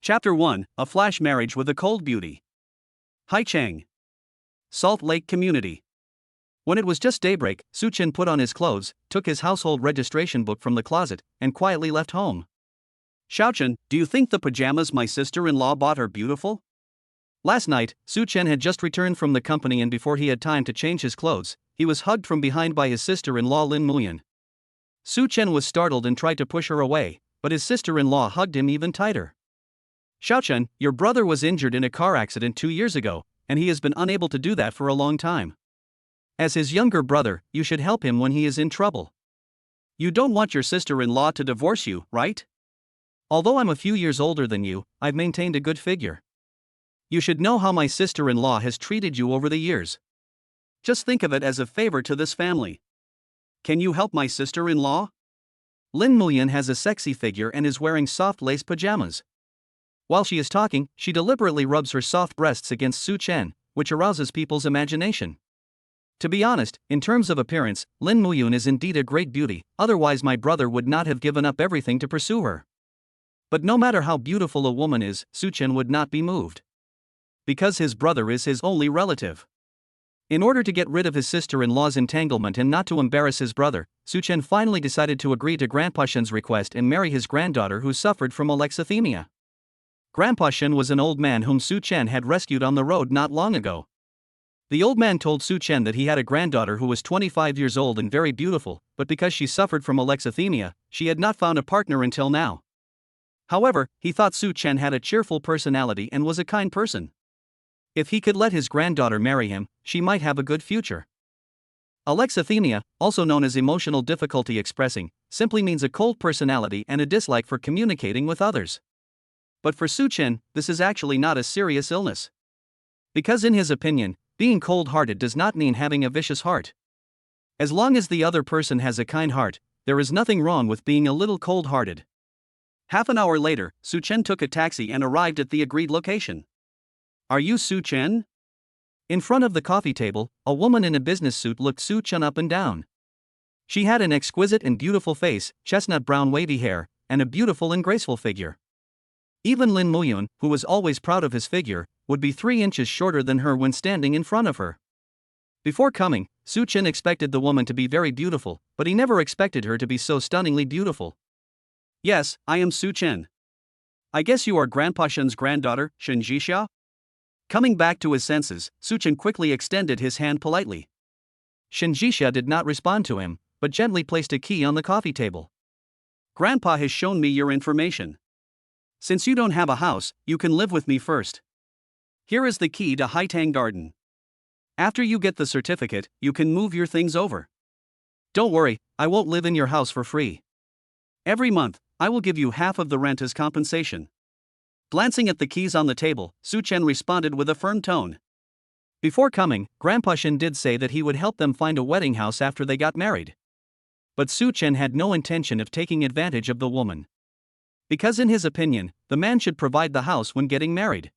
Chapter 1, A Flash Marriage with a Cold Beauty. Haichang, Salt Lake Community. When it was just daybreak, Suchin put on his clothes, took his household registration book from the closet, and quietly left home. Xiaochen, do you think the pajamas my sister-in-law bought are beautiful? Last night, Suchin had just returned from the company, and before he had time to change his clothes, he was hugged from behind by his sister-in-law Lin Muyan. Suchin was startled and tried to push her away, but his sister-in-law hugged him even tighter. Xiaochen, your brother was injured in a car accident 2 years ago, and he has been unable to do that for a long time. As his younger brother, you should help him when he is in trouble. You don't want your sister-in-law to divorce you, right? Although I'm a few years older than you, I've maintained a good figure. You should know how my sister-in-law has treated you over the years. Just think of it as a favor to this family. Can you help my sister-in-law? Lin Muyan has a sexy figure and is wearing soft lace pajamas. While she is talking, she deliberately rubs her soft breasts against Suchin, which arouses people's imagination. To be honest, in terms of appearance, Lin Muyan is indeed a great beauty, otherwise my brother would not have given up everything to pursue her. But no matter how beautiful a woman is, Suchin would not be moved. Because his brother is his only relative. In order to get rid of his sister-in-law's entanglement and not to embarrass his brother, Suchin finally decided to agree to Grandpa Shen's request and marry his granddaughter who suffered from alexithymia. Grandpa Shen was an old man whom Suchin had rescued on the road not long ago. The old man told Suchin that he had a granddaughter who was 25 years old and very beautiful, but because she suffered from alexithymia, she had not found a partner until now. However, he thought Suchin had a cheerful personality and was a kind person. If he could let his granddaughter marry him, she might have a good future. Alexithymia, also known as emotional difficulty expressing, simply means a cold personality and a dislike for communicating with others. But for Suchin, this is actually not a serious illness. Because in his opinion, being cold-hearted does not mean having a vicious heart. As long as the other person has a kind heart, there is nothing wrong with being a little cold-hearted. Half an hour later, Suchin took a taxi and arrived at the agreed location. Are you Suchin? In front of the coffee table, a woman in a business suit looked Suchin up and down. She had an exquisite and beautiful face, chestnut brown wavy hair, and a beautiful and graceful figure. Even Lin Muyan, who was always proud of his figure, would be 3 inches shorter than her when standing in front of her. Before coming, Suchin expected the woman to be very beautiful, but he never expected her to be so stunningly beautiful. Yes, I am Suchin. I guess you are Grandpa Shen's granddaughter, Shen Jixia? Coming back to his senses, Suchin quickly extended his hand politely. Shen Jixia did not respond to him, but gently placed a key on the coffee table. Grandpa has shown me your information. Since you don't have a house, you can live with me first. Here is the key to Haitang Garden. After you get the certificate, you can move your things over. Don't worry, I won't live in your house for free. Every month, I will give you half of the rent as compensation. Glancing at the keys on the table, Suchin responded with a firm tone. Before coming, Grandpa Shen did say that he would help them find a wedding house after they got married. But Suchin had no intention of taking advantage of the woman. Because in his opinion, the man should provide the house when getting married.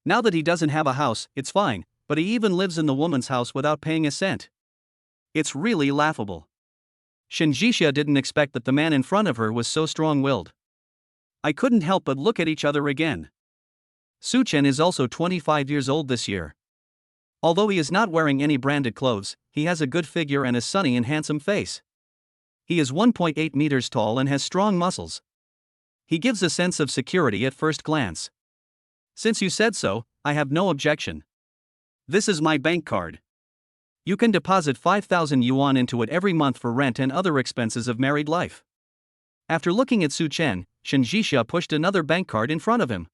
Now that he doesn't have a house, it's fine, but he even lives in the woman's house without paying a cent. It's really laughable. Shen Jixia didn't expect that the man in front of her was so strong-willed. I couldn't help but look at each other again. Suchin is also 25 years old this year. Although he is not wearing any branded clothes, he has a good figure and a sunny and handsome face. He is 1.8 meters tall and has strong muscles. He gives a sense of security at first glance. Since you said so, I have no objection. This is my bank card. You can deposit 5,000 yuan into it every month for rent and other expenses of married life. After looking at Suchin, Shen Jixia pushed another bank card in front of him.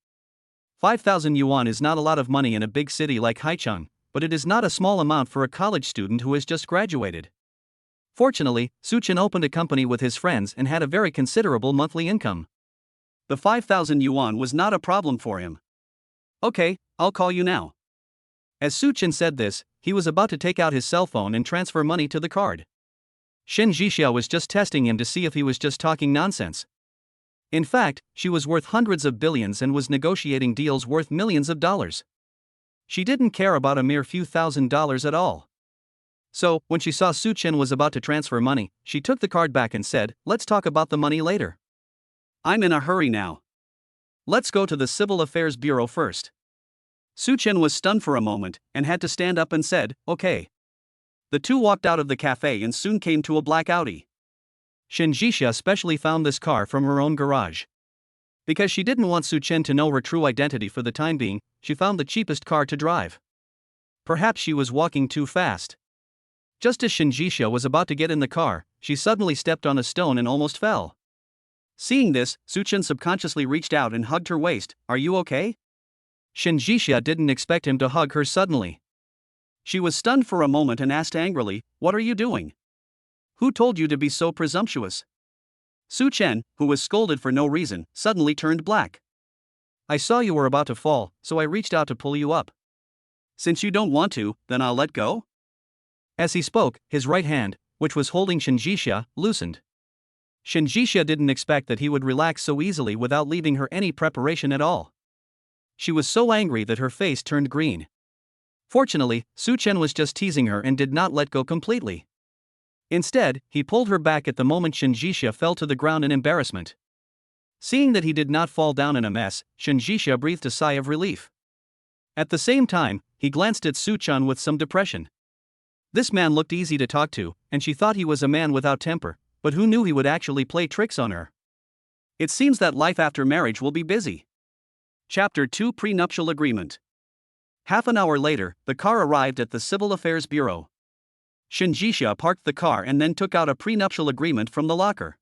5,000 yuan is not a lot of money in a big city like Haicheng, but it is not a small amount for a college student who has just graduated. Fortunately, Suchin opened a company with his friends and had a very considerable monthly income. The 5,000 yuan was not a problem for him. Okay, I'll call you now. As Suchin said this, he was about to take out his cell phone and transfer money to the card. Shen Jixia was just testing him to see if he was just talking nonsense. In fact, she was worth hundreds of billions and was negotiating deals worth millions of dollars. She didn't care about a mere few $1,000s at all. So, when she saw Suchin was about to transfer money, she took the card back and said, "Let's talk about the money later. I'm in a hurry now." Let's go to the Civil Affairs Bureau first. Su Chen was stunned for a moment and had to stand up and said, "Okay." The two walked out of the cafe and soon came to a black Audi. Shinjisha specially found this car from her own garage. Because she didn't want Su Chen to know her true identity for the time being, she found the cheapest car to drive. Perhaps she was walking too fast. Just as Shinjisha was about to get in the car, she suddenly stepped on a stone and almost fell. Seeing this, Su Chen subconsciously reached out and hugged her waist. "Are you okay?" Shinjisha didn't expect him to hug her suddenly. She was stunned for a moment and asked angrily, "What are you doing? Who told you to be so presumptuous?" Su Chen, who was scolded for no reason, suddenly turned black. "I saw you were about to fall, so I reached out to pull you up." "Since you don't want to, then I'll let go?" As he spoke, his right hand, which was holding Shinjisha, loosened. Shinjisha didn't expect that he would relax so easily without leaving her any preparation at all. She was so angry that her face turned green. Fortunately, Su Chen was just teasing her and did not let go completely. Instead, he pulled her back at the moment Shinjisha fell to the ground in embarrassment. Seeing that he did not fall down in a mess, Shinjisha breathed a sigh of relief. At the same time, he glanced at Su Chen with some depression. This man looked easy to talk to, and she thought he was a man without temper, but who knew he would actually play tricks on her? It seems that life after marriage will be busy. Chapter 2 Prenuptial Agreement. Half an hour later, the car arrived at the Civil Affairs Bureau. Shinjisha parked the car and then took out a prenuptial agreement from the locker.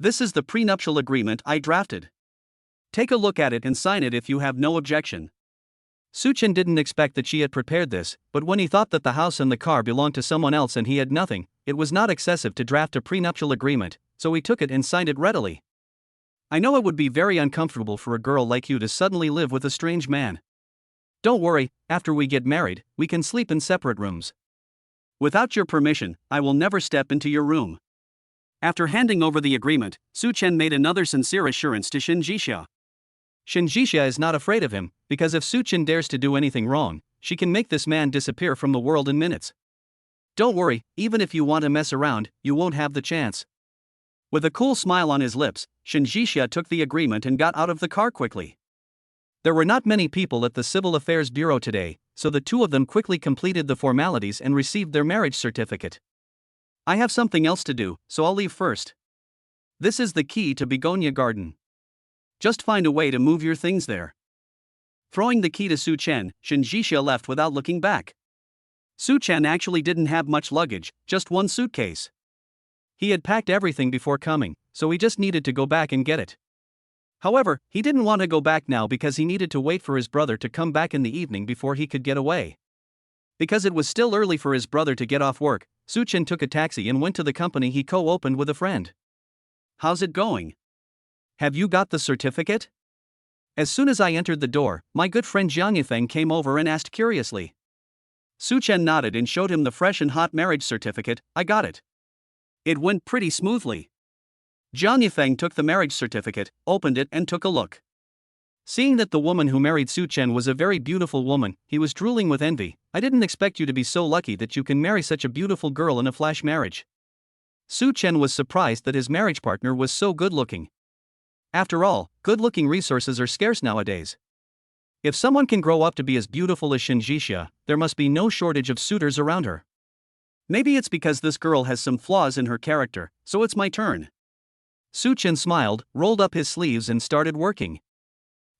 "This is the prenuptial agreement I drafted. Take a look at it and sign it if you have no objection." Su Chen didn't expect that she had prepared this, but when he thought that the house and the car belonged to someone else and he had nothing, it was not excessive to draft a prenuptial agreement, so he took it and signed it readily. "I know it would be very uncomfortable for a girl like you to suddenly live with a strange man. Don't worry, after we get married, we can sleep in separate rooms. Without your permission, I will never step into your room." After handing over the agreement, Su Chen made another sincere assurance to Shinjisha. Shinjisha is not afraid of him, because if Su Chen dares to do anything wrong, she can make this man disappear from the world in minutes. "Don't worry, even if you want to mess around, you won't have the chance." With a cool smile on his lips, Shinjisha took the agreement and got out of the car quickly. There were not many people at the Civil Affairs Bureau today, so the two of them quickly completed the formalities and received their marriage certificate. "I have something else to do, so I'll leave first. This is the key to Begonia Garden. Just find a way to move your things there." Throwing the key to Su Chen, Shinjisha left without looking back. Su Chen actually didn't have much luggage, just one suitcase. He had packed everything before coming, so he just needed to go back and get it. However, he didn't want to go back now because he needed to wait for his brother to come back in the evening before he could get away. Because it was still early for his brother to get off work, Su Chen took a taxi and went to the company he co-opened with a friend. "How's it going? Have you got the certificate?" As soon as I entered the door, my good friend Jiang Yifeng came over and asked curiously. Su Chen nodded and showed him the fresh and hot marriage certificate. "I got it. It went pretty smoothly." Jiang Yifeng took the marriage certificate, opened it and took a look. Seeing that the woman who married Su Chen was a very beautiful woman, he was drooling with envy. "I didn't expect you to be so lucky that you can marry such a beautiful girl in a flash marriage." Su Chen was surprised that his marriage partner was so good-looking. After all, good-looking resources are scarce nowadays. If someone can grow up to be as beautiful as Shinjisha, there must be no shortage of suitors around her. Maybe it's because this girl has some flaws in her character, so it's my turn. Su Chen smiled, rolled up his sleeves and started working.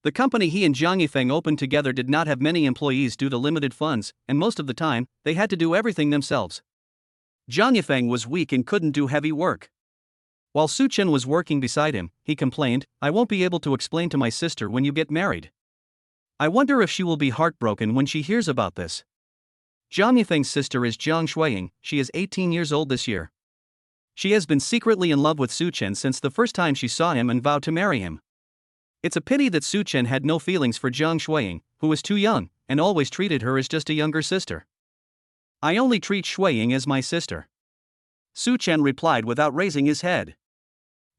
The company he and Jiang Yifeng opened together did not have many employees due to limited funds, and most of the time, they had to do everything themselves. Jiang Yifeng was weak and couldn't do heavy work. While Su Chen was working beside him, he complained, "I won't be able to explain to my sister when you get married. I wonder if she will be heartbroken when she hears about this." Jiang Yifeng's sister is Jiang Shuiying. She is 18 years old this year. She has been secretly in love with Su Chen since the first time she saw him and vowed to marry him. It's a pity that Su Chen had no feelings for Jiang Shuiying, who was too young, and always treated her as just a younger sister. "I only treat Shuiying as my sister," Su Chen replied without raising his head.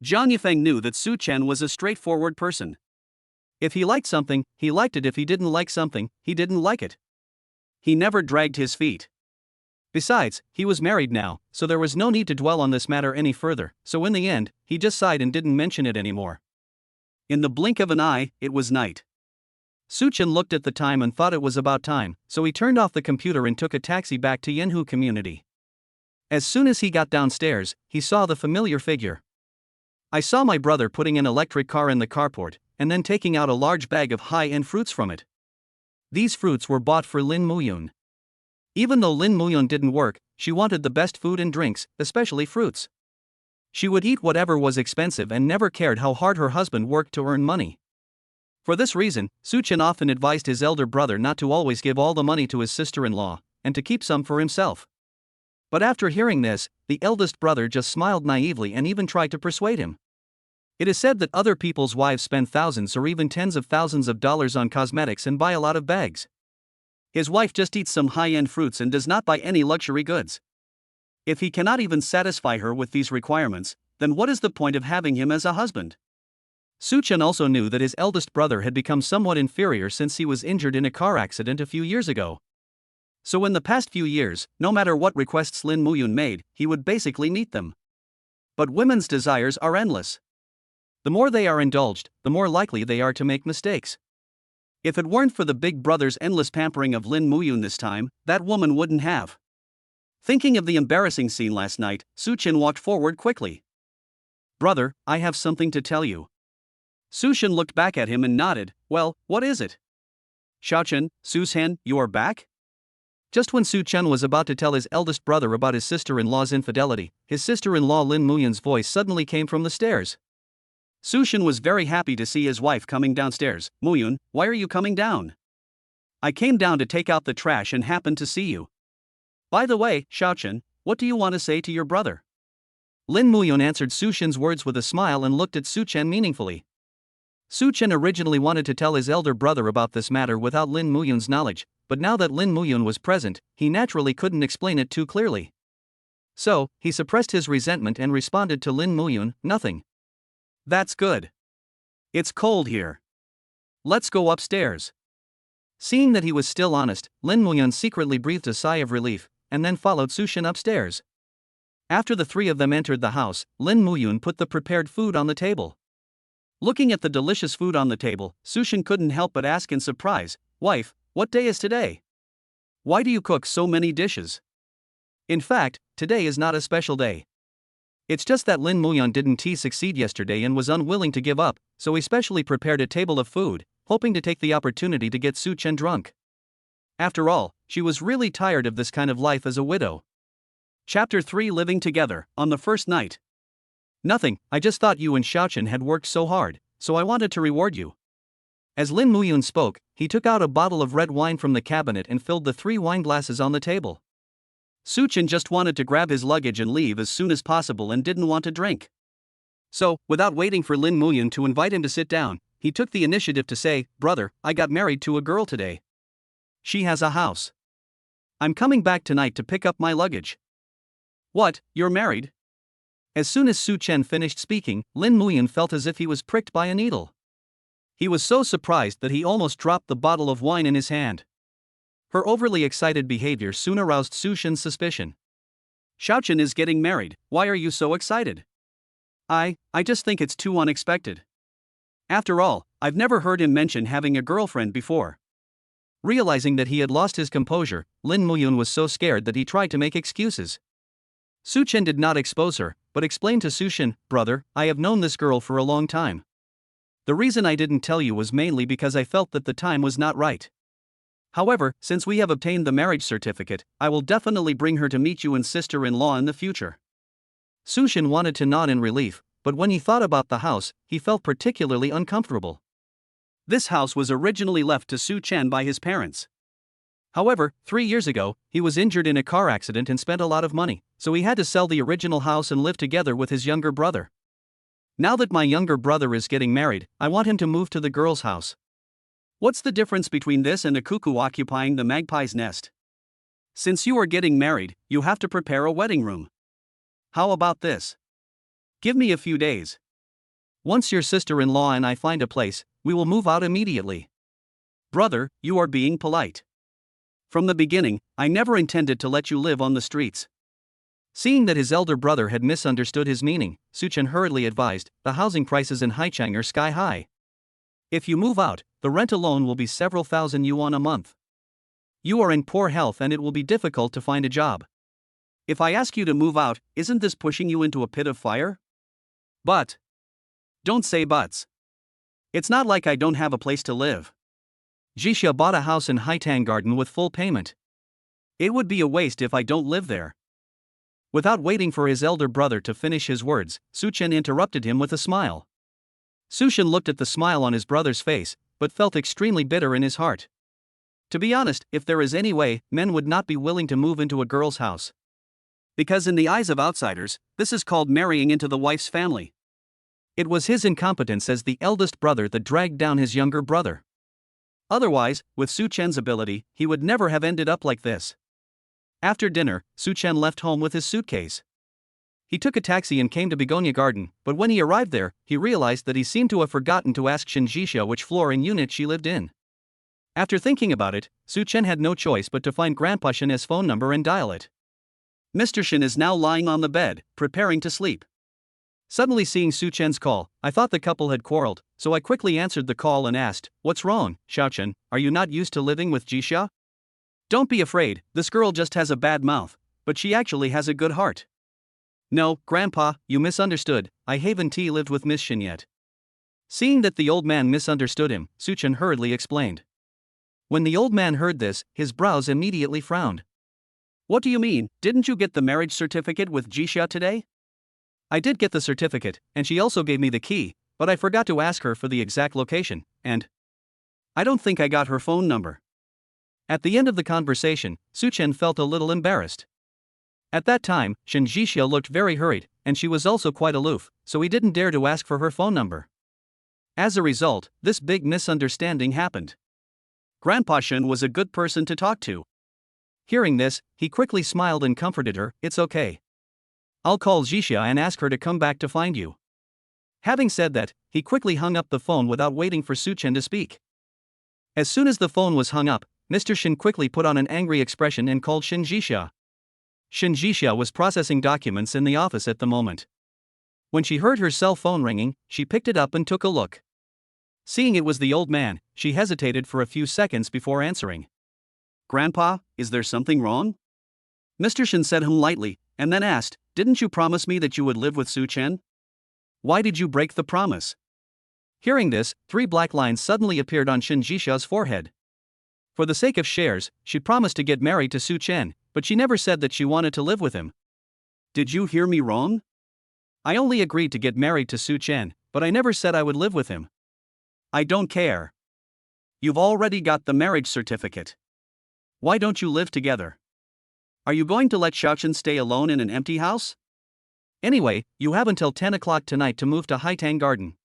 Jiang Yifeng knew that Su Chen was a straightforward person. If he liked something, he liked it. If he didn't like something, he didn't like it. He never dragged his feet. Besides, he was married now, so there was no need to dwell on this matter any further, so in the end, he just sighed and didn't mention it anymore. In the blink of an eye, it was night. Suchin looked at the time and thought it was about time, so he turned off the computer and took a taxi back to Yenhu community. As soon as he got downstairs, he saw the familiar figure. I saw my brother putting an electric car in the carport, and then taking out a large bag of high-end fruits from it. These fruits were bought for Lin Muyun. Even though Lin Muyun didn't work, she wanted the best food and drinks, especially fruits. She would eat whatever was expensive and never cared how hard her husband worked to earn money. For this reason, Suchin often advised his elder brother not to always give all the money to his sister-in-law, and to keep some for himself. But after hearing this, the eldest brother just smiled naively and even tried to persuade him. It is said that other people's wives spend thousands or even tens of thousands of dollars on cosmetics and buy a lot of bags. His wife just eats some high-end fruits and does not buy any luxury goods. If he cannot even satisfy her with these requirements, then what is the point of having him as a husband? Suchin also knew that his eldest brother had become somewhat inferior since he was injured in a car accident a few years ago. So in the past few years, no matter what requests Lin Muyun made, he would basically meet them. But women's desires are endless. The more they are indulged, the more likely they are to make mistakes. If it weren't for the big brother's endless pampering of Lin Muyun this time, that woman wouldn't have. Thinking of the embarrassing scene last night, Suchin walked forward quickly. "Brother, I have something to tell you." Suchin looked back at him and nodded. "Well, what is it?" "Xiaochen, Susan, you are back?" Just when Suchin was about to tell his eldest brother about his sister-in-law's infidelity, his sister-in-law Lin Muyun's voice suddenly came from the stairs. Suchin was very happy to see his wife coming downstairs. "Muyun, why are you coming down?" "I came down to take out the trash and happened to see you." "By the way, Xiaochen, what do you want to say to your brother?" Lin Muyun answered Suchin's words with a smile and looked at Suchin meaningfully. Suchin originally wanted to tell his elder brother about this matter without Lin Muyun's knowledge, but now that Lin Muyun was present, he naturally couldn't explain it too clearly. So, he suppressed his resentment and responded to Lin Muyun, "Nothing." "That's good. It's cold here. Let's go upstairs." Seeing that he was still honest, Lin Muyun secretly breathed a sigh of relief, and then followed Suchin upstairs. After the three of them entered the house, Lin Muyun put the prepared food on the table. Looking at the delicious food on the table, Suchin couldn't help but ask in surprise, "Wife, what day is today? Why do you cook so many dishes?" In fact, today is not a special day. It's just that Lin Muyun didn't succeed yesterday and was unwilling to give up, so he specially prepared a table of food, hoping to take the opportunity to get Suchin drunk. After all, she was really tired of this kind of life as a widow. Chapter 3: Living Together, on the first night. "Nothing, I just thought you and Xiaochen had worked so hard, so I wanted to reward you." As Lin Muyun spoke, he took out a bottle of red wine from the cabinet and filled the 3 wine glasses on the table. Suchin just wanted to grab his luggage and leave as soon as possible and didn't want to drink. So, without waiting for Lin Muyun to invite him to sit down, he took the initiative to say, "Brother, I got married to a girl today. She has a house. I'm coming back tonight to pick up my luggage." "What, you're married?" As soon as Suchin finished speaking, Lin Muyun felt as if he was pricked by a needle. He was so surprised that he almost dropped the bottle of wine in his hand. Her overly excited behavior soon aroused Suchin's suspicion. "Xiaochen is getting married, why are you so excited?" I just think it's too unexpected. After all, I've never heard him mention having a girlfriend before." Realizing that he had lost his composure, Lin Muyun was so scared that he tried to make excuses. Suchin did not expose her, but explained to Suchin, "Brother, I have known this girl for a long time. The reason I didn't tell you was mainly because I felt that the time was not right. However, since we have obtained the marriage certificate, I will definitely bring her to meet you and sister-in-law in the future." Suchin wanted to nod in relief, but when he thought about the house, he felt particularly uncomfortable. This house was originally left to Suchin by his parents. However, 3 years ago, he was injured in a car accident and spent a lot of money, so he had to sell the original house and live together with his younger brother. "Now that my younger brother is getting married, I want him to move to the girl's house. What's the difference between this and a cuckoo occupying the magpie's nest? Since you are getting married, you have to prepare a wedding room. How about this? Give me a few days. Once your sister-in-law and I find a place, we will move out immediately." "Brother, you are being polite. From the beginning, I never intended to let you live on the streets." Seeing that his elder brother had misunderstood his meaning, Suchin hurriedly advised, "The housing prices in Haichang are sky high. If you move out, the rent alone will be several thousand yuan a month. You are in poor health and it will be difficult to find a job. If I ask you to move out, isn't this pushing you into a pit of fire? But. Don't say buts. It's not like I don't have a place to live. Jixia bought a house in Haitang Garden with full payment. It would be a waste if I don't live there. Without waiting for his elder brother to finish his words, Su Chen interrupted him with a smile. Su Chen looked at the smile on his brother's face, but felt extremely bitter in his heart. To be honest, if there is any way, men would not be willing to move into a girl's house. Because in the eyes of outsiders, this is called marrying into the wife's family. It was his incompetence as the eldest brother that dragged down his younger brother. Otherwise, with Su Chen's ability, he would never have ended up like this. After dinner, Su Chen left home with his suitcase. He took a taxi and came to Begonia Garden, but when he arrived there, he realized that he seemed to have forgotten to ask Shin Jixia which floor and unit she lived in. After thinking about it, Su Chen had no choice but to find Grandpa Shin's phone number and dial it. Mr. Shin is now lying on the bed, preparing to sleep. Suddenly seeing Su Chen's call, I thought the couple had quarreled, so I quickly answered the call and asked, "What's wrong, Xiaochen? Are you not used to living with Jixia?" "Don't be afraid, this girl just has a bad mouth, but she actually has a good heart." "No, Grandpa, you misunderstood, I haven't lived with Miss Shin yet." Seeing that the old man misunderstood him, Su Chen hurriedly explained. When the old man heard this, his brows immediately frowned. "What do you mean, didn't you get the marriage certificate with Jixia today?" "I did get the certificate, and she also gave me the key, but I forgot to ask her for the exact location, and I don't think I got her phone number." At the end of the conversation, Su Chen felt a little embarrassed. At that time, Shin Jixia looked very hurried, and she was also quite aloof, so he didn't dare to ask for her phone number. As a result, this big misunderstanding happened. Grandpa Shin was a good person to talk to. Hearing this, he quickly smiled and comforted her. "It's okay. I'll call Jixia and ask her to come back to find you." Having said that, he quickly hung up the phone without waiting for Su Chen to speak. As soon as the phone was hung up, Mr. Shin quickly put on an angry expression and called Shin Jixia. Shin Jixia was processing documents in the office at the moment. When she heard her cell phone ringing, she picked it up and took a look. Seeing it was the old man, she hesitated for a few seconds before answering. "Grandpa, is there something wrong?" Mr. Shin said him lightly, and then asked, "Didn't you promise me that you would live with Su Chen? Why did you break the promise?" Hearing this, 3 black lines suddenly appeared on Shin Jixia's forehead. For the sake of shares, she promised to get married to Su Chen, but she never said that she wanted to live with him. "Did you hear me wrong? I only agreed to get married to Su Chen, but I never said I would live with him." "I don't care. You've already got the marriage certificate. Why don't you live together? Are you going to let Xiaochen stay alone in an empty house? Anyway, you have until 10 o'clock tonight to move to Haitang Garden.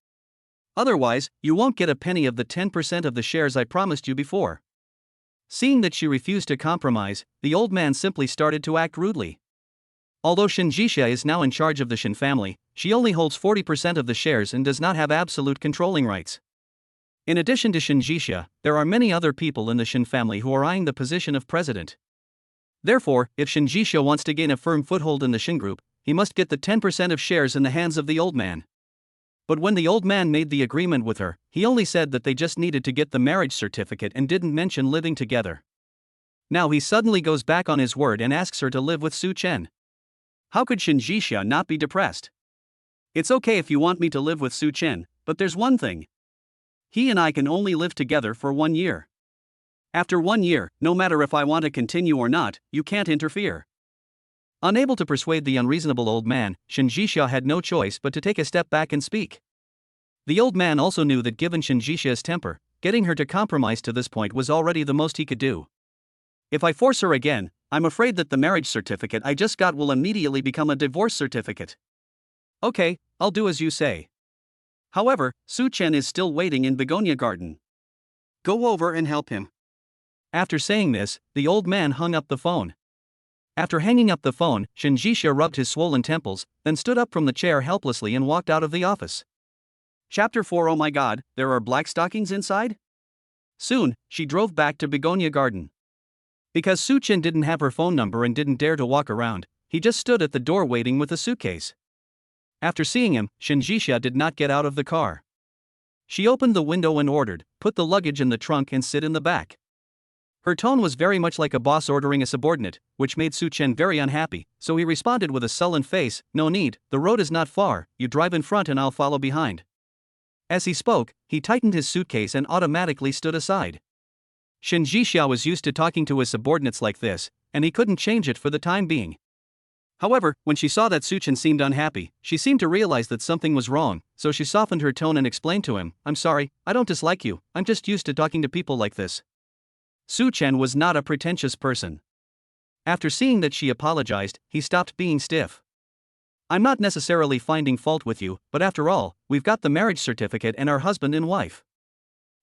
Otherwise, you won't get a penny of the 10% of the shares I promised you before." Seeing that she refused to compromise, the old man simply started to act rudely. Although Shin Jixia is now in charge of the Shin family, she only holds 40% of the shares and does not have absolute controlling rights. In addition to Shin Jixia, there are many other people in the Shin family who are eyeing the position of president. Therefore, if Shin Jixia wants to gain a firm foothold in the Shin group, he must get the 10% of shares in the hands of the old man. But when the old man made the agreement with her, he only said that they just needed to get the marriage certificate and didn't mention living together. Now he suddenly goes back on his word and asks her to live with Su Chen. How could Shin Jixia not be depressed? "It's okay if you want me to live with Su Chen, but there's one thing. He and I can only live together for 1 year. After 1 year, no matter if I want to continue or not, you can't interfere." Unable to persuade the unreasonable old man, Shin Jixia had no choice but to take a step back and speak. The old man also knew that given Shin Jixia's temper, getting her to compromise to this point was already the most he could do. "If I force her again, I'm afraid that the marriage certificate I just got will immediately become a divorce certificate." "Okay, I'll do as you say." However, Su Chen is still waiting in Begonia Garden. "Go over and help him." After saying this, the old man hung up the phone. After hanging up the phone, Shin Jixia rubbed his swollen temples, then stood up from the chair helplessly and walked out of the office. Chapter 4. Oh my god, there are black stockings inside? Soon, she drove back to Begonia Garden. Because Su Chen didn't have her phone number and didn't dare to walk around, he just stood at the door waiting with a suitcase. After seeing him, Shin Jixia did not get out of the car. She opened the window and ordered, "Put the luggage in the trunk and sit in the back." Her tone was very much like a boss ordering a subordinate, which made Su Chen very unhappy, so he responded with a sullen face, "No need, the road is not far, you drive in front and I'll follow behind." As he spoke, he tightened his suitcase and automatically stood aside. Shen Jixia was used to talking to his subordinates like this, and he couldn't change it for the time being. However, when she saw that Su Chen seemed unhappy, she seemed to realize that something was wrong, so she softened her tone and explained to him, "I'm sorry, I don't dislike you, I'm just used to talking to people like this." Su Chen was not a pretentious person. After seeing that she apologized, he stopped being stiff. "I'm not necessarily finding fault with you, but after all, we've got the marriage certificate and are husband and wife.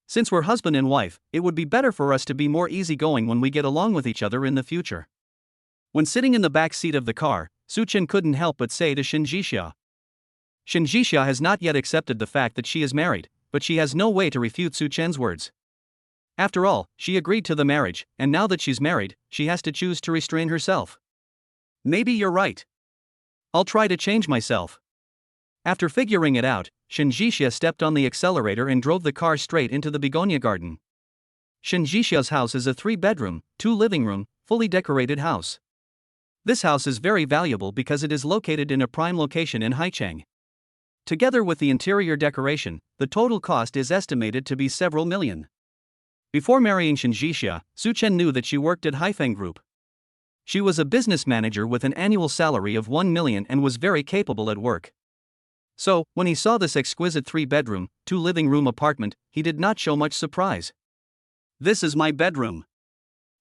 Since we're husband and wife, it would be better for us to be more easygoing when we get along with each other in the future." When sitting in the back seat of the car, Su Chen couldn't help but say to Shen Jixia. Shen Jixia has not yet accepted the fact that she is married, but she has no way to refute Su Chen's words. After all, she agreed to the marriage, and now that she's married, she has to choose to restrain herself. "Maybe you're right. I'll try to change myself." After figuring it out, Shen Jixia stepped on the accelerator and drove the car straight into the begonia garden. Shen Jixia's house is a 3-bedroom, 2-living-room, fully decorated house. This house is very valuable because it is located in a prime location in Haicheng. Together with the interior decoration, the total cost is estimated to be several million. Before marrying Shen Jixia, Su Chen knew that she worked at Haifeng Group. She was a business manager with an annual salary of 1 million and was very capable at work. So, when he saw this exquisite 3-bedroom, 2-living-room apartment, he did not show much surprise. "This is my bedroom.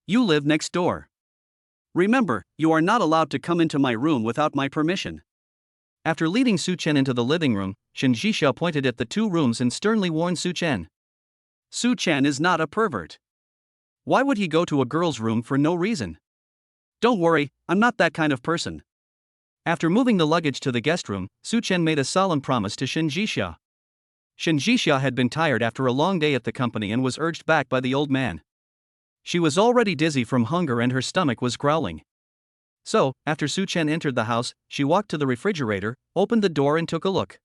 You live next door. Remember, you are not allowed to come into my room without my permission." After leading Su Chen into the living room, Shen Jixia pointed at the 2 rooms and sternly warned Su Chen. "Su Chen is not a pervert. Why would he go to a girl's room for no reason? Don't worry, I'm not that kind of person." After moving the luggage to the guest room, Su Chen made a solemn promise to Shen Jixia. Shen Jixia had been tired after a long day at the company and was urged back by the old man. She was already dizzy from hunger and her stomach was growling. So, after Su Chen entered the house, she walked to the refrigerator, opened the door and took a look.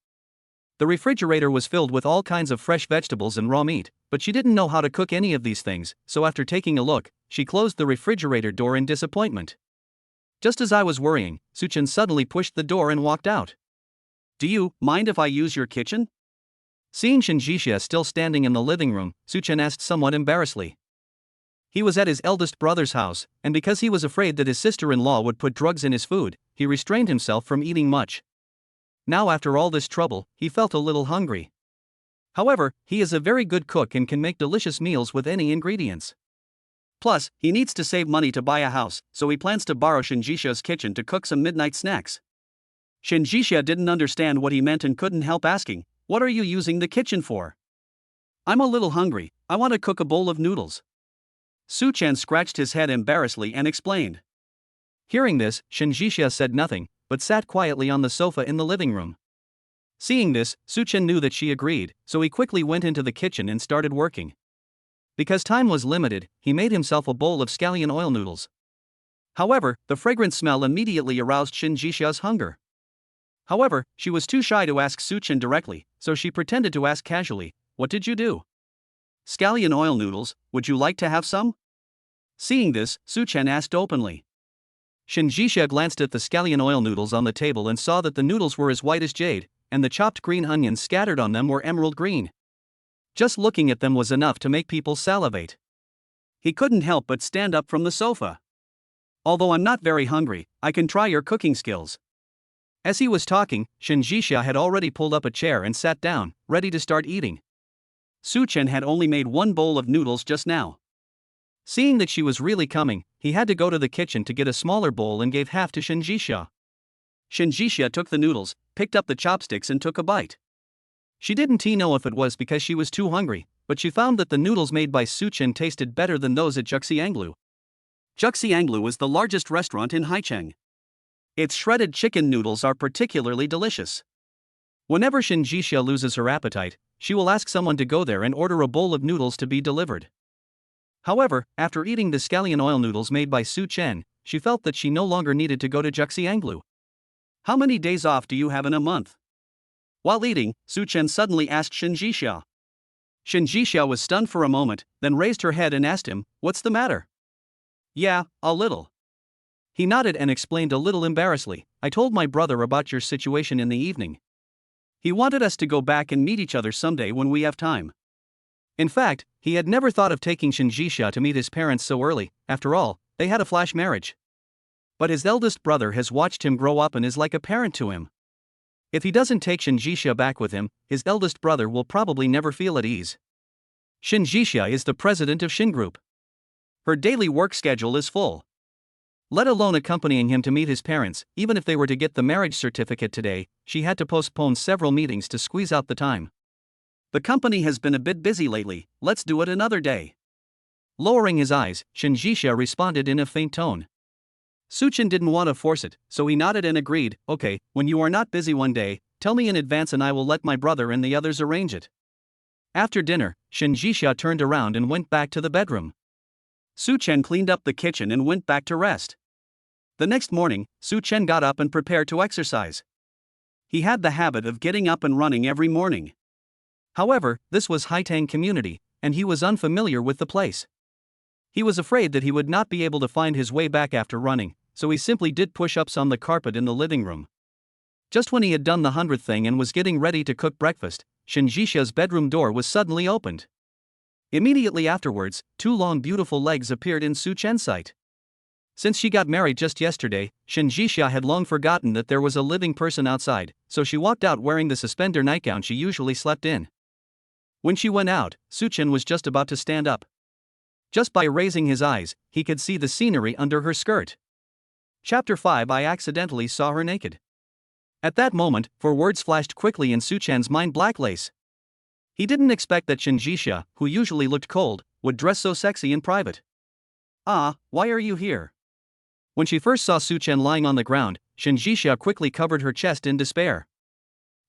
The refrigerator was filled with all kinds of fresh vegetables and raw meat, but she didn't know how to cook any of these things, so after taking a look, she closed the refrigerator door in disappointment. Just as I was worrying, Su Chen suddenly pushed the door and walked out. "Do you mind if I use your kitchen?" Seeing Shen Jixia still standing in the living room, Su Chen asked somewhat embarrassedly. He was at his eldest brother's house, and because he was afraid that his sister-in-law would put drugs in his food, he restrained himself from eating much. Now after all this trouble, he felt a little hungry. However, he is a very good cook and can make delicious meals with any ingredients. Plus, he needs to save money to buy a house, so he plans to borrow Shen Jixia's kitchen to cook some midnight snacks. Shen Jixia didn't understand what he meant and couldn't help asking, "What are you using the kitchen for?" "I'm a little hungry, I want to cook a bowl of noodles." Su Chen scratched his head embarrassedly and explained. Hearing this, Shen Jixia said nothing, but sat quietly on the sofa in the living room. Seeing this, Su Chen knew that she agreed, so he quickly went into the kitchen and started working. Because time was limited, he made himself a bowl of scallion oil noodles. However, the fragrant smell immediately aroused Shen Jixia's hunger. However, she was too shy to ask Su Chen directly, so she pretended to ask casually, "What did you do?" "Scallion oil noodles, would you like to have some?" Seeing this, Su Chen asked openly. Shen Jixia glanced at the scallion oil noodles on the table and saw that the noodles were as white as jade, and the chopped green onions scattered on them were emerald green. Just looking at them was enough to make people salivate. He couldn't help but stand up from the sofa. "Although I'm not very hungry, I can try your cooking skills." As he was talking, Shen Jixia had already pulled up a chair and sat down, ready to start eating. Su Chen had only made 1 bowl of noodles just now. Seeing that she was really coming, he had to go to the kitchen to get a smaller bowl and gave half to Shen Jixia. Shen Jixia took the noodles, picked up the chopsticks and took a bite. She didn't know if it was because she was too hungry, but she found that the noodles made by Su Chen tasted better than those at Juxianglu. Juxianglu is the largest restaurant in Haicheng. Its shredded chicken noodles are particularly delicious. Whenever Shen Jixia loses her appetite, she will ask someone to go there and order a bowl of noodles to be delivered. However, after eating the scallion oil noodles made by Su Chen, she felt that she no longer needed to go to Juxianglu. "How many days off do you have in a month?" While eating, Su Chen suddenly asked Shen Jixia. Shinjixia was stunned for a moment, then raised her head and asked him, "What's the matter?" "Yeah, a little." He nodded and explained a little embarrassedly, "I told my brother about your situation in the evening. He wanted us to go back and meet each other someday when we have time." In fact, he had never thought of taking Shinjixia to meet his parents so early. After all, they had a flash marriage. But his eldest brother has watched him grow up and is like a parent to him. If he doesn't take Shinjixia back with him, his eldest brother will probably never feel at ease. Shinjixia is the president of Shin Group. Her daily work schedule is full. Let alone accompanying him to meet his parents, even if they were to get the marriage certificate today, she had to postpone several meetings to squeeze out the time. "The company has been a bit busy lately, let's do it another day." Lowering his eyes, Shinjixia responded in a faint tone. Suchin didn't want to force it, so he nodded and agreed, "Okay, when you are not busy one day, tell me in advance and I will let my brother and the others arrange it." After dinner, Shinjixia turned around and went back to the bedroom. Suchen cleaned up the kitchen and went back to rest. The next morning, Suchen got up and prepared to exercise. He had the habit of getting up and running every morning. However, this was Haitang community, and he was unfamiliar with the place. He was afraid that he would not be able to find his way back after running, so he simply did push-ups on the carpet in the living room. Just when he had done the 100th thing and was getting ready to cook breakfast, Shinjixia's bedroom door was suddenly opened. Immediately afterwards, two long beautiful legs appeared in Suchen's sight. Since she got married just yesterday, Shinjixia had long forgotten that there was a living person outside, so she walked out wearing the suspender nightgown she usually slept in. When she went out, Suchen was just about to stand up. Just by raising his eyes, he could see the scenery under her skirt. Chapter 5. I accidentally saw her naked. At that moment, 4 words flashed quickly in Suchen's mind: black lace. He didn't expect that Shinjixia, who usually looked cold, would dress so sexy in private. "Ah, why are you here?" When she first saw Suchen lying on the ground, Shinjixia quickly covered her chest in despair.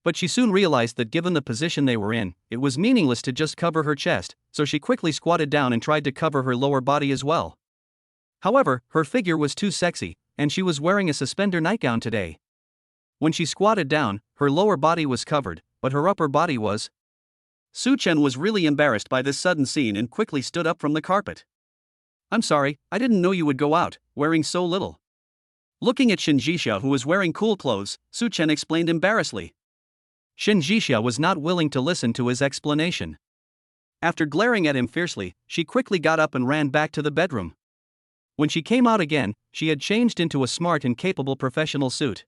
But she soon realized that given the position they were in, it was meaningless to just cover her chest, so she quickly squatted down and tried to cover her lower body as well. However, her figure was too sexy, and she was wearing a suspender nightgown today. When she squatted down, her lower body was covered, but her upper body was. Suchen was really embarrassed by this sudden scene and quickly stood up from the carpet. "I'm sorry, I didn't know you would go out, wearing so little." Looking at Shinjixia, who was wearing cool clothes, Suchen explained embarrassedly. Shinjixia was not willing to listen to his explanation. After glaring at him fiercely, she quickly got up and ran back to the bedroom. When she came out again, she had changed into a smart and capable professional suit.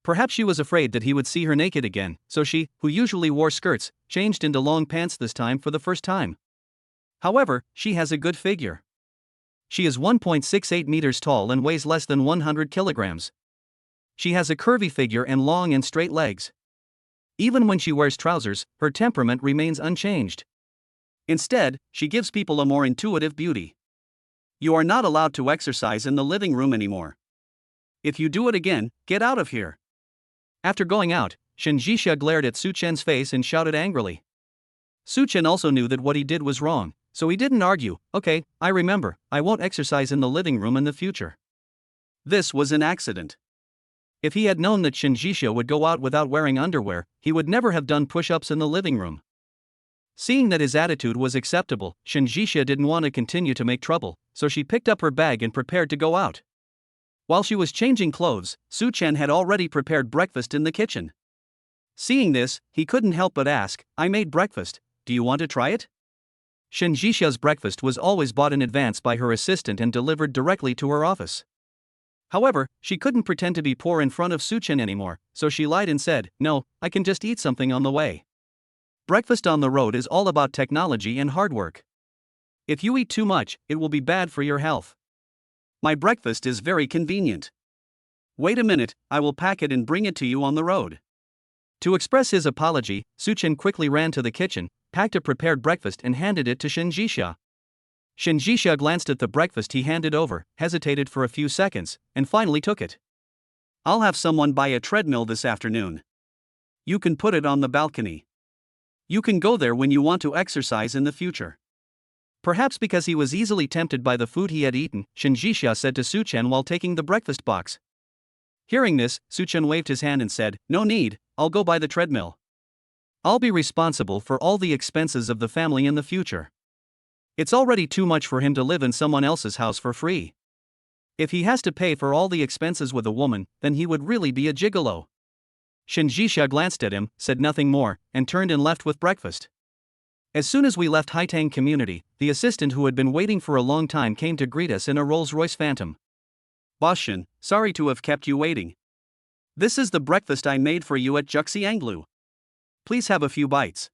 Perhaps she was afraid that he would see her naked again, so she, who usually wore skirts, changed into long pants this time for the first time. However, she has a good figure. She is 1.68 meters tall and weighs less than 100 kilograms. She has a curvy figure and long and straight legs. Even when she wears trousers, her temperament remains unchanged. Instead, she gives people a more intuitive beauty. "You are not allowed to exercise in the living room anymore. If you do it again, get out of here." After going out, Shinjixia glared at Suchen's face and shouted angrily. Suchen also knew that what he did was wrong, so he didn't argue. "Okay, I remember, I won't exercise in the living room in the future." This was an accident. If he had known that Shinjixia would go out without wearing underwear, he would never have done push-ups in the living room. Seeing that his attitude was acceptable, Shinjixia didn't want to continue to make trouble, so she picked up her bag and prepared to go out. While she was changing clothes, Suchen had already prepared breakfast in the kitchen. Seeing this, he couldn't help but ask, "I made breakfast, do you want to try it?" Shinjixia's breakfast was always bought in advance by her assistant and delivered directly to her office. However, she couldn't pretend to be poor in front of Suchen anymore, so she lied and said, "No, I can just eat something on the way." Breakfast on the road is all about technology and hard work. If you eat too much, it will be bad for your health. "My breakfast is very convenient. Wait a minute, I will pack it and bring it to you on the road." To express his apology, Suchen quickly ran to the kitchen, packed a prepared breakfast and handed it to Shinjixia. Shinjixia glanced at the breakfast he handed over, hesitated for a few seconds, and finally took it. "I'll have someone buy a treadmill this afternoon. You can put it on the balcony. You can go there when you want to exercise in the future." Perhaps because he was easily tempted by the food he had eaten, Shinjixia said to Suchen while taking the breakfast box. Hearing this, Suchen waved his hand and said, "No need, I'll go buy the treadmill." I'll be responsible for all the expenses of the family in the future. It's already too much for him to live in someone else's house for free. If he has to pay for all the expenses with a woman, then he would really be a gigolo. Shinjisha glanced at him, said nothing more, and turned and left with breakfast. As soon as we left Haitang Community, the assistant who had been waiting for a long time came to greet us in a Rolls-Royce Phantom. Boss Shin, sorry to have kept you waiting. This is the breakfast I made for you at Juxianglu. Please have a few bites.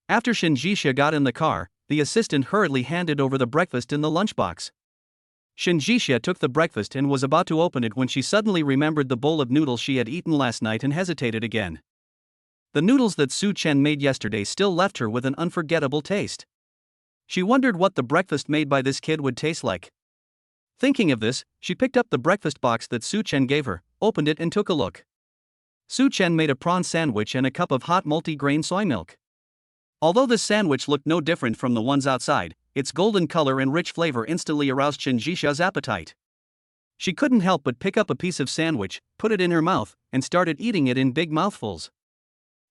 After Shinjisha got in the car, the assistant hurriedly handed over the breakfast in the lunchbox. Shinjisha took the breakfast and was about to open it when she suddenly remembered the bowl of noodles she had eaten last night and hesitated again. The noodles that Su Chen made yesterday still left her with an unforgettable taste. She wondered what the breakfast made by this kid would taste like. Thinking of this, she picked up the breakfast box that Su Chen gave her, opened it and took a look. Su Chen made a prawn sandwich and a cup of hot multi-grain soy milk. Although this sandwich looked no different from the ones outside, its golden color and rich flavor instantly aroused Shinjisha's appetite. She couldn't help but pick up a piece of sandwich, put it in her mouth, and started eating it in big mouthfuls.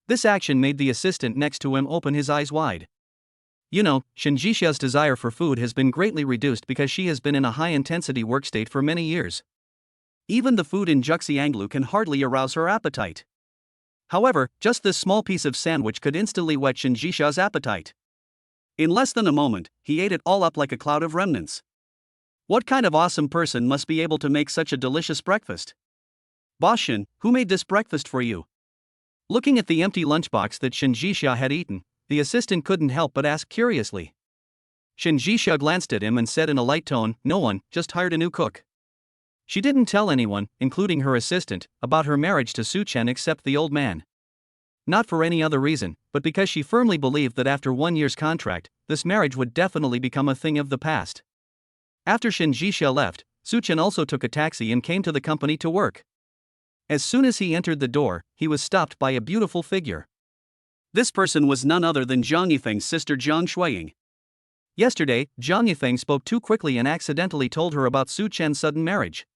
This action made the assistant next to him open his eyes wide. You know, Shinjisha's desire for food has been greatly reduced because she has been in a high-intensity work state for many years. Even the food in Juxianglu can hardly arouse her appetite. However, just this small piece of sandwich could instantly whet Shinjisha's appetite. In less than a moment, he ate it all up like a cloud of remnants. What kind of awesome person must be able to make such a delicious breakfast? Boss Shin, who made this breakfast for you? Looking at the empty lunchbox that Shinjisha had eaten, the assistant couldn't help but ask curiously. Shinjisha glanced at him and said in a light tone, "No one, just hired a new cook." She didn't tell anyone, including her assistant, about her marriage to Su Chen except the old man. Not for any other reason, but because she firmly believed that after 1 year's contract, this marriage would definitely become a thing of the past. After Shinjisha left, Su Chen also took a taxi and came to the company to work. As soon as he entered the door, he was stopped by a beautiful figure. This person was none other than Zhang Yifeng's sister Zhang Shuiying. Yesterday, Zhang Yifeng spoke too quickly and accidentally told her about Su Chen's sudden marriage.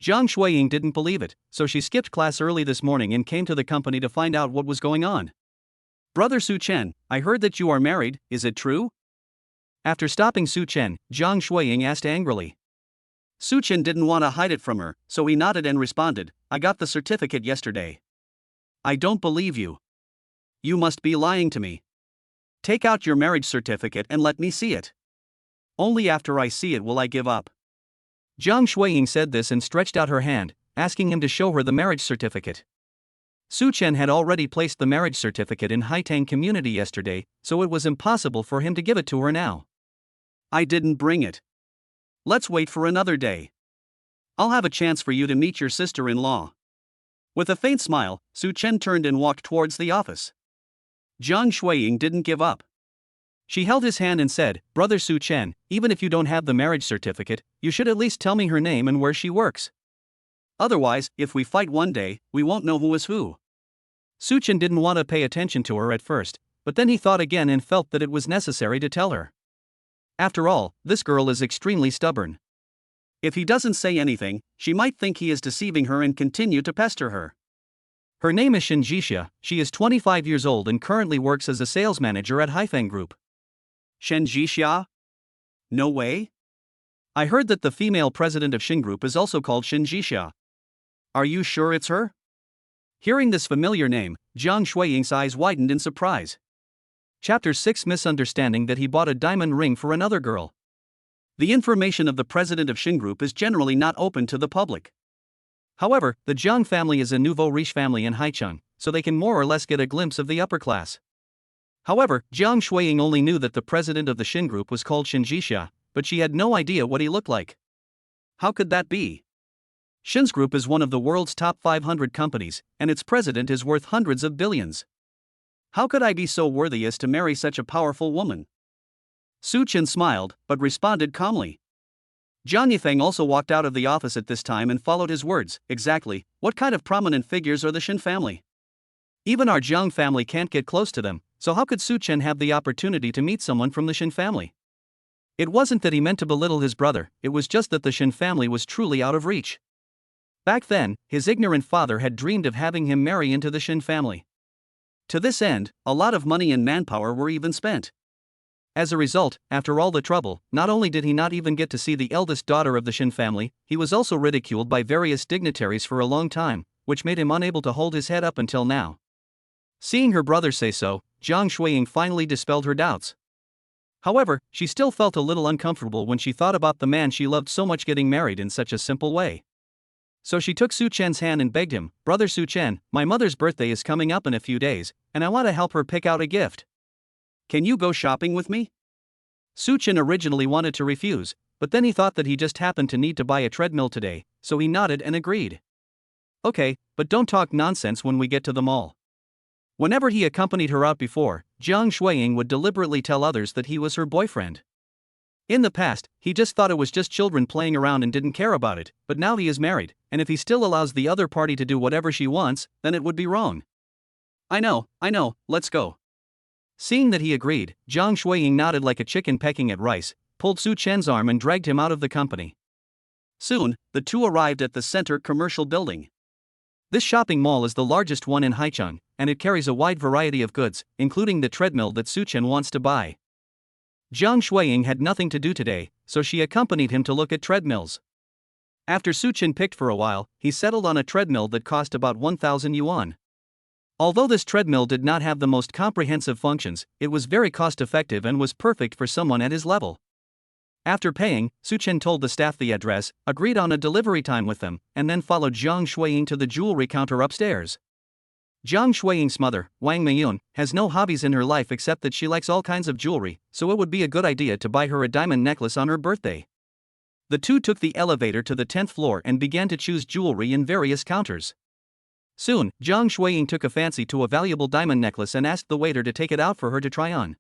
Zhang Shuiying didn't believe it, so she skipped class early this morning and came to the company to find out what was going on. "Brother Su Chen, I heard that you are married, is it true?" After stopping Su Chen, Zhang Shuiying asked angrily. Su Chen didn't want to hide it from her, so he nodded and responded, "I got the certificate yesterday." "I don't believe you. You must be lying to me. Take out your marriage certificate and let me see it. Only after I see it will I give up." Zhang Shuiying said this and stretched out her hand, asking him to show her the marriage certificate. Su Chen had already placed the marriage certificate in Haitang Community yesterday, so it was impossible for him to give it to her now. "I didn't bring it. Let's wait for another day. I'll have a chance for you to meet your sister-in-law." With a faint smile, Su Chen turned and walked towards the office. Zhang Shuiying didn't give up. She held his hand and said, "Brother Su Chen, even if you don't have the marriage certificate, you should at least tell me her name and where she works. Otherwise, if we fight one day, we won't know who is who." Su Chen didn't want to pay attention to her at first, but then he thought again and felt that it was necessary to tell her. After all, this girl is extremely stubborn. If he doesn't say anything, she might think he is deceiving her and continue to pester her. Her name is Shinjisha, she is 25 years old and currently works as a sales manager at Haifeng Group. Shinjisha? No way? I heard that the female president of Xin Group is also called Shinjisha. Are you sure it's her? Hearing this familiar name, Zhang Shuiying's eyes widened in surprise. Chapter 6: Misunderstanding that he bought a diamond ring for another girl. The information of the president of Xin Group is generally not open to the public. However, the Zhang family is a nouveau riche family in Haicheng, so they can more or less get a glimpse of the upper class. However, Zhang Shuiying only knew that the president of the Xin Group was called Shinjisha, but she had no idea what he looked like. How could that be? Xin's Group is one of the world's top 500 companies, and its president is worth hundreds of billions. How could I be so worthy as to marry such a powerful woman? Su Chen smiled, but responded calmly. Zhang Yifeng also walked out of the office at this time and followed his words. Exactly, what kind of prominent figures are the Xin family? Even our Zhang family can't get close to them, so how could Su Chen have the opportunity to meet someone from the Xin family? It wasn't that he meant to belittle his brother, it was just that the Xin family was truly out of reach. Back then, his ignorant father had dreamed of having him marry into the Xin family. To this end, a lot of money and manpower were even spent. As a result, after all the trouble, not only did he not even get to see the eldest daughter of the Shin family, he was also ridiculed by various dignitaries for a long time, which made him unable to hold his head up until now. Seeing her brother say so, Jiang Shuiying finally dispelled her doubts. However, she still felt a little uncomfortable when she thought about the man she loved so much getting married in such a simple way. So she took Su Chen's hand and begged him, "Brother Su Chen, my mother's birthday is coming up in a few days, and I want to help her pick out a gift. Can you go shopping with me?" Su Chen originally wanted to refuse, but then he thought that he just happened to need to buy a treadmill today, so he nodded and agreed. "Okay, but don't talk nonsense when we get to the mall." Whenever he accompanied her out before, Jiang Shuiying would deliberately tell others that he was her boyfriend. In the past, he just thought it was just children playing around and didn't care about it, but now he is married, and if he still allows the other party to do whatever she wants, then it would be wrong. I know, let's go." Seeing that he agreed, Jiang Shuiying nodded like a chicken pecking at rice, pulled Su Chen's arm and dragged him out of the company. Soon, the two arrived at the center commercial building. This shopping mall is the largest one in Haicheng, and it carries a wide variety of goods, including the treadmill that Su Chen wants to buy. Jiang Shuiying had nothing to do today, so she accompanied him to look at treadmills. After Su Chen picked for a while, he settled on a treadmill that cost about 1,000 yuan. Although this treadmill did not have the most comprehensive functions, it was very cost-effective and was perfect for someone at his level. After paying, Su Chen told the staff the address, agreed on a delivery time with them, and then followed Jiang Shuiying to the jewelry counter upstairs. Jiang Shuiying's mother, Wang Meiyun, has no hobbies in her life except that she likes all kinds of jewelry, so it would be a good idea to buy her a diamond necklace on her birthday. The two took the elevator to the 10th floor and began to choose jewelry in various counters. Soon, Jiang Shuiying took a fancy to a valuable diamond necklace and asked the waiter to take it out for her to try on.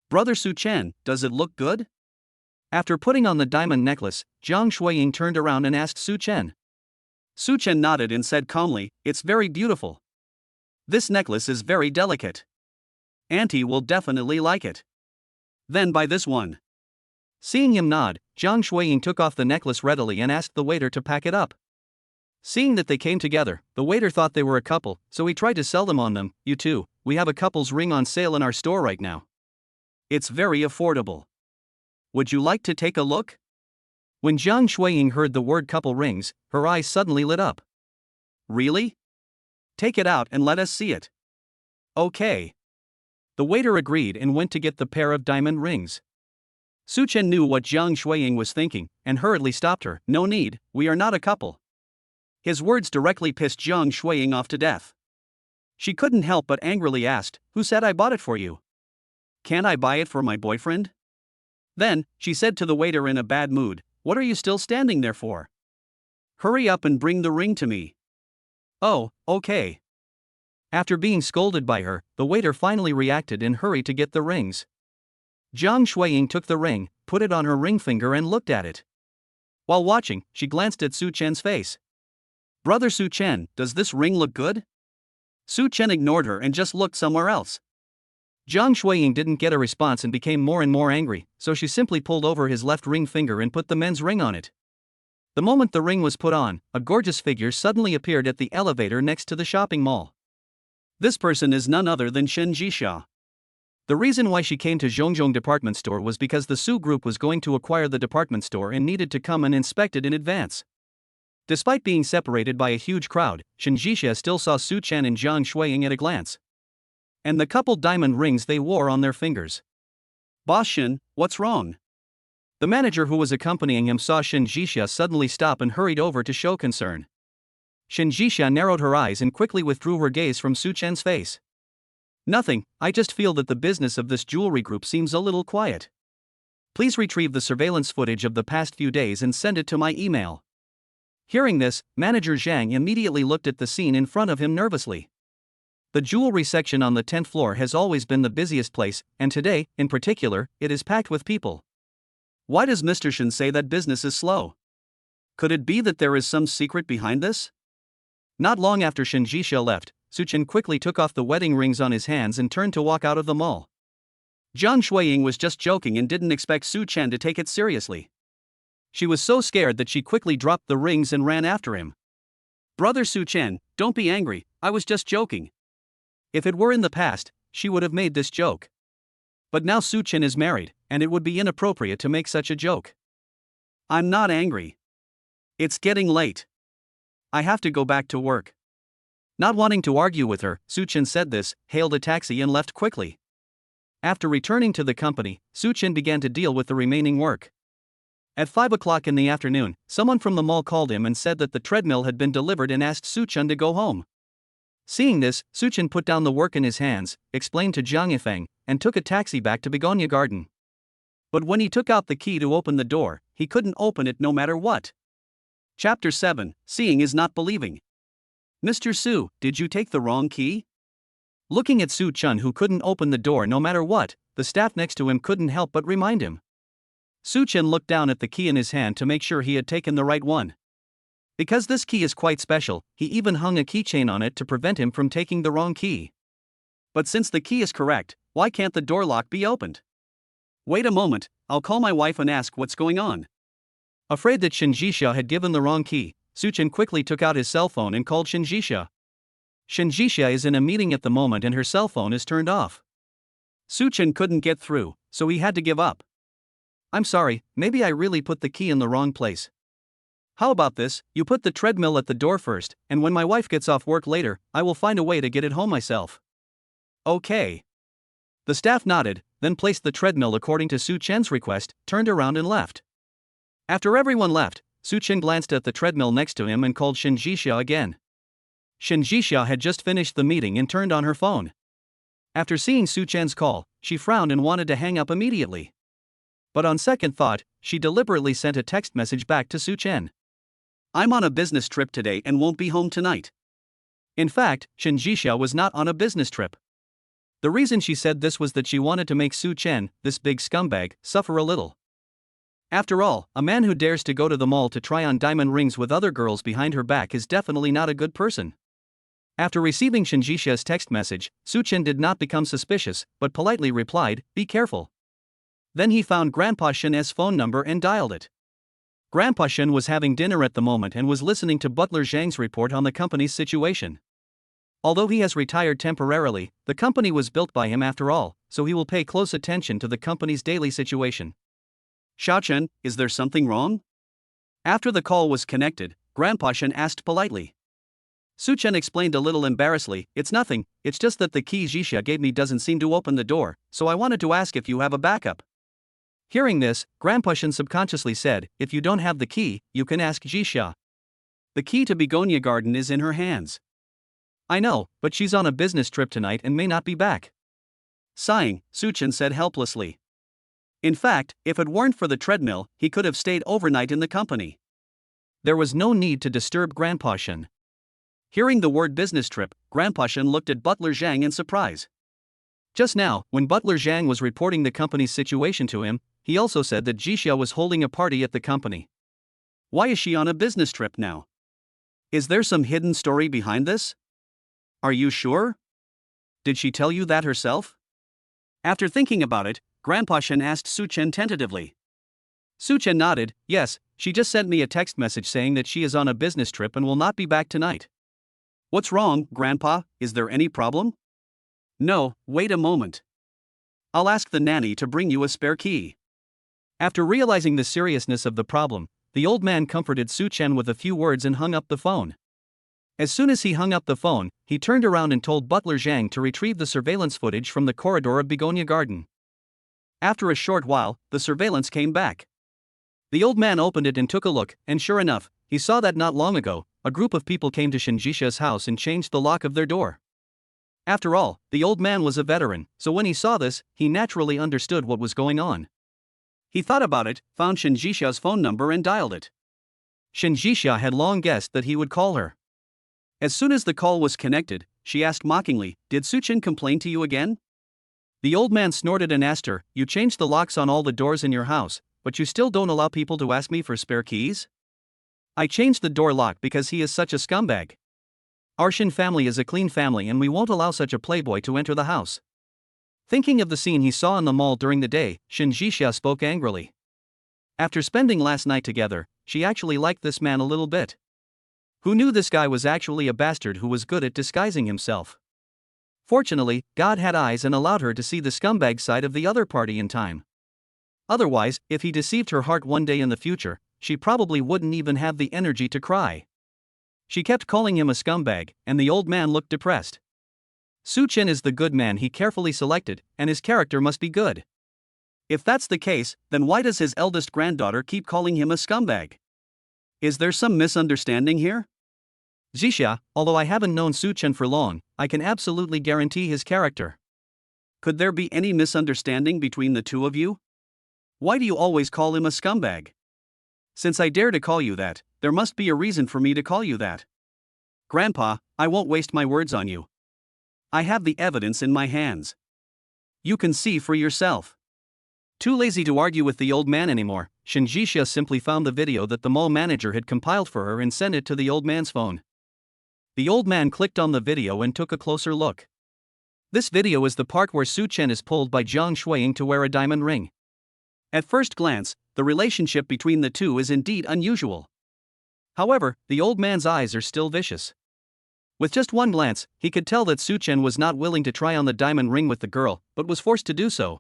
"Brother Su Chen, does it look good?" After putting on the diamond necklace, Jiang Shuiying turned around and asked Su Chen. Su Chen nodded and said calmly, "It's very beautiful. This necklace is very delicate. Auntie will definitely like it. Then buy this one." Seeing him nod, Jiang Shuiying took off the necklace readily and asked the waiter to pack it up. Seeing that they came together, the waiter thought they were a couple, so he tried to sell them on them. "You two, we have a couple's ring on sale in our store right now. It's very affordable. Would you like to take a look?" When Jiang Shuiying heard the word couple rings, her eyes suddenly lit up. "Really? Take it out and let us see it." "Okay." The waiter agreed and went to get the pair of diamond rings. Su Chen knew what Jiang Shuiying was thinking, and hurriedly stopped her. "No need, we are not a couple." His words directly pissed Jiang Shuiying off to death. She couldn't help but angrily asked, "Who said I bought it for you? Can't I buy it for my boyfriend?" Then, she said to the waiter in a bad mood, "What are you still standing there for? Hurry up and bring the ring to me." "Oh, okay." After being scolded by her, the waiter finally reacted and hurried to get the rings. Jiang Shuiying took the ring, put it on her ring finger and looked at it. While watching, she glanced at Su Chen's face. "Brother Su Chen, does this ring look good?" Su Chen ignored her and just looked somewhere else. Jiang Shuiying didn't get a response and became more and more angry, so she simply pulled over his left ring finger and put the men's ring on it. The moment the ring was put on, a gorgeous figure suddenly appeared at the elevator next to the shopping mall. This person is none other than Shen Jixia. The reason why she came to Zhongzhong department store was because the Su group was going to acquire the department store and needed to come and inspect it in advance. Despite being separated by a huge crowd, Shen Jixia still saw Su Chen and Jiang Shuiying at a glance. And the couple diamond rings they wore on their fingers. "Boss Shen, what's wrong?" The manager who was accompanying him saw Shen Jixia suddenly stop and hurried over to show concern. Shen Jixia narrowed her eyes and quickly withdrew her gaze from Su Chen's face. "Nothing, I just feel that the business of this jewelry group seems a little quiet. Please retrieve the surveillance footage of the past few days and send it to my email." Hearing this, Manager Zhang immediately looked at the scene in front of him nervously. The jewelry section on the 10th floor has always been the busiest place, and today, in particular, it is packed with people. Why does Mr. Shen say that business is slow? Could it be that there is some secret behind this? Not long after Shen Jixia left, Su Chen quickly took off the wedding rings on his hands and turned to walk out of the mall. Jiang Shuiying was just joking and didn't expect Su Chen to take it seriously. She was so scared that she quickly dropped the rings and ran after him. "Brother Su Chen, don't be angry, I was just joking." If it were in the past, she would have made this joke. But now Su-chin is married, and it would be inappropriate to make such a joke. I'm not angry. It's getting late. I have to go back to work. Not wanting to argue with her, Su-chin said this, hailed a taxi and left quickly. After returning to the company, Su-chin began to deal with the remaining work. At 5 o'clock in the afternoon, someone from the mall called him and said that the treadmill had been delivered and asked Su-chin to go home. Seeing this, Su-chin put down the work in his hands, explained to Jiang Yifeng, and took a taxi back to Begonia Garden. But when he took out the key to open the door, he couldn't open it no matter what. Chapter 7, Seeing is Not Believing. Mr. Su, did you take the wrong key? Looking at Su-chin, who couldn't open the door no matter what, the staff next to him couldn't help but remind him. Su-chin looked down at the key in his hand to make sure he had taken the right one. Because this key is quite special, he even hung a keychain on it to prevent him from taking the wrong key. But since the key is correct, why can't the door lock be opened? Wait a moment, I'll call my wife and ask what's going on. Afraid that Shin Jixia had given the wrong key, Su-chin quickly took out his cell phone and called Shin Jixia. Shin Jixia is in a meeting at the moment and her cell phone is turned off. Su-chin couldn't get through, so he had to give up. I'm sorry, maybe I really put the key in the wrong place. How about this, you put the treadmill at the door first, and when my wife gets off work later, I will find a way to get it home myself. Okay. The staff nodded, then placed the treadmill according to Su-chin's request, turned around and left. After everyone left, Su-chin glanced at the treadmill next to him and called Shin Jixia again. Shin Jixia had just finished the meeting and turned on her phone. After seeing Su-chin's call, she frowned and wanted to hang up immediately. But on second thought, she deliberately sent a text message back to Su-chin. I'm on a business trip today and won't be home tonight. In fact, Shin Jixia was not on a business trip. The reason she said this was that she wanted to make Su-chin, this big scumbag, suffer a little. After all, a man who dares to go to the mall to try on diamond rings with other girls behind her back is definitely not a good person. After receiving Shin Jixia's text message, Su-chin did not become suspicious, but politely replied, "Be careful." Then he found Grandpa Shin's phone number and dialed it. Grandpa Shin was having dinner at the moment and was listening to Butler Zhang's report on the company's situation. Although he has retired temporarily, the company was built by him after all, so he will pay close attention to the company's daily situation. Xiaochen, is there something wrong? After the call was connected, Grandpa Shin asked politely. Su-chin explained a little embarrassedly, "It's nothing, it's just that the key Jixia gave me doesn't seem to open the door, so I wanted to ask if you have a backup." Hearing this, Grandpa Shin subconsciously said, "If you don't have the key, you can ask Jixia. The key to Begonia Garden is in her hands." "I know, but she's on a business trip tonight and may not be back." Sighing, Su-chin said helplessly. In fact, if it weren't for the treadmill, he could have stayed overnight in the company. There was no need to disturb Grandpa Shin. Hearing the word business trip, Grandpa Shin looked at Butler Zhang in surprise. Just now, when Butler Zhang was reporting the company's situation to him, he also said that Jixia was holding a party at the company. Why is she on a business trip now? Is there some hidden story behind this? Are you sure? Did she tell you that herself? After thinking about it, Grandpa Shin asked Su-chin tentatively. Su-chin nodded, "Yes, she just sent me a text message saying that she is on a business trip and will not be back tonight." "What's wrong, Grandpa? Is there any problem?" "No, wait a moment. I'll ask the nanny to bring you a spare key." After realizing the seriousness of the problem, the old man comforted Su-chin with a few words and hung up the phone. As soon as he hung up the phone, he turned around and told Butler Zhang to retrieve the surveillance footage from the corridor of Begonia Garden. After a short while, the surveillance came back. The old man opened it and took a look, and sure enough, he saw that not long ago, a group of people came to Shin Jixia's house and changed the lock of their door. After all, the old man was a veteran, so when he saw this, he naturally understood what was going on. He thought about it, found Shin Jixia's phone number and dialed it. Shin Jixia had long guessed that he would call her. As soon as the call was connected, she asked mockingly, "Did Su-chin complain to you again?" The old man snorted and asked her, "You changed the locks on all the doors in your house, but you still don't allow people to ask me for spare keys?" "I changed the door lock because he is such a scumbag. Our Shin family is a clean family and we won't allow such a playboy to enter the house." Thinking of the scene he saw in the mall during the day, Shin Jixia spoke angrily. After spending last night together, she actually liked this man a little bit. Who knew this guy was actually a bastard who was good at disguising himself? Fortunately, God had eyes and allowed her to see the scumbag side of the other party in time. Otherwise, if he deceived her heart one day in the future, she probably wouldn't even have the energy to cry. She kept calling him a scumbag, and the old man looked depressed. Soo-chin is the good man he carefully selected, and his character must be good. If that's the case, then why does his eldest granddaughter keep calling him a scumbag? Is there some misunderstanding here? Zixia, although I haven't known Soo-chin for long, I can absolutely guarantee his character. Could there be any misunderstanding between the two of you? Why do you always call him a scumbag? Since I dare to call you that, there must be a reason for me to call you that. Grandpa, I won't waste my words on you. I have the evidence in my hands. You can see for yourself. Too lazy to argue with the old man anymore, Shinjixia simply found the video that the mall manager had compiled for her and sent it to the old man's phone. The old man clicked on the video and took a closer look. This video is the part where Soo-chin is pulled by Jiang Shuiying to wear a diamond ring. At first glance, the relationship between the two is indeed unusual. However, the old man's eyes are still vicious. With just one glance, he could tell that Soo-chin was not willing to try on the diamond ring with the girl, but was forced to do so.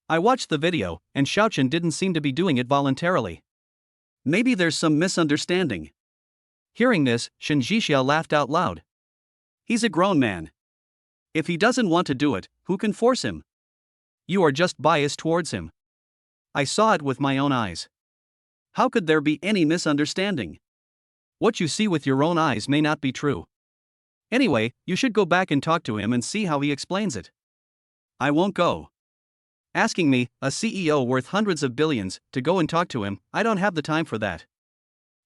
I watched the video, and Xiaochen didn't seem to be doing it voluntarily. Maybe there's some misunderstanding. Hearing this, Shinjixia laughed out loud. He's a grown man. If he doesn't want to do it, who can force him? You are just biased towards him. I saw it with my own eyes. How could there be any misunderstanding? What you see with your own eyes may not be true. Anyway, you should go back and talk to him and see how he explains it. I won't go. Asking me, a CEO worth hundreds of billions, to go and talk to him, I don't have the time for that.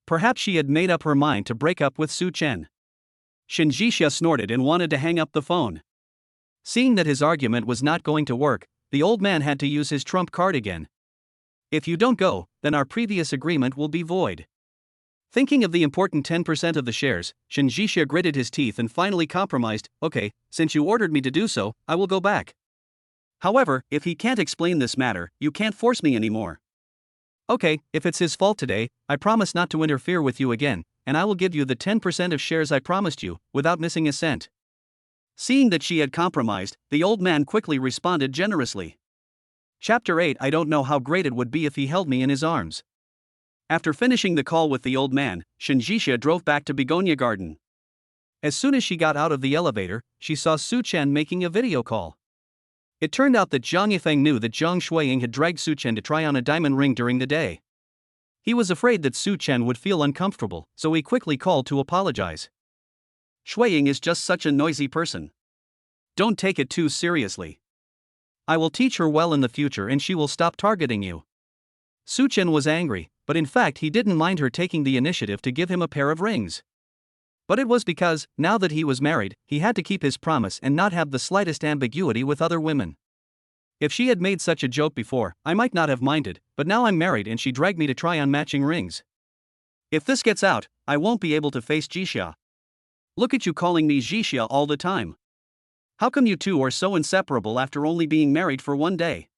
Perhaps she had made up her mind to break up with Soo-chin. Shinjixia snorted and wanted to hang up the phone. Seeing that his argument was not going to work, the old man had to use his trump card again. If you don't go, then our previous agreement will be void. Thinking of the important 10% of the shares, Shinjixia gritted his teeth and finally compromised. Okay, since you ordered me to do so, I will go back. However, if he can't explain this matter, you can't force me anymore. Okay, if it's his fault today, I promise not to interfere with you again, and I will give you the 10% of shares I promised you, without missing a cent. Seeing that she had compromised, the old man quickly responded generously. Chapter 8. I don't know how great it would be if he held me in his arms. After finishing the call with the old man, Shinjixia drove back to Begonia Garden. As soon as she got out of the elevator, she saw Soo-chin making a video call. It turned out that Zhang Yifeng knew that Jiang Shuiying had dragged Soo-chin to try on a diamond ring during the day. He was afraid that Soo-chin would feel uncomfortable, so he quickly called to apologize. Shuiying is just such a noisy person. Don't take it too seriously. I will teach her well in the future and she will stop targeting you. Soo-chin was angry, but in fact he didn't mind her taking the initiative to give him a pair of rings. But it was because, now that he was married, he had to keep his promise and not have the slightest ambiguity with other women. If she had made such a joke before, I might not have minded, but now I'm married and she dragged me to try on matching rings. If this gets out, I won't be able to face Zixia. Look at you calling me Zixia all the time. How come you two are so inseparable after only being married for one day?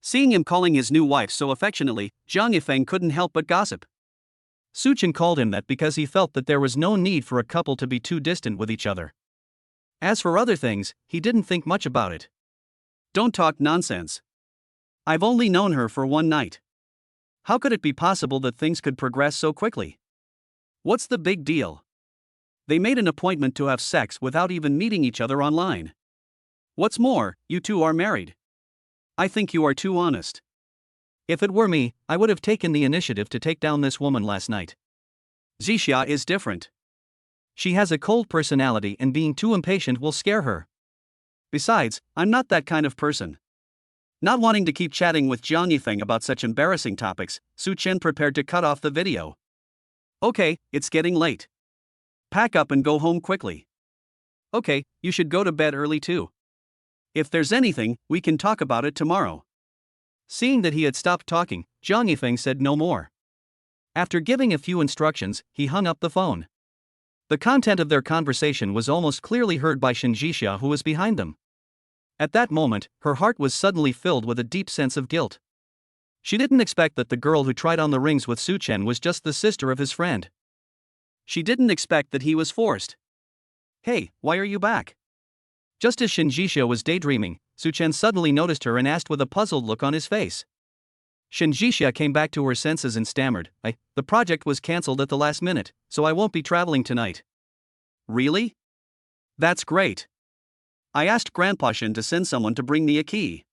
Seeing him calling his new wife so affectionately, Zhang Yifeng couldn't help but gossip. Soo-chin called him that because he felt that there was no need for a couple to be too distant with each other. As for other things, he didn't think much about it. Don't talk nonsense. I've only known her for one night. How could it be possible that things could progress so quickly? What's the big deal? They made an appointment to have sex without even meeting each other online. What's more, you two are married. I think you are too honest. If it were me, I would have taken the initiative to take down this woman last night. Zixia is different. She has a cold personality and being too impatient will scare her. Besides, I'm not that kind of person. Not wanting to keep chatting with Zhang Yifeng about such embarrassing topics, Soo-chin prepared to cut off the video. Okay, it's getting late. Pack up and go home quickly. Okay, you should go to bed early too. If there's anything, we can talk about it tomorrow. Seeing that he had stopped talking, Zhang Yifeng said no more. After giving a few instructions, he hung up the phone. The content of their conversation was almost clearly heard by Shinjixia, who was behind them. At that moment, her heart was suddenly filled with a deep sense of guilt. She didn't expect that the girl who tried on the rings with Soo-chin was just the sister of his friend. She didn't expect that he was forced. Hey, why are you back? Just as Shinjisha was daydreaming, Suchen suddenly noticed her and asked with a puzzled look on his face. Shinjisha came back to her senses and stammered, the project was cancelled at the last minute, so I won't be traveling tonight. Really? That's great. I asked Grandpa Shin to send someone to bring me a key.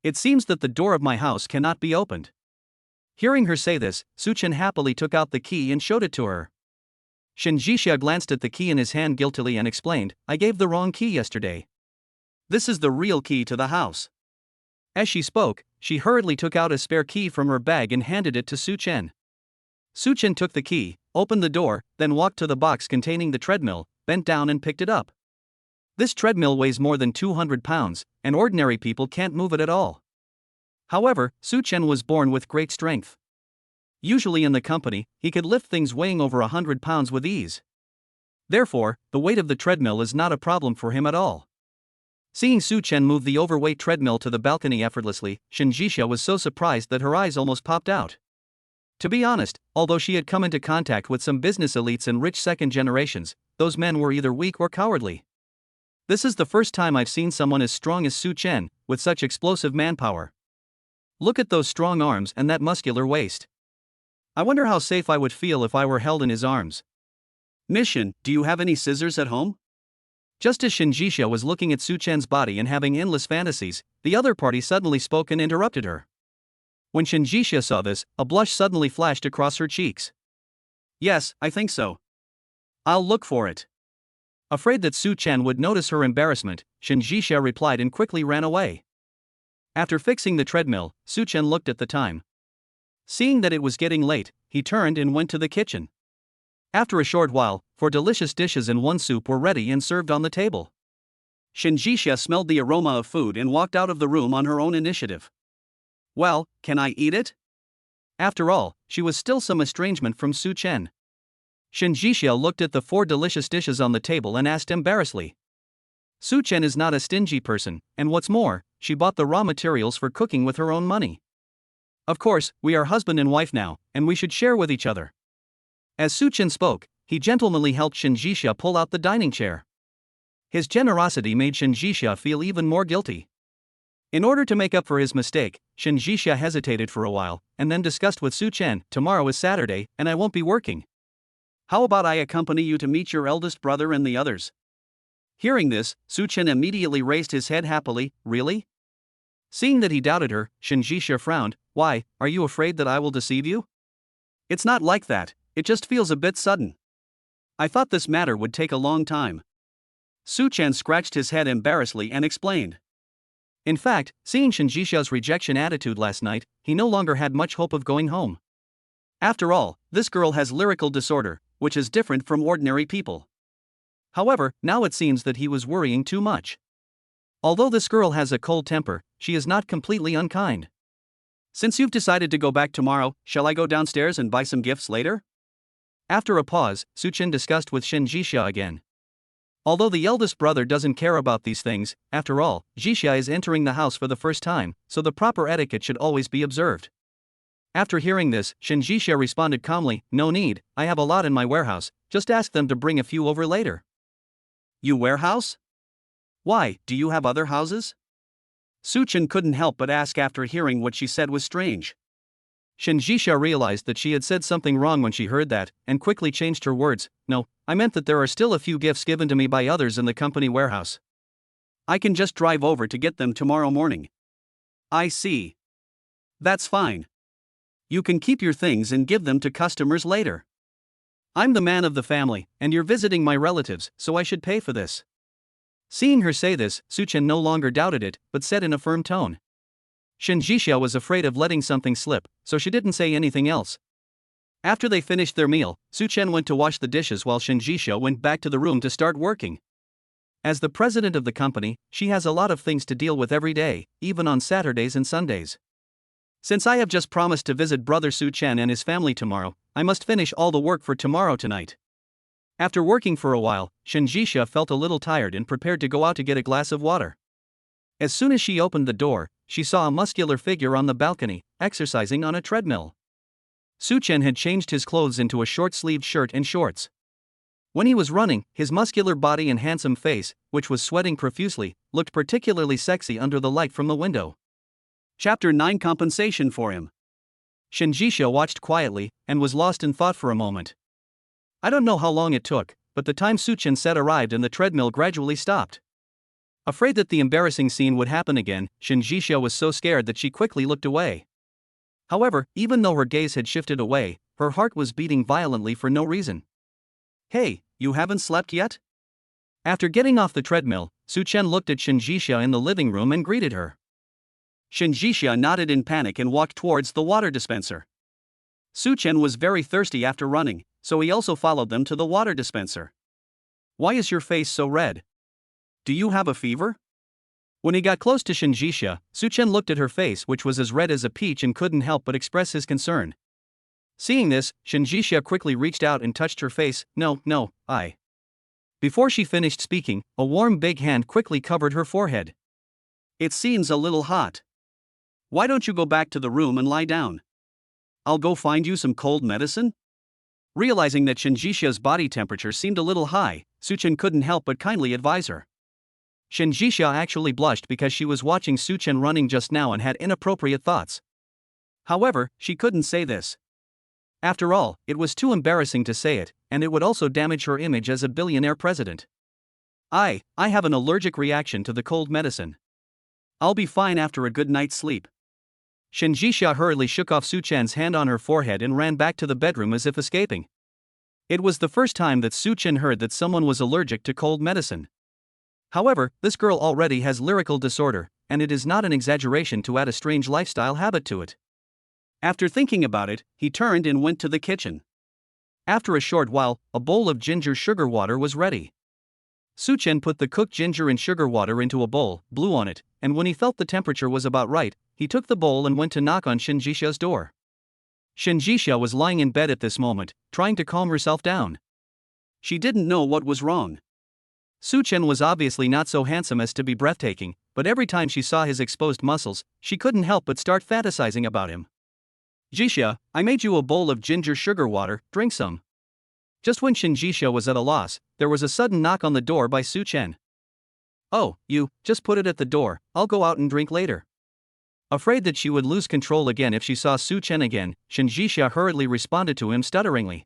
It seems that the door of my house cannot be opened. Hearing her say this, Suchen happily took out the key and showed it to her. Shinjisha glanced at the key in his hand guiltily and explained, I gave the wrong key yesterday. This is the real key to the house. As she spoke, she hurriedly took out a spare key from her bag and handed it to Suchen. Suchen took the key, opened the door, then walked to the box containing the treadmill, bent down and picked it up. This treadmill weighs more than 200 pounds, and ordinary people can't move it at all. However, Suchen was born with great strength. Usually in the company, he could lift things weighing over 100 pounds with ease. Therefore, the weight of the treadmill is not a problem for him at all. Seeing Suchen move the overweight treadmill to the balcony effortlessly, Shinjisha was so surprised that her eyes almost popped out. To be honest, although she had come into contact with some business elites and rich second generations, those men were either weak or cowardly. This is the first time I've seen someone as strong as Suchen, with such explosive manpower. Look at those strong arms and that muscular waist. I wonder how safe I would feel if I were held in his arms. Mission, do you have any scissors at home? Just as Shinjisha was looking at Suchen's body and having endless fantasies, the other party suddenly spoke and interrupted her. When Shinjisha saw this, a blush suddenly flashed across her cheeks. Yes, I think so. I'll look for it. Afraid that Suchen would notice her embarrassment, Shinjisha replied and quickly ran away. After fixing the treadmill, Suchen looked at the time. Seeing that it was getting late, he turned and went to the kitchen. After a short while, 4 delicious dishes and 1 soup were ready and served on the table. Shinjisha smelled the aroma of food and walked out of the room on her own initiative. Well, can I eat it? After all, she was still some estrangement from Suchen. Shinjisha looked at the 4 delicious dishes on the table and asked embarrassedly. Suchen is not a stingy person, and what's more, she bought the raw materials for cooking with her own money. Of course, we are husband and wife now, and we should share with each other. As Suchen spoke, he gentlemanly helped Shinjisha pull out the dining chair. His generosity made Shinjisha feel even more guilty. In order to make up for his mistake, Shinjisha hesitated for a while, and then discussed with Suchen, tomorrow is Saturday, and I won't be working. How about I accompany you to meet your eldest brother and the others? Hearing this, Suchen immediately raised his head happily, really? Seeing that he doubted her, Shinjisha frowned, why, are you afraid that I will deceive you? It's not like that, it just feels a bit sudden. I thought this matter would take a long time. Suchen scratched his head embarrassedly and explained. In fact, seeing Shinjisha's rejection attitude last night, he no longer had much hope of going home. After all, this girl has lyrical disorder, which is different from ordinary people. However, now it seems that he was worrying too much. Although this girl has a cold temper, she is not completely unkind. Since you've decided to go back tomorrow, shall I go downstairs and buy some gifts later? After a pause, Suchen discussed with Shinjisha again. Although the eldest brother doesn't care about these things, after all, Jisha is entering the house for the first time, so the proper etiquette should always be observed. After hearing this, Shinjisha responded calmly, no need, I have a lot in my warehouse, just ask them to bring a few over later. You warehouse? Why, do you have other houses? Suchen couldn't help but ask after hearing what she said was strange. Shinjisha realized that she had said something wrong when she heard that, and quickly changed her words, no, I meant that there are still a few gifts given to me by others in the company warehouse. I can just drive over to get them tomorrow morning. I see. That's fine. You can keep your things and give them to customers later. I'm the man of the family, and you're visiting my relatives, so I should pay for this. Seeing her say this, Suchen no longer doubted it, but said in a firm tone. Shinjisha was afraid of letting something slip, so she didn't say anything else. After they finished their meal, Suchen went to wash the dishes while Shinjisha went back to the room to start working. As the president of the company, she has a lot of things to deal with every day, even on Saturdays and Sundays. Since I have just promised to visit brother Suchen and his family tomorrow, I must finish all the work for tomorrow tonight. After working for a while, Shinjisha felt a little tired and prepared to go out to get a glass of water. As soon as she opened the door, she saw a muscular figure on the balcony, exercising on a treadmill. Suchen had changed his clothes into a short-sleeved shirt and shorts. When he was running, his muscular body and handsome face, which was sweating profusely, looked particularly sexy under the light from the window. Chapter 9 Compensation for him. Shinjisha watched quietly, and was lost in thought for a moment. I don't know how long it took, but the time Suchin said arrived and the treadmill gradually stopped. Afraid that the embarrassing scene would happen again, Shinjisha was so scared that she quickly looked away. However, even though her gaze had shifted away, her heart was beating violently for no reason. Hey, you haven't slept yet? After getting off the treadmill, Suchen looked at Shinjisha in the living room and greeted her. Shinjisha nodded in panic and walked towards the water dispenser. Suchen was very thirsty after running, so he also followed them to the water dispenser. Why is your face so red? Do you have a fever? When he got close to Shinjisha, Suchen looked at her face, which was as red as a peach, and couldn't help but express his concern. Seeing this, Shinjisha quickly reached out and touched her face. No, I. Before she finished speaking, a warm big hand quickly covered her forehead. It seems a little hot. Why don't you go back to the room and lie down? I'll go find you some cold medicine? Realizing that Shinjisha's body temperature seemed a little high, Suchen couldn't help but kindly advise her. Shinjisha actually blushed because she was watching Suchen running just now and had inappropriate thoughts. However, she couldn't say this. After all, it was too embarrassing to say it, and it would also damage her image as a billionaire president. I have an allergic reaction to the cold medicine. I'll be fine after a good night's sleep. Shinjisha hurriedly shook off Suchen's hand on her forehead and ran back to the bedroom as if escaping. It was the first time that Suchen heard that someone was allergic to cold medicine. However, this girl already has lyrical disorder, and it is not an exaggeration to add a strange lifestyle habit to it. After thinking about it, he turned and went to the kitchen. After a short while, a bowl of ginger sugar water was ready. Suchen put the cooked ginger and sugar water into a bowl, blew on it, and when he felt the temperature was about right, he took the bowl and went to knock on Shinjisha's door. Shinjisha was lying in bed at this moment, trying to calm herself down. She didn't know what was wrong. Suchen was obviously not so handsome as to be breathtaking, but every time she saw his exposed muscles, she couldn't help but start fantasizing about him. Jisha, I made you a bowl of ginger sugar water, drink some. Just when Shinjisha was at a loss, there was a sudden knock on the door by Suchen. Oh, you, just put it at the door, I'll go out and drink later. Afraid that she would lose control again if she saw Suchen again, Shinjisha hurriedly responded to him stutteringly.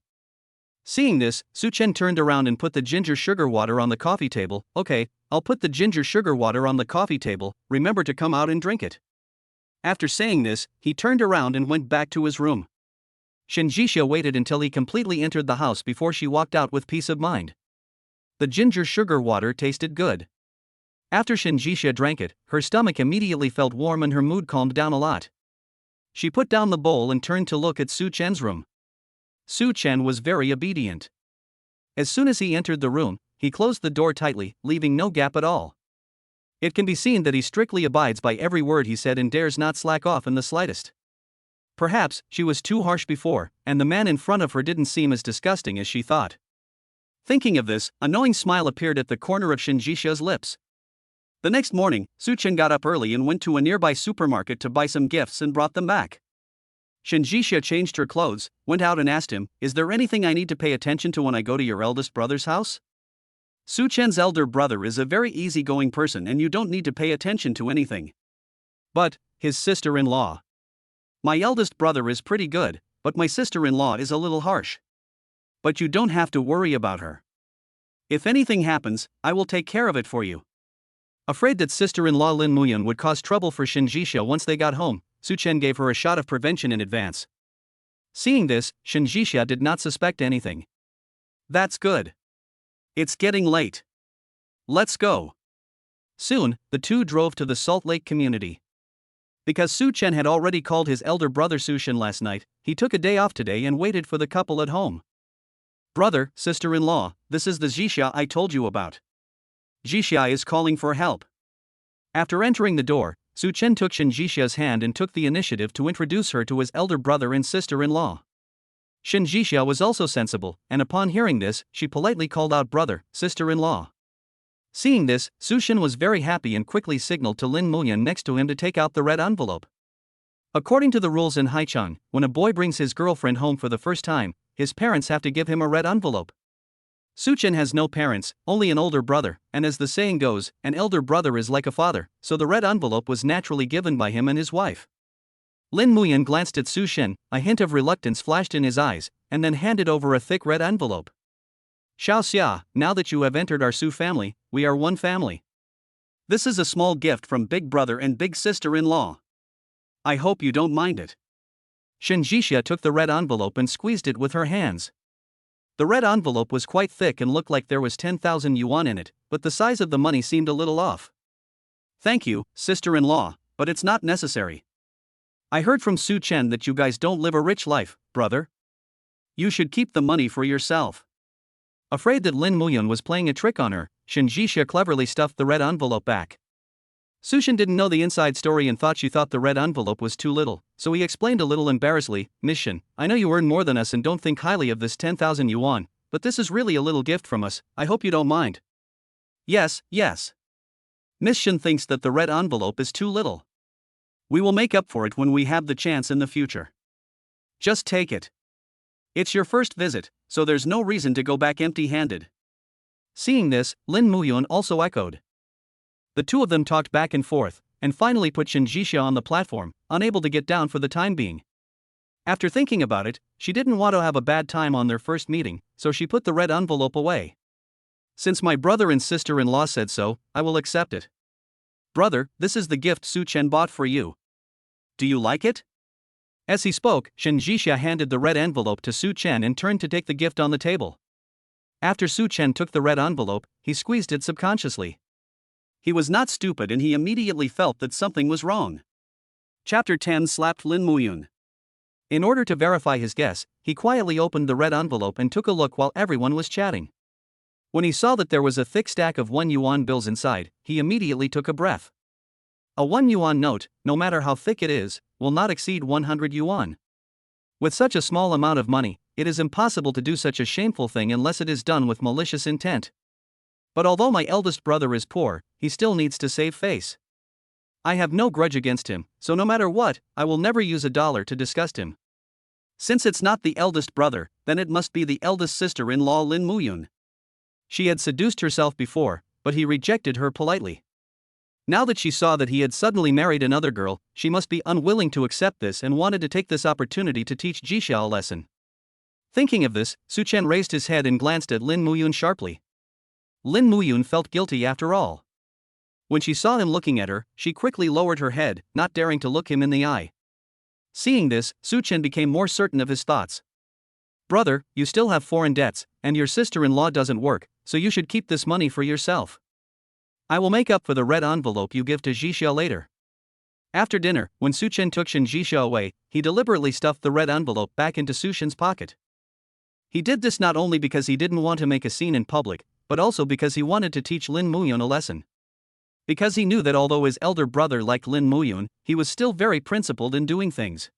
Seeing this, Suchen turned around and put the ginger sugar water on the coffee table. Okay, I'll put the ginger sugar water on the coffee table, remember to come out and drink it. After saying this, he turned around and went back to his room. Shinjisha waited until he completely entered the house before she walked out with peace of mind. The ginger sugar water tasted good. After Shinjisha drank it, her stomach immediately felt warm and her mood calmed down a lot. She put down the bowl and turned to look at Suchen's room. Suchen was very obedient. As soon as he entered the room, he closed the door tightly, leaving no gap at all. It can be seen that he strictly abides by every word he said and dares not slack off in the slightest. Perhaps she was too harsh before, and the man in front of her didn't seem as disgusting as she thought. Thinking of this, a knowing smile appeared at the corner of Shinjisha's lips. The next morning, Suchen got up early and went to a nearby supermarket to buy some gifts and brought them back. Shinjisha changed her clothes, went out and asked him, "Is there anything I need to pay attention to when I go to your eldest brother's house?" Suchen's elder brother is a very easygoing person and you don't need to pay attention to anything. But, his sister-in-law. My eldest brother is pretty good, but my sister-in-law is a little harsh. But you don't have to worry about her. If anything happens, I will take care of it for you. Afraid that sister-in-law Lin Muyan would cause trouble for Shinjisha once they got home, Suchen gave her a shot of prevention in advance. Seeing this, Shinjisha did not suspect anything. That's good. It's getting late. Let's go. Soon, the two drove to the Salt Lake community. Because Suchen had already called his elder brother Sushin last night, he took a day off today and waited for the couple at home. Brother, sister-in-law, this is the Jisha I told you about. Jisha is calling for help. After entering the door, Suchen took Shinjisha's hand and took the initiative to introduce her to his elder brother and sister-in-law. Shinjisha was also sensible, and upon hearing this, she politely called out brother, sister-in-law. Seeing this, Sushin was very happy and quickly signaled to Lin Muyan next to him to take out the red envelope. According to the rules in Haicheng, when a boy brings his girlfriend home for the first time, his parents have to give him a red envelope. Suchen has no parents, only an older brother, and as the saying goes, an elder brother is like a father, so the red envelope was naturally given by him and his wife. Lin Muyan glanced at Suchen, a hint of reluctance flashed in his eyes, and then handed over a thick red envelope. Xiao Xia, now that you have entered our Su family, we are one family. This is a small gift from big brother and big sister-in-law. I hope you don't mind it. Shen Jixia took the red envelope and squeezed it with her hands. The red envelope was quite thick and looked like there was 10,000 yuan in it, but the size of the money seemed a little off. Thank you, sister-in-law, but it's not necessary. I heard from Su Chen that you guys don't live a rich life, brother. You should keep the money for yourself. Afraid that Lin Muyan was playing a trick on her, Shen Jixia cleverly stuffed the red envelope back. Sushin didn't know the inside story and thought she thought the red envelope was too little, so he explained a little embarrassedly, Miss Shen, I know you earn more than us and don't think highly of this 10,000 yuan, but this is really a little gift from us, I hope you don't mind. Yes. Miss Shen thinks that the red envelope is too little. We will make up for it when we have the chance in the future. Just take it. It's your first visit, so there's no reason to go back empty-handed. Seeing this, Lin Muyun also echoed. The two of them talked back and forth, and finally put Shen Jixia on the platform, unable to get down for the time being. After thinking about it, she didn't want to have a bad time on their first meeting, so she put the red envelope away. Since my brother and sister-in-law said so, I will accept it. Brother, this is the gift Su Chen bought for you. Do you like it? As he spoke, Shen Jixia handed the red envelope to Su Chen and turned to take the gift on the table. After Su Chen took the red envelope, he squeezed it subconsciously. He was not stupid and he immediately felt that something was wrong. Chapter 10 slapped Lin Muyun. In order to verify his guess, he quietly opened the red envelope and took a look while everyone was chatting. When he saw that there was a thick stack of 1 yuan bills inside, he immediately took a breath. A 1 yuan note, no matter how thick it is, will not exceed 100 yuan. With such a small amount of money, it is impossible to do such a shameful thing unless it is done with malicious intent. But although my eldest brother is poor, he still needs to save face. I have no grudge against him, so no matter what, I will never use a dollar to disgust him. Since it's not the eldest brother, then it must be the eldest sister-in-law Lin Muyun. She had seduced herself before, but he rejected her politely. Now that she saw that he had suddenly married another girl, she must be unwilling to accept this and wanted to take this opportunity to teach Jixia a lesson. Thinking of this, Su Chen raised his head and glanced at Lin Muyun sharply. Lin Muyun felt guilty after all. When she saw him looking at her, she quickly lowered her head, not daring to look him in the eye. Seeing this, Su Chen became more certain of his thoughts. Brother, you still have foreign debts, and your sister-in-law doesn't work, so you should keep this money for yourself. I will make up for the red envelope you give to Jixia later. After dinner, when Su Chen took Shen Jixia away, he deliberately stuffed the red envelope back into Su Shen's pocket. He did this not only because he didn't want to make a scene in public, but also because he wanted to teach Lin Muyun a lesson. Because he knew that although his elder brother liked Lin Muyun, he was still very principled in doing things.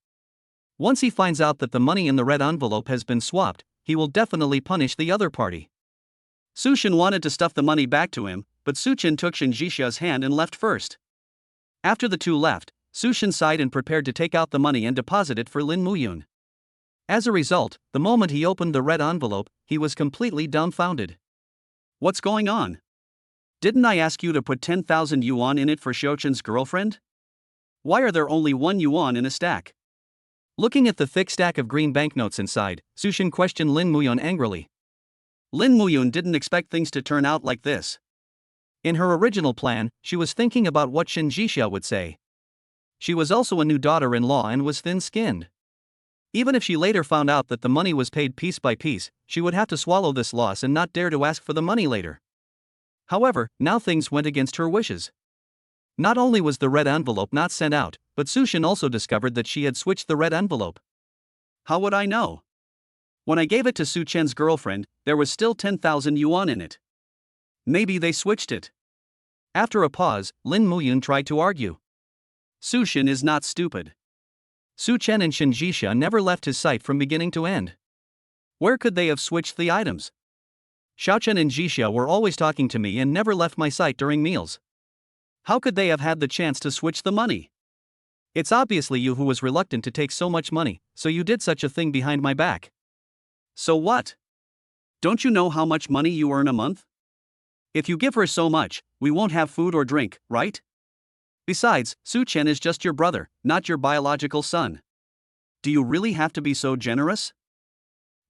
Once he finds out that the money in the red envelope has been swapped, he will definitely punish the other party. Su Shen wanted to stuff the money back to him, but Su Chen took Shen Jixia's hand and left first. After the two left, Su Shen sighed and prepared to take out the money and deposit it for Lin Muyun. As a result, the moment he opened the red envelope, he was completely dumbfounded. What's going on? Didn't I ask you to put 10,000 yuan in it for Xiaochen's girlfriend? Why are there only 1 yuan in a stack? Looking at the thick stack of green banknotes inside, Su Shen questioned Lin Muyun angrily. Lin Muyun didn't expect things to turn out like this. In her original plan, she was thinking about what Shen Jixia would say. She was also a new daughter-in-law and was thin-skinned. Even if she later found out that the money was paid piece by piece, she would have to swallow this loss and not dare to ask for the money later. However, now things went against her wishes. Not only was the red envelope not sent out, but Su Shen also discovered that she had switched the red envelope. How would I know? When I gave it to Su Chen's girlfriend, there was still 10,000 yuan in it. Maybe they switched it. After a pause, Lin Muyun tried to argue. Su Shen is not stupid. Su Chen and Shen Jixia never left his sight from beginning to end. Where could they have switched the items? Xiaochen and Jixia were always talking to me and never left my sight during meals. How could they have had the chance to switch the money? It's obviously you who was reluctant to take so much money, so you did such a thing behind my back. So what? Don't you know how much money you earn a month? If you give her so much, we won't have food or drink, right? Besides, Su-chen is just your brother, not your biological son. Do you really have to be so generous?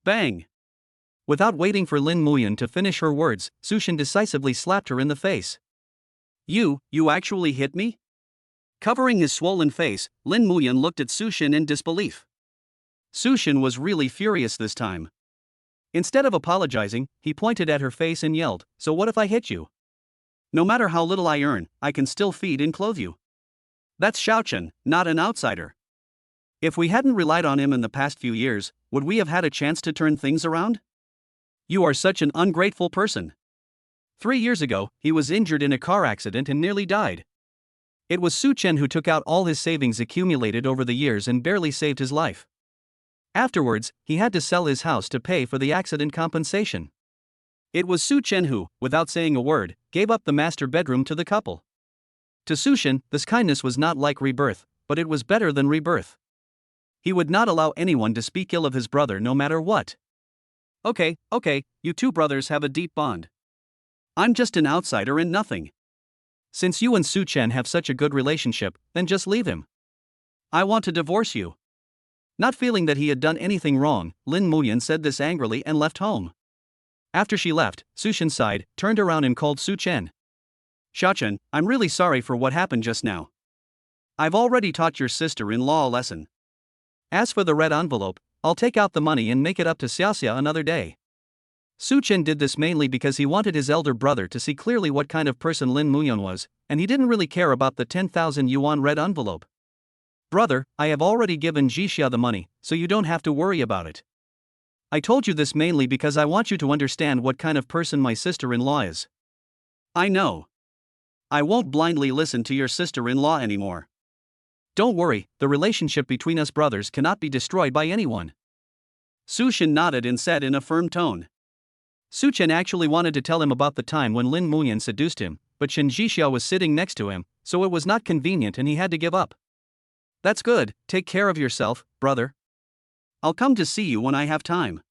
Bang! Without waiting for Lin Muyan to finish her words, Su-chen decisively slapped her in the face. You actually hit me? Covering his swollen face, Lin Muyan looked at Su-chen in disbelief. Su-chen was really furious this time. Instead of apologizing, he pointed at her face and yelled, "So what if I hit you? No matter how little I earn, I can still feed and clothe you." That's Xiaochen, not an outsider. If we hadn't relied on him in the past few years, would we have had a chance to turn things around? You are such an ungrateful person. 3 years ago, he was injured in a car accident and nearly died. It was Su-chen who took out all his savings accumulated over the years and barely saved his life. Afterwards, he had to sell his house to pay for the accident compensation. It was Su-chen who, without saying a word, gave up the master bedroom to the couple. To Su-chen, this kindness was not like rebirth, but it was better than rebirth. He would not allow anyone to speak ill of his brother no matter what. Okay, you two brothers have a deep bond. I'm just an outsider and nothing. Since you and Su-chen have such a good relationship, then just leave him. I want to divorce you. Not feeling that he had done anything wrong, Lin Muyan said this angrily and left home. After she left, Su-chen sighed, turned around and called Su-chen. Xiaochen, I'm really sorry for what happened just now. I've already taught your sister-in-law a lesson. As for the red envelope, I'll take out the money and make it up to Xiaoxia another day. Su-chen did this mainly because he wanted his elder brother to see clearly what kind of person Lin Muyan was, and he didn't really care about the 10,000 yuan red envelope. Brother, I have already given Jixia the money, so you don't have to worry about it. I told you this mainly because I want you to understand what kind of person my sister-in-law is. I know. I won't blindly listen to your sister-in-law anymore. Don't worry, the relationship between us brothers cannot be destroyed by anyone. Su-chen nodded and said in a firm tone. Su-chen actually wanted to tell him about the time when Lin Muyan seduced him, but Shen Jixia was sitting next to him, so it was not convenient and he had to give up. That's good, take care of yourself, brother. I'll come to see you when I have time.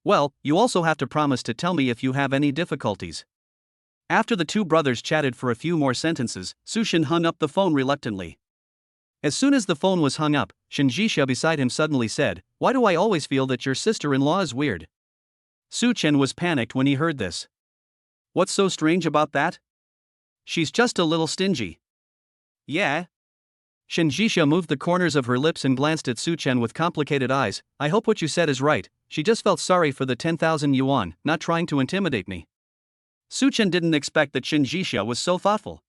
Well, you also have to promise to tell me if you have any difficulties. After the two brothers chatted for a few more sentences, Su-chen hung up the phone reluctantly. As soon as the phone was hung up, Shen Jixia beside him suddenly said, "Why do I always feel that your sister-in-law is weird?" Su-chen was panicked when he heard this. What's so strange about that? She's just a little stingy. Yeah? Shen Jixia moved the corners of her lips and glanced at Su-chen with complicated eyes. I hope what you said is right, she just felt sorry for the 10,000 yuan, not trying to intimidate me. Su-chen didn't expect that Shen Jixia was so thoughtful.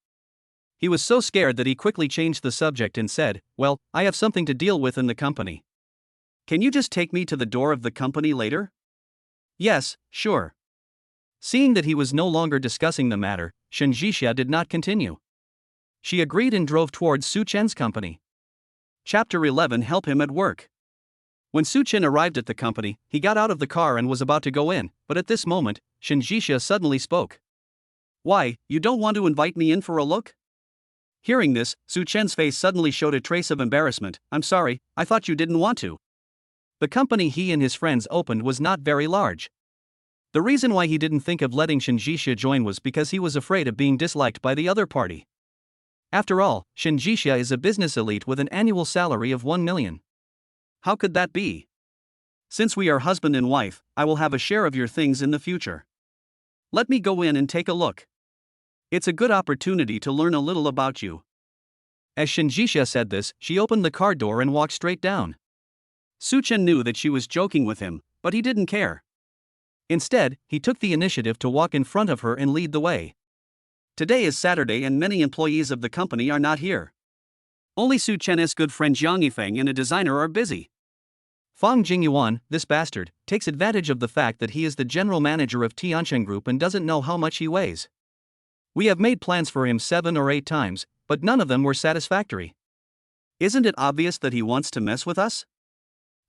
He was so scared that he quickly changed the subject and said, well, I have something to deal with in the company. Can you just take me to the door of the company later? Yes, sure. Seeing that he was no longer discussing the matter, Shen Jixia did not continue. She agreed and drove towards Su-chen's company. Chapter 11 Help him at work. When Su-chen arrived at the company, he got out of the car and was about to go in, but at this moment, Shen Jixia suddenly spoke. Why, you don't want to invite me in for a look? Hearing this, Su-chen's face suddenly showed a trace of embarrassment. I'm sorry, I thought you didn't want to. The company he and his friends opened was not very large. The reason why he didn't think of letting Shen Jixia join was because he was afraid of being disliked by the other party. After all, Shen Jixia is a business elite with an annual salary of 1 million. How could that be? Since we are husband and wife, I will have a share of your things in the future. Let me go in and take a look. It's a good opportunity to learn a little about you. As Shen Jixia said this, she opened the car door and walked straight down. Su-chen knew that she was joking with him, but he didn't care. Instead, he took the initiative to walk in front of her and lead the way. Today is Saturday and many employees of the company are not here. Only Su-chen's good friend Jiang Yifeng and a designer are busy. Fang Jingyuan, this bastard, takes advantage of the fact that he is the general manager of Tiancheng Group and doesn't know how much he weighs. We have made plans for him 7 or 8 times, but none of them were satisfactory. Isn't it obvious that he wants to mess with us?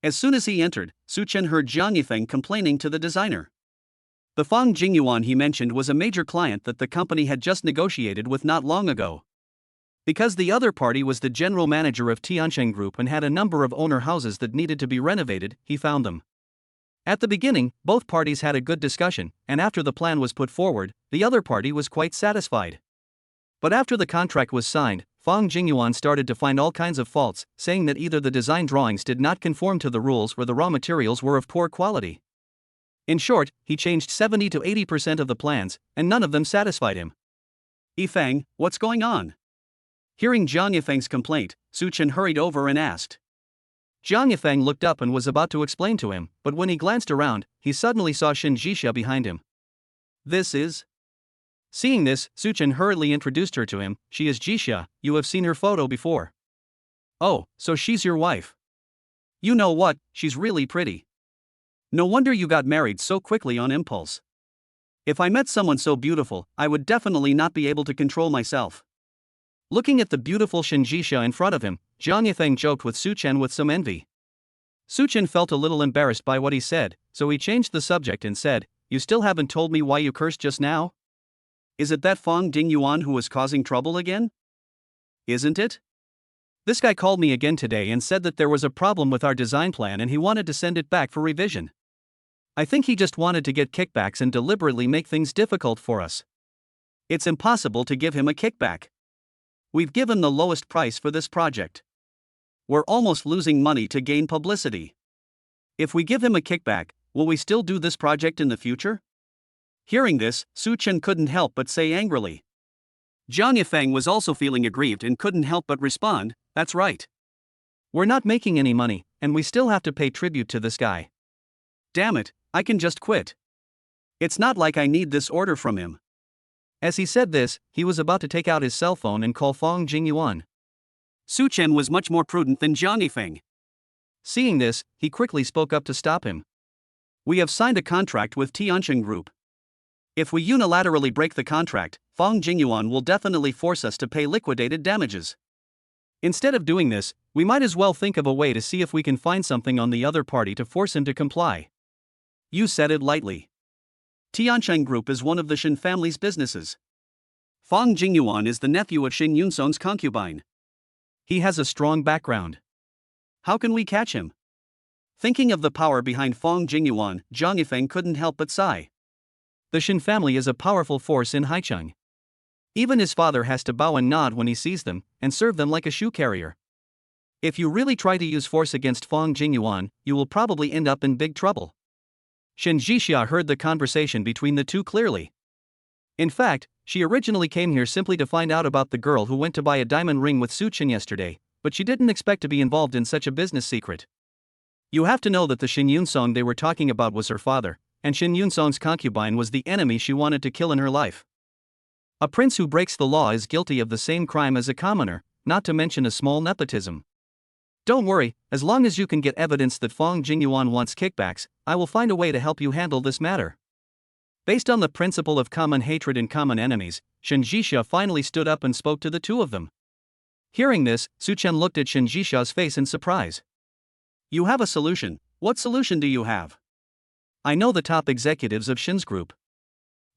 As soon as he entered, Su-chen heard Jiang Yifeng complaining to the designer. The Fang Jingyuan he mentioned was a major client that the company had just negotiated with not long ago. Because the other party was the general manager of Tiancheng Group and had a number of owner houses that needed to be renovated, he found them. At the beginning, both parties had a good discussion, and after the plan was put forward, the other party was quite satisfied. But after the contract was signed, Fang Jingyuan started to find all kinds of faults, saying that either the design drawings did not conform to the rules or the raw materials were of poor quality. In short, he changed 70 to 80% of the plans, and none of them satisfied him. Yifeng, what's going on? Hearing Jiang Yifeng's complaint, Su Chen hurried over and asked. Jiang Yifeng looked up and was about to explain to him, but when he glanced around, he suddenly saw Shen Jixia behind him. This is... Seeing this, Su Chen hurriedly introduced her to him. She is Jixia, you have seen her photo before. Oh, so she's your wife. You know what, she's really pretty. No wonder you got married so quickly on impulse. If I met someone so beautiful, I would definitely not be able to control myself. Looking at the beautiful Shen Jixia in front of him, Jiang Yifeng joked with Su Chen with some envy. Su Chen felt a little embarrassed by what he said, so he changed the subject and said, You still haven't told me why you cursed just now? Is it that Fang Dingyuan who was causing trouble again? Isn't it? This guy called me again today and said that there was a problem with our design plan and he wanted to send it back for revision. I think he just wanted to get kickbacks and deliberately make things difficult for us. It's impossible to give him a kickback. We've given the lowest price for this project. We're almost losing money to gain publicity. If we give him a kickback, will we still do this project in the future? Hearing this, Su Chen couldn't help but say angrily. Jiang Yifeng was also feeling aggrieved and couldn't help but respond, That's right. We're not making any money, and we still have to pay tribute to this guy. Damn it, I can just quit. It's not like I need this order from him. As he said this, he was about to take out his cell phone and call Fang Jingyuan. Su Chen was much more prudent than Jiang Yifeng. Seeing this, he quickly spoke up to stop him. We have signed a contract with Tiancheng Group. If we unilaterally break the contract, Fang Jingyuan will definitely force us to pay liquidated damages. Instead of doing this, we might as well think of a way to see if we can find something on the other party to force him to comply. You said it lightly. Tiancheng Group is one of the Shen family's businesses. Fang Jingyuan is the nephew of Shen Yunsong's concubine. He has a strong background. How can we catch him? Thinking of the power behind Fang Jingyuan, Jiang Yifeng couldn't help but sigh. The Shen family is a powerful force in Haicheng. Even his father has to bow and nod when he sees them, and serve them like a shoe carrier. If you really try to use force against Fang Jingyuan, you will probably end up in big trouble. Shen Jixia heard the conversation between the two clearly. In fact, she originally came here simply to find out about the girl who went to buy a diamond ring with Su Chen yesterday, but she didn't expect to be involved in such a business secret. You have to know that the Shen Yunsong they were talking about was her father, and Shen Yunsong's concubine was the enemy she wanted to kill in her life. A prince who breaks the law is guilty of the same crime as a commoner, not to mention a small nepotism. Don't worry, as long as you can get evidence that Fang Jingyuan wants kickbacks, I will find a way to help you handle this matter. Based on the principle of common hatred and common enemies, Shen Jixia finally stood up and spoke to the two of them. Hearing this, Su Chen looked at Shen Jixia's face in surprise. You have a solution. What solution do you have? I know the top executives of Shen's group.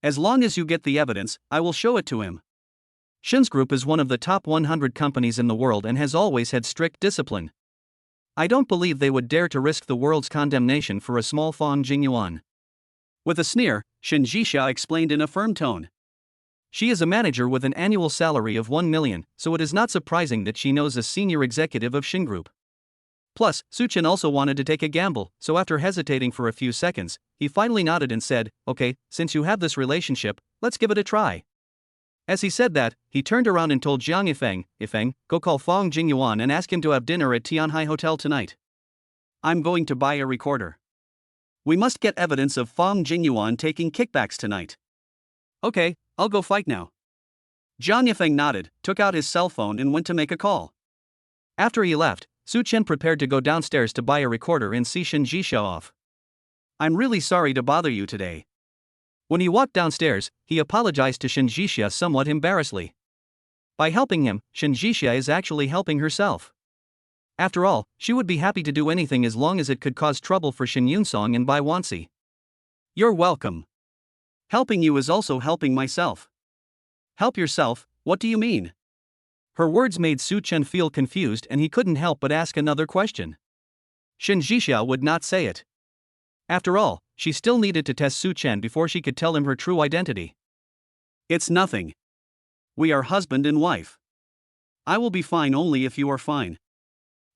As long as you get the evidence, I will show it to him. Shen's group is one of the top 100 companies in the world and has always had strict discipline. I don't believe they would dare to risk the world's condemnation for a small Fang Jingyuan. With a sneer, Shen Jixia explained in a firm tone. She is a manager with an annual salary of 1 million, so it is not surprising that she knows a senior executive of Shen Group. Plus, Su Chen also wanted to take a gamble, so after hesitating for a few seconds, he finally nodded and said, Okay, since you have this relationship, let's give it a try. As he said that, he turned around and told Jiang Yifeng, go call Fang Jingyuan and ask him to have dinner at Tianhai Hotel tonight. I'm going to buy a recorder. We must get evidence of Fang Jingyuan taking kickbacks tonight. Okay, I'll go fight now. Jiang Yifeng nodded, took out his cell phone and went to make a call. After he left, Su Chen prepared to go downstairs to buy a recorder and see Shen Jixia off. I'm really sorry to bother you today. When he walked downstairs, he apologized to Shen Jixia somewhat embarrassedly. By helping him, Shen Jixia is actually helping herself. After all, she would be happy to do anything as long as it could cause trouble for Shen Yunsong and Bai Wansi. You're welcome. Helping you is also helping myself. Help yourself, what do you mean? Her words made Su Chen feel confused and he couldn't help but ask another question. Shen Jixia would not say it. After all, she still needed to test Su Chen before she could tell him her true identity. It's nothing. We are husband and wife. I will be fine only if you are fine.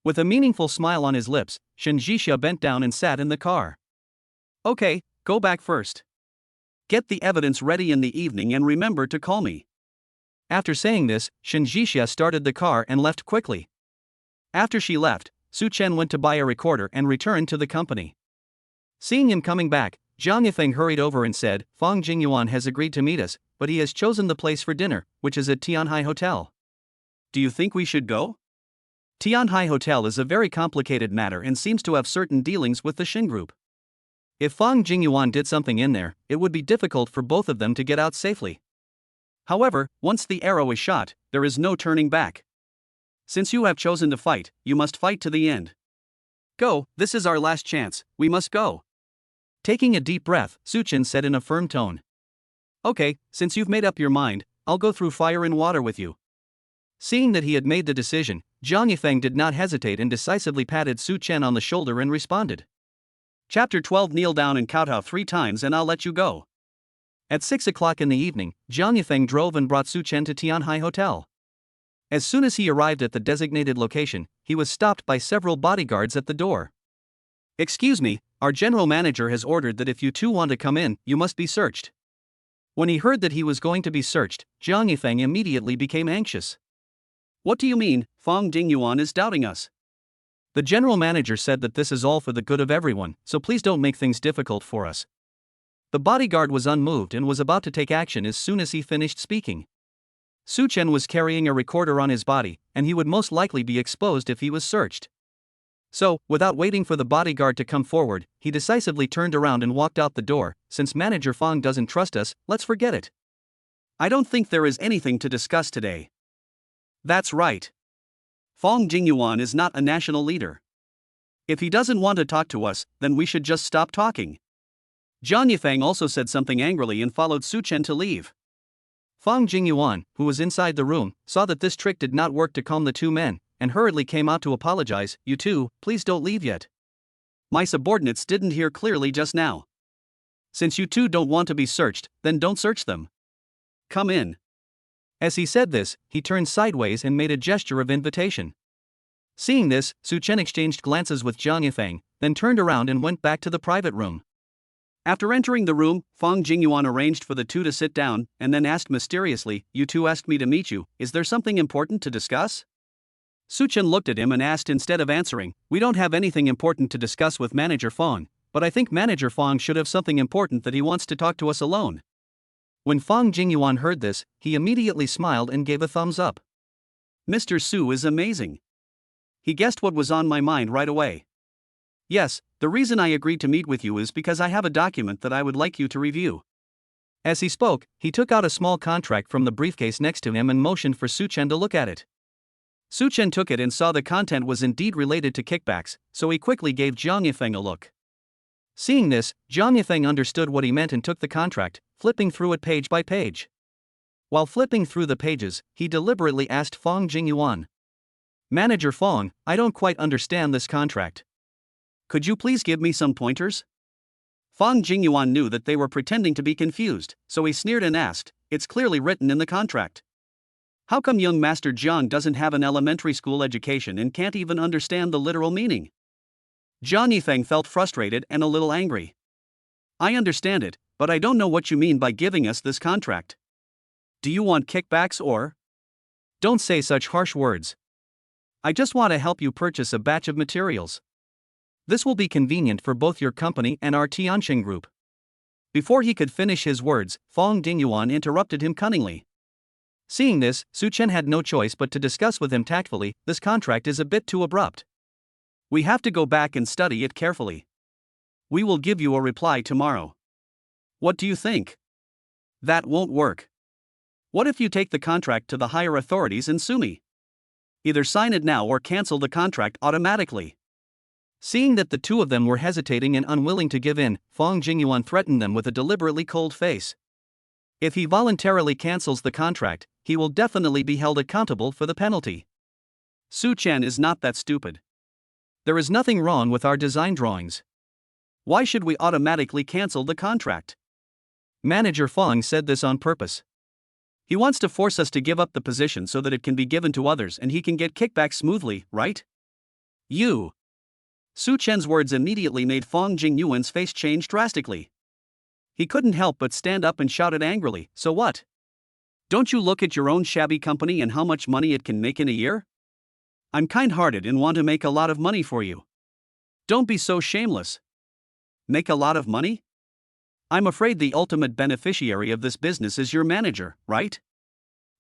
With a meaningful smile on his lips, Shen Jixia bent down and sat in the car. Okay, go back first. Get the evidence ready in the evening and remember to call me. After saying this, Shen Jixia started the car and left quickly. After she left, Su Chen went to buy a recorder and returned to the company. Seeing him coming back, Jiang Yifeng hurried over and said, Fang Jingyuan has agreed to meet us, but he has chosen the place for dinner, which is at Tianhai Hotel. Do you think we should go? Tianhai Hotel is a very complicated matter and seems to have certain dealings with the Xin Group. If Fang Jingyuan did something in there, it would be difficult for both of them to get out safely. However, once the arrow is shot, there is no turning back. Since you have chosen to fight, you must fight to the end. Go, this is our last chance, we must go. Taking a deep breath, Su Chen said in a firm tone. Okay, since you've made up your mind, I'll go through fire and water with you. Seeing that he had made the decision, Jiang Yifeng did not hesitate and decisively patted Su Chen on the shoulder and responded. Chapter 12. Kneel down and kowtow 3 times and I'll let you go. At 6 o'clock in the evening, Jiang Yifeng drove and brought Su Chen to Tianhai Hotel. As soon as he arrived at the designated location, he was stopped by several bodyguards at the door. Excuse me, our general manager has ordered that if you two want to come in, you must be searched. When he heard that he was going to be searched, Jiang Yifeng immediately became anxious. What do you mean, Fang Jingyuan is doubting us? The general manager said that this is all for the good of everyone, so please don't make things difficult for us. The bodyguard was unmoved and was about to take action as soon as he finished speaking. Su Chen was carrying a recorder on his body, and he would most likely be exposed if he was searched. So, without waiting for the bodyguard to come forward, he decisively turned around and walked out the door. Since Manager Fang doesn't trust us, let's forget it. I don't think there is anything to discuss today. That's right. Fang Jingyuan is not a national leader. If he doesn't want to talk to us, then we should just stop talking. Jiang Yifeng also said something angrily and followed Su Chen to leave. Fang Jingyuan, who was inside the room, saw that this trick did not work to calm the two men, and hurriedly came out to apologize. You two, please don't leave yet. My subordinates didn't hear clearly just now. Since you two don't want to be searched, then don't search them. Come in. As he said this, he turned sideways and made a gesture of invitation. Seeing this, Su Chen exchanged glances with Jiang Yifeng, then turned around and went back to the private room. After entering the room, Fang Jingyuan arranged for the two to sit down, and then asked mysteriously, You two asked me to meet you, is there something important to discuss? Su Chen looked at him and asked instead of answering, We don't have anything important to discuss with Manager Fang, but I think Manager Fang should have something important that he wants to talk to us alone. When Fang Jingyuan heard this, he immediately smiled and gave a thumbs up. Mr. Su is amazing. He guessed what was on my mind right away. Yes, the reason I agreed to meet with you is because I have a document that I would like you to review. As he spoke, he took out a small contract from the briefcase next to him and motioned for Su Chen to look at it. Su Chen took it and saw the content was indeed related to kickbacks, so he quickly gave Jiang Yifeng a look. Seeing this, Jiang Yifeng understood what he meant and took the contract, flipping through it page by page. While flipping through the pages, he deliberately asked Fang Jingyuan. Manager Fang, I don't quite understand this contract. Could you please give me some pointers? Fang Jingyuan knew that they were pretending to be confused, so he sneered and asked, It's clearly written in the contract. How come young Master Jiang doesn't have an elementary school education and can't even understand the literal meaning? Jiang Yifeng felt frustrated and a little angry. I understand it, but I don't know what you mean by giving us this contract. Do you want kickbacks or? Don't say such harsh words. I just want to help you purchase a batch of materials. This will be convenient for both your company and our Tianxing group. Before he could finish his words, Fang Jingyuan interrupted him cunningly. Seeing this, Su Chen had no choice but to discuss with him tactfully, This contract is a bit too abrupt. We have to go back and study it carefully. We will give you a reply tomorrow. What do you think? That won't work. What if you take the contract to the higher authorities and sue me? Either sign it now or cancel the contract automatically. Seeing that the two of them were hesitating and unwilling to give in, Fang Jingyuan threatened them with a deliberately cold face. If he voluntarily cancels the contract, he will definitely be held accountable for the penalty. Su Chen is not that stupid. There is nothing wrong with our design drawings. Why should we automatically cancel the contract? Manager Fong said this on purpose. He wants to force us to give up the position so that it can be given to others and he can get kickback smoothly, right? You. Su Chen's words immediately made Fong Jingyuan's face change drastically. He couldn't help but stand up and shouted angrily, so what? Don't you look at your own shabby company and how much money it can make in a year? I'm kind-hearted and want to make a lot of money for you. Don't be so shameless. Make a lot of money? I'm afraid the ultimate beneficiary of this business is your manager, right?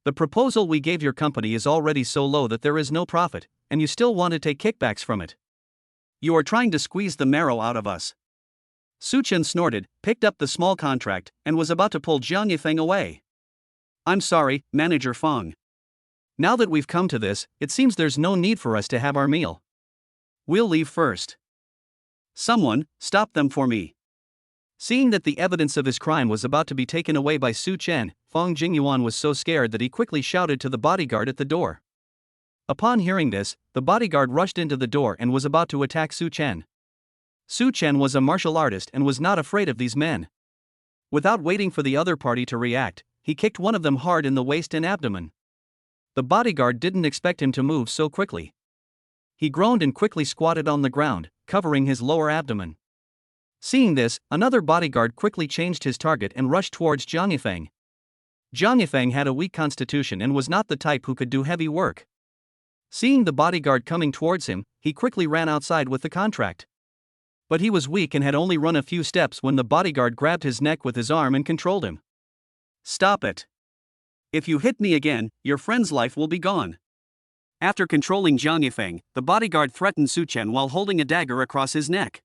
The proposal we gave your company is already so low that there is no profit, and you still want to take kickbacks from it. You are trying to squeeze the marrow out of us. Su Chen snorted, picked up the small contract, and was about to pull Jiang Yifeng away. I'm sorry, Manager Fong. Now that we've come to this, it seems there's no need for us to have our meal. We'll leave first. Someone, stop them for me. Seeing that the evidence of his crime was about to be taken away by Su Chen, Fong Jingyuan was so scared that he quickly shouted to the bodyguard at the door. Upon hearing this, the bodyguard rushed into the door and was about to attack Su Chen. Su Chen was a martial artist and was not afraid of these men. Without waiting for the other party to react, he kicked one of them hard in the waist and abdomen. The bodyguard didn't expect him to move so quickly. He groaned and quickly squatted on the ground, covering his lower abdomen. Seeing this, another bodyguard quickly changed his target and rushed towards Jiang Yifeng. Jiang Yifeng had a weak constitution and was not the type who could do heavy work. Seeing the bodyguard coming towards him, he quickly ran outside with the contract. But he was weak and had only run a few steps when the bodyguard grabbed his neck with his arm and controlled him. Stop it. If you hit me again, your friend's life will be gone. After controlling Jiang Yifeng, the bodyguard threatened Su Chen while holding a dagger across his neck.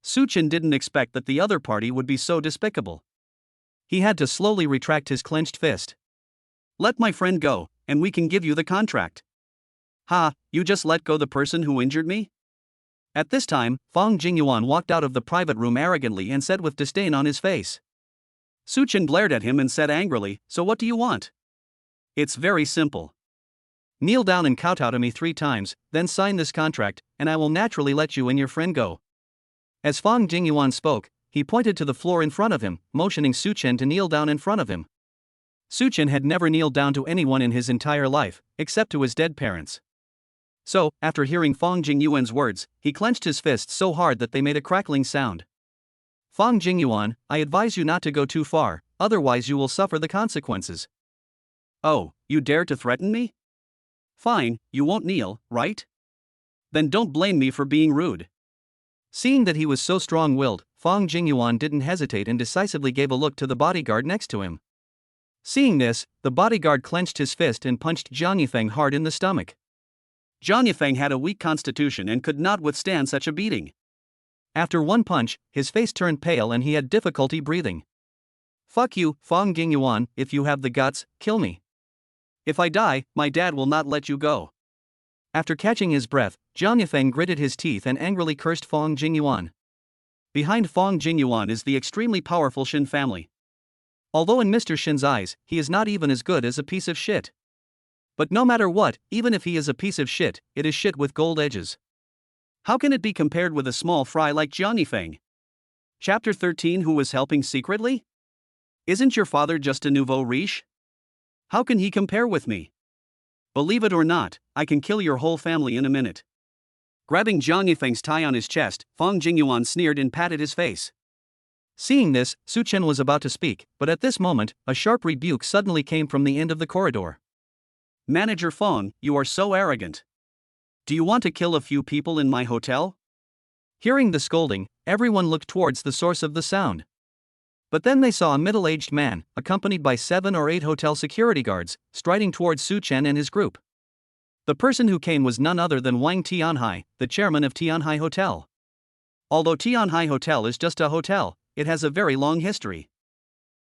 Su Chen didn't expect that the other party would be so despicable. He had to slowly retract his clenched fist. Let my friend go, and we can give you the contract. Ha, you just let go the person who injured me? At this time, Fong Jingyuan walked out of the private room arrogantly and said with disdain on his face. Su Chen glared at him and said angrily, so what do you want? It's very simple. Kneel down and kowtow to me 3 times, then sign this contract, and I will naturally let you and your friend go. As Fong Jingyuan spoke, he pointed to the floor in front of him, motioning Su Chen to kneel down in front of him. Su Chen had never kneeled down to anyone in his entire life, except to his dead parents. So, after hearing Fong Jingyuan's words, he clenched his fists so hard that they made a crackling sound. Fong Jingyuan, I advise you not to go too far, otherwise you will suffer the consequences. Oh, you dare to threaten me? Fine, you won't kneel, right? Then don't blame me for being rude. Seeing that he was so strong-willed, Fong Jingyuan didn't hesitate and decisively gave a look to the bodyguard next to him. Seeing this, the bodyguard clenched his fist and punched Jiang Yifeng hard in the stomach. Jiang Yifeng had a weak constitution and could not withstand such a beating. After one punch, his face turned pale and he had difficulty breathing. Fuck you, Fong Jingyuan, if you have the guts, kill me. If I die, my dad will not let you go. After catching his breath, Jiang Yifeng gritted his teeth and angrily cursed Fong Jingyuan. Behind Fong Jingyuan is the extremely powerful Shin family. Although in Mr. Shin's eyes, he is not even as good as a piece of shit. But no matter what, even if he is a piece of shit, it is shit with gold edges. How can it be compared with a small fry like Jiang Yifeng? Chapter 13 Who was helping secretly? Isn't your father just a nouveau riche? How can he compare with me? Believe it or not, I can kill your whole family in a minute. Grabbing Jiang Yifeng's tie on his chest, Fong Jingyuan sneered and patted his face. Seeing this, Su Chen was about to speak, but at this moment, a sharp rebuke suddenly came from the end of the corridor. Manager Fong, you are so arrogant. Do you want to kill a few people in my hotel? Hearing the scolding, everyone looked towards the source of the sound. But then they saw a middle-aged man, accompanied by 7 or 8 hotel security guards, striding towards Su Chen and his group. The person who came was none other than Wang Tianhai, the chairman of Tianhai Hotel. Although Tianhai Hotel is just a hotel, it has a very long history.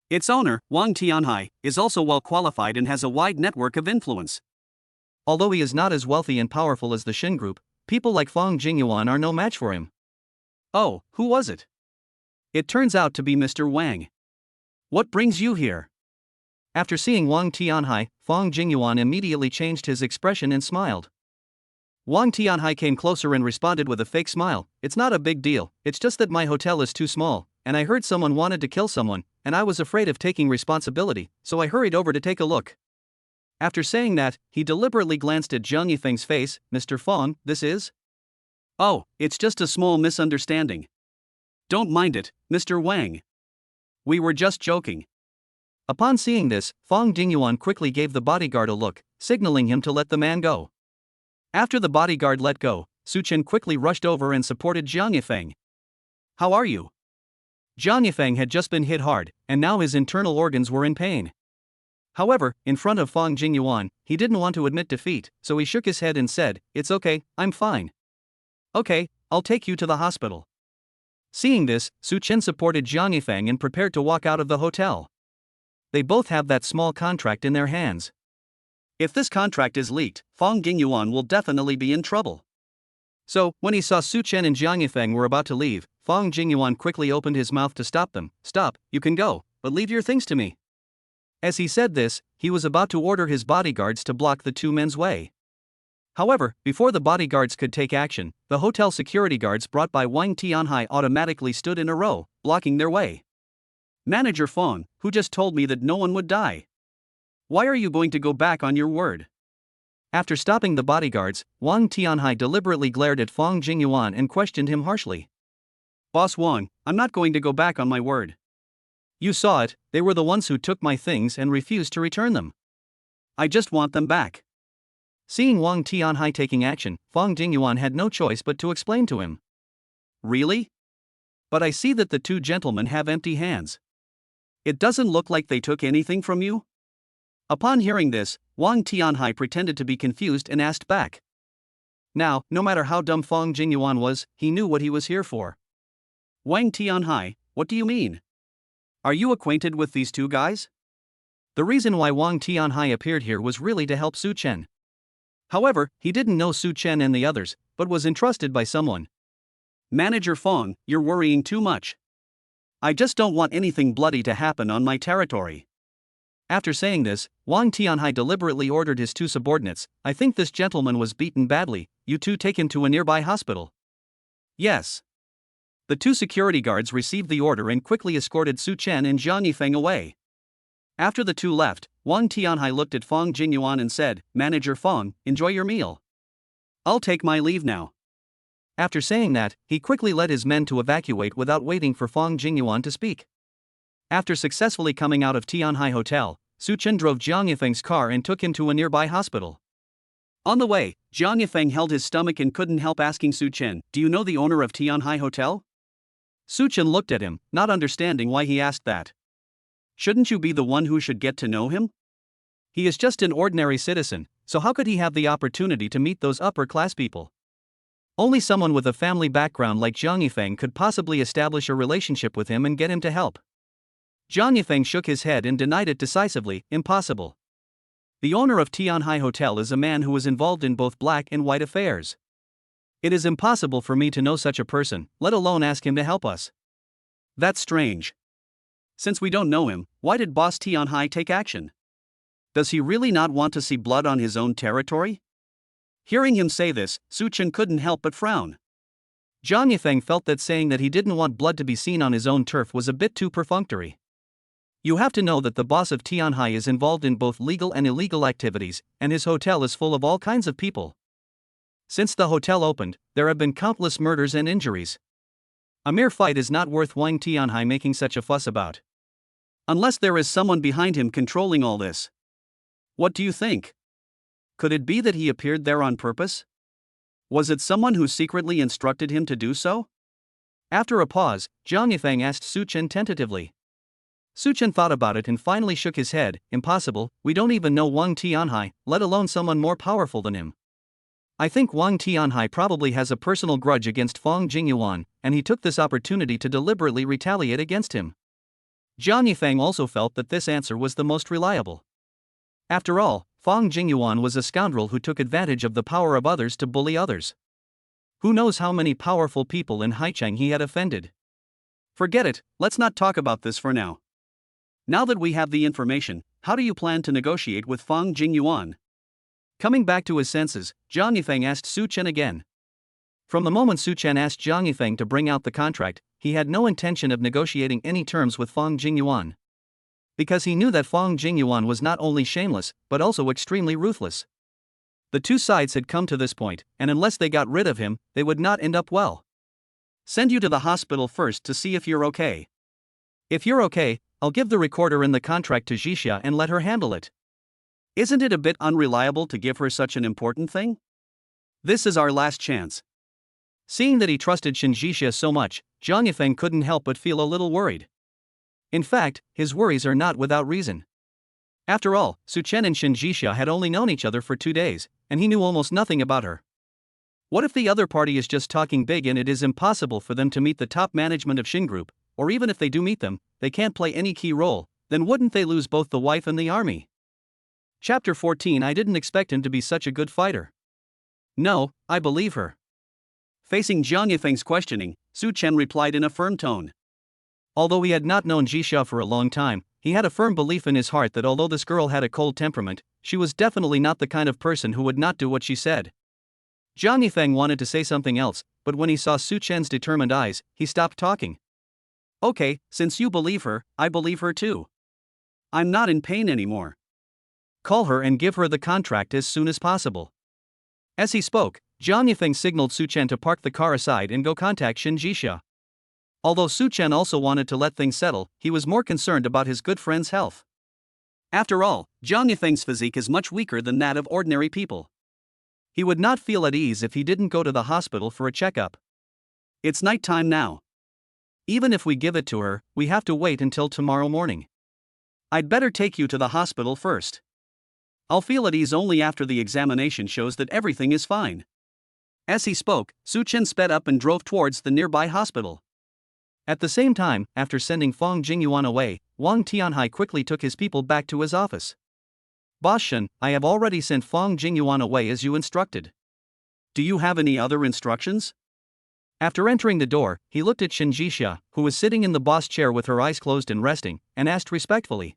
Its owner, Wang Tianhai, is also well qualified and has a wide network of influence. Although he is not as wealthy and powerful as the Shin Group, people like Fong Jingyuan are no match for him. Oh, who was it? It turns out to be Mr. Wang. What brings you here? After seeing Wang Tianhai, Fong Jingyuan immediately changed his expression and smiled. Wang Tianhai came closer and responded with a fake smile. It's not a big deal, it's just that my hotel is too small, and I heard someone wanted to kill someone, and I was afraid of taking responsibility, so I hurried over to take a look. After saying that, he deliberately glanced at Jiang Yifeng's face. Mr. Fong, this is? Oh, it's just a small misunderstanding. Don't mind it, Mr. Wang. We were just joking. Upon seeing this, Fong Jingyuan quickly gave the bodyguard a look, signaling him to let the man go. After the bodyguard let go, Su Chen quickly rushed over and supported Jiang Yifeng. How are you? Jiang Yifeng had just been hit hard, and now his internal organs were in pain. However, in front of Fong Jingyuan, he didn't want to admit defeat, so he shook his head and said, "It's okay, I'm fine." "Okay, I'll take you to the hospital." Seeing this, Su Chen supported Jiang Yifeng and prepared to walk out of the hotel. They both have that small contract in their hands. If this contract is leaked, Fong Jingyuan will definitely be in trouble. So, when he saw Su Chen and Jiang Yifeng were about to leave, Fong Jingyuan quickly opened his mouth to stop them. "Stop, you can go, but leave your things to me." As he said this, he was about to order his bodyguards to block the two men's way. However, before the bodyguards could take action, the hotel security guards brought by Wang Tianhai automatically stood in a row, blocking their way. "Manager Fong, who just told me that no one would die? Why are you going to go back on your word?" After stopping the bodyguards, Wang Tianhai deliberately glared at Fong Jingyuan and questioned him harshly. "Boss Wang, I'm not going to go back on my word. You saw it, they were the ones who took my things and refused to return them. I just want them back." Seeing Wang Tianhai taking action, Fong Jingyuan had no choice but to explain to him. "Really? But I see that the two gentlemen have empty hands. It doesn't look like they took anything from you?" Upon hearing this, Wang Tianhai pretended to be confused and asked back. Now, no matter how dumb Fong Jingyuan was, he knew what he was here for. "Wang Tianhai, what do you mean? Are you acquainted with these two guys?" The reason why Wang Tianhai appeared here was really to help Su Chen. However, he didn't know Su Chen and the others, but was entrusted by someone. "Manager Fong, you're worrying too much. I just don't want anything bloody to happen on my territory." After saying this, Wang Tianhai deliberately ordered his two subordinates, "I think this gentleman was beaten badly, you two take him to a nearby hospital." "Yes." The two security guards received the order and quickly escorted Su Chen and Jiang Yifeng away. After the two left, Wang Tianhai looked at Fong Jingyuan and said, "Manager Fong, enjoy your meal. I'll take my leave now." After saying that, he quickly led his men to evacuate without waiting for Fong Jingyuan to speak. After successfully coming out of Tianhai Hotel, Su Chen drove Jiang Yifeng's car and took him to a nearby hospital. On the way, Jiang Yifeng held his stomach and couldn't help asking Su Chen, "Do you know the owner of Tianhai Hotel?" Su Chen looked at him, not understanding why he asked that. "Shouldn't you be the one who should get to know him? He is just an ordinary citizen, so how could he have the opportunity to meet those upper-class people? Only someone with a family background like Jiang Yifeng could possibly establish a relationship with him and get him to help." Jiang Yifeng shook his head and denied it decisively. "Impossible. The owner of Tianhai Hotel is a man who is involved in both black and white affairs. It is impossible for me to know such a person, let alone ask him to help us." "That's strange. Since we don't know him, why did Boss Tianhai take action? Does he really not want to see blood on his own territory?" Hearing him say this, Su Chen couldn't help but frown. Jiang Yifeng felt that saying that he didn't want blood to be seen on his own turf was a bit too perfunctory. You have to know that the boss of Tianhai is involved in both legal and illegal activities, and his hotel is full of all kinds of people. Since the hotel opened, there have been countless murders and injuries. A mere fight is not worth Wang Tianhai making such a fuss about. Unless there is someone behind him controlling all this. What do you think? Could it be that he appeared there on purpose? Was it someone who secretly instructed him to do so? After a pause, Jiang Yifeng asked Su Chen tentatively. Su Chen thought about it and finally shook his head. "Impossible, we don't even know Wang Tianhai, let alone someone more powerful than him. I think Wang Tianhai probably has a personal grudge against Fong Jingyuan, and he took this opportunity to deliberately retaliate against him." Jiang Yifeng also felt that this answer was the most reliable. After all, Fong Jingyuan was a scoundrel who took advantage of the power of others to bully others. Who knows how many powerful people in Haicheng he had offended? Forget it, let's not talk about this for now. Now that we have the information, how do you plan to negotiate with Fong Jingyuan? Coming back to his senses, Jiang Yifeng asked Su Chen again. From the moment Su Chen asked Jiang Yifeng to bring out the contract, he had no intention of negotiating any terms with Fang Jingyuan. Because he knew that Fang Jingyuan was not only shameless, but also extremely ruthless. The two sides had come to this point, and unless they got rid of him, they would not end up well. Send you to the hospital first to see if you're okay. If you're okay, I'll give the recorder and the contract to Jixia and let her handle it. Isn't it a bit unreliable to give her such an important thing? This is our last chance. Seeing that he trusted Shin Jixia so much, Jiang Yifeng couldn't help but feel a little worried. In fact, his worries are not without reason. After all, Su Chen and Shin Jixia had only known each other for 2 days, and he knew almost nothing about her. What if the other party is just talking big and it is impossible for them to meet the top management of Shin Group, or even if they do meet them, they can't play any key role, then wouldn't they lose both the wife and the army? Chapter 14. I didn't expect him to be such a good fighter. No, I believe her. Facing Jiang Yifeng's questioning, Su Chen replied in a firm tone. Although he had not known Jixia for a long time, he had a firm belief in his heart that although this girl had a cold temperament, she was definitely not the kind of person who would not do what she said. Jiang Yifeng wanted to say something else, but when he saw Su Chen's determined eyes, he stopped talking. Okay, since you believe her, I believe her too. I'm not in pain anymore. Call her and give her the contract as soon as possible. As he spoke, Jiang Yifeng signaled Su Chen to park the car aside and go contact Shin Jixia. Although Su Chen also wanted to let things settle, he was more concerned about his good friend's health. After all, Jiang Yifeng's physique is much weaker than that of ordinary people. He would not feel at ease if he didn't go to the hospital for a checkup. It's night time now. Even if we give it to her, we have to wait until tomorrow morning. I'd better take you to the hospital first. I'll feel at ease only after the examination shows that everything is fine. As he spoke, Su Chen sped up and drove towards the nearby hospital. At the same time, after sending Fang Jingyuan away, Wang Tianhai quickly took his people back to his office. Boss Shen, I have already sent Fang Jingyuan away as you instructed. Do you have any other instructions? After entering the door, he looked at Shin Jixia, who was sitting in the boss chair with her eyes closed and resting, and asked respectfully.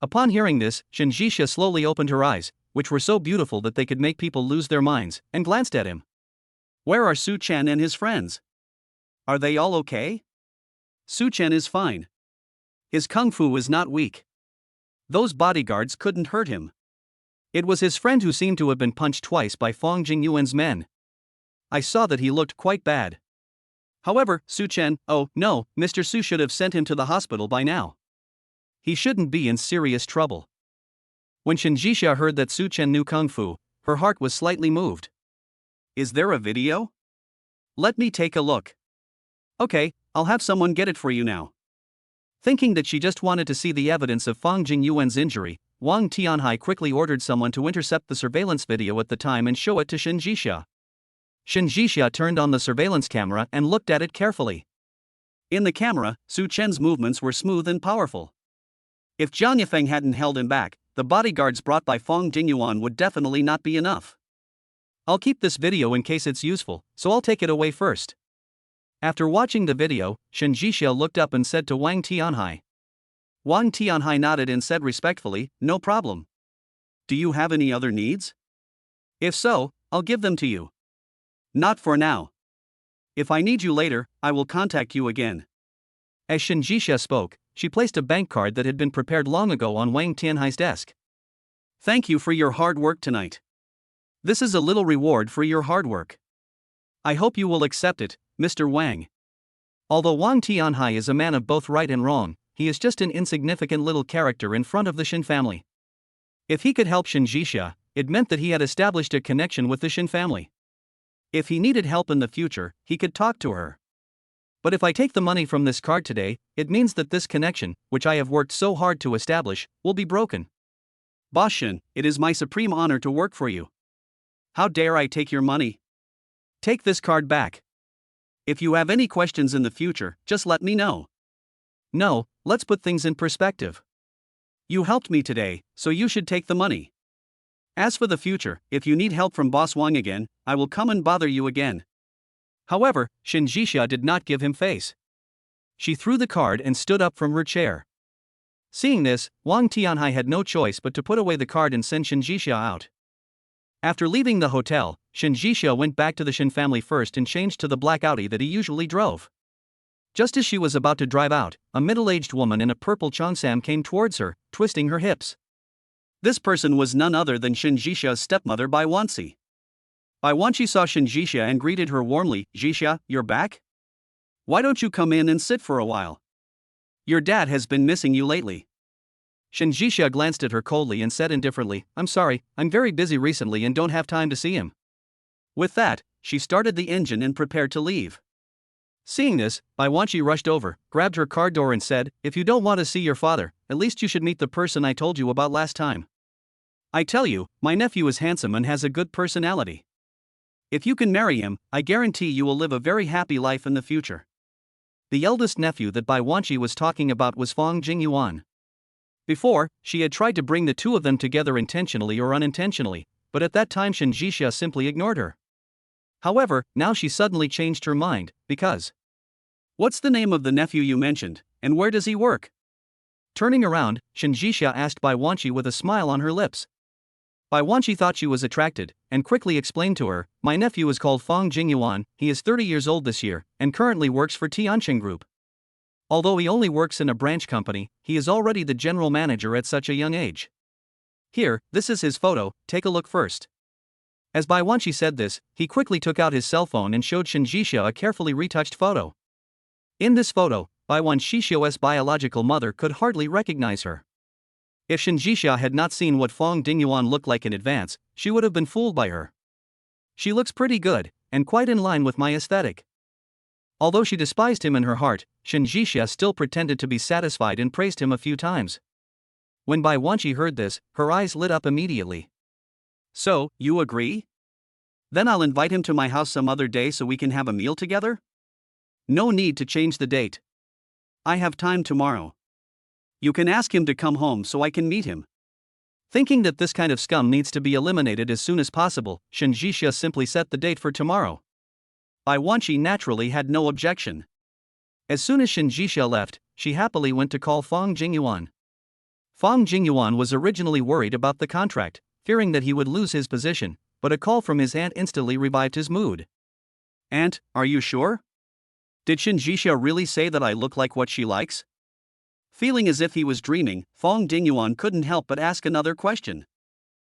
Upon hearing this, Shin Jixia slowly opened her eyes, which were so beautiful that they could make people lose their minds, and glanced at him. Where are Su Chen and his friends? Are they all okay? Su Chen is fine. His kung fu is not weak. Those bodyguards couldn't hurt him. It was his friend who seemed to have been punched twice by Fang Jingyuan's men. I saw that he looked quite bad. However, Su Chen, oh no, Mr. Su should have sent him to the hospital by now. He shouldn't be in serious trouble. When Shin Jixia heard that Su Chen knew kung fu, her heart was slightly moved. Is there a video? Let me take a look. Okay, I'll have someone get it for you now. Thinking that she just wanted to see the evidence of Fang Jingyuan's injury, Wang Tianhai quickly ordered someone to intercept the surveillance video at the time and show it to Shin Jixia. Shin Jixia turned on the surveillance camera and looked at it carefully. In the camera, Su Chen's movements were smooth and powerful. If Jiang Yifeng hadn't held him back, the bodyguards brought by Fang Jingyuan would definitely not be enough. I'll keep this video in case it's useful, so I'll take it away first. After watching the video, Shin Jixia looked up and said to Wang Tianhai. Wang Tianhai nodded and said respectfully, no problem. Do you have any other needs? If so, I'll give them to you. Not for now. If I need you later, I will contact you again. As Shin Jixia spoke, she placed a bank card that had been prepared long ago on Wang Tianhai's desk. Thank you for your hard work tonight. This is a little reward for your hard work. I hope you will accept it, Mr. Wang. Although Wang Tianhai is a man of both right and wrong, he is just an insignificant little character in front of the Shin family. If he could help Shin Jixia, it meant that he had established a connection with the Shin family. If he needed help in the future, he could talk to her. But if I take the money from this card today, it means that this connection, which I have worked so hard to establish, will be broken. Boss Shin, it is my supreme honor to work for you. How dare I take your money? Take this card back. If you have any questions in the future, just let me know. No, let's put things in perspective. You helped me today, so you should take the money. As for the future, if you need help from Boss Wang again, I will come and bother you again. However, Shin Jixia did not give him face. She threw the card and stood up from her chair. Seeing this, Wang Tianhai had no choice but to put away the card and send Shin Jixia out. After leaving the hotel, Shin Jixia went back to the Shin family first and changed to the black Audi that he usually drove. Just as she was about to drive out, a middle-aged woman in a purple cheongsam came towards her, twisting her hips. This person was none other than Shin Jixia's stepmother Bai Wanxi. Bai Wanxi saw Shin Jixia and greeted her warmly. "Jixia, you're back? Why don't you come in and sit for a while? Your dad has been missing you lately." Shin Jixia glanced at her coldly and said indifferently, "I'm sorry, I'm very busy recently and don't have time to see him." With that, she started the engine and prepared to leave. Seeing this, Bai Wanxi rushed over, grabbed her car door and said, "If you don't want to see your father, at least you should meet the person I told you about last time. I tell you, my nephew is handsome and has a good personality. If you can marry him, I guarantee you will live a very happy life in the future." The eldest nephew that Bai Wanxi was talking about was Fong Jingyuan. Before, she had tried to bring the two of them together intentionally or unintentionally, but at that time Shin Jixia simply ignored her. However, now she suddenly changed her mind, because... "What's the name of the nephew you mentioned, and where does he work?" Turning around, Shin Jixia asked Bai Wanxi with a smile on her lips. Bai Wanxi thought she was attracted, and quickly explained to her, "My nephew is called Fong Jingyuan, he is 30 years old this year, and currently works for Tianqing Group. Although he only works in a branch company, he is already the general manager at such a young age. Here, this is his photo, take a look first." As Bai Wanxi said this, he quickly took out his cell phone and showed Shin Jixia a carefully retouched photo. In this photo, Bai Wanxi's biological mother could hardly recognize her. If Shin Jixia had not seen what Fong Jingyuan looked like in advance, she would have been fooled by her. "She looks pretty good, and quite in line with my aesthetic." Although she despised him in her heart, Shin Jixia still pretended to be satisfied and praised him a few times. When Bai Wanxi heard this, her eyes lit up immediately. "So, you agree? Then I'll invite him to my house some other day so we can have a meal together? No need to change the date. I have time tomorrow. You can ask him to come home so I can meet him." Thinking that this kind of scum needs to be eliminated as soon as possible, Shin Jixia simply set the date for tomorrow. Bai Wanxi naturally had no objection. As soon as Shin Jixia left, she happily went to call Fong Jingyuan. Fong Jingyuan was originally worried about the contract, fearing that he would lose his position, but a call from his aunt instantly revived his mood. "Aunt, are you sure? Did Shin Jixia really say that I look like what she likes?" Feeling as if he was dreaming, Fong Jingyuan couldn't help but ask another question.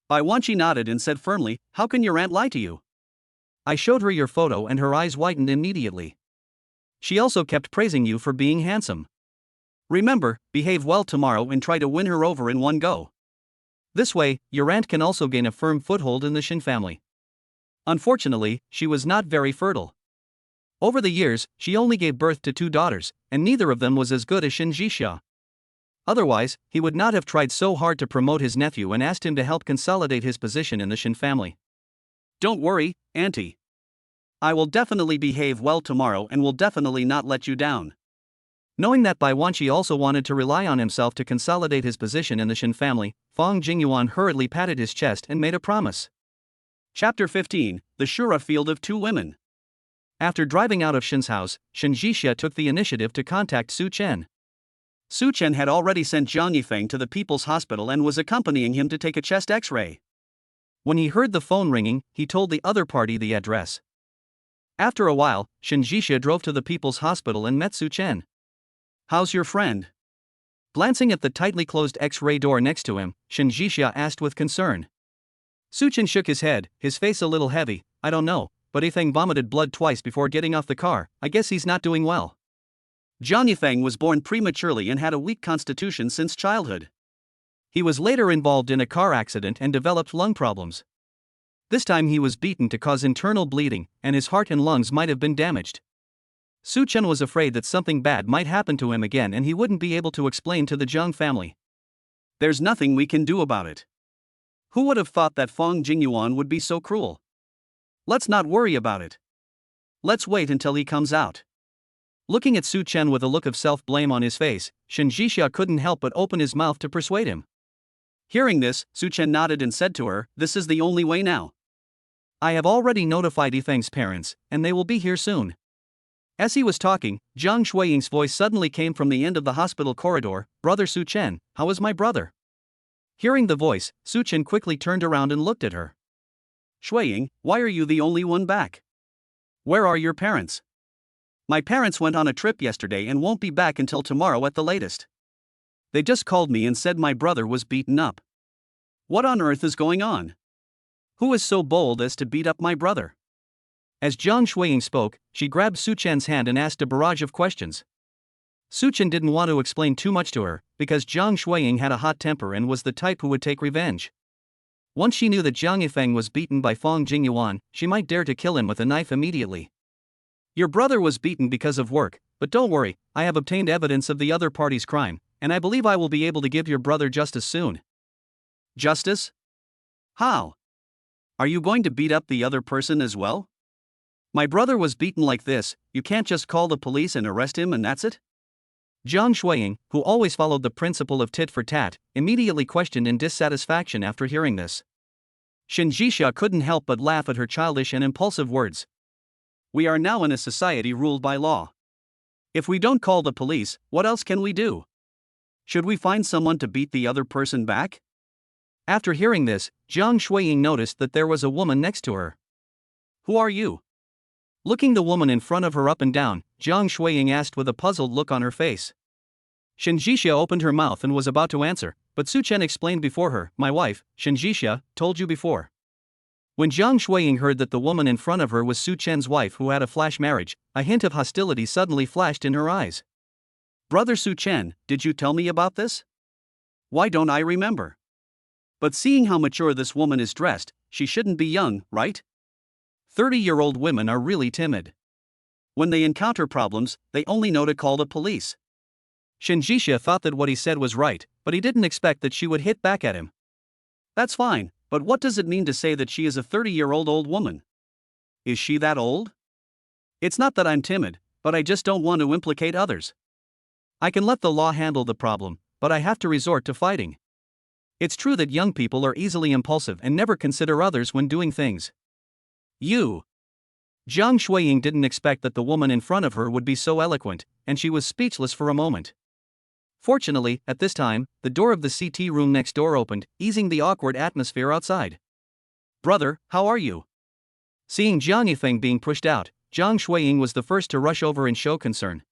Bai Wanxi nodded and said firmly, "How can your aunt lie to you? I showed her your photo and her eyes widened immediately. She also kept praising you for being handsome. Remember, behave well tomorrow and try to win her over in one go. This way, your aunt can also gain a firm foothold in the Shin family." Unfortunately, she was not very fertile. Over the years, she only gave birth to 2 daughters, and neither of them was as good as Shin Jixia. Otherwise, he would not have tried so hard to promote his nephew and asked him to help consolidate his position in the Shin family. "Don't worry, Auntie. I will definitely behave well tomorrow and will definitely not let you down." Knowing that Bai Wanxi also wanted to rely on himself to consolidate his position in the Shin family, Fong Jingyuan hurriedly patted his chest and made a promise. Chapter 15, The Shura Field of Two Women. After driving out of Shin's house, Shin Jixia took the initiative to contact Su Chen. Su Chen had already sent Jiang Yifeng to the People's Hospital and was accompanying him to take a chest x-ray. When he heard the phone ringing, he told the other party the address. After a while, Shin Jixia drove to the People's Hospital and met Su Chen. "How's your friend?" Glancing at the tightly closed x-ray door next to him, Shin Jixia asked with concern. Su Chen shook his head, his face a little heavy. "I don't know, but Yifeng vomited blood twice before getting off the car. I guess he's not doing well. Jiang Yifeng was born prematurely and had a weak constitution since childhood. He was later involved in a car accident and developed lung problems. This time he was beaten to cause internal bleeding, and his heart and lungs might have been damaged." Su Chen was afraid that something bad might happen to him again and he wouldn't be able to explain to the Jiang family. "There's nothing we can do about it. Who would have thought that Fong Jingyuan would be so cruel? Let's not worry about it. Let's wait until he comes out." Looking at Su Chen with a look of self-blame on his face, Shin Jixia couldn't help but open his mouth to persuade him. Hearing this, Su Chen nodded and said to her, "This is the only way now. I have already notified Yifeng's parents, and they will be here soon." As he was talking, Zhang Shuiying's voice suddenly came from the end of the hospital corridor. "Brother Su Chen, how is my brother?" Hearing the voice, Su Chen quickly turned around and looked at her. Shuiying, why are you the only one back? Where are your parents? My parents went on a trip yesterday and won't be back until tomorrow at the latest. They just called me and said my brother was beaten up. What on earth is going on? Who is so bold as to beat up my brother? As Jiang Shuiying spoke, she grabbed Su Chen's hand and asked a barrage of questions. Su Chen didn't want to explain too much to her, because Jiang Shuiying had a hot temper and was the type who would take revenge. Once she knew that Jiang Yifeng was beaten by Fong Jingyuan, she might dare to kill him with a knife immediately. Your brother was beaten because of work, but don't worry, I have obtained evidence of the other party's crime, and I believe I will be able to give your brother justice soon. Justice? How? Are you going to beat up the other person as well? My brother was beaten like this, you can't just call the police and arrest him and that's it? Jiang Shuiying, who always followed the principle of tit for tat, immediately questioned in dissatisfaction after hearing this. Shen Jixia couldn't help but laugh at her childish and impulsive words. We are now in a society ruled by law. If we don't call the police, what else can we do? Should we find someone to beat the other person back? After hearing this, Jiang Shuiying noticed that there was a woman next to her. Who are you? Looking the woman in front of her up and down, Jiang Shuiying asked with a puzzled look on her face. Shen Jixia opened her mouth and was about to answer, but Su Chen explained before her, my wife, Shen Jixia, told you before. When Jiang Shuiying heard that the woman in front of her was Su Chen's wife who had a flash marriage, a hint of hostility suddenly flashed in her eyes. Brother Su Chen, did you tell me about this? Why don't I remember? But seeing how mature this woman is dressed, she shouldn't be young, right? 30-year-old women are really timid. When they encounter problems, they only know to call the police. Shen Jixia thought that what he said was right, but he didn't expect that she would hit back at him. That's fine, but what does it mean to say that she is a 30-year-old old woman? Is she that old? It's not that I'm timid, but I just don't want to implicate others. I can let the law handle the problem, but I have to resort to fighting. It's true that young people are easily impulsive and never consider others when doing things. You. Jiang Shuiying didn't expect that the woman in front of her would be so eloquent, and she was speechless for a moment. Fortunately, at this time, the door of the CT room next door opened, easing the awkward atmosphere outside. Brother, how are you? Seeing Jiang Yifeng being pushed out, Jiang Shuiying was the first to rush over and show concern.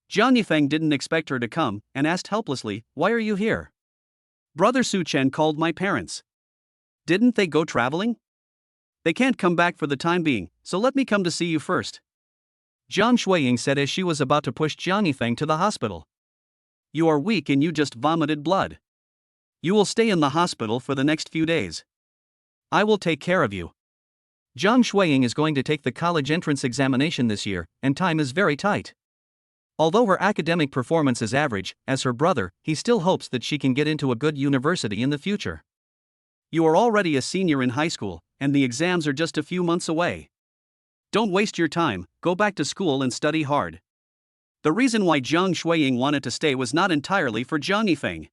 Jiang Yifeng didn't expect her to come, and asked helplessly, why are you here? Brother Su Chen called my parents. Didn't they go traveling? They can't come back for the time being, so let me come to see you first. Jiang Shuiying said as she was about to push Jiang Yifeng to the hospital. You are weak and you just vomited blood. You will stay in the hospital for the next few days. I will take care of you. Jiang Shuiying is going to take the college entrance examination this year, and time is very tight. Although her academic performance is average, as her brother, he still hopes that she can get into a good university in the future. You are already a senior in high school, and the exams are just a few months away. Don't waste your time, go back to school and study hard. The reason why Jiang Shuiying wanted to stay was not entirely for Jiang Yifeng.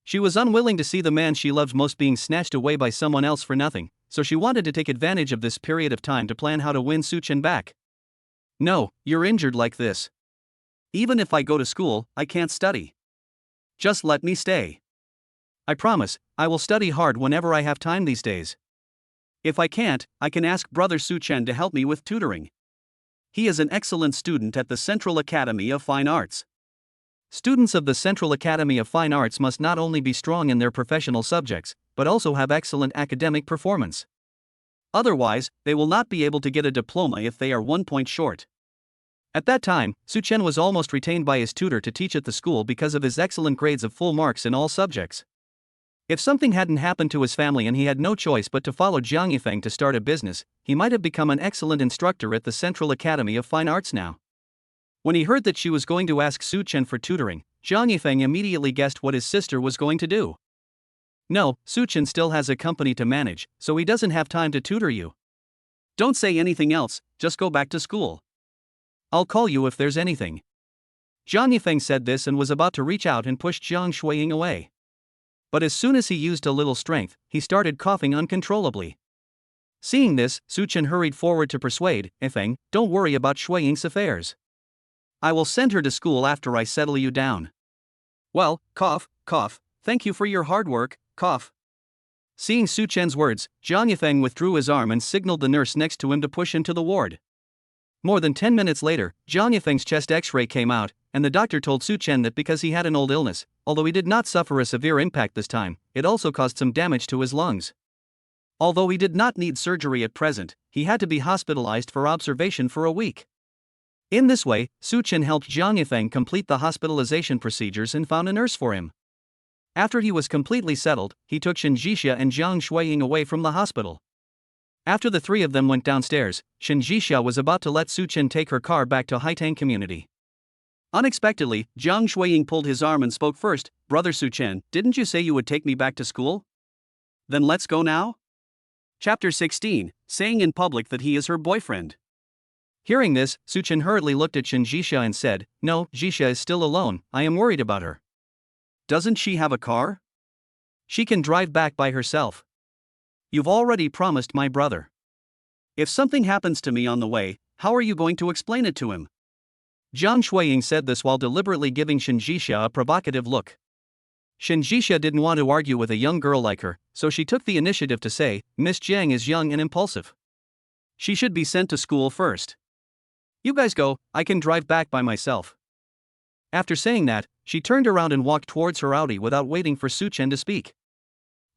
She was unwilling to see the man she loved most being snatched away by someone else for nothing, so she wanted to take advantage of this period of time to plan how to win Su Chen back. No, you're injured like this. Even if I go to school, I can't study. Just let me stay. I promise, I will study hard whenever I have time these days. If I can't, I can ask Brother Su Chen to help me with tutoring. He is an excellent student at the Central Academy of Fine Arts. Students of the Central Academy of Fine Arts must not only be strong in their professional subjects, but also have excellent academic performance. Otherwise, they will not be able to get a diploma if they are 1 point short. At that time, Su Chen was almost retained by his tutor to teach at the school because of his excellent grades of full marks in all subjects. If something hadn't happened to his family and he had no choice but to follow Jiang Yifeng to start a business, he might have become an excellent instructor at the Central Academy of Fine Arts now. When he heard that she was going to ask Su Chen for tutoring, Jiang Yifeng immediately guessed what his sister was going to do. No, Su Chen still has a company to manage, so he doesn't have time to tutor you. Don't say anything else, just go back to school. I'll call you if there's anything. Jiang Yifeng said this and was about to reach out and push Jiang Shuiying away. But as soon as he used a little strength, he started coughing uncontrollably. Seeing this, Su Chen hurried forward to persuade, Yifeng, don't worry about Shuiying's affairs. I will send her to school after I settle you down. Well, cough, cough, thank you for your hard work, cough. Seeing Su Chen's words, Jiang Yifeng withdrew his arm and signaled the nurse next to him to push into the ward. More than 10 minutes later, Jiang Yifeng's chest x-ray came out, and the doctor told Su Chen that because he had an old illness, although he did not suffer a severe impact this time, it also caused some damage to his lungs. Although he did not need surgery at present, he had to be hospitalized for observation for a week. In this way, Su Chen helped Jiang Yifeng complete the hospitalization procedures and found a nurse for him. After he was completely settled, he took Shen Jixia and Jiang Shuiying away from the hospital. After the three of them went downstairs, Shen Jixia was about to let Su Chen take her car back to Haitang community. Unexpectedly, Jiang Shuiying pulled his arm and spoke first. "Brother Su Chen, didn't you say you would take me back to school? Then let's go now?" Chapter 16, saying in public that he is her boyfriend. Hearing this, Su Chen hurriedly looked at Shen Jixia and said, "No, Jixia is still alone, I am worried about her." "Doesn't she have a car? She can drive back by herself. You've already promised my brother. If something happens to me on the way, how are you going to explain it to him?" Jiang Shuiying said this while deliberately giving Shen Jixia a provocative look. Shen Jixia didn't want to argue with a young girl like her, so she took the initiative to say, "Miss Jiang is young and impulsive. She should be sent to school first. You guys go, I can drive back by myself." After saying that, she turned around and walked towards her Audi without waiting for Su Chen to speak.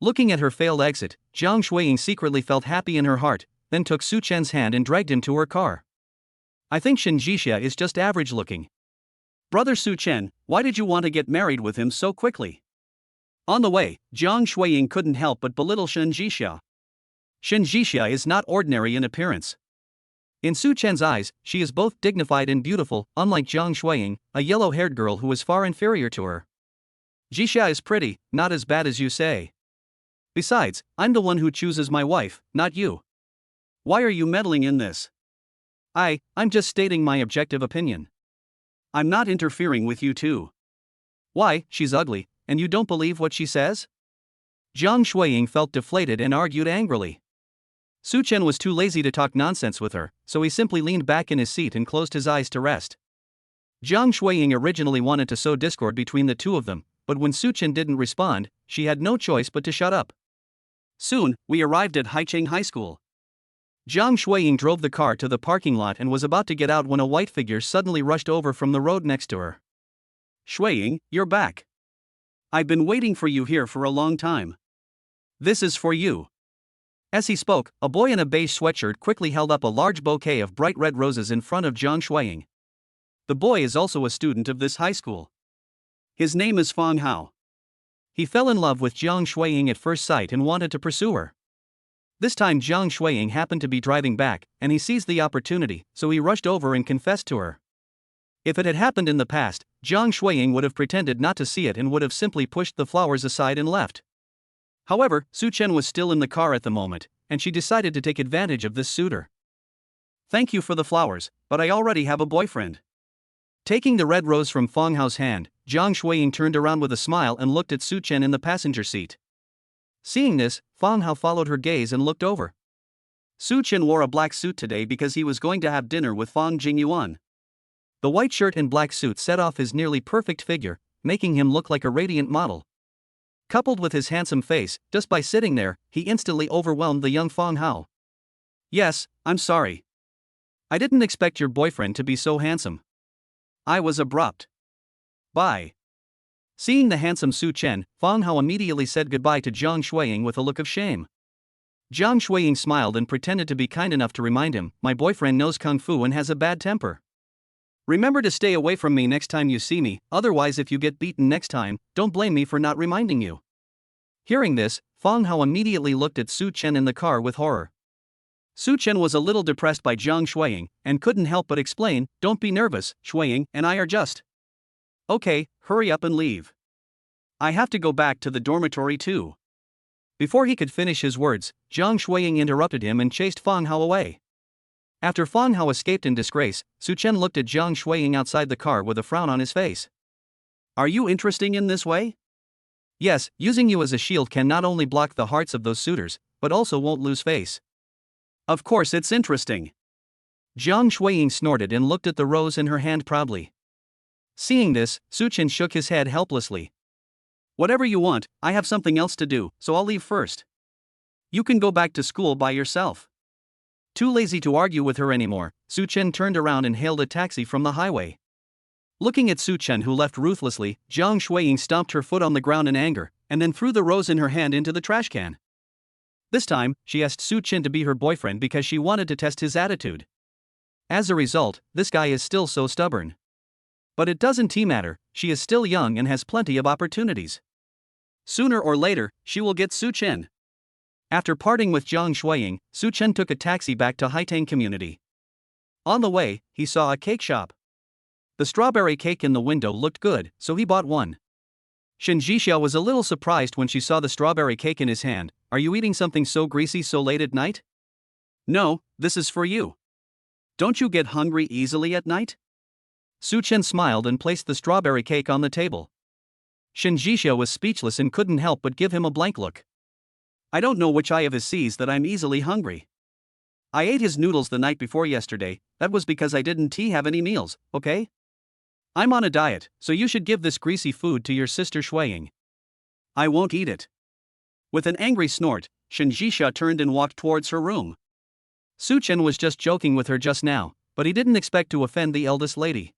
Looking at her failed exit, Jiang Shuiying secretly felt happy in her heart, then took Su Chen's hand and dragged him to her car. "I think Shen Jixia is just average looking. Brother Su Chen, why did you want to get married with him so quickly?" On the way, Jiang Shuiying couldn't help but belittle Shen Jixia. Shen Jixia is not ordinary in appearance. In Su Chen's eyes, she is both dignified and beautiful, unlike Jiang Shuiying, a yellow-haired girl who is far inferior to her. "Jixia is pretty, not as bad as you say. Besides, I'm the one who chooses my wife, not you. Why are you meddling in this?" I'm just stating my objective opinion. I'm not interfering with you two." "Why, she's ugly, and you don't believe what she says?" Jiang Shuiying felt deflated and argued angrily. Su Chen was too lazy to talk nonsense with her, so he simply leaned back in his seat and closed his eyes to rest. Jiang Shuiying originally wanted to sow discord between the two of them, but when Su Chen didn't respond, she had no choice but to shut up. Soon, we arrived at Haicheng High School. Jiang Shuiying drove the car to the parking lot and was about to get out when a white figure suddenly rushed over from the road next to her. "Shuiying, you're back. I've been waiting for you here for a long time. This is for you." As he spoke, a boy in a beige sweatshirt quickly held up a large bouquet of bright red roses in front of Jiang Shuiying. The boy is also a student of this high school. His name is Fang Hao. He fell in love with Jiang Shuiying at first sight and wanted to pursue her. This time Jiang Shuiying happened to be driving back, and he seized the opportunity, so he rushed over and confessed to her. If it had happened in the past, Jiang Shuiying would have pretended not to see it and would have simply pushed the flowers aside and left. However, Su Chen was still in the car at the moment, and she decided to take advantage of this suitor. "Thank you for the flowers, but I already have a boyfriend." Taking the red rose from Fang Hao's hand, Jiang Shuiying turned around with a smile and looked at Su Chen in the passenger seat. Seeing this, Fang Hao followed her gaze and looked over. Su Chen wore a black suit today because he was going to have dinner with Fang Jingyuan. The white shirt and black suit set off his nearly perfect figure, making him look like a radiant model. Coupled with his handsome face, just by sitting there, he instantly overwhelmed the young Fang Hao. "Yes, I'm sorry. I didn't expect your boyfriend to be so handsome. I was abrupt. Bye." Seeing the handsome Su Chen, Fang Hao immediately said goodbye to Jiang Shuiying with a look of shame. Jiang Shuiying smiled and pretended to be kind enough to remind him, "My boyfriend knows kung fu and has a bad temper. Remember to stay away from me next time you see me, otherwise if you get beaten next time, don't blame me for not reminding you." Hearing this, Fang Hao immediately looked at Su Chen in the car with horror. Su Chen was a little depressed by Jiang Shuiying, and couldn't help but explain, "Don't be nervous, Shuiying and I are just." "Okay, hurry up and leave. I have to go back to the dormitory too." Before he could finish his words, Jiang Shuiying interrupted him and chased Fang Hao away. After Fang Hao escaped in disgrace, Su Chen looked at Jiang Shuiying outside the car with a frown on his face. "Are you interesting in this way?" "Yes, using you as a shield can not only block the hearts of those suitors, but also won't lose face." "Of course it's interesting." Jiang Shuiying snorted and looked at the rose in her hand proudly. Seeing this, Su Chen shook his head helplessly. "Whatever you want, I have something else to do, so I'll leave first." You can go back to school by yourself. Too lazy to argue with her anymore, Su Chen turned around and hailed a taxi from the highway. Looking at Su Chen, who left ruthlessly, Jiang Shuiying stomped her foot on the ground in anger, and then threw the rose in her hand into the trash can. This time, she asked Su Chen to be her boyfriend because she wanted to test his attitude. As a result, this guy is still so stubborn. But it doesn't matter, she is still young and has plenty of opportunities. Sooner or later, she will get Su Chen. After parting with Jiang Shuiying, Su Chen took a taxi back to Haitang Community. On the way, he saw a cake shop. The strawberry cake in the window looked good, so he bought one. Shen Jixia was a little surprised when she saw the strawberry cake in his hand. Are you eating something so greasy so late at night? No, this is for you. Don't you get hungry easily at night? Su Chen smiled and placed the strawberry cake on the table. Shen Jixia was speechless and couldn't help but give him a blank look. I don't know which eye of his sees that I'm easily hungry. I ate his noodles the night before yesterday. That was because I didn't have any meals, okay? I'm on a diet, so you should give this greasy food to your sister Shuiying. I won't eat it. With an angry snort, Shen Jixia turned and walked towards her room. Su Chen was just joking with her just now, but he didn't expect to offend the eldest lady.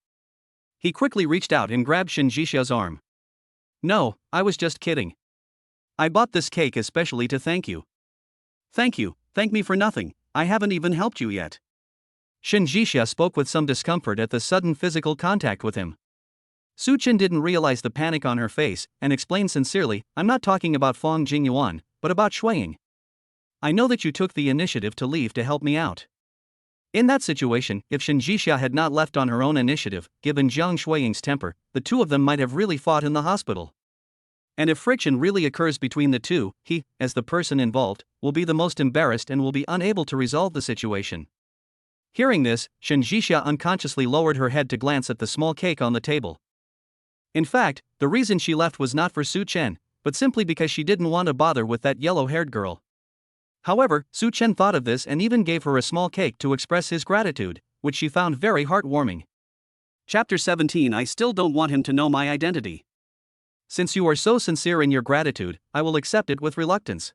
He quickly reached out and grabbed Shen Jixia's arm. No, I was just kidding. I bought this cake especially to thank you. Thank you, thank me for nothing, I haven't even helped you yet. Shen Jixia spoke with some discomfort at the sudden physical contact with him. Su Chen didn't realize the panic on her face, and explained sincerely, I'm not talking about Fong Jingyuan, but about Shuiying. I know that you took the initiative to leave to help me out. In that situation, if Shen Jixia had not left on her own initiative, given Jiang Shuiying's temper, the two of them might have really fought in the hospital. And if friction really occurs between the two, he, as the person involved, will be the most embarrassed and will be unable to resolve the situation. Hearing this, Shen Jixia unconsciously lowered her head to glance at the small cake on the table. In fact, the reason she left was not for Su Chen, but simply because she didn't want to bother with that yellow-haired girl. However, Su Chen thought of this and even gave her a small cake to express his gratitude, which she found very heartwarming. Chapter 17. I still don't want him to know my identity. Since you are so sincere in your gratitude, I will accept it with reluctance.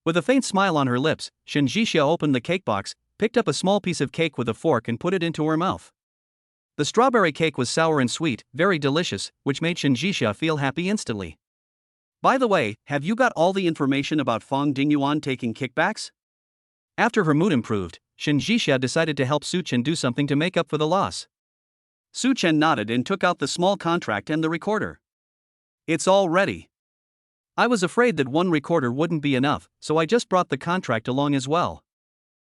With a faint smile on her lips, Shen Jixia opened the cake box, picked up a small piece of cake with a fork and put it into her mouth. The strawberry cake was sour and sweet, very delicious, which made Shen Jixia feel happy instantly. By the way, have you got all the information about Fong Jingyuan taking kickbacks? After her mood improved, Shen Jixia decided to help Su Chen do something to make up for the loss. Su Chen nodded and took out the small contract and the recorder. It's all ready. I was afraid that one recorder wouldn't be enough, so I just brought the contract along as well.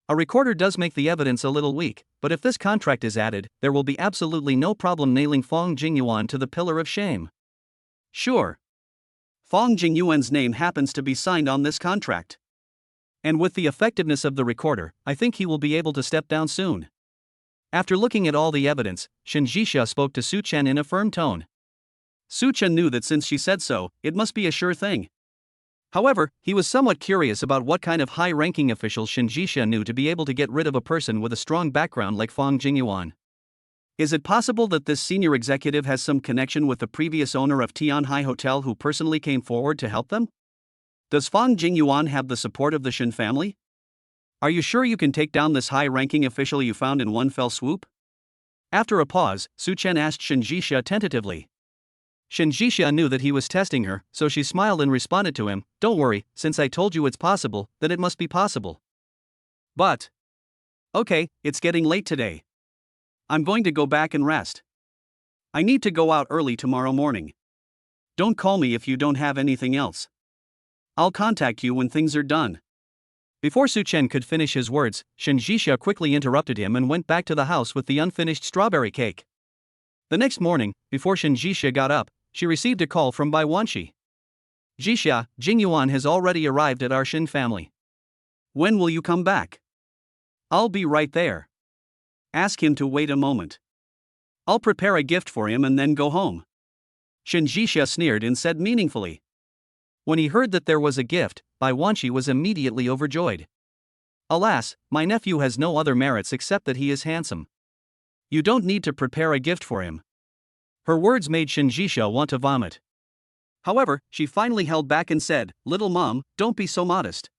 A recorder does make the evidence a little weak, but if this contract is added, there will be absolutely no problem nailing Fong Jingyuan to the pillar of shame. Sure. Fong Jingyuan's name happens to be signed on this contract. And with the effectiveness of the recorder, I think he will be able to step down soon. After looking at all the evidence, Shen Jixia spoke to Su Chen in a firm tone. Su Chen knew that since she said so, it must be a sure thing. However, he was somewhat curious about what kind of high-ranking official Shen Jixia knew to be able to get rid of a person with a strong background like Fong Jingyuan. Is it possible that this senior executive has some connection with the previous owner of Tianhai Hotel who personally came forward to help them? Does Fong Jingyuan have the support of the Shen family? Are you sure you can take down this high-ranking official you found in one fell swoop? After a pause, Su Chen asked Shen Jixia tentatively. Shen Jixia knew that he was testing her, so she smiled and responded to him, Don't worry, since I told you it's possible, then it must be possible. But. Okay, it's getting late today. I'm going to go back and rest. I need to go out early tomorrow morning. Don't call me if you don't have anything else. I'll contact you when things are done. Before Su Chen could finish his words, Shen Jixia quickly interrupted him and went back to the house with the unfinished strawberry cake. The next morning, before Shen Jixia got up, she received a call from Bai Wanshi. Jixia, Jingyuan has already arrived at our Shen family. When will you come back? I'll be right there. Ask him to wait a moment. I'll prepare a gift for him and then go home. Shen Jixia sneered and said meaningfully. When he heard that there was a gift, Bai Wanshi was immediately overjoyed. Alas, my nephew has no other merits except that he is handsome. You don't need to prepare a gift for him. Her words made Shen Jixia want to vomit. However, she finally held back and said, Little mom, don't be so modest.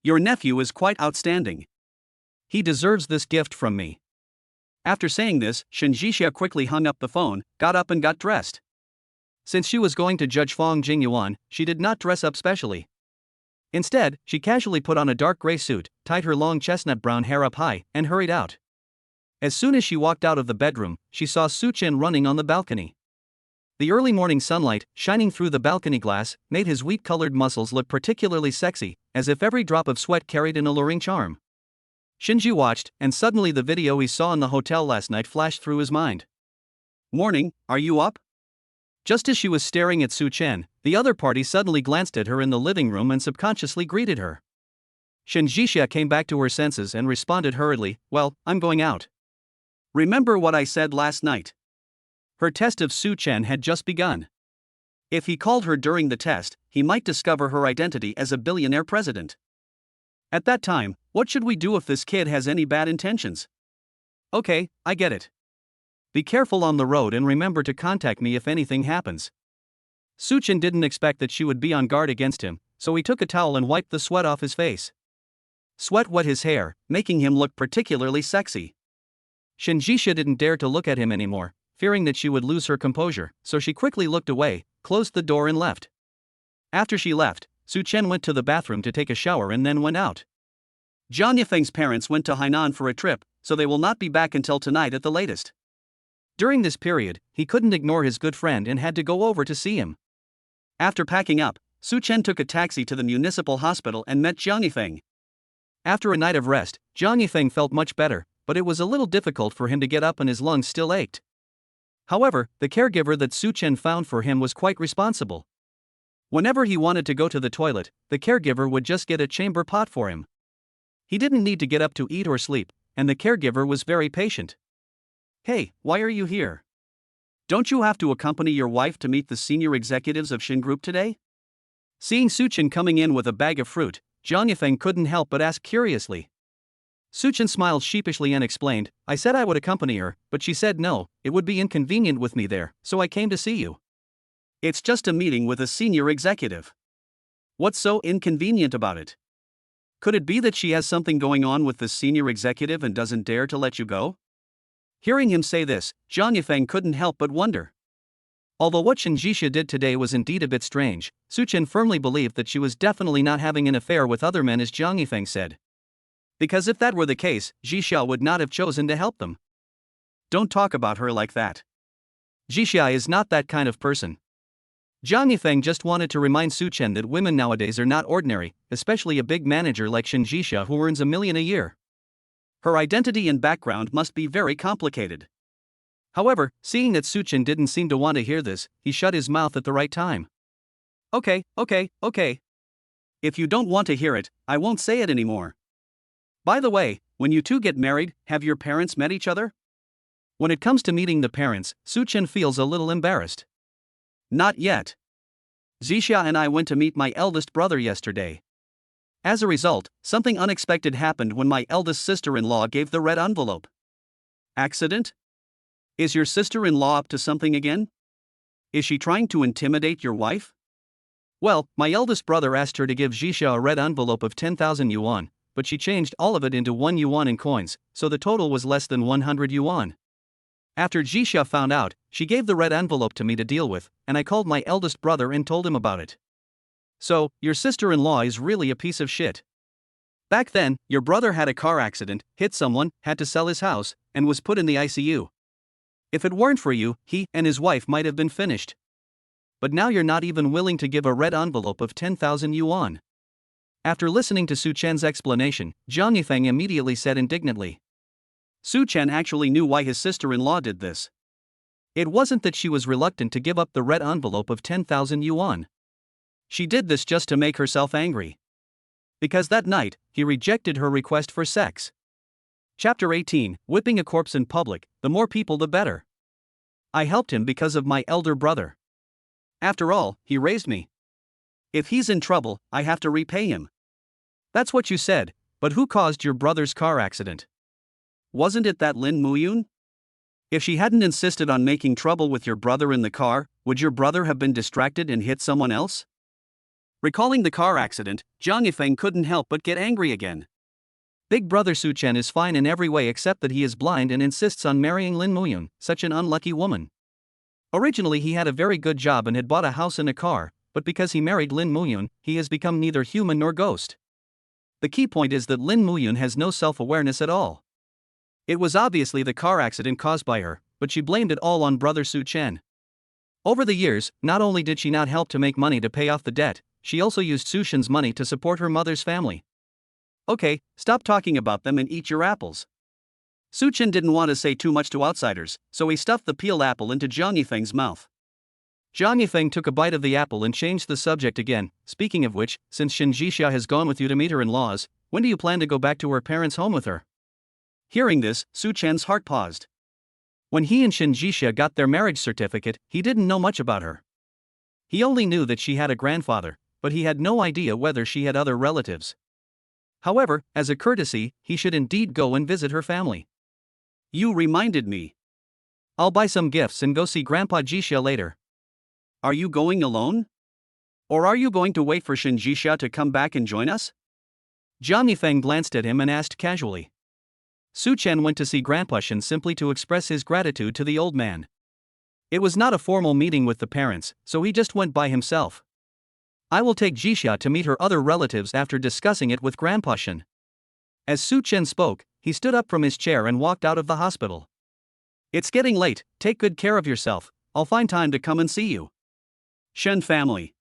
Your nephew is quite outstanding. He deserves this gift from me. After saying this, Shinjixia quickly hung up the phone, got up and got dressed. Since she was going to judge Fong Jingyuan, she did not dress up specially. Instead, she casually put on a dark gray suit, tied her long chestnut brown hair up high, and hurried out. As soon as she walked out of the bedroom, she saw Suchin running on the balcony. The early morning sunlight, shining through the balcony glass, made his wheat-colored muscles look particularly sexy, as if every drop of sweat carried an alluring charm. Shinji watched, and suddenly the video he saw in the hotel last night flashed through his mind. Morning, are you up? Just as she was staring at Suchen, the other party suddenly glanced at her in the living room and subconsciously greeted her. Shinjixia came back to her senses and responded hurriedly, well, I'm going out. Remember what I said last night? Her test of Suchen had just begun. If he called her during the test, he might discover her identity as a billionaire president. At that time, what should we do if this kid has any bad intentions? Okay, I get it. Be careful on the road and remember to contact me if anything happens. Suchen didn't expect that she would be on guard against him, so he took a towel and wiped the sweat off his face. Sweat wet his hair, making him look particularly sexy. Shinjixia didn't dare to look at him anymore, fearing that she would lose her composure, so she quickly looked away, closed the door and left. After she left, Suchen went to the bathroom to take a shower and then went out. Jiang Yifeng's parents went to Hainan for a trip, so they will not be back until tonight at the latest. During this period, he couldn't ignore his good friend and had to go over to see him. After packing up, Suchen took a taxi to the municipal hospital and met Jiang Yifeng. After a night of rest, Jiang Yifeng felt much better, but it was a little difficult for him to get up and his lungs still ached. However, the caregiver that Suchen found for him was quite responsible. Whenever he wanted to go to the toilet, the caregiver would just get a chamber pot for him. He didn't need to get up to eat or sleep, and the caregiver was very patient. Hey, why are you here? Don't you have to accompany your wife to meet the senior executives of Shin Group today? Seeing Suchen coming in with a bag of fruit, Jiang Yifeng couldn't help but ask curiously. Suchen smiled sheepishly and explained, I said I would accompany her, but she said no, it would be inconvenient with me there, so I came to see you. It's just a meeting with a senior executive. What's so inconvenient about it? Could it be that she has something going on with the senior executive and doesn't dare to let you go? Hearing him say this, Jiang Yifeng couldn't help but wonder. Although what Shinjixia did today was indeed a bit strange, Suchen firmly believed that she was definitely not having an affair with other men as Jiang Yifeng said. Because if that were the case, Jixia would not have chosen to help them. Don't talk about her like that. Jixia is not that kind of person. Jiang Yifeng just wanted to remind Suchen that women nowadays are not ordinary, especially a big manager like Shinjixia who earns $1 million a year. Her identity and background must be very complicated. However, seeing that Suchen didn't seem to want to hear this, he shut his mouth at the right time. Okay. If you don't want to hear it, I won't say it anymore. By the way, when you two get married, have your parents met each other? When it comes to meeting the parents, Suchen feels a little embarrassed. Not yet. Zixia and I went to meet my eldest brother yesterday. As a result, something unexpected happened when my eldest sister-in-law gave the red envelope. Accident? Is your sister-in-law up to something again? Is she trying to intimidate your wife? Well, my eldest brother asked her to give Zixia a red envelope of 10,000 yuan, but she changed all of it into 1 yuan in coins, so the total was less than 100 yuan. After Zixia found out, she gave the red envelope to me to deal with, and I called my eldest brother and told him about it. So, your sister-in-law is really a piece of shit. Back then, your brother had a car accident, hit someone, had to sell his house, and was put in the ICU. If it weren't for you, he and his wife might have been finished. But now you're not even willing to give a red envelope of 10,000 yuan. After listening to Suchen's explanation, Jiang Yifeng immediately said indignantly. Suchen actually knew why his sister-in-law did this. It wasn't that she was reluctant to give up the red envelope of 10,000 yuan. She did this just to make herself angry. Because that night, he rejected her request for sex. Chapter 18, Whipping a Corpse in Public, the more people the better. I helped him because of my elder brother. After all, he raised me. If he's in trouble, I have to repay him. That's what you said, but who caused your brother's car accident? Wasn't it that Lin Muyun? If she hadn't insisted on making trouble with your brother in the car, would your brother have been distracted and hit someone else? Recalling the car accident, Jiang Yifeng couldn't help but get angry again. Big brother Su Chen is fine in every way except that he is blind and insists on marrying Lin Muyun, such an unlucky woman. Originally he had a very good job and had bought a house and a car, but because he married Lin Muyun, he has become neither human nor ghost. The key point is that Lin Muyun has no self-awareness at all. It was obviously the car accident caused by her, but she blamed it all on brother Su Chen. Over the years, not only did she not help to make money to pay off the debt, she also used Su Chen's money to support her mother's family. Okay, stop talking about them and eat your apples. Su Chen didn't want to say too much to outsiders, so he stuffed the peeled apple into Jiang Yifeng's mouth. Jiang Yifeng took a bite of the apple and changed the subject again. Speaking of which, since Shen Jixia has gone with you to meet her in-laws, when do you plan to go back to her parents' home with her? Hearing this, Su Chen's heart paused. When he and Shen Jixia got their marriage certificate, he didn't know much about her. He only knew that she had a grandfather, but he had no idea whether she had other relatives. However, as a courtesy, he should indeed go and visit her family. You reminded me. I'll buy some gifts and go see Grandpa Jixia later. Are you going alone? Or are you going to wait for Shen Jixia to come back and join us? Jiang Yifeng glanced at him and asked casually. Su Chen went to see Grandpa Shen simply to express his gratitude to the old man. It was not a formal meeting with the parents, so he just went by himself. I will take Jixia to meet her other relatives after discussing it with Grandpa Shen. As Su Chen spoke, he stood up from his chair and walked out of the hospital. It's getting late, take good care of yourself, I'll find time to come and see you. Shen family.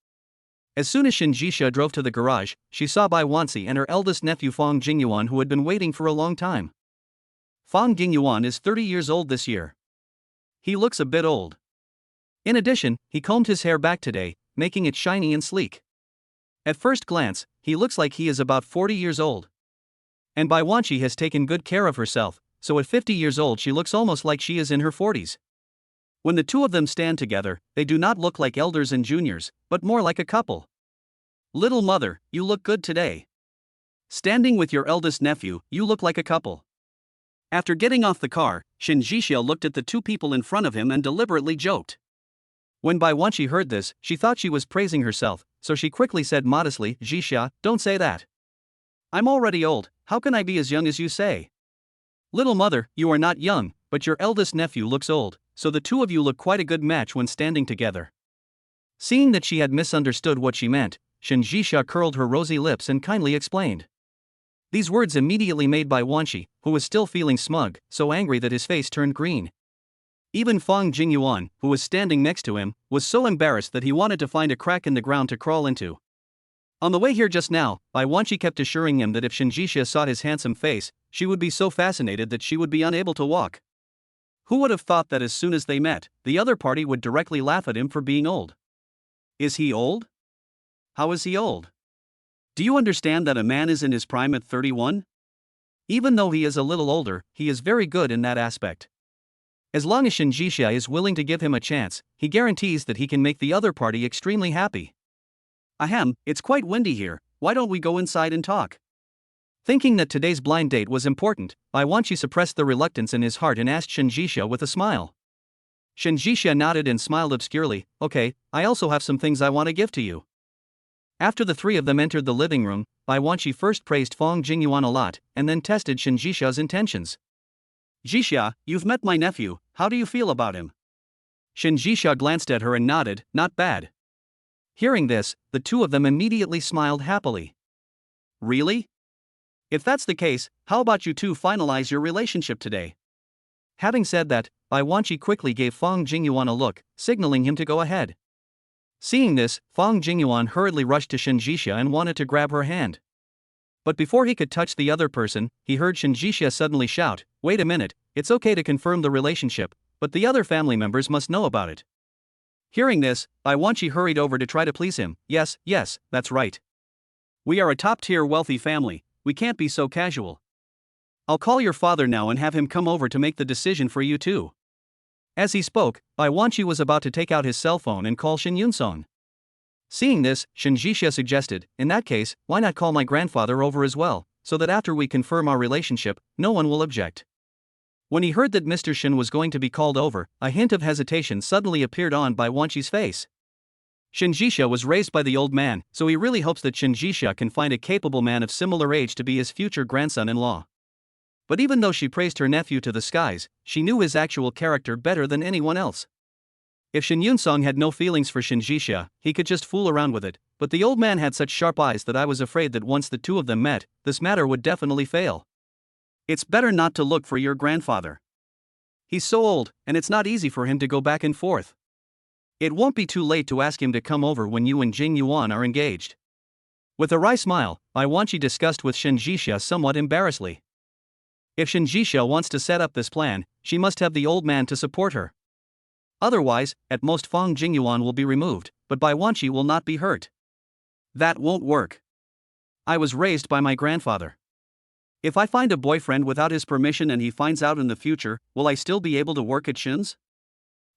As soon as Shen Jixia drove to the garage, she saw Bai Wanxi and her eldest nephew Fang Jingyuan, who had been waiting for a long time. Fang Jingyuan is 30 years old this year. He looks a bit old. In addition, he combed his hair back today, making it shiny and sleek. At first glance, he looks like he is about 40 years old. And Bai Wanxi has taken good care of herself, so at 50 years old she looks almost like she is in her 40s. When the two of them stand together, they do not look like elders and juniors, but more like a couple. Little mother, you look good today. Standing with your eldest nephew, you look like a couple. After getting off the car, Shen Jixia looked at the two people in front of him and deliberately joked. When Bai Wanxi heard this, she thought she was praising herself, so she quickly said modestly, Jixia, don't say that. I'm already old, how can I be as young as you say? Little mother, you are not young, but your eldest nephew looks old, so the two of you look quite a good match when standing together. Seeing that she had misunderstood what she meant, Shen Jixia curled her rosy lips and kindly explained. These words immediately made Bai Wanxi, who was still feeling smug, so angry that his face turned green. Even Fang Jingyuan, who was standing next to him, was so embarrassed that he wanted to find a crack in the ground to crawl into. On the way here just now, Bai Wanxi kept assuring him that if Shen Jixia saw his handsome face, she would be so fascinated that she would be unable to walk. Who would have thought that as soon as they met, the other party would directly laugh at him for being old? Is he old? How is he old? Do you understand that a man is in his prime at 31? Even though he is a little older, he is very good in that aspect. As long as Shen Jixia is willing to give him a chance, he guarantees that he can make the other party extremely happy. Ahem, it's quite windy here, why don't we go inside and talk? Thinking that today's blind date was important, Bai Wanxi suppressed the reluctance in his heart and asked Shen Jixia with a smile. Shen Jixia nodded and smiled obscurely, okay, I also have some things I want to give to you. After the three of them entered the living room, Bai Wanxi first praised Fang Jingyuan a lot, and then tested Shen Jixia's intentions. Jixia, you've met my nephew, how do you feel about him? Shen Jixia glanced at her and nodded, not bad. Hearing this, the two of them immediately smiled happily. Really? If that's the case, how about you two finalize your relationship today? Having said that, Bai Wanxi quickly gave Fang Jingyuan a look, signaling him to go ahead. Seeing this, Fang Jingyuan hurriedly rushed to Shen Jixia and wanted to grab her hand. But before he could touch the other person, he heard Shen Jixia suddenly shout, wait a minute, it's okay to confirm the relationship, but the other family members must know about it. Hearing this, Bai Wanxi hurried over to try to please him, yes, that's right. We are a top-tier wealthy family, we can't be so casual. I'll call your father now and have him come over to make the decision for you too. As he spoke, Bai Wanxi was about to take out his cell phone and call Shen Yunsong. Seeing this, Shen Jixia suggested, in that case, why not call my grandfather over as well, so that after we confirm our relationship, no one will object. When he heard that Mr. Shen was going to be called over, a hint of hesitation suddenly appeared on Bai Wanxi's face. Shinjisha was raised by the old man, so he really hopes that Shinjisha can find a capable man of similar age to be his future grandson-in-law. But even though she praised her nephew to the skies, she knew his actual character better than anyone else. If Shin Yunsong had no feelings for Shinjisha, he could just fool around with it, but the old man had such sharp eyes that I was afraid that once the two of them met, this matter would definitely fail. It's better not to look for your grandfather. He's so old, and it's not easy for him to go back and forth. It won't be too late to ask him to come over when you and Jing Yuan are engaged. With a wry smile, Bai Wanqi discussed with Shinjisha somewhat embarrassedly. If Shinjisha wants to set up this plan, she must have the old man to support her. Otherwise, at most Fang Jingyuan will be removed, but Bai Wanqi will not be hurt. That won't work. I was raised by my grandfather. If I find a boyfriend without his permission and he finds out in the future, will I still be able to work at Shin's?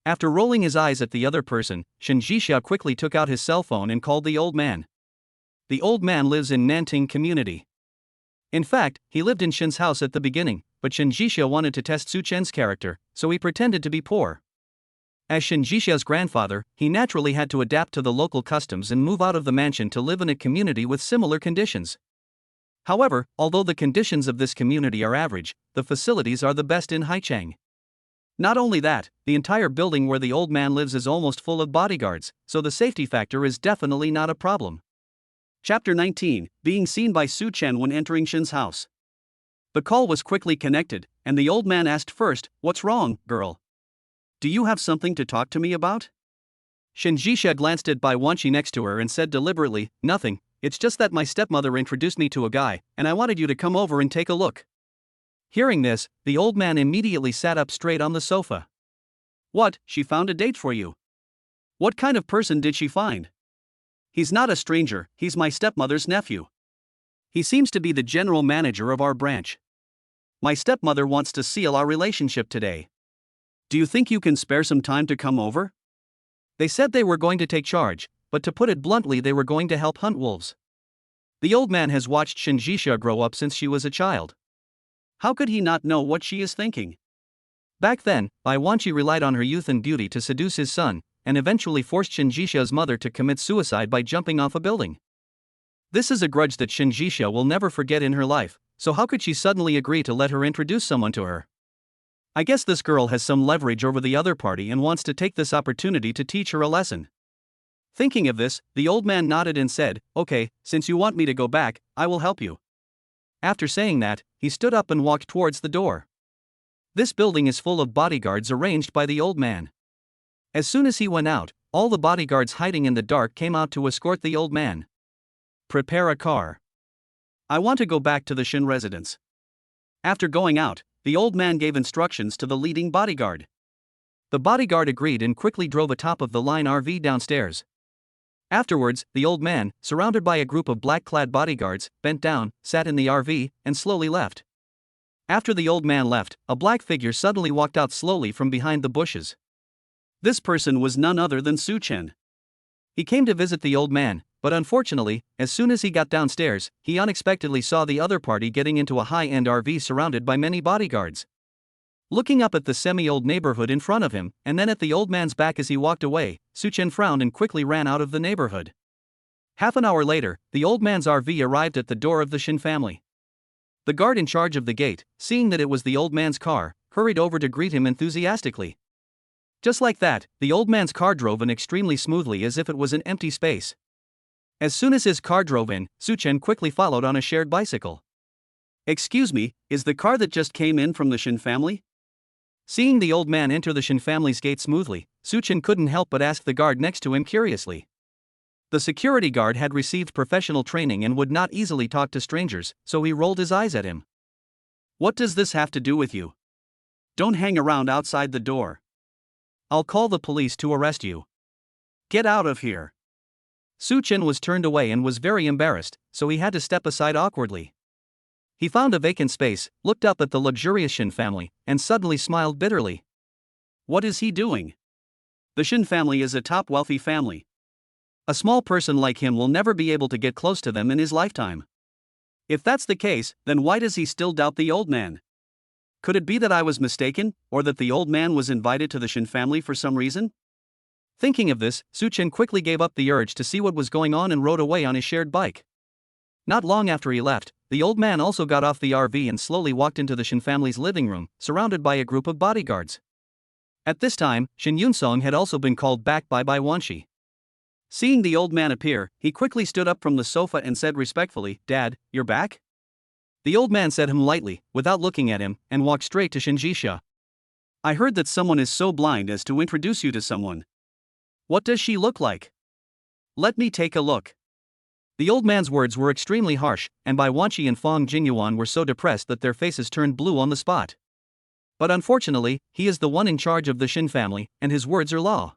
After rolling his eyes at the other person, Shinjisha quickly took out his cell phone and called the old man. The old man lives in Nanting community. In fact, he lived in Shin's house at the beginning, but Shinjisha wanted to test Su Chen's character, so he pretended to be poor. As Shinjisha's grandfather, he naturally had to adapt to the local customs and move out of the mansion to live in a community with similar conditions. However, although the conditions of this community are average, the facilities are the best in Haicheng. Not only that, the entire building where the old man lives is almost full of bodyguards, so the safety factor is definitely not a problem. Chapter 19, Being Seen by Su Chen when entering Shin's house. The call was quickly connected, and the old man asked first, "What's wrong, girl? Do you have something to talk to me about?" Shinjisha glanced at Bai Wanqi next to her and said deliberately, "Nothing, it's just that my stepmother introduced me to a guy, and I wanted you to come over and take a look." Hearing this, the old man immediately sat up straight on the sofa. "What, she found a date for you? What kind of person did she find?" "He's not a stranger, he's my stepmother's nephew. He seems to be the general manager of our branch. My stepmother wants to seal our relationship today. Do you think you can spare some time to come over?" They said they were going to take charge, but to put it bluntly, they were going to help hunt wolves. The old man has watched Shinjisha grow up since she was a child. How could he not know what she is thinking? Back then, Bai Wanqi relied on her youth and beauty to seduce his son, and eventually forced Shinjisha's mother to commit suicide by jumping off a building. This is a grudge that Shinjisha will never forget in her life, so how could she suddenly agree to let her introduce someone to her? I guess this girl has some leverage over the other party and wants to take this opportunity to teach her a lesson. Thinking of this, the old man nodded and said, "Okay, since you want me to go back, I will help you." After saying that, he stood up and walked towards the door. This building is full of bodyguards arranged by the old man. As soon as he went out, all the bodyguards hiding in the dark came out to escort the old man. "Prepare a car. I want to go back to the Shin residence." After going out, the old man gave instructions to the leading bodyguard. The bodyguard agreed and quickly drove a top-of-the-line RV downstairs. Afterwards, the old man, surrounded by a group of black-clad bodyguards, bent down, sat in the RV, and slowly left. After the old man left, a black figure suddenly walked out slowly from behind the bushes. This person was none other than Su Chen. He came to visit the old man, but unfortunately, as soon as he got downstairs, he unexpectedly saw the other party getting into a high-end RV surrounded by many bodyguards. Looking up at the semi-old neighborhood in front of him, and then at the old man's back as he walked away, Su Chen frowned and quickly ran out of the neighborhood. Half an hour later, the old man's RV arrived at the door of the Shin family. The guard in charge of the gate, seeing that it was the old man's car, hurried over to greet him enthusiastically. Just like that, the old man's car drove in extremely smoothly as if it was an empty space. As soon as his car drove in, Su Chen quickly followed on a shared bicycle. "Excuse me, is the car that just came in from the Shin family?" Seeing the old man enter the Shin family's gate smoothly, Su Chen couldn't help but ask the guard next to him curiously. The security guard had received professional training and would not easily talk to strangers, so he rolled his eyes at him. "What does this have to do with you? Don't hang around outside the door. I'll call the police to arrest you. Get out of here." Su Chen was turned away and was very embarrassed, so he had to step aside awkwardly. He found a vacant space, looked up at the luxurious Shin family, and suddenly smiled bitterly. What is he doing? The Shin family is a top wealthy family. A small person like him will never be able to get close to them in his lifetime. If that's the case, then why does he still doubt the old man? Could it be that I was mistaken, or that the old man was invited to the Shin family for some reason? Thinking of this, Suchin quickly gave up the urge to see what was going on and rode away on his shared bike. Not long after he left, the old man also got off the RV and slowly walked into the Shin family's living room, surrounded by a group of bodyguards. At this time, Shin Yun-song had also been called back by Bai Wanshi. Seeing the old man appear, he quickly stood up from the sofa and said respectfully, "Dad, you're back?" The old man said him lightly, without looking at him, and walked straight to Shin Jisha. "I heard that someone is so blind as to introduce you to someone. What does she look like? Let me take a look." The old man's words were extremely harsh, and Bai Wanshi and Fong Jingyuan were so depressed that their faces turned blue on the spot. But unfortunately, he is the one in charge of the Shin family, and his words are law.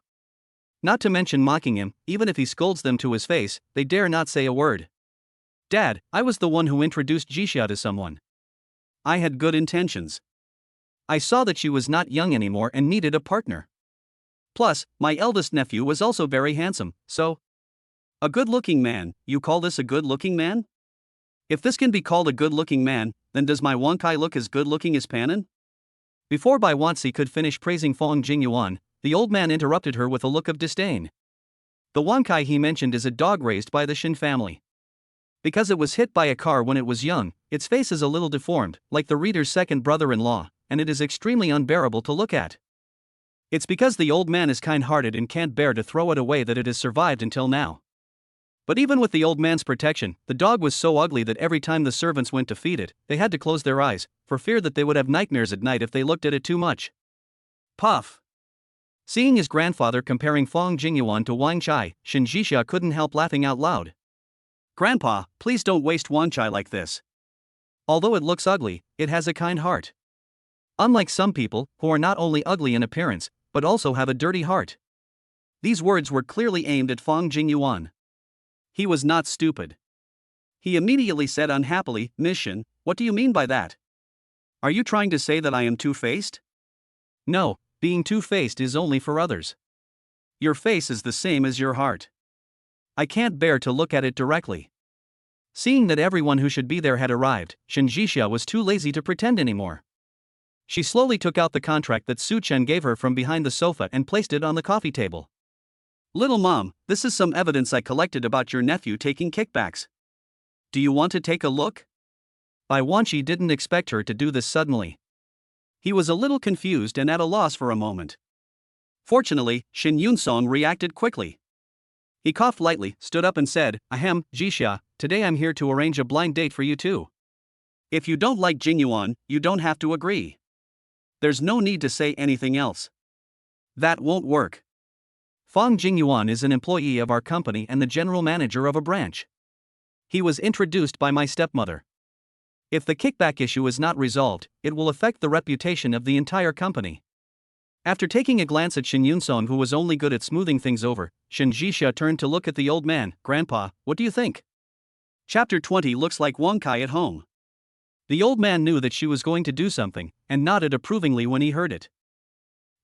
Not to mention mocking him, even if he scolds them to his face, they dare not say a word. "Dad, I was the one who introduced Jisha to someone. I had good intentions. I saw that she was not young anymore and needed a partner. Plus, my eldest nephew was also very handsome, so..." "A good-looking man, you call this a good-looking man? If this can be called a good-looking man, then does my Wonkai look as good-looking as Panin?" Before Bai Wanshi could finish praising Fong Jingyuan, the old man interrupted her with a look of disdain. The Wonkai he mentioned is a dog raised by the Shin family. Because it was hit by a car when it was young, its face is a little deformed, like the reader's second brother-in-law, and it is extremely unbearable to look at. It's because the old man is kind-hearted and can't bear to throw it away that it has survived until now. But even with the old man's protection, the dog was so ugly that every time the servants went to feed it, they had to close their eyes, for fear that they would have nightmares at night if they looked at it too much. Puff! Seeing his grandfather comparing Fong Jingyuan to Wang Chai, Shin Jisha couldn't help laughing out loud. "Grandpa, please don't waste Wang Chai like this. Although it looks ugly, it has a kind heart. Unlike some people, who are not only ugly in appearance, but also have a dirty heart." These words were clearly aimed at Fong Jingyuan. He was not stupid. He immediately said unhappily, "Miss Shin, what do you mean by that? Are you trying to say that I am two-faced?" "No, being two-faced is only for others. Your face is the same as your heart. I can't bear to look at it directly." Seeing that everyone who should be there had arrived, Shin Jisha was too lazy to pretend anymore. She slowly took out the contract that Su Chen gave her from behind the sofa and placed it on the coffee table. "Little mom, this is some evidence I collected about your nephew taking kickbacks. Do you want to take a look?" Bai Wanshi didn't expect her to do this suddenly. He was a little confused and at a loss for a moment. Fortunately, Shin Yun-song reacted quickly. He coughed lightly, stood up and said, "Ahem, Jisha, today I'm here to arrange a blind date for you too. If you don't like Jingyuan, you don't have to agree. There's no need to say anything else. That won't work. Fong Jingyuan is an employee of our company and the general manager of a branch. He was introduced by my stepmother. If the kickback issue is not resolved, it will affect the reputation of the entire company." After taking a glance at Shin Yun-song, who was only good at smoothing things over, Shin Jisha turned to look at the old man. "Grandpa, what do you think?" Chapter 20 looks like Wonkai at home. The old man knew that she was going to do something, and nodded approvingly when he heard it.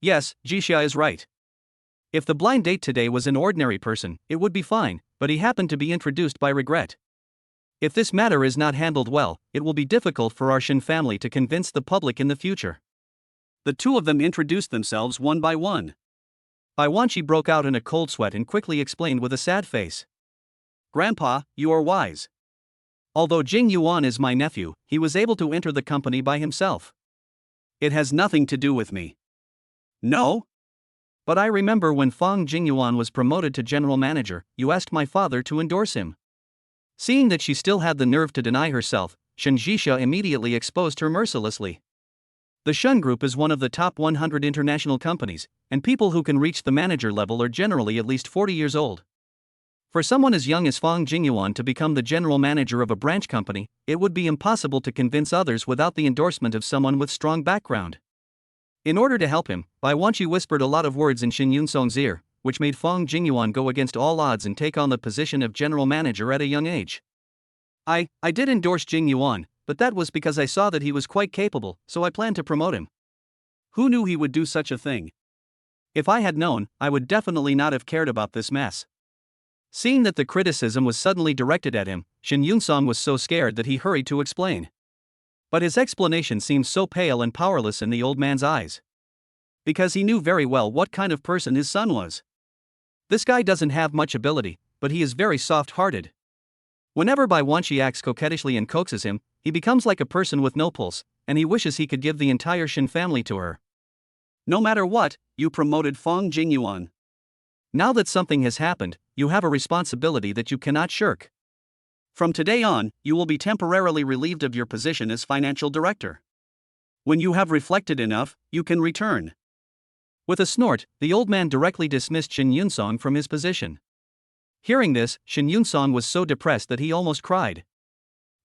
Yes, Jisha is right. If the blind date today was an ordinary person, it would be fine, but he happened to be introduced by regret. If this matter is not handled well, it will be difficult for our Shin family to convince the public in the future. The two of them introduced themselves one by one. Bai Wanshi broke out in a cold sweat and quickly explained with a sad face. "Grandpa, you are wise. Although Jing Yuan is my nephew, he was able to enter the company by himself. It has nothing to do with me." "No? But I remember when Fong Jingyuan was promoted to general manager, you asked my father to endorse him." Seeing that she still had the nerve to deny herself, Shin Jisha immediately exposed her mercilessly. The Shun Group is one of the top 100 international companies, and people who can reach the manager level are generally at least 40 years old. For someone as young as Fong Jingyuan to become the general manager of a branch company, it would be impossible to convince others without the endorsement of someone with strong background. In order to help him, Bai Wanshi whispered a lot of words in Shin Yun-song's ear, which made Fong Jingyuan go against all odds and take on the position of general manager at a young age. I did endorse Jing Yuan, but that was because I saw that he was quite capable, so I planned to promote him. Who knew he would do such a thing? If I had known, I would definitely not have cared about this mess." Seeing that the criticism was suddenly directed at him, Shin Yun-song was so scared that he hurried to explain. But his explanation seemed so pale and powerless in the old man's eyes. Because he knew very well what kind of person his son was. This guy doesn't have much ability, but he is very soft-hearted. Whenever Bai Wanqi acts coquettishly and coaxes him, he becomes like a person with no pulse, and he wishes he could give the entire Shin family to her. No matter what, you promoted Fong Jingyuan. Now that something has happened, you have a responsibility that you cannot shirk. From today on, you will be temporarily relieved of your position as financial director. When you have reflected enough, you can return. With a snort, the old man directly dismissed Shin Yunsong from his position. Hearing this, Shin Yunsong was so depressed that he almost cried.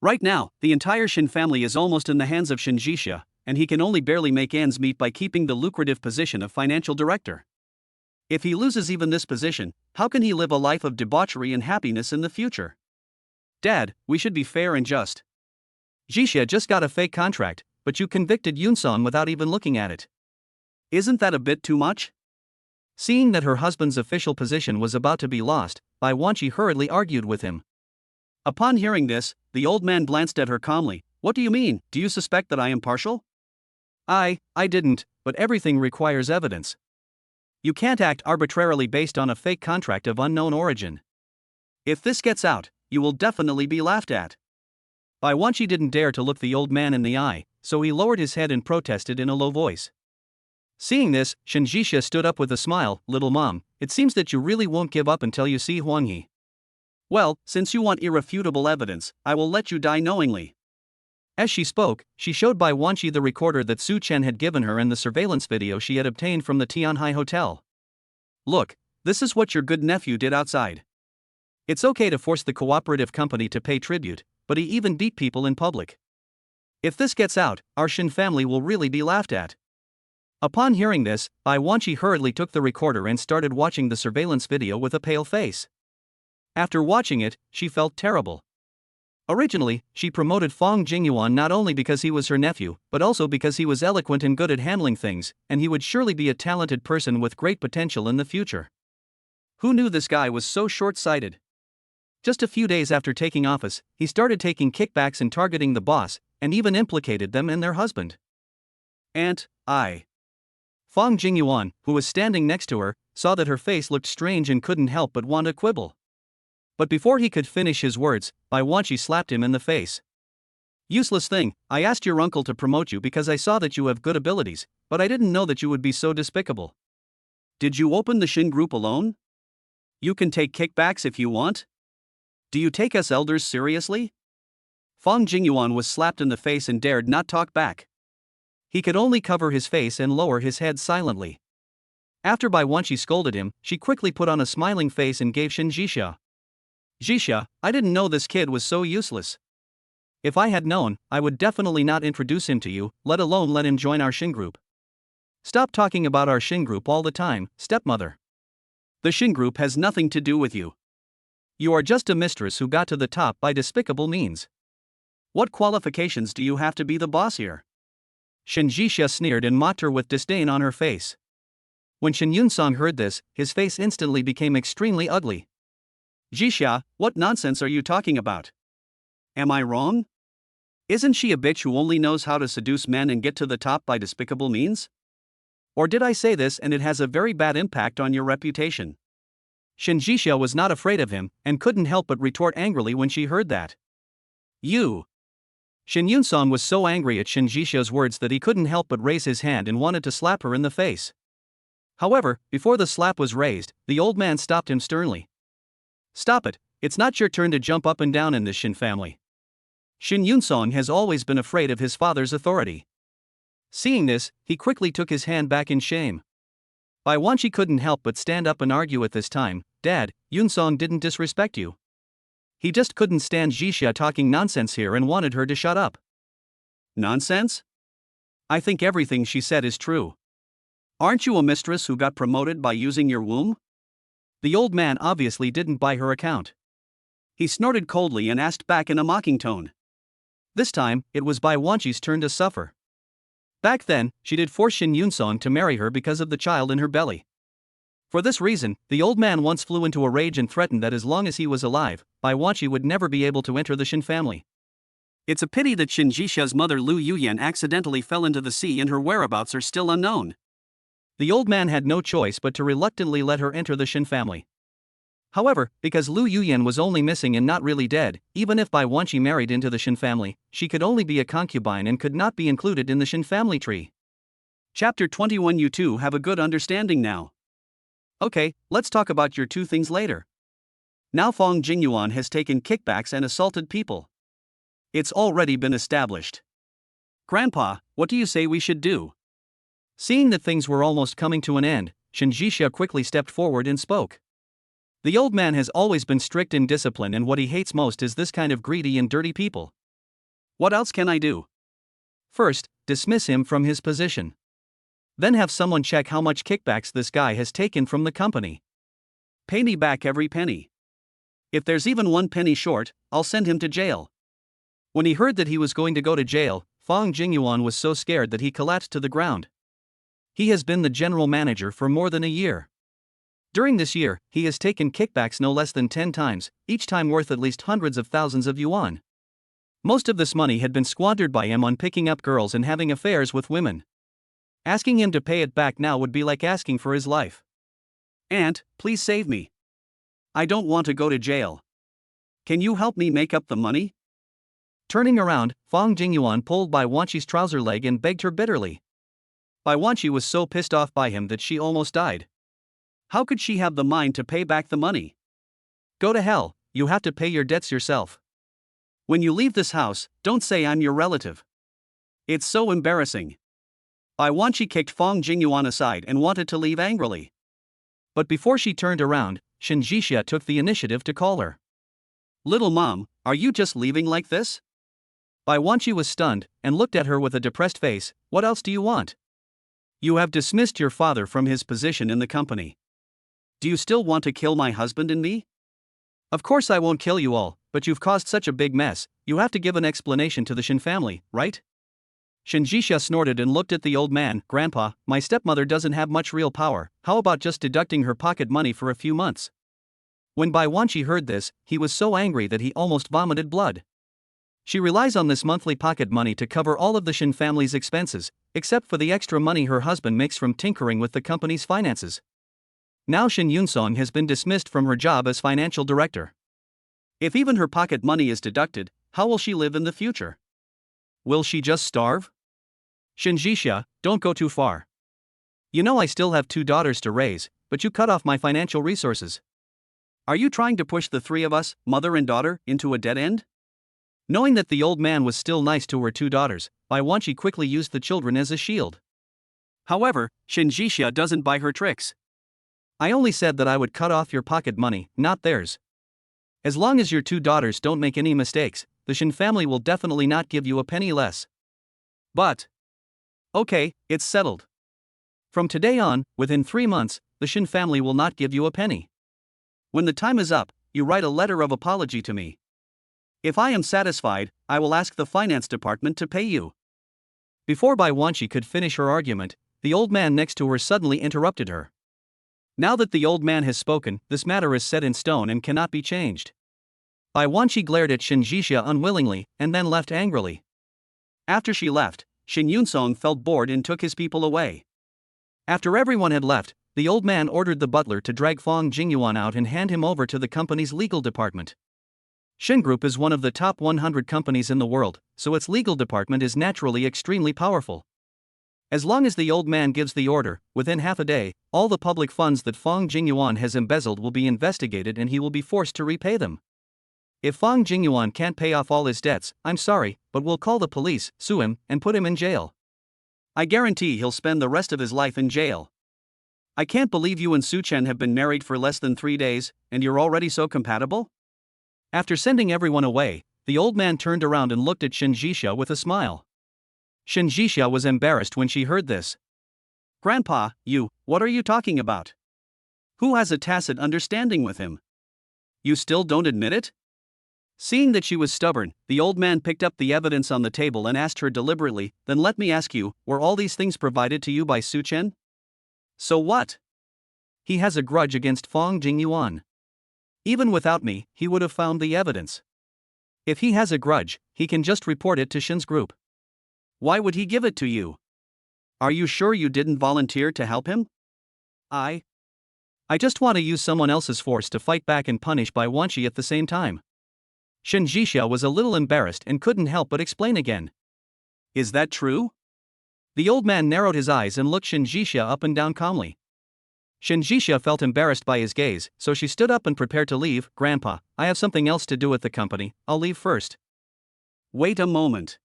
Right now, the entire Shin family is almost in the hands of Shin Jixia, and he can only barely make ends meet by keeping the lucrative position of financial director. If he loses even this position, how can he live a life of debauchery and happiness in the future? Dad, we should be fair and just. Jixia just got a fake contract, but you convicted Yunsong without even looking at it. Isn't that a bit too much? Seeing that her husband's official position was about to be lost, Bai Wanqi hurriedly argued with him. Upon hearing this, the old man glanced at her calmly. What do you mean? Do you suspect that I am partial? I didn't, but everything requires evidence. You can't act arbitrarily based on a fake contract of unknown origin. If this gets out, you will definitely be laughed at. Bai Wanqi didn't dare to look the old man in the eye, so he lowered his head and protested in a low voice. Seeing this, Shin Jixia stood up with a smile. Little mom, it seems that you really won't give up until you see Huang He. Well, since you want irrefutable evidence, I will let you die knowingly. As she spoke, she showed Bai Wanqi the recorder that Su Chen had given her and the surveillance video she had obtained from the Tianhai Hotel. Look, this is what your good nephew did outside. It's okay to force the cooperative company to pay tribute, but he even beat people in public. If this gets out, our Shin family will really be laughed at. Upon hearing this, Bai Wanqi hurriedly took the recorder and started watching the surveillance video with a pale face. After watching it, she felt terrible. Originally, she promoted Fong Jingyuan not only because he was her nephew, but also because he was eloquent and good at handling things, and he would surely be a talented person with great potential in the future. Who knew this guy was so short-sighted? Just a few days after taking office, he started taking kickbacks and targeting the boss, and even implicated them and their husband. Fong Jingyuan, who was standing next to her, saw that her face looked strange and couldn't help but want to quibble. But before he could finish his words, Bai Wanqi slapped him in the face. Useless thing, I asked your uncle to promote you because I saw that you have good abilities, but I didn't know that you would be so despicable. Did you open the Shin group alone? You can take kickbacks if you want. Do you take us elders seriously? Fong Jingyuan was slapped in the face and dared not talk back. He could only cover his face and lower his head silently. After Bai Wanqi scolded him, she quickly put on a smiling face and gave Shin Jixia. Jixia, I didn't know this kid was so useless. If I had known, I would definitely not introduce him to you, let alone let him join our Shin group. Stop talking about our Shin group all the time, stepmother. The Shin group has nothing to do with you. You are just a mistress who got to the top by despicable means. What qualifications do you have to be the boss here? Shin Jixia sneered and mocked her with disdain on her face. When Shin Yunsong heard this, his face instantly became extremely ugly. Jixia, what nonsense are you talking about? Am I wrong? Isn't she a bitch who only knows how to seduce men and get to the top by despicable means? Or did I say this and it has a very bad impact on your reputation? Shin Jixia was not afraid of him, and couldn't help but retort angrily when she heard that. You! Shin Yunsong was so angry at Shin Jixia's words that he couldn't help but raise his hand and wanted to slap her in the face. However, before the slap was raised, the old man stopped him sternly. Stop it, it's not your turn to jump up and down in this Shin family. Shin Yunsong has always been afraid of his father's authority. Seeing this, he quickly took his hand back in shame. Bai Wanqi couldn't help but stand up and argue at this time. Dad, Yunsong didn't disrespect you. He just couldn't stand Jixia talking nonsense here and wanted her to shut up. Nonsense? I think everything she said is true. Aren't you a mistress who got promoted by using your womb? The old man obviously didn't buy her account. He snorted coldly and asked back in a mocking tone. This time, it was Bai Wanqi's turn to suffer. Back then, she did force Shin Yunsong to marry her because of the child in her belly. For this reason, the old man once flew into a rage and threatened that as long as he was alive, Bai Wanqi would never be able to enter the Shin family. It's a pity that Shin Jixia's mother Lu Yuyan accidentally fell into the sea and her whereabouts are still unknown. The old man had no choice but to reluctantly let her enter the Shin family. However, because Lu Yuyan was only missing and not really dead, even if Bai Wanqi married into the Shin family, she could only be a concubine and could not be included in the Shin family tree. Chapter 21. You two have a good understanding now. Okay, let's talk about your two things later. Now Fong Jingyuan has taken kickbacks and assaulted people. It's already been established. Grandpa, what do you say we should do? Seeing that things were almost coming to an end, Shin Jixia quickly stepped forward and spoke. The old man has always been strict in discipline, and what he hates most is this kind of greedy and dirty people. What else can I do? First, dismiss him from his position. Then have someone check how much kickbacks this guy has taken from the company. Pay me back every penny. If there's even 1 penny short, I'll send him to jail. When he heard that he was going to go to jail, Fong Jingyuan was so scared that he collapsed to the ground. He has been the general manager for more than a year. During this year, he has taken kickbacks no less than 10 times, each time worth at least hundreds of thousands of yuan. Most of this money had been squandered by him on picking up girls and having affairs with women. Asking him to pay it back now would be like asking for his life. Aunt, please save me. I don't want to go to jail. Can you help me make up the money? Turning around, Fong Jingyuan pulled Bai Wanqi's trouser leg and begged her bitterly. Bai Wanqi was so pissed off by him that she almost died. How could she have the mind to pay back the money? Go to hell, you have to pay your debts yourself. When you leave this house, don't say I'm your relative. It's so embarrassing. Bai Wanqi kicked Fong Jingyuan aside and wanted to leave angrily. But before she turned around, Shin Jixia took the initiative to call her. Little mom, are you just leaving like this? Bai Wanqi was stunned and looked at her with a depressed face. What else do you want? You have dismissed your father from his position in the company. Do you still want to kill my husband and me? Of course I won't kill you all, but you've caused such a big mess, you have to give an explanation to the Shin family, right? Shin Jixia snorted and looked at the old man. Grandpa, my stepmother doesn't have much real power, how about just deducting her pocket money for a few months? When Bai Wanqi heard this, he was so angry that he almost vomited blood. She relies on this monthly pocket money to cover all of the Shin family's expenses, except for the extra money her husband makes from tinkering with the company's finances. Now Shin Yunsong has been dismissed from her job as financial director. If even her pocket money is deducted, how will she live in the future? Will she just starve? Shin Jixia, don't go too far. You know I still have 2 daughters to raise, but you cut off my financial resources. Are you trying to push the 3 of us, mother and daughter, into a dead end? Knowing that the old man was still nice to her 2 daughters, Bai Wanqi quickly used the children as a shield. However, Shin Jixia doesn't buy her tricks. I only said that I would cut off your pocket money, not theirs. As long as your 2 daughters don't make any mistakes, the Shin family will definitely not give you a penny less. But okay, it's settled. From today on, within 3 months, the Shin family will not give you a penny. When the time is up, you write a letter of apology to me. If I am satisfied, I will ask the finance department to pay you. Before Bai Wanqi could finish her argument, the old man next to her suddenly interrupted her. Now that the old man has spoken, this matter is set in stone and cannot be changed. Bai Wanqi glared at Shin Jixia unwillingly, and then left angrily. After she left, Shin Yunsong felt bored and took his people away. After everyone had left, the old man ordered the butler to drag Fong Jingyuan out and hand him over to the company's legal department. Shin Group is one of the top 100 companies in the world, so its legal department is naturally extremely powerful. As long as the old man gives the order, within half a day, all the public funds that Fong Jingyuan has embezzled will be investigated and he will be forced to repay them. If Fong Jingyuan can't pay off all his debts, I'm sorry, but we'll call the police, sue him, and put him in jail. I guarantee he'll spend the rest of his life in jail. I can't believe you and Su Chen have been married for less than 3 days, and you're already so compatible? After sending everyone away, the old man turned around and looked at Shin Jixia with a smile. Shin Jixia was embarrassed when she heard this. Grandpa, what are you talking about? Who has a tacit understanding with him? You still don't admit it? Seeing that she was stubborn, the old man picked up the evidence on the table and asked her deliberately, then let me ask you, were all these things provided to you by Su Chen? So what? He has a grudge against Fong Jingyuan. Even without me, he would have found the evidence. If he has a grudge, he can just report it to Shin's group. Why would he give it to you? Are you sure you didn't volunteer to help him? I just want to use someone else's force to fight back and punish by Wanshi at the same time. Shin Jixia was a little embarrassed and couldn't help but explain again. Is that true? The old man narrowed his eyes and looked Shin Jixia up and down calmly. Shin Jixia felt embarrassed by his gaze, so she stood up and prepared to leave. Grandpa, I have something else to do at the company, I'll leave first. Wait a moment.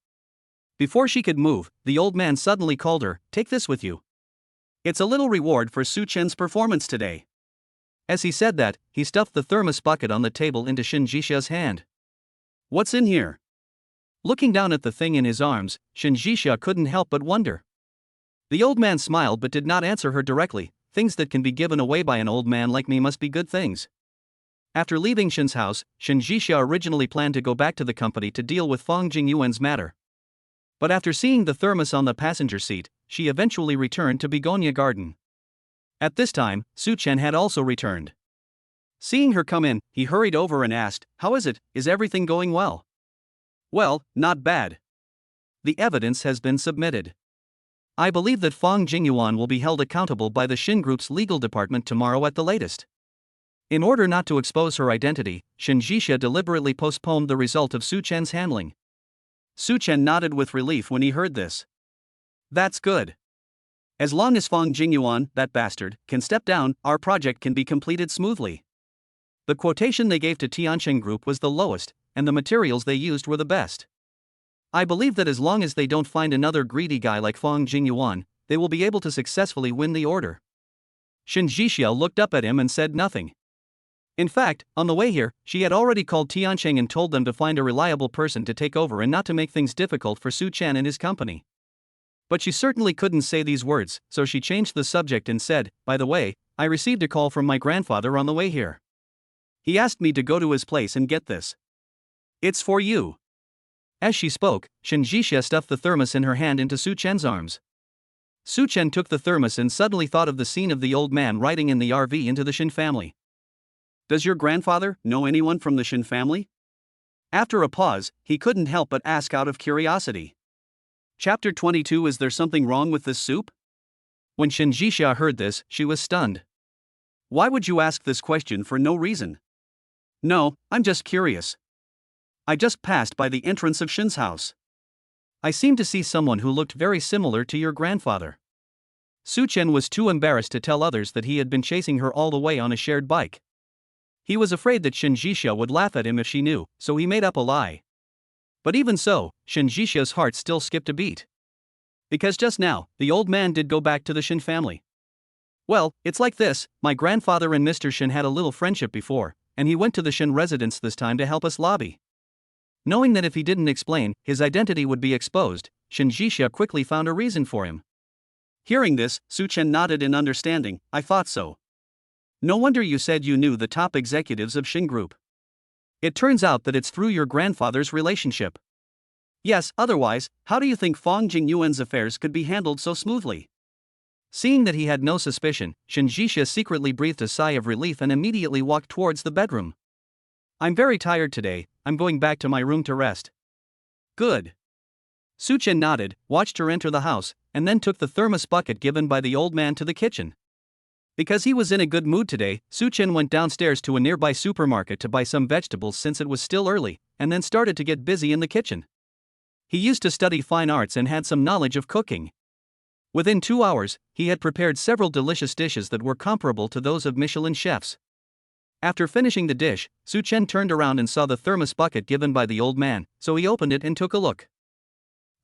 Before she could move, the old man suddenly called her, take this with you. It's a little reward for Su Chen's performance today. As he said that, he stuffed the thermos bucket on the table into Shin Jixia's hand. What's in here? Looking down at the thing in his arms, Shin Jixia couldn't help but wonder. The old man smiled but did not answer her directly. Things that can be given away by an old man like me must be good things. After leaving Shin's house, Shin Jixia originally planned to go back to the company to deal with Fong Jingyuan's matter. But after seeing the thermos on the passenger seat, she eventually returned to Begonia Garden. At this time, Su Chen had also returned. Seeing her come in, he hurried over and asked, how is it, is everything going well? Well, not bad. The evidence has been submitted. I believe that Fong Jingyuan will be held accountable by the Shin Group's legal department tomorrow at the latest. In order not to expose her identity, Shin Jixia deliberately postponed the result of Su Chen's handling. Su Chen nodded with relief when he heard this. That's good. As long as Fong Jingyuan, that bastard, can step down, our project can be completed smoothly. The quotation they gave to Tianqing Group was the lowest, and the materials they used were the best. I believe that as long as they don't find another greedy guy like Fong Jingyuan, they will be able to successfully win the order. Shin Jixia looked up at him and said nothing. In fact, on the way here, she had already called Tianqing and told them to find a reliable person to take over and not to make things difficult for Su Chen and his company. But she certainly couldn't say these words, so she changed the subject and said, by the way, I received a call from my grandfather on the way here. He asked me to go to his place and get this. It's for you. As she spoke, Shin Jixia stuffed the thermos in her hand into Su Chen's arms. Su Chen took the thermos and suddenly thought of the scene of the old man riding in the RV into the Shin family. Does your grandfather know anyone from the Shin family? After a pause, he couldn't help but ask out of curiosity. Chapter 22. Is there something wrong with this soup? When Shin Jixia heard this, she was stunned. Why would you ask this question for no reason? No, I'm just curious. I just passed by the entrance of Shin's house. I seemed to see someone who looked very similar to your grandfather. Su Chen was too embarrassed to tell others that he had been chasing her all the way on a shared bike. He was afraid that Shin Jixia would laugh at him if she knew, so he made up a lie. But even so, Shin Jixia's heart still skipped a beat. Because just now, the old man did go back to the Shin family. Well, it's like this, my grandfather and Mr. Shin had a little friendship before, and he went to the Shin residence this time to help us lobby. Knowing that if he didn't explain, his identity would be exposed, Shin Jixia quickly found a reason for him. Hearing this, Su Chen nodded in understanding. I thought so. No wonder you said you knew the top executives of Shin Group. It turns out that it's through your grandfather's relationship. Yes, otherwise, how do you think Fong Jingyuan's affairs could be handled so smoothly? Seeing that he had no suspicion, Shin Jixia secretly breathed a sigh of relief and immediately walked towards the bedroom. I'm very tired today, I'm going back to my room to rest. Good. Su Chen nodded, watched her enter the house, and then took the thermos bucket given by the old man to the kitchen. Because he was in a good mood today, Su Chen went downstairs to a nearby supermarket to buy some vegetables since it was still early, and then started to get busy in the kitchen. He used to study fine arts and had some knowledge of cooking. Within 2 hours, he had prepared several delicious dishes that were comparable to those of Michelin chefs. After finishing the dish, Su Chen turned around and saw the thermos bucket given by the old man, so he opened it and took a look.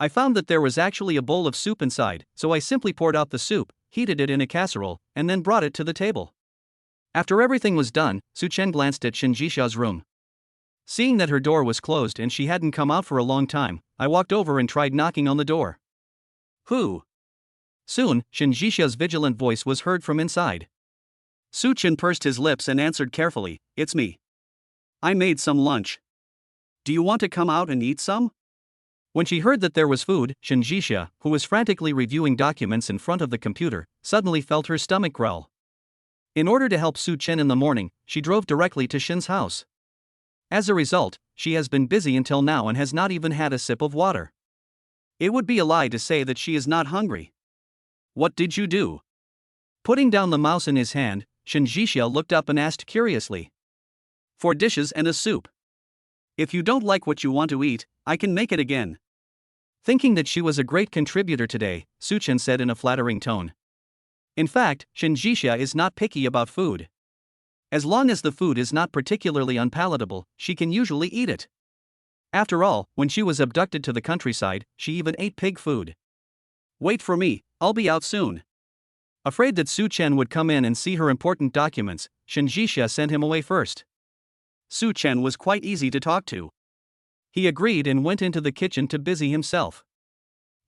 I found that there was actually a bowl of soup inside, so I simply poured out the soup, heated it in a casserole, and then brought it to the table. After everything was done, Su Chen glanced at Shin Jixia's room. Seeing that her door was closed and she hadn't come out for a long time, I walked over and tried knocking on the door. Who? Soon, Shin Jixia's vigilant voice was heard from inside. Su Chen pursed his lips and answered carefully, it's me. I made some lunch. Do you want to come out and eat some? When she heard that there was food, Shin Jixia, who was frantically reviewing documents in front of the computer, suddenly felt her stomach growl. In order to help Su Chen in the morning, she drove directly to Shin's house. As a result, she has been busy until now and has not even had a sip of water. It would be a lie to say that she is not hungry. What did you do? Putting down the mouse in his hand, Shinjishia looked up and asked curiously. 4 dishes and a soup. If you don't like what you want to eat, I can make it again. Thinking that she was a great contributor today, Suchin said in a flattering tone. In fact, Shinjishia is not picky about food. As long as the food is not particularly unpalatable, she can usually eat it. After all, when she was abducted to the countryside, she even ate pig food. Wait for me, I'll be out soon. Afraid that Su Chen would come in and see her important documents, Shinjishia sent him away first. Su Chen was quite easy to talk to. He agreed and went into the kitchen to busy himself.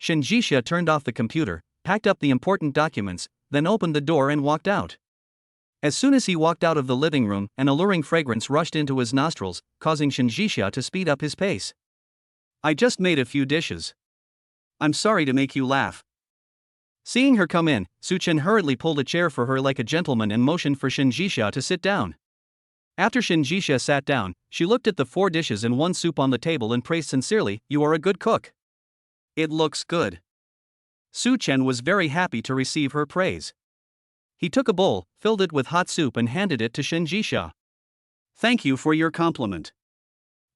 Shinjishia turned off the computer, packed up the important documents, then opened the door and walked out. As soon as he walked out of the living room, an alluring fragrance rushed into his nostrils, causing Shinjishia to speed up his pace. I just made a few dishes. I'm sorry to make you laugh. Seeing her come in, Suchin hurriedly pulled a chair for her like a gentleman and motioned for Shinjishia to sit down. After Shinjishia sat down, she looked at the 4 dishes and 1 soup on the table and praised sincerely, "You are a good cook. It looks good." Suchen was very happy to receive her praise. He took a bowl, filled it with hot soup and handed it to Shinjishia. Thank you for your compliment.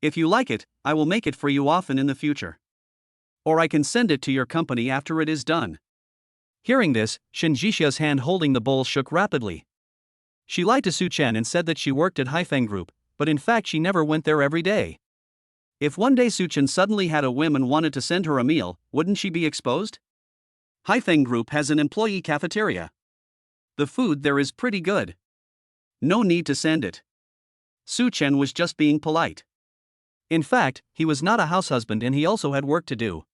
If you like it, I will make it for you often in the future. Or I can send it to your company after it is done. Hearing this, Shinjishia's hand holding the bowl shook rapidly. She lied to Suchen and said that she worked at Haifeng Group, but in fact she never went there every day. If one day Suchen suddenly had a whim and wanted to send her a meal, wouldn't she be exposed? Haifeng Group has an employee cafeteria. The food there is pretty good. No need to send it. Suchen was just being polite. In fact, he was not a house husband and he also had work to do.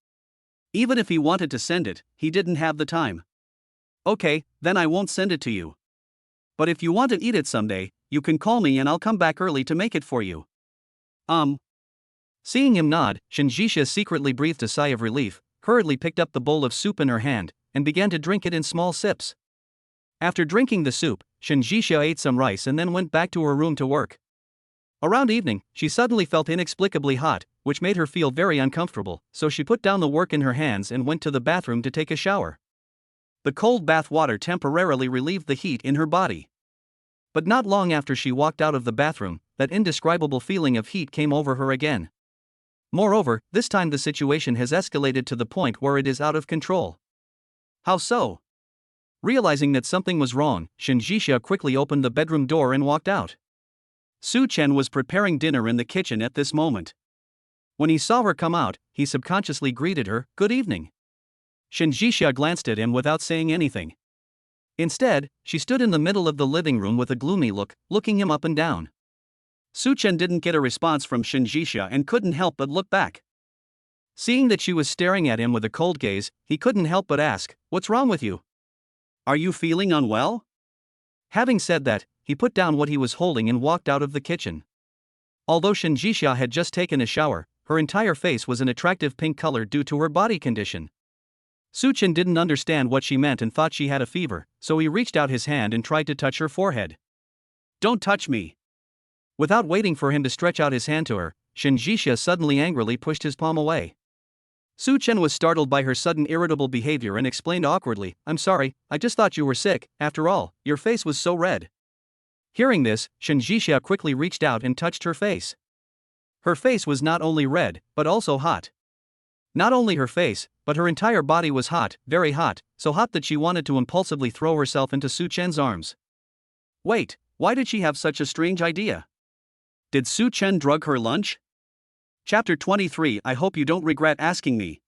Even if he wanted to send it, he didn't have the time. Okay, then I won't send it to you. But if you want to eat it someday, you can call me and I'll come back early to make it for you. Seeing him nod, Shinjishia secretly breathed a sigh of relief, hurriedly picked up the bowl of soup in her hand, and began to drink it in small sips. After drinking the soup, Shinjishia ate some rice and then went back to her room to work. Around evening, she suddenly felt inexplicably hot, which made her feel very uncomfortable, so she put down the work in her hands and went to the bathroom to take a shower. The cold bath water temporarily relieved the heat in her body. But not long after she walked out of the bathroom, that indescribable feeling of heat came over her again. Moreover, this time the situation has escalated to the point where it is out of control. How so? Realizing that something was wrong, Shinjishia quickly opened the bedroom door and walked out. Su Chen was preparing dinner in the kitchen at this moment. When he saw her come out, he subconsciously greeted her, "Good evening." Shinjishia glanced at him without saying anything. Instead, she stood in the middle of the living room with a gloomy look, looking him up and down. Su Chen didn't get a response from Shinjishia and couldn't help but look back. Seeing that she was staring at him with a cold gaze, he couldn't help but ask, "What's wrong with you? Are you feeling unwell?" Having said that, he put down what he was holding and walked out of the kitchen. Although Shinjishia had just taken a shower, her entire face was an attractive pink color due to her body condition. Suchen didn't understand what she meant and thought she had a fever, so he reached out his hand and tried to touch her forehead. "Don't touch me." Without waiting for him to stretch out his hand to her, Shinjishia suddenly angrily pushed his palm away. Suchen was startled by her sudden irritable behavior and explained awkwardly, "I'm sorry, I just thought you were sick, after all, your face was so red." Hearing this, Shinjishia quickly reached out and touched her face. Her face was not only red, but also hot. Not only her face, but her entire body was hot, very hot, so hot that she wanted to impulsively throw herself into Su Chen's arms. Wait, why did she have such a strange idea? Did Su Chen drug her lunch? Chapter 23. I hope you don't regret asking me.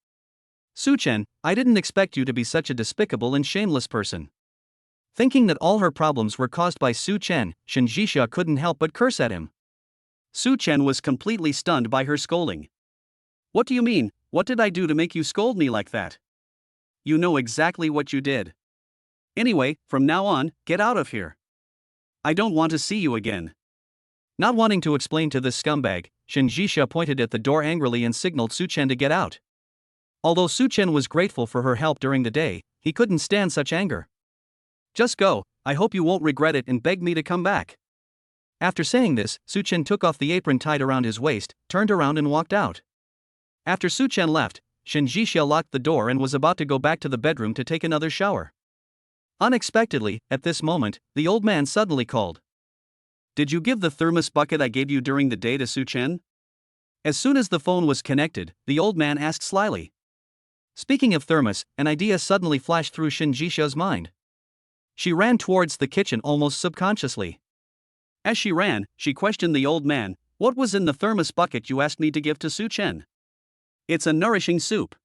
Su Chen, I didn't expect you to be such a despicable and shameless person. Thinking that all her problems were caused by Su Chen, Shinjishia couldn't help but curse at him. Su Chen was completely stunned by her scolding. What do you mean? What did I do to make you scold me like that? You know exactly what you did. Anyway, from now on, get out of here. I don't want to see you again. Not wanting to explain to this scumbag, Shinjishia pointed at the door angrily and signaled Su Chen to get out. Although Su Chen was grateful for her help during the day, he couldn't stand such anger. Just go, I hope you won't regret it, and begged me to come back. After saying this, Su Chen took off the apron tied around his waist, turned around and walked out. After Su Chen left, Shinjishia locked the door and was about to go back to the bedroom to take another shower. Unexpectedly, at this moment, the old man suddenly called. Did you give the thermos bucket I gave you during the day to Su-chen? As soon as the phone was connected, the old man asked slyly. Speaking of thermos, an idea suddenly flashed through Shin Jisha's mind. She ran towards the kitchen almost subconsciously. As she ran, she questioned the old man, "What was in the thermos bucket you asked me to give to Su-chen?" "It's a nourishing soup.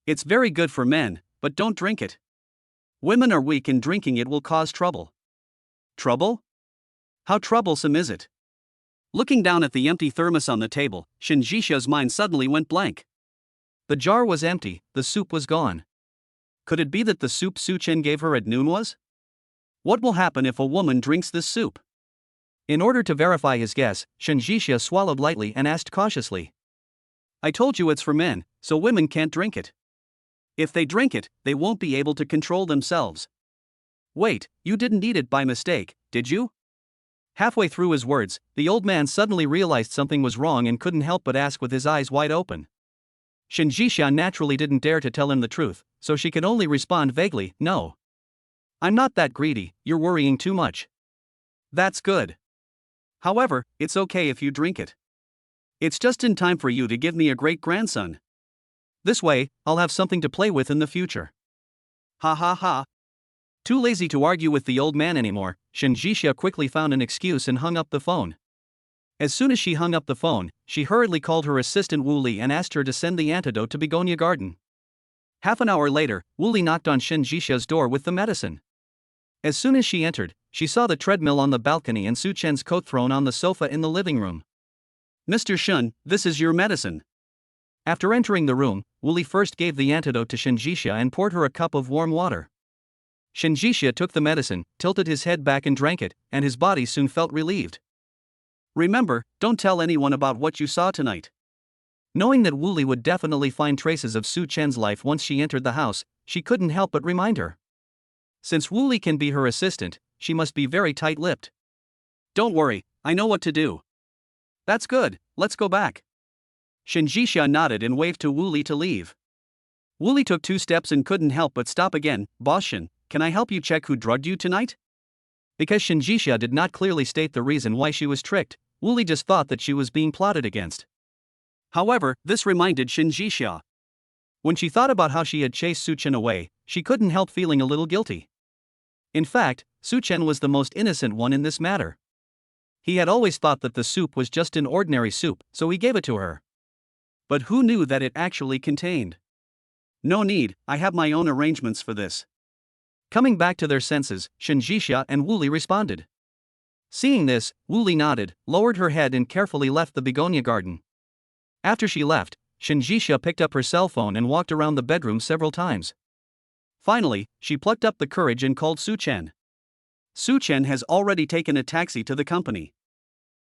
It's very good for men, but don't drink it. Women are weak and drinking it will cause trouble." "Trouble? How troublesome is it?" Looking down at the empty thermos on the table, Shin Jisha's mind suddenly went blank. The jar was empty, the soup was gone. Could it be that the soup Su-chen gave her at noon was? What will happen if a woman drinks this soup? In order to verify his guess, Shin Jisha swallowed lightly and asked cautiously. "I told you it's for men, so women can't drink it. If they drink it, they won't be able to control themselves." "Wait, you didn't eat it by mistake, did you?" Halfway through his words, the old man suddenly realized something was wrong and couldn't help but ask with his eyes wide open. Shin Jisha naturally didn't dare to tell him the truth, so she could only respond vaguely, "No. I'm not that greedy, you're worrying too much." "That's good. However, it's okay if you drink it. It's just in time for you to give me a great-grandson. This way, I'll have something to play with in the future." Ha ha ha. Too lazy to argue with the old man anymore, Shin Jisha quickly found an excuse and hung up the phone. As soon as she hung up the phone, she hurriedly called her assistant Wu Li and asked her to send the antidote to Begonia Garden. Half an hour later, Wu Li knocked on Shin Jisha's door with the medicine. As soon as she entered, she saw the treadmill on the balcony and Su-chen's coat thrown on the sofa in the living room. "Mr. Shun, this is your medicine." After entering the room, Wu Li first gave the antidote to Shin Jisha and poured her a cup of warm water. Shin Jisha took the medicine, tilted his head back and drank it, and his body soon felt relieved. "Remember, don't tell anyone about what you saw tonight." Knowing that Wu Li would definitely find traces of Su-chen's life once she entered the house, she couldn't help but remind her. Since Wu Li can be her assistant, she must be very tight-lipped. "Don't worry, I know what to do." "That's good, let's go back." Shin Jisha nodded and waved to Wu Li to leave. Wu Li took 2 steps and couldn't help but stop again. "Boss Shin, can I help you check who drugged you tonight?" Because Shin Jisha did not clearly state the reason why she was tricked, Wu Li just thought that she was being plotted against. However, this reminded Shin Jisha. When she thought about how she had chased Su-chen away, she couldn't help feeling a little guilty. In fact, Su-chen was the most innocent one in this matter. He had always thought that the soup was just an ordinary soup, so he gave it to her. But who knew that it actually contained? "No need, I have my own arrangements for this." Coming back to their senses, Shin Jisha and Wu Li responded. Seeing this, Wu Li nodded, lowered her head and carefully left the Begonia Garden. After she left, Shin Jisha picked up her cell phone and walked around the bedroom several times. Finally, she plucked up the courage and called Su-chen. Su-chen has already taken a taxi to the company.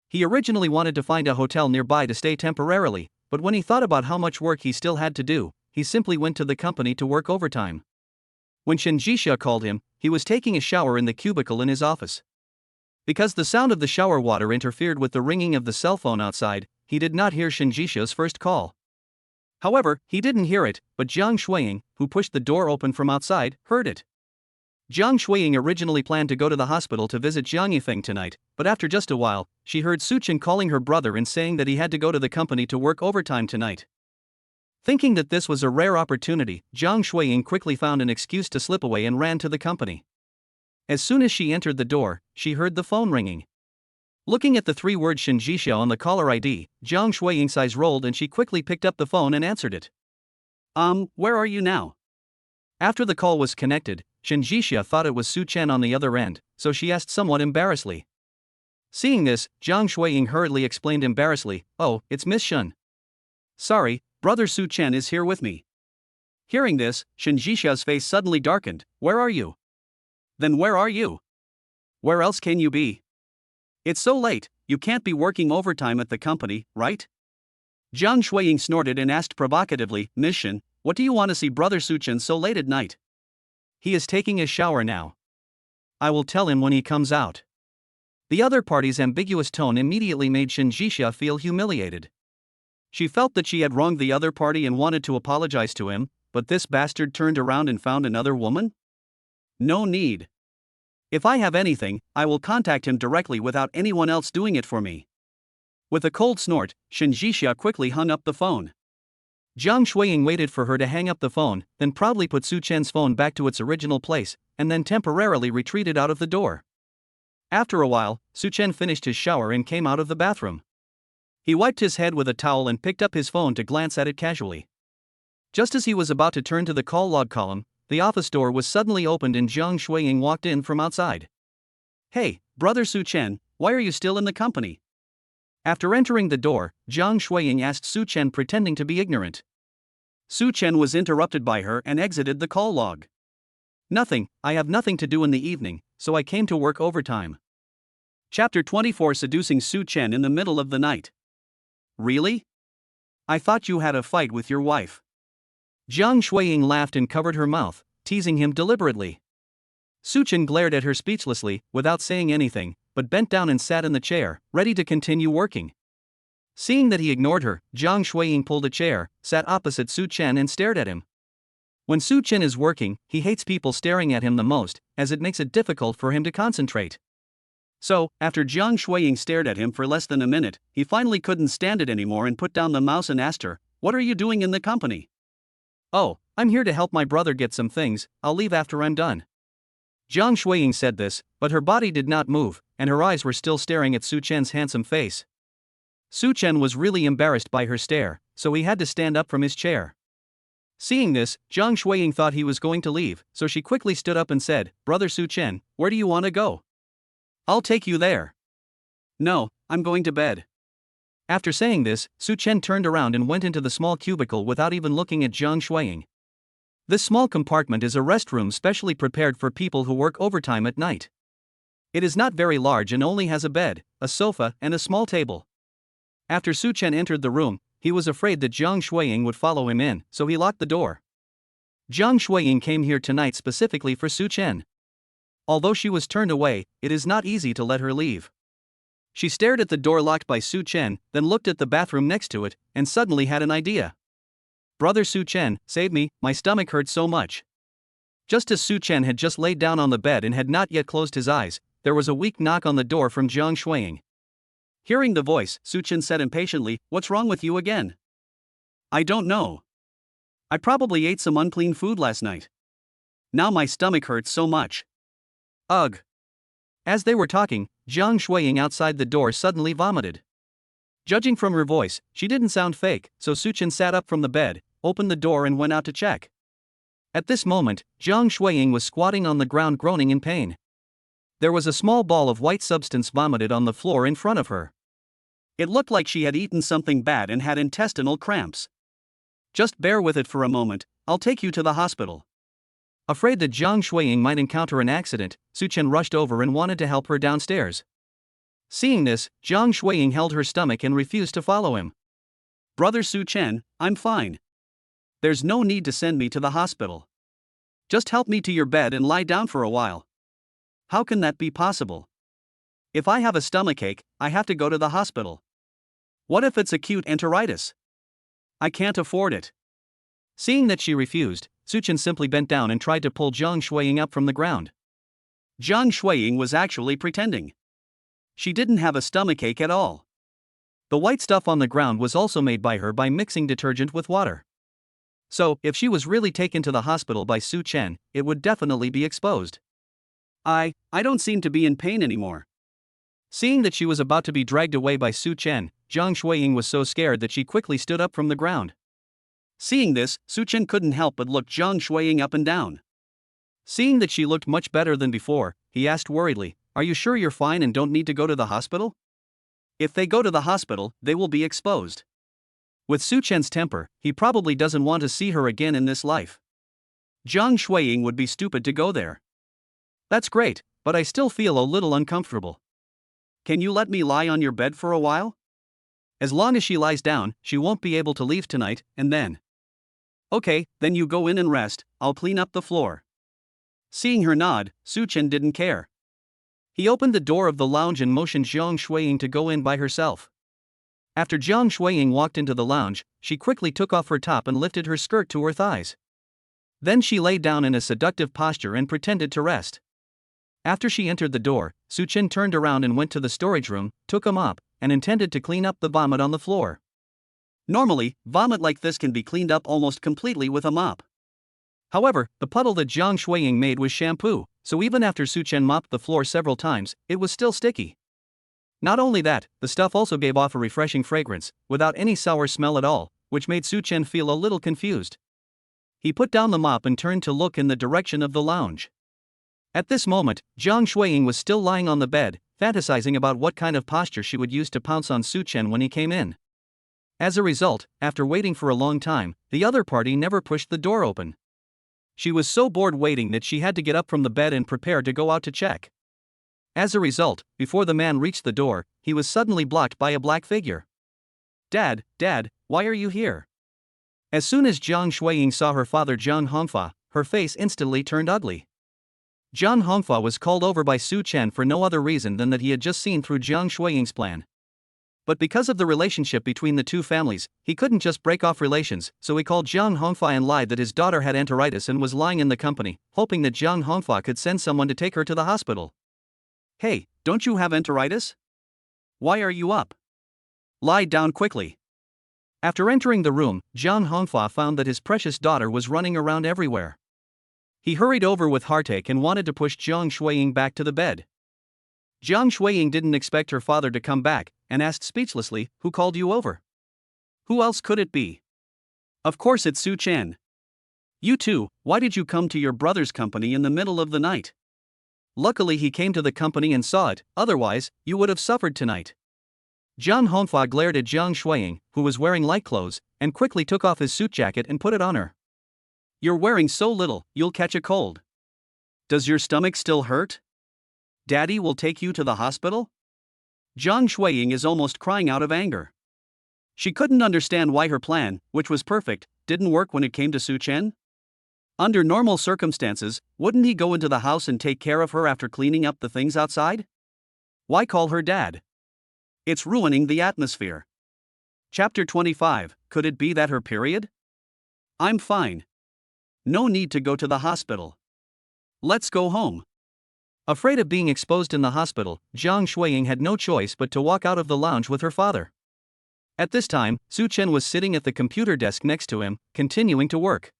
He originally wanted to find a hotel nearby to stay temporarily, but when he thought about how much work he still had to do, he simply went to the company to work overtime. When Shin Jisha called him, he was taking a shower in the cubicle in his office. Because the sound of the shower water interfered with the ringing of the cell phone outside, he did not hear Shin Jisha's first call. However, he didn't hear it, but Jiang Shuiying, who pushed the door open from outside, heard it. Jiang Shuiying originally planned to go to the hospital to visit Jiang Yifeng tonight, but after just a while, she heard Su-chen calling her brother and saying that he had to go to the company to work overtime tonight. Thinking that this was a rare opportunity, Jiang Shuiying quickly found an excuse to slip away and ran to the company. As soon as she entered the door, she heard the phone ringing. Looking at the 3 words Shin Jisha on the caller ID, Jiang Shuiying's eyes rolled and she quickly picked up the phone and answered it. Where are you now?" After the call was connected, Shin Jisha thought it was Su-chen on the other end, so she asked somewhat embarrassedly. Seeing this, Jiang Shuiying hurriedly explained embarrassedly, "Oh, it's Miss Shun. Sorry, brother Su-chen is here with me." Hearing this, Shin Jisha's face suddenly darkened. "Where are you?" "Then where are you? Where else can you be? It's so late, you can't be working overtime at the company, right?" Jiang Shuiying snorted and asked provocatively, "Miss Shin, what do you want to see brother Su-chen so late at night?" "He is taking a shower now. I will tell him when he comes out." The other party's ambiguous tone immediately made Shin Jisha feel humiliated. She felt that she had wronged the other party and wanted to apologize to him, but this bastard turned around and found another woman? No need. If I have anything, I will contact him directly without anyone else doing it for me. With a cold snort, Shen Jixia quickly hung up the phone. Jiang Shuiying waited for her to hang up the phone, then proudly put Su Chen's phone back to its original place, and then temporarily retreated out of the door. After a while, Su Chen finished his shower and came out of the bathroom. He wiped his head with a towel and picked up his phone to glance at it casually. Just as he was about to turn to the call log column, the office door was suddenly opened and Jiang Shuiying walked in from outside. "Hey, brother Su Chen, why are you still in the company?" After entering the door, Jiang Shuiying asked Su Chen, pretending to be ignorant. Su Chen was interrupted by her and exited the call log. "Nothing, I have nothing to do in the evening, so I came to work overtime." Chapter 24, Seducing Su Chen in the middle of the night. "Really? I thought you had a fight with your wife." Jiang Shuiying laughed and covered her mouth, teasing him deliberately. Su Chen glared at her speechlessly, without saying anything, but bent down and sat in the chair, ready to continue working. Seeing that he ignored her, Jiang Shuiying pulled a chair, sat opposite Su Chen and stared at him. When Su Chen is working, he hates people staring at him the most, as it makes it difficult for him to concentrate. So, after Jiang Shuiying stared at him for less than a minute, he finally couldn't stand it anymore and put down the mouse and asked her, "What are you doing in the company?" "Oh, I'm here to help my brother get some things, I'll leave after I'm done." Jiang Shuiying said this, but her body did not move, and her eyes were still staring at Su Chen's handsome face. Su Chen was really embarrassed by her stare, so he had to stand up from his chair. Seeing this, Jiang Shuiying thought he was going to leave, so she quickly stood up and said, "Brother Su Chen, where do you want to go? I'll take you there." "No, I'm going to bed." After saying this, Su Chen turned around and went into the small cubicle without even looking at Jiang Shuiying. This small compartment is a restroom specially prepared for people who work overtime at night. It is not very large and only has a bed, a sofa, and a small table. After Su Chen entered the room, he was afraid that Jiang Shuiying would follow him in, so he locked the door. Jiang Shuiying came here tonight specifically for Su Chen. Although she was turned away, it is not easy to let her leave. She stared at the door locked by Su Chen, then looked at the bathroom next to it, and suddenly had an idea. "Brother Su Chen, save me, my stomach hurts so much." Just as Su Chen had just laid down on the bed and had not yet closed his eyes, there was a weak knock on the door from Jiang Shuiying. Hearing the voice, Su Chen said impatiently, "What's wrong with you again?" "I don't know. I probably ate some unclean food last night. Now my stomach hurts so much. Ugh." As they were talking, Jiang Shuiying outside the door suddenly vomited. Judging from her voice, she didn't sound fake, so Su Chen sat up from the bed, opened the door and went out to check. At this moment, Jiang Shuiying was squatting on the ground groaning in pain. There was a small ball of white substance vomited on the floor in front of her. It looked like she had eaten something bad and had intestinal cramps. "Just bear with it for a moment, I'll take you to the hospital." Afraid that Jiang Shuiying might encounter an accident, Su Chen rushed over and wanted to help her downstairs. Seeing this, Jiang Shuiying held her stomach and refused to follow him. "Brother Su Chen, I'm fine. There's no need to send me to the hospital. Just help me to your bed and lie down for a while." "How can that be possible? If I have a stomachache, I have to go to the hospital. What if it's acute enteritis? I can't afford it." Seeing that she refused, Su Chen simply bent down and tried to pull Jiang Shuiying up from the ground. Jiang Shuiying was actually pretending. She didn't have a stomachache at all. The white stuff on the ground was also made by her by mixing detergent with water. So, if she was really taken to the hospital by Su Chen, it would definitely be exposed. I don't seem to be in pain anymore." Seeing that she was about to be dragged away by Su Chen, Jiang Shuiying was so scared that she quickly stood up from the ground. Seeing this, Su Chen couldn't help but look Jiang Shuiying up and down. Seeing that she looked much better than before, he asked worriedly, "Are you sure you're fine and don't need to go to the hospital? If they go to the hospital, they will be exposed." With Su Chen's temper, he probably doesn't want to see her again in this life. Jiang Shuiying would be stupid to go there. "That's great, but I still feel a little uncomfortable. Can you let me lie on your bed for a while?" As long as she lies down, she won't be able to leave tonight, and then. "Okay, then you go in and rest, I'll clean up the floor." Seeing her nod, Su Chen didn't care. He opened the door of the lounge and motioned Jiang Shuiying to go in by herself. After Jiang Shuiying walked into the lounge, she quickly took off her top and lifted her skirt to her thighs. Then she lay down in a seductive posture and pretended to rest. After she entered the door, Suchin turned around and went to the storage room, took a mop, and intended to clean up the vomit on the floor. Normally, vomit like this can be cleaned up almost completely with a mop. However, the puddle that Jiang Shuiying made was shampoo, so even after Suchen mopped the floor several times, it was still sticky. Not only that, the stuff also gave off a refreshing fragrance, without any sour smell at all, which made Suchen feel a little confused. He put down the mop and turned to look in the direction of the lounge. At this moment, Jiang Shuiying was still lying on the bed, fantasizing about what kind of posture she would use to pounce on Suchen when he came in. As a result, after waiting for a long time, the other party never pushed the door open. She was so bored waiting that she had to get up from the bed and prepare to go out to check. As a result, before the man reached the door, he was suddenly blocked by a black figure. Dad, why are you here?" As soon as Jiang Shuiying saw her father Jiang Hongfa, her face instantly turned ugly. Jiang Hongfa was called over by Su Chen for no other reason than that he had just seen through Jiang Shuiying's plan. But because of the relationship between the two families, he couldn't just break off relations, so he called Jiang Hongfa and lied that his daughter had enteritis and was lying in the company, hoping that Jiang Hongfa could send someone to take her to the hospital. "Hey, don't you have enteritis? Why are you up? Lie down quickly." After entering the room, Jiang Hongfa found that his precious daughter was running around everywhere. He hurried over with heartache and wanted to push Jiang Shuiying back to the bed. Jiang Shuiying didn't expect her father to come back, and asked speechlessly, "Who called you over?" "Who else could it be? Of course it's Su Chen. You too, why did you come to your brother's company in the middle of the night? Luckily he came to the company and saw it, otherwise, you would have suffered tonight." Jiang Hongfa glared at Jiang Shuiying, who was wearing light clothes, and quickly took off his suit jacket and put it on her. "You're wearing so little, you'll catch a cold. Does your stomach still hurt? Daddy will take you to the hospital?" Jiang Shuiying is almost crying out of anger. She couldn't understand why her plan, which was perfect, didn't work when it came to Su Chen. Under normal circumstances, wouldn't he go into the house and take care of her after cleaning up the things outside? Why call her dad? It's ruining the atmosphere. Chapter 25, could it be that her period? I'm fine. No need to go to the hospital. Let's go home. Afraid of being exposed in the hospital, Jiang Shuiying had no choice but to walk out of the lounge with her father. At this time, Su Chen was sitting at the computer desk next to him, continuing to work.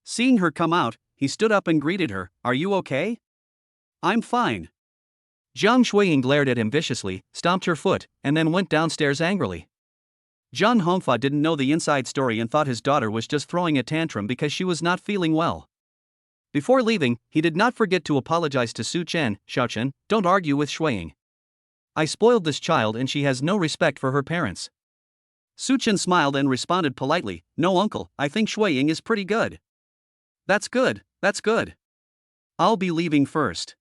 Seeing her come out, he stood up and greeted her. "Are you okay?" "I'm fine." Jiang Shuiying glared at him viciously, stomped her foot, and then went downstairs angrily. Jiang Hongfa didn't know the inside story and thought his daughter was just throwing a tantrum because she was not feeling well. Before leaving, he did not forget to apologize to Su Chen. "Xiaochen, don't argue with Shuiying. I spoiled this child and she has no respect for her parents." Su Chen smiled and responded politely, "No uncle, I think Shuiying is pretty good." That's good. I'll be leaving first.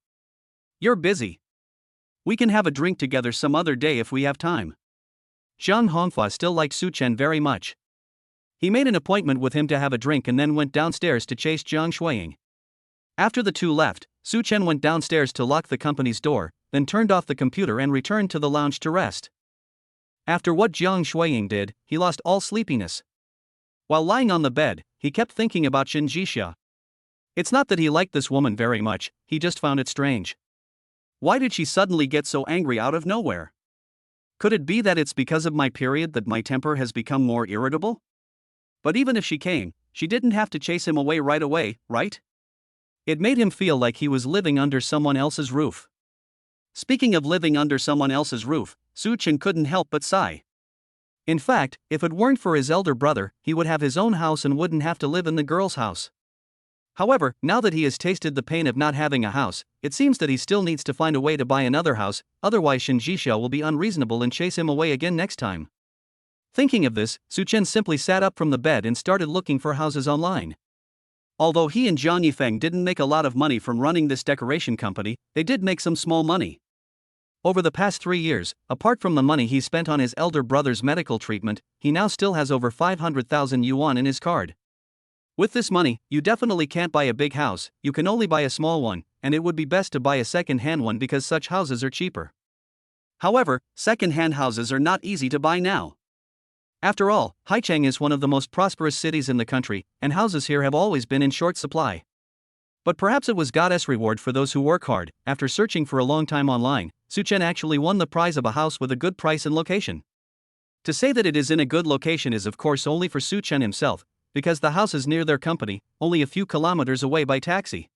You're busy. We can have a drink together some other day if we have time." Jiang Hongfa still liked Su Chen very much. He made an appointment with him to have a drink and then went downstairs to chase Jiang Shuiying. After the two left, Su Chen went downstairs to lock the company's door, then turned off the computer and returned to the lounge to rest. After what Jiang Shuiying did, he lost all sleepiness. While lying on the bed, he kept thinking about Shen Jixia. It's not that he liked this woman very much, he just found it strange. Why did she suddenly get so angry out of nowhere? Could it be that it's because of my period that my temper has become more irritable? But even if she came, she didn't have to chase him away right away, right? It made him feel like he was living under someone else's roof. Speaking of living under someone else's roof, Su Chen couldn't help but sigh. In fact, if it weren't for his elder brother, he would have his own house and wouldn't have to live in the girl's house. However, now that he has tasted the pain of not having a house, it seems that he still needs to find a way to buy another house, otherwise Shen Jixia will be unreasonable and chase him away again next time. Thinking of this, Su Chen simply sat up from the bed and started looking for houses online. Although he and Jiang Yifeng didn't make a lot of money from running this decoration company, they did make some small money. Over the past 3 years, apart from the money he spent on his elder brother's medical treatment, he now still has over 500,000 yuan in his card. With this money, you definitely can't buy a big house, you can only buy a small one, and it would be best to buy a second-hand one because such houses are cheaper. However, second-hand houses are not easy to buy now. After all, Haicheng is one of the most prosperous cities in the country, and houses here have always been in short supply. But perhaps it was God's reward for those who work hard. After searching for a long time online, Suchen actually won the prize of a house with a good price and location. To say that it is in a good location is of course only for Suchen himself, because the house is near their company, only a few kilometers away by taxi.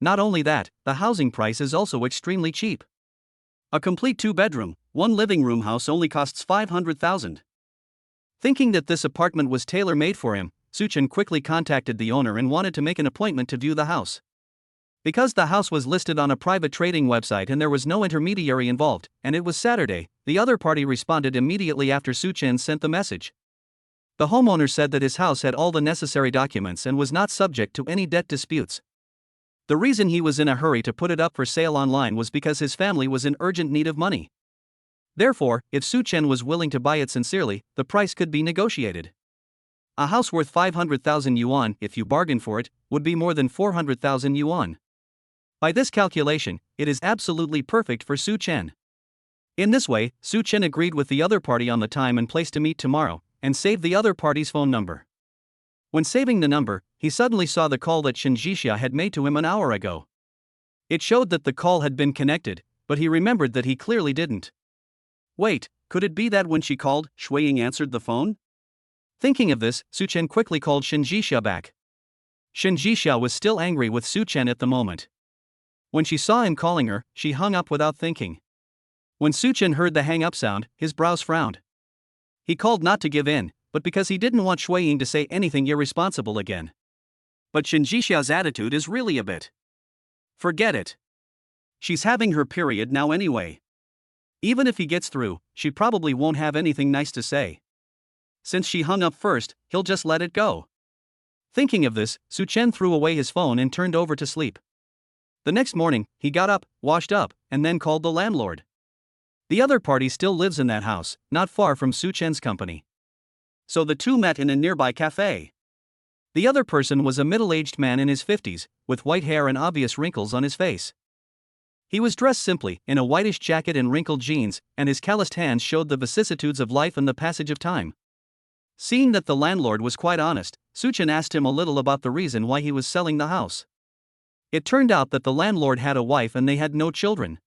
Not only that, the housing price is also extremely cheap. A complete 2-bedroom, 1 living room house only costs 500,000. Thinking that this apartment was tailor-made for him, Suchen quickly contacted the owner and wanted to make an appointment to view the house. Because the house was listed on a private trading website and there was no intermediary involved, and it was Saturday, the other party responded immediately after Suchen sent the message. The homeowner said that his house had all the necessary documents and was not subject to any debt disputes. The reason he was in a hurry to put it up for sale online was because his family was in urgent need of money. Therefore, if Suchen was willing to buy it sincerely, the price could be negotiated. A house worth 500,000 yuan, if you bargain for it, would be more than 400,000 yuan. By this calculation, it is absolutely perfect for Suchen. In this way, Suchen agreed with the other party on the time and place to meet tomorrow, and saved the other party's phone number. When saving the number, he suddenly saw the call that Shen Jixia had made to him an hour ago. It showed that the call had been connected, but he remembered that he clearly didn't. Wait, could it be that when she called, Shui Ying answered the phone? Thinking of this, Suchen quickly called Shen Jixia back. Shen Jixia was still angry with Suchen at the moment. When she saw him calling her, she hung up without thinking. When Suchen heard the hang-up sound, his brows frowned. He called not to give in, but because he didn't want Shui Ying to say anything irresponsible again. But Shen Jixia's attitude is really a bit. Forget it. She's having her period now anyway. Even if he gets through, she probably won't have anything nice to say. Since she hung up first, he'll just let it go. Thinking of this, Suchen threw away his phone and turned over to sleep. The next morning, he got up, washed up, and then called the landlord. The other party still lives in that house, not far from Suchen's company. So the two met in a nearby cafe. The other person was a middle-aged man in his 50s, with white hair and obvious wrinkles on his face. He was dressed simply, in a whitish jacket and wrinkled jeans, and his calloused hands showed the vicissitudes of life and the passage of time. Seeing that the landlord was quite honest, Suchen asked him a little about the reason why he was selling the house. It turned out that the landlord had a wife and they had no children.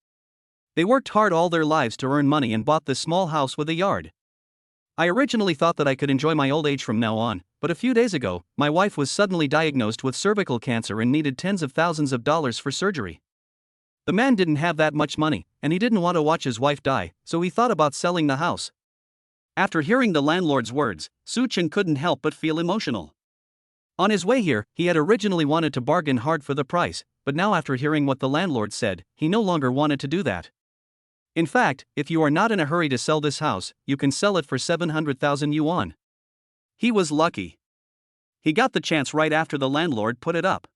They worked hard all their lives to earn money and bought this small house with a yard. I originally thought that I could enjoy my old age from now on, but a few days ago, my wife was suddenly diagnosed with cervical cancer and needed tens of thousands of dollars for surgery. The man didn't have that much money, and he didn't want to watch his wife die, so he thought about selling the house. After hearing the landlord's words, Suchen couldn't help but feel emotional. On his way here, he had originally wanted to bargain hard for the price, but now after hearing what the landlord said, he no longer wanted to do that. In fact, if you are not in a hurry to sell this house, you can sell it for 700,000 yuan. He was lucky. He got the chance right after the landlord put it up.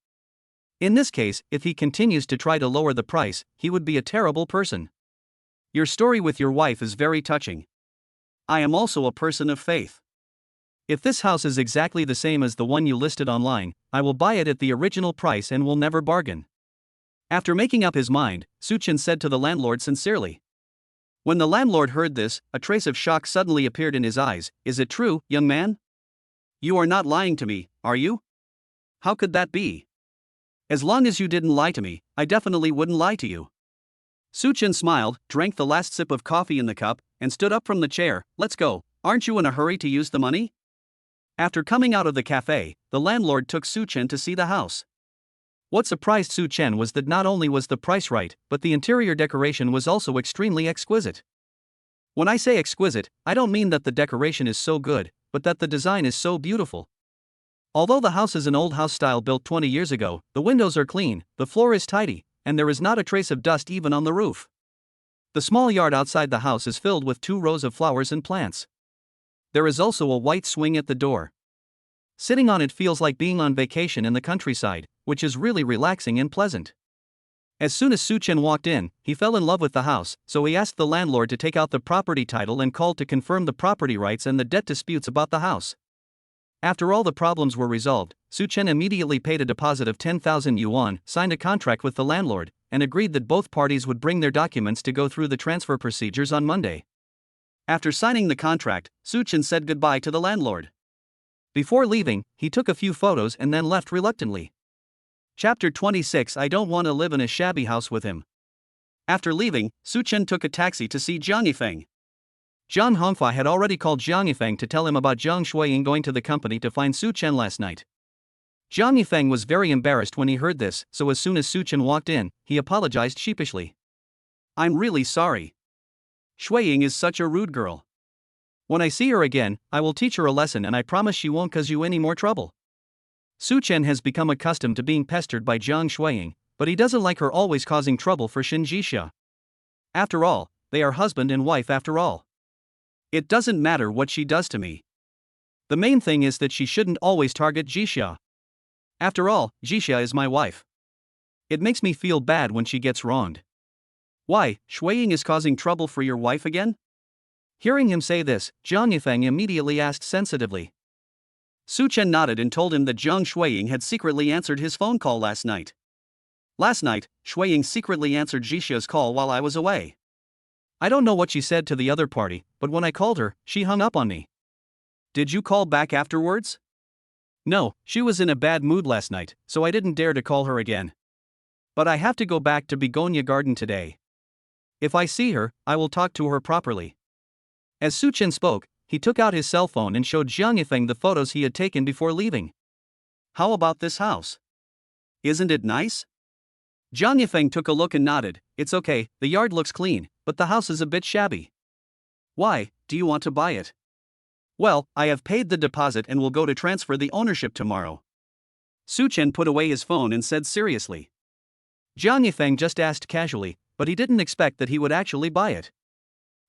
In this case, if he continues to try to lower the price, he would be a terrible person. Your story with your wife is very touching. I am also a person of faith. If this house is exactly the same as the one you listed online, I will buy it at the original price and will never bargain. After making up his mind, Suchen said to the landlord sincerely. When the landlord heard this, a trace of shock suddenly appeared in his eyes. Is it true, young man? You are not lying to me, are you? How could that be? As long as you didn't lie to me, I definitely wouldn't lie to you. Suchen smiled, drank the last sip of coffee in the cup, and stood up from the chair. Let's go, aren't you in a hurry to use the money? After coming out of the cafe, the landlord took Suchen to see the house. What surprised Suchen was that not only was the price right, but the interior decoration was also extremely exquisite. When I say exquisite, I don't mean that the decoration is so good, but that the design is so beautiful. Although the house is an old house style built 20 years ago, the windows are clean, the floor is tidy, and there is not a trace of dust even on the roof. The small yard outside the house is filled with 2 rows of flowers and plants. There is also a white swing at the door. Sitting on it feels like being on vacation in the countryside, which is really relaxing and pleasant. As soon as Suchen walked in, he fell in love with the house, so he asked the landlord to take out the property title and called to confirm the property rights and the debt disputes about the house. After all the problems were resolved, Suchen immediately paid a deposit of 10,000 yuan, signed a contract with the landlord, and agreed that both parties would bring their documents to go through the transfer procedures on Monday. After signing the contract, Suchin said goodbye to the landlord. Before leaving, he took a few photos and then left reluctantly. Chapter 26. I don't want to live in a shabby house with him. After leaving, Suchin took a taxi to see Jiang Yifeng. Zhang Hongfa had already called Jiang Yifeng to tell him about Jiang Shuiying going to the company to find Suchin last night. Jiang Yifeng was very embarrassed when he heard this, so as soon as Suchin walked in, he apologized sheepishly. I'm really sorry. Shuiying is such a rude girl. When I see her again, I will teach her a lesson and I promise she won't cause you any more trouble. Suchin has become accustomed to being pestered by Jiang Shuiying, but he doesn't like her always causing trouble for Shin Jixia. After all, they are husband and wife after all. It doesn't matter what she does to me. The main thing is that she shouldn't always target Jixia. After all, Jixia is my wife. It makes me feel bad when she gets wronged. Why, Shuiying is causing trouble for your wife again? Hearing him say this, Jiang Yifeng immediately asked sensitively. Suchin nodded and told him that Jiang Shuiying had secretly answered his phone call last night. Last night, Shuiying secretly answered Jixia's call while I was away. I don't know what she said to the other party, but when I called her, she hung up on me. Did you call back afterwards? No, she was in a bad mood last night, so I didn't dare to call her again. But I have to go back to Begonia Garden today. If I see her, I will talk to her properly. As Suchin spoke, he took out his cell phone and showed Jiang Yifeng the photos he had taken before leaving. How about this house? Isn't it nice? Jiang Yifeng took a look and nodded. It's okay, the yard looks clean, but the house is a bit shabby. Why, do you want to buy it? Well, I have paid the deposit and will go to transfer the ownership tomorrow. Suchin put away his phone and said seriously. Jiang Yifeng just asked casually, but he didn't expect that he would actually buy it.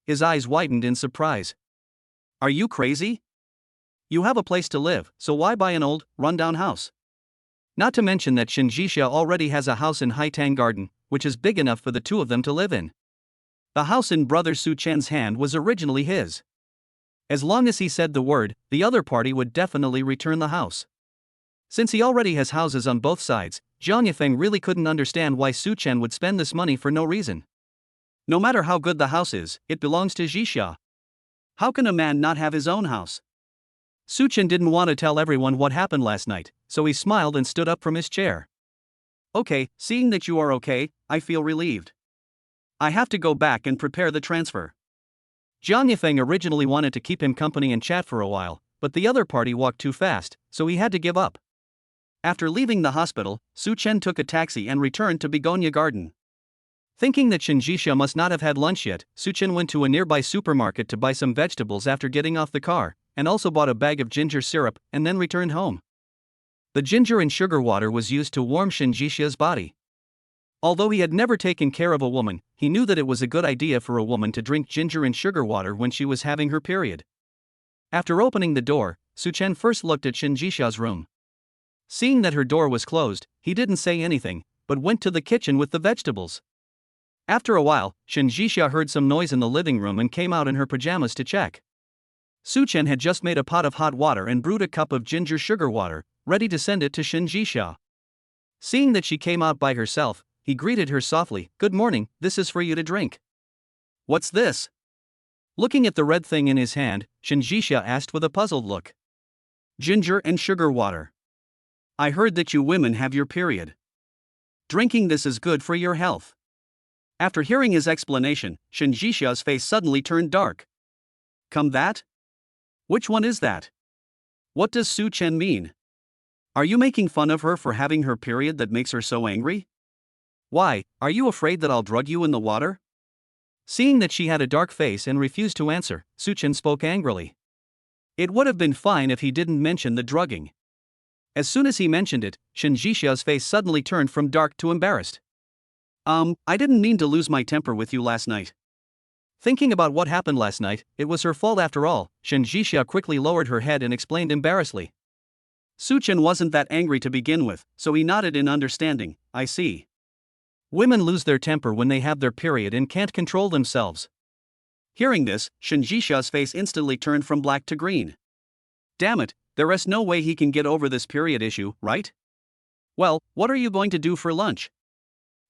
His eyes widened in surprise. Are you crazy? You have a place to live, so why buy an old, run-down house? Not to mention that Shin Jixia already has a house in Haitang Garden, which is big enough for the two of them to live in. The house in brother Suchin's hand was originally his. As long as he said the word, the other party would definitely return the house. Since he already has houses on both sides, Jiang Yifeng really couldn't understand why Suchin would spend this money for no reason. No matter how good the house is, it belongs to Jixia. How can a man not have his own house? Suchin didn't want to tell everyone what happened last night, so he smiled and stood up from his chair. Okay, seeing that you are okay, I feel relieved. I have to go back and prepare the transfer. Jiang Yifeng originally wanted to keep him company and chat for a while, but the other party walked too fast, so he had to give up. After leaving the hospital, Suchin took a taxi and returned to Begonia Garden. Thinking that Shin Jixia must not have had lunch yet, Suchin went to a nearby supermarket to buy some vegetables after getting off the car, and also bought a bag of ginger syrup, and then returned home. The ginger and sugar water was used to warm Shin Jixia's body. Although he had never taken care of a woman, he knew that it was a good idea for a woman to drink ginger and sugar water when she was having her period. After opening the door, Suchin first looked at Shin Jixia's room. Seeing that her door was closed, he didn't say anything, but went to the kitchen with the vegetables. After a while, Shin Jixia heard some noise in the living room and came out in her pajamas to check. Suchin had just made a pot of hot water and brewed a cup of ginger sugar water, ready to send it to Shin Jixia. Seeing that she came out by herself, he greeted her softly. Good morning, this is for you to drink. What's this? Looking at the red thing in his hand, Shin Jixia asked with a puzzled look. Ginger and sugar water. I heard that you women have your period. Drinking this is good for your health. After hearing his explanation, Shin Jixia's face suddenly turned dark. Come that? Which one is that? What does Suchin mean? Are you making fun of her for having her period that makes her so angry? Why, are you afraid that I'll drug you in the water? Seeing that she had a dark face and refused to answer, Suchin spoke angrily. It would have been fine if he didn't mention the drugging. As soon as he mentioned it, Shin Jixia's face suddenly turned from dark to embarrassed. I didn't mean to lose my temper with you last night. Thinking about what happened last night, it was her fault after all. Shin Jixia quickly lowered her head and explained embarrassedly. Suchin wasn't that angry to begin with, so he nodded in understanding. I see. Women lose their temper when they have their period and can't control themselves. Hearing this, Shin Jixia's face instantly turned from black to green. Damn it, there is no way he can get over this period issue, right? Well, what are you going to do for lunch?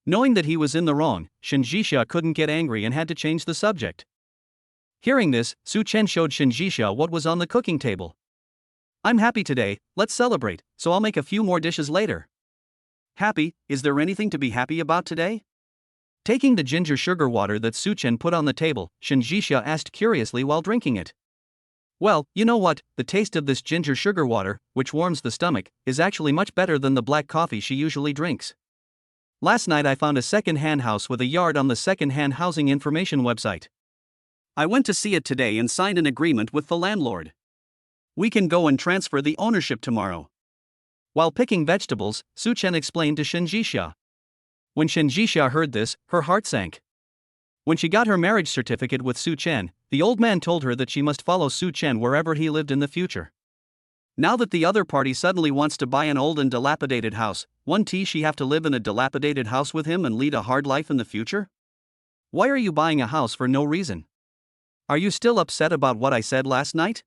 Knowing that he was in the wrong, Shin Jixia couldn't get angry and had to change the subject. Hearing this, Su Chen showed Shinjisha what was on the cooking table. I'm happy today, let's celebrate, so I'll make a few more dishes later. Happy? Is there anything to be happy about today? Taking the ginger sugar water that Su Chen put on the table, Shinjisha asked curiously while drinking it. Well, you know what, the taste of this ginger sugar water, which warms the stomach, is actually much better than the black coffee she usually drinks. Last night I found a second-hand house with a yard on the second-hand housing information website. I went to see it today and signed an agreement with the landlord. We can go and transfer the ownership tomorrow. While picking vegetables, Su Chen explained to Shinjisha. When Shinjisha heard this, her heart sank. When she got her marriage certificate with Su Chen, the old man told her that she must follow Su Chen wherever he lived in the future. Now that the other party suddenly wants to buy an old and dilapidated house, won't she have to live in a dilapidated house with him and lead a hard life in the future? Why are you buying a house for no reason? Are you still upset about what I said last night?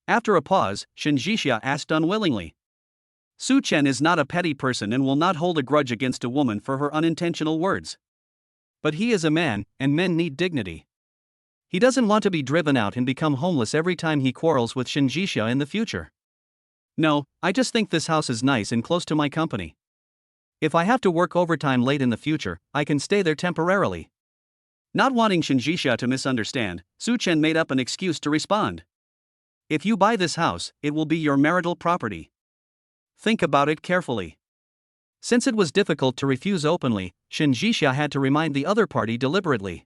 After a pause, Shinjisha asked unwillingly. Su Chen is not a petty person and will not hold a grudge against a woman for her unintentional words. But he is a man, and men need dignity. He doesn't want to be driven out and become homeless every time he quarrels with Shinjisha in the future. No, I just think this house is nice and close to my company. If I have to work overtime late in the future, I can stay there temporarily. Not wanting Shinjisha to misunderstand, Su Chen made up an excuse to respond. If you buy this house, it will be your marital property. Think about it carefully. Since it was difficult to refuse openly, Shinjisha had to remind the other party deliberately.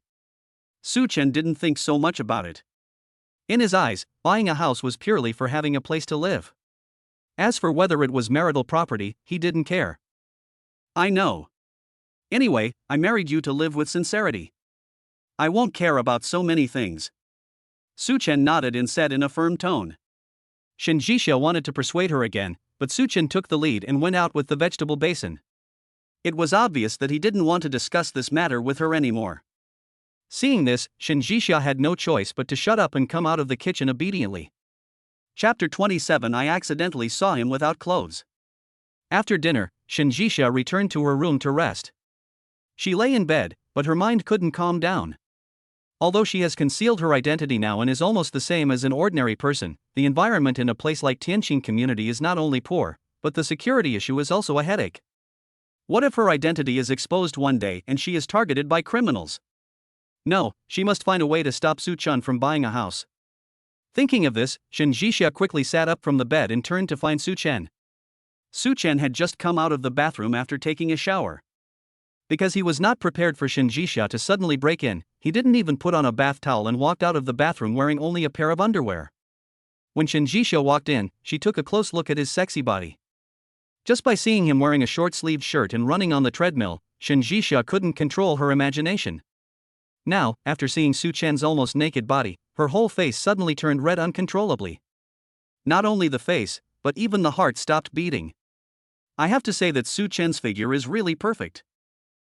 Su Chen didn't think so much about it. In his eyes, buying a house was purely for having a place to live. As for whether it was marital property, he didn't care. I know. Anyway, I married you to live with sincerity. I won't care about so many things. Su Chen nodded and said in a firm tone. Shinjisha wanted to persuade her again, but Su Chen took the lead and went out with the vegetable basin. It was obvious that he didn't want to discuss this matter with her anymore. Seeing this, Shinjisha had no choice but to shut up and come out of the kitchen obediently. Chapter 27. I accidentally saw him without clothes. After dinner, Shinjisha returned to her room to rest. She lay in bed, but her mind couldn't calm down. Although she has concealed her identity now and is almost the same as an ordinary person, the environment in a place like Tianqing community is not only poor, but the security issue is also a headache. What if her identity is exposed one day and she is targeted by criminals? No, she must find a way to stop Su Chen from buying a house. Thinking of this, Shinjisha quickly sat up from the bed and turned to find Su Chen. Su Chen had just come out of the bathroom after taking a shower. Because he was not prepared for Shinjisha to suddenly break in, he didn't even put on a bath towel and walked out of the bathroom wearing only a pair of underwear. When Shinjisha walked in, she took a close look at his sexy body. Just by seeing him wearing a short-sleeved shirt and running on the treadmill, Shinjisha couldn't control her imagination. Now, after seeing Su Chen's almost naked body, her whole face suddenly turned red uncontrollably. Not only the face, but even the heart stopped beating. I have to say that Su Chen's figure is really perfect.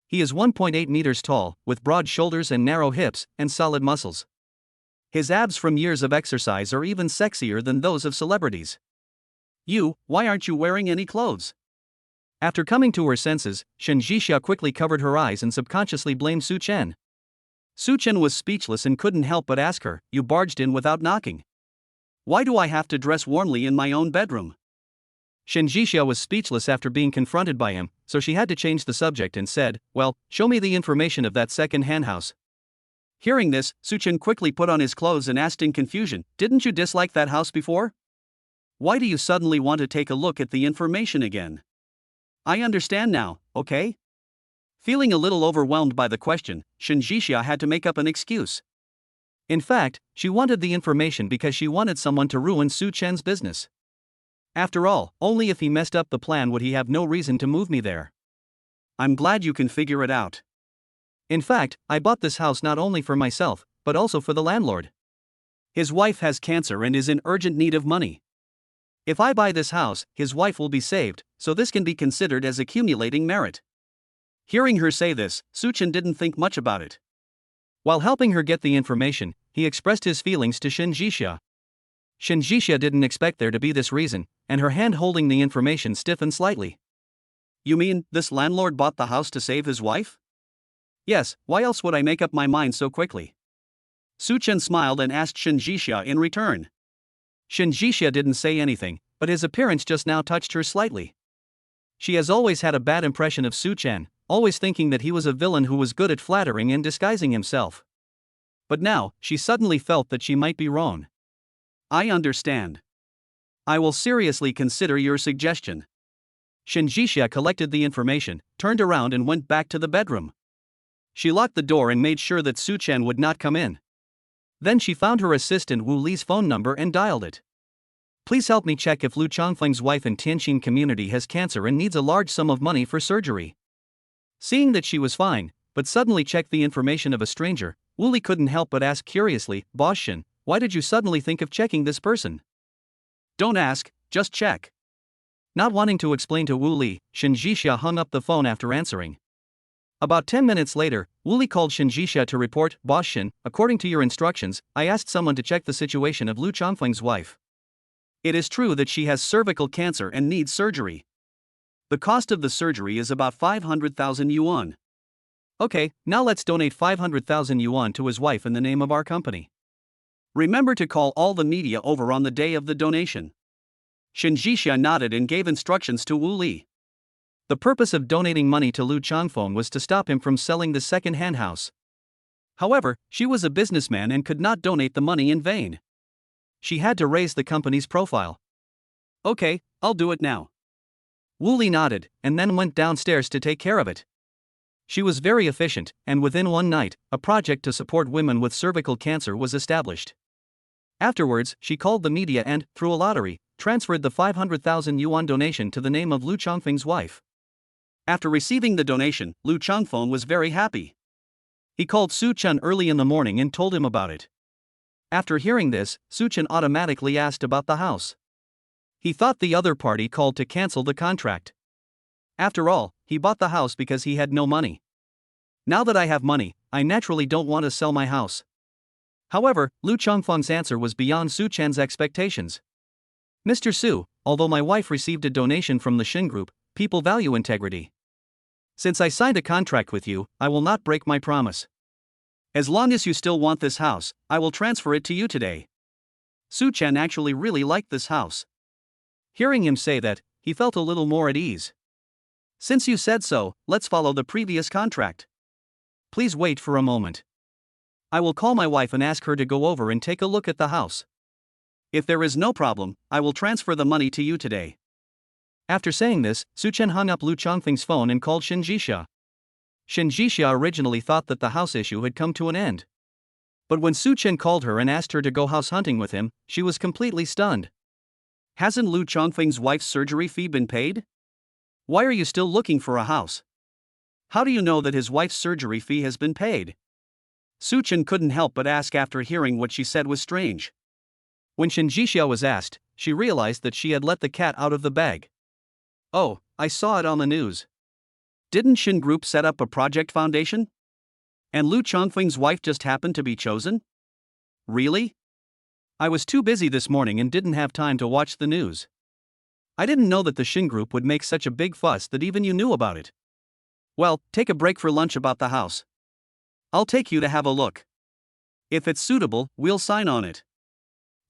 He is 1.8 meters tall, with broad shoulders and narrow hips, and solid muscles. His abs from years of exercise are even sexier than those of celebrities. Why aren't you wearing any clothes? After coming to her senses, Shinjisha quickly covered her eyes and subconsciously blamed Su Chen. Su Chen was speechless and couldn't help but ask her, "You barged in without knocking. Why do I have to dress warmly in my own bedroom?" Shinjisha was speechless after being confronted by him, so she had to change the subject and said, "Well, show me the information of that second-hand house." Hearing this, Su Chen quickly put on his clothes and asked in confusion, "Didn't you dislike that house before? Why do you suddenly want to take a look at the information again?" "I understand now, okay?" Feeling a little overwhelmed by the question, Shinjisha had to make up an excuse. In fact, she wanted the information because she wanted someone to ruin Su Chen's business. After all, only if he messed up the plan would he have no reason to move me there. "I'm glad you can figure it out. In fact, I bought this house not only for myself, but also for the landlord. His wife has cancer and is in urgent need of money. If I buy this house, his wife will be saved, so this can be considered as accumulating merit." Hearing her say this, Su Chen didn't think much about it. While helping her get the information, he expressed his feelings to Shinjisha. Shinjisha didn't expect there to be this reason, and her hand holding the information stiffened slightly. "You mean, this landlord bought the house to save his wife?" "Yes, why else would I make up my mind so quickly?" Su Chen smiled and asked Shen Jixia in return. Shen Jixia didn't say anything, but his appearance just now touched her slightly. She has always had a bad impression of Su Chen, always thinking that he was a villain who was good at flattering and disguising himself. But now, she suddenly felt that she might be wrong. I understand. I will seriously consider your suggestion. Shen Jixia collected the information, turned around and went back to the bedroom. She locked the door and made sure that Su Chen would not come in. Then she found her assistant Wu Li's phone number and dialed it. Please help me check if Lu Chongfeng's wife in Tianjin community has cancer and needs a large sum of money for surgery. Seeing that she was fine, but suddenly checked the information of a stranger, Wu Li couldn't help but ask curiously, Boss Shen, why did you suddenly think of checking this person? Don't ask, just check. Not wanting to explain to Wu Li, Shen Jixia hung up the phone after answering. About 10 minutes later, Wu Li called Shen Jixia to report, Boss Shen, according to your instructions, I asked someone to check the situation of Lu Chongfeng's wife. It is true that she has cervical cancer and needs surgery. The cost of the surgery is about 500,000 yuan. Okay, now let's donate 500,000 yuan to his wife in the name of our company. Remember to call all the media over on the day of the donation. Shen Jixia nodded and gave instructions to Wu Li. The purpose of donating money to Lu Chongfeng was to stop him from selling the second-hand house. However, she was a businessman and could not donate the money in vain. She had to raise the company's profile. Okay, I'll do it now. Wu Li nodded, and then went downstairs to take care of it. She was very efficient, and within one night, a project to support women with cervical cancer was established. Afterwards, she called the media and, through a lottery, transferred the 500,000 yuan donation to the name of Lu Chongfeng's wife. After receiving the donation, Lu Chongfeng was very happy. He called Su Chen early in the morning and told him about it. After hearing this, Su Chen automatically asked about the house. He thought the other party called to cancel the contract. After all, he bought the house because he had no money. Now that I have money, I naturally don't want to sell my house. However, Lu Chongfeng's answer was beyond Su Chen's expectations. Mr. Su, although my wife received a donation from the Shin Group, people value integrity. Since I signed a contract with you, I will not break my promise. As long as you still want this house, I will transfer it to you today. Su Chen actually really liked this house. Hearing him say that, he felt a little more at ease. Since you said so, let's follow the previous contract. Please wait for a moment. I will call my wife and ask her to go over and take a look at the house. If there is no problem, I will transfer the money to you today. After saying this, Su Chen hung up Lu Chongfeng's phone and called Shen Jixia. Shen Jixia originally thought that the house issue had come to an end. But when Su Chen called her and asked her to go house hunting with him, she was completely stunned. Hasn't Lu Chongfeng's wife's surgery fee been paid? Why are you still looking for a house? How do you know that his wife's surgery fee has been paid? Su Chen couldn't help but ask after hearing what she said was strange. When Shen Jixia was asked, she realized that she had let the cat out of the bag. Oh, I saw it on the news. Didn't Shin Group set up a project foundation? And Lu Chongfeng's wife just happened to be chosen? Really? I was too busy this morning and didn't have time to watch the news. I didn't know that the Shin Group would make such a big fuss that even you knew about it. Well, take a break for lunch about the house. I'll take you to have a look. If it's suitable, we'll sign on it.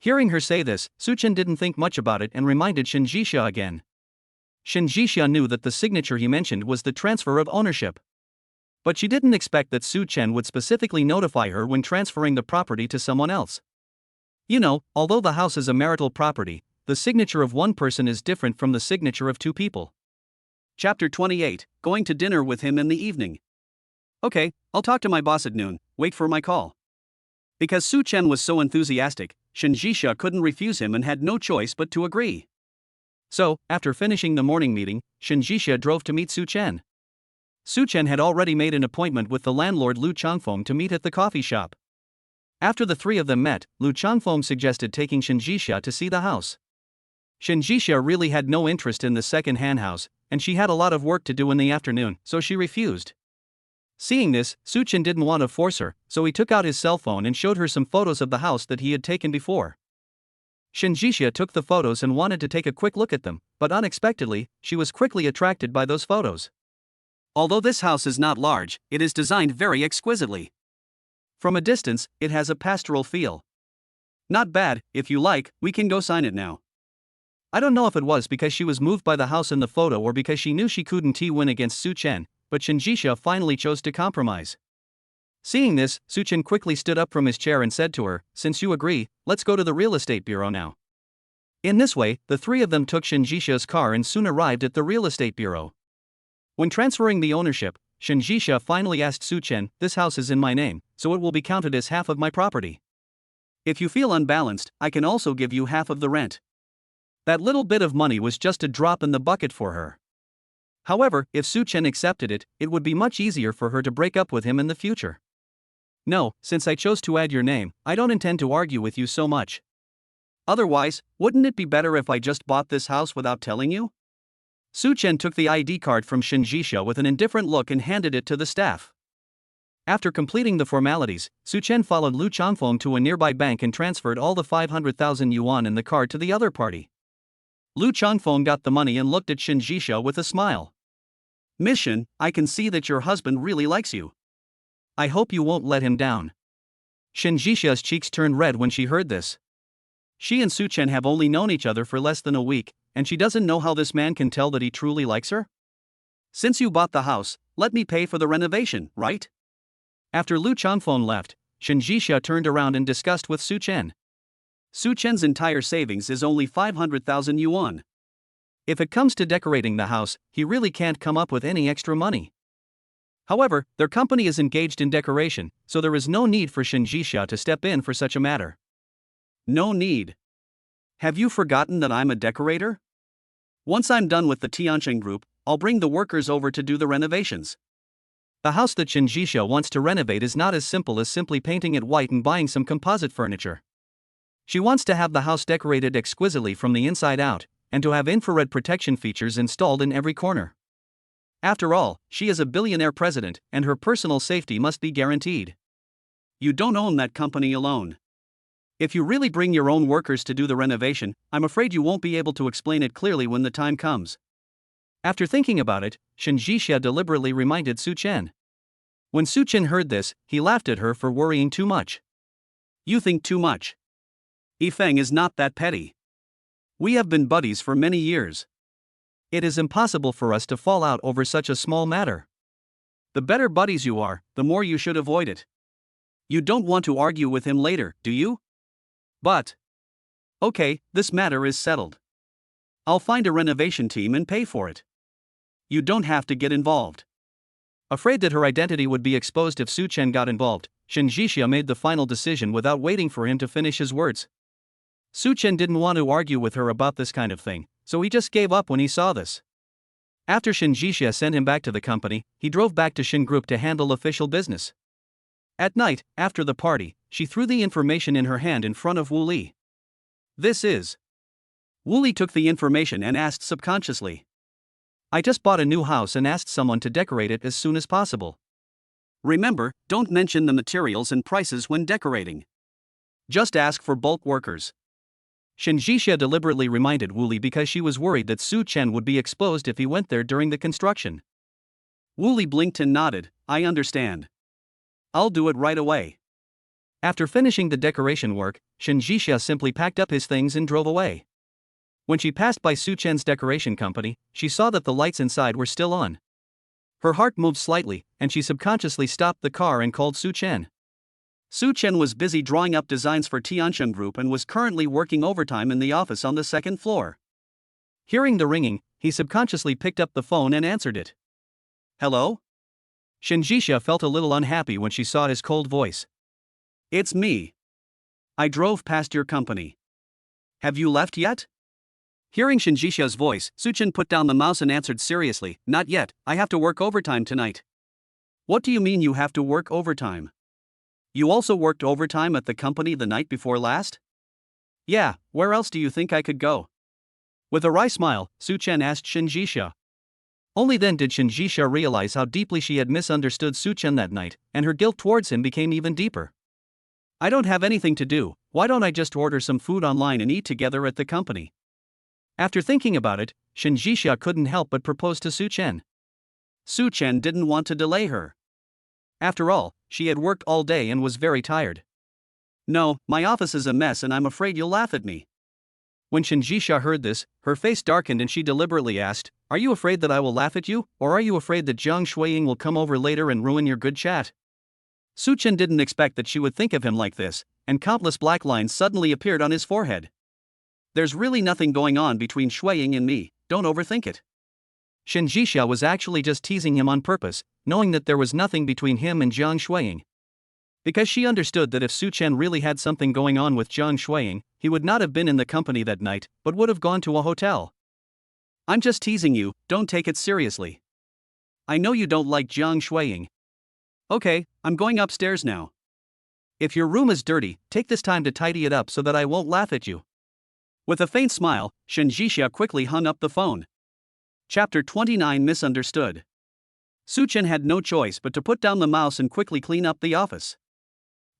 Hearing her say this, Su Chen didn't think much about it and reminded Shen Jixia again. Shen Jixia knew that the signature he mentioned was the transfer of ownership. But she didn't expect that Su Chen would specifically notify her when transferring the property to someone else. You know, although the house is a marital property, the signature of one person is different from the signature of two people. Chapter 28, Going to dinner with him in the evening. Okay, I'll talk to my boss at noon, wait for my call. Because Su Chen was so enthusiastic, Shen Jixia couldn't refuse him and had no choice but to agree. So, after finishing the morning meeting, Shen Jixia drove to meet Su Chen. Su Chen had already made an appointment with the landlord Lu Chongfeng to meet at the coffee shop. After the three of them met, Lu Chongfeng suggested taking Shen Jixia to see the house. Shen Jixia really had no interest in the second-hand house, and she had a lot of work to do in the afternoon, so she refused. Seeing this, Su Chen didn't want to force her, so he took out his cell phone and showed her some photos of the house that he had taken before. Shen Jixia took the photos and wanted to take a quick look at them, but unexpectedly, she was quickly attracted by those photos. Although this house is not large, it is designed very exquisitely. From a distance, it has a pastoral feel. Not bad. If you like, we can go sign it now. I don't know if it was because she was moved by the house in the photo or because she knew she couldn't win against Su Chen, but Shinjisha finally chose to compromise. Seeing this, Su Chen quickly stood up from his chair and said to her, "Since you agree, let's go to the real estate bureau now." In this way, the three of them took Shinjisha's car and soon arrived at the real estate bureau. When transferring the ownership, Shinjisha finally asked Su Chen, "This house is in my name, so it will be counted as half of my property. If you feel unbalanced, I can also give you half of the rent." That little bit of money was just a drop in the bucket for her. However, if Su Chen accepted it, it would be much easier for her to break up with him in the future. "No, since I chose to add your name, I don't intend to argue with you so much. Otherwise, wouldn't it be better if I just bought this house without telling you?" Su Chen took the ID card from Shinjisha with an indifferent look and handed it to the staff. After completing the formalities, Su Chen followed Lu Changfeng to a nearby bank and transferred all the 500,000 yuan in the card to the other party. Lu Changfeng got the money and looked at Shinjisha with a smile. "Miss Shin, I can see that your husband really likes you. I hope you won't let him down." Shinjisha's cheeks turned red when she heard this. She and Su Chen have only known each other for less than a week, and she doesn't know how this man can tell that he truly likes her? "Since you bought the house, let me pay for the renovation, right?" After Lu Changfeng left, Shinjisha turned around and discussed with Su Chen. Su Chen's entire savings is only 500,000 yuan. If it comes to decorating the house, he really can't come up with any extra money. However, their company is engaged in decoration, so there is no need for Shinjisha to step in for such a matter. "No need. Have you forgotten that I'm a decorator? Once I'm done with the Tiancheng group, I'll bring the workers over to do the renovations." The house that Shinjisha wants to renovate is not as simple as simply painting it white and buying some composite furniture. She wants to have the house decorated exquisitely from the inside out, and to have infrared protection features installed in every corner. After all, she is a billionaire president, and her personal safety must be guaranteed. "You don't own that company alone. If you really bring your own workers to do the renovation, I'm afraid you won't be able to explain it clearly when the time comes." After thinking about it, Shinjisha deliberately reminded Su Chen. When Su Chen heard this, he laughed at her for worrying too much. "You think too much. Yifeng is not that petty. We have been buddies for many years. It is impossible for us to fall out over such a small matter. The better buddies you are, the more you should avoid it. You don't want to argue with him later, do you? But okay, this matter is settled. I'll find a renovation team and pay for it. You don't have to get involved." Afraid that her identity would be exposed if Su Chen got involved, Shinjisha made the final decision without waiting for him to finish his words. Su Chen didn't want to argue with her about this kind of thing, so he just gave up when he saw this. After Shinjisha sent him back to the company, he drove back to Shin Group to handle official business. At night, after the party, she threw the information in her hand in front of Wu Li. "This is." Wu Li took the information and asked subconsciously. "I just bought a new house and asked someone to decorate it as soon as possible. Remember, don't mention the materials and prices when decorating. Just ask for bulk workers." Shinjisha deliberately reminded Wu Li because she was worried that Su Chen would be exposed if he went there during the construction. Wu Li blinked and nodded, "I understand. I'll do it right away." After finishing the decoration work, Shinjisha simply packed up his things and drove away. When she passed by Su Chen's decoration company, she saw that the lights inside were still on. Her heart moved slightly, and she subconsciously stopped the car and called Su Chen. Su Chen was busy drawing up designs for Tiancheng Group and was currently working overtime in the office on the second floor. Hearing the ringing, he subconsciously picked up the phone and answered it. "Hello?" Shinjisha felt a little unhappy when she saw his cold voice. "It's me. I drove past your company. Have you left yet?" Hearing Shinjisha's voice, Su Chen put down the mouse and answered seriously, "Not yet, I have to work overtime tonight." "What do you mean you have to work overtime? You also worked overtime at the company the night before last?" "Yeah, where else do you think I could go?" With a wry smile, Su Chen asked Shinjisha. Only then did Shinjisha realize how deeply she had misunderstood Su Chen that night, and her guilt towards him became even deeper. "I don't have anything to do, why don't I just order some food online and eat together at the company?" After thinking about it, Shinjisha couldn't help but propose to Su Chen. Su Chen didn't want to delay her. After all, she had worked all day and was very tired. No, my office is a mess and I'm afraid you'll laugh at me. When Shinjisha heard this, her face darkened and she deliberately asked, "Are you afraid that I will laugh at you, or are you afraid that Jiang Shuiying will come over later and ruin your good chat?" Suchen didn't expect that she would think of him like this, and countless black lines suddenly appeared on his forehead. "There's really nothing going on between Shuiying and me, don't overthink it." Shinjisha was actually just teasing him on purpose, knowing that there was nothing between him and Jiang Shuiying. Because she understood that if Suchen really had something going on with Jiang Shuiying, he would not have been in the company that night, but would have gone to a hotel. "I'm just teasing you, don't take it seriously. I know you don't like Jiang Shuiying. Okay, I'm going upstairs now. If your room is dirty, take this time to tidy it up so that I won't laugh at you." With a faint smile, Shinjisha quickly hung up the phone. Chapter 29 Misunderstood. Suchen had no choice but to put down the mouse and quickly clean up the office.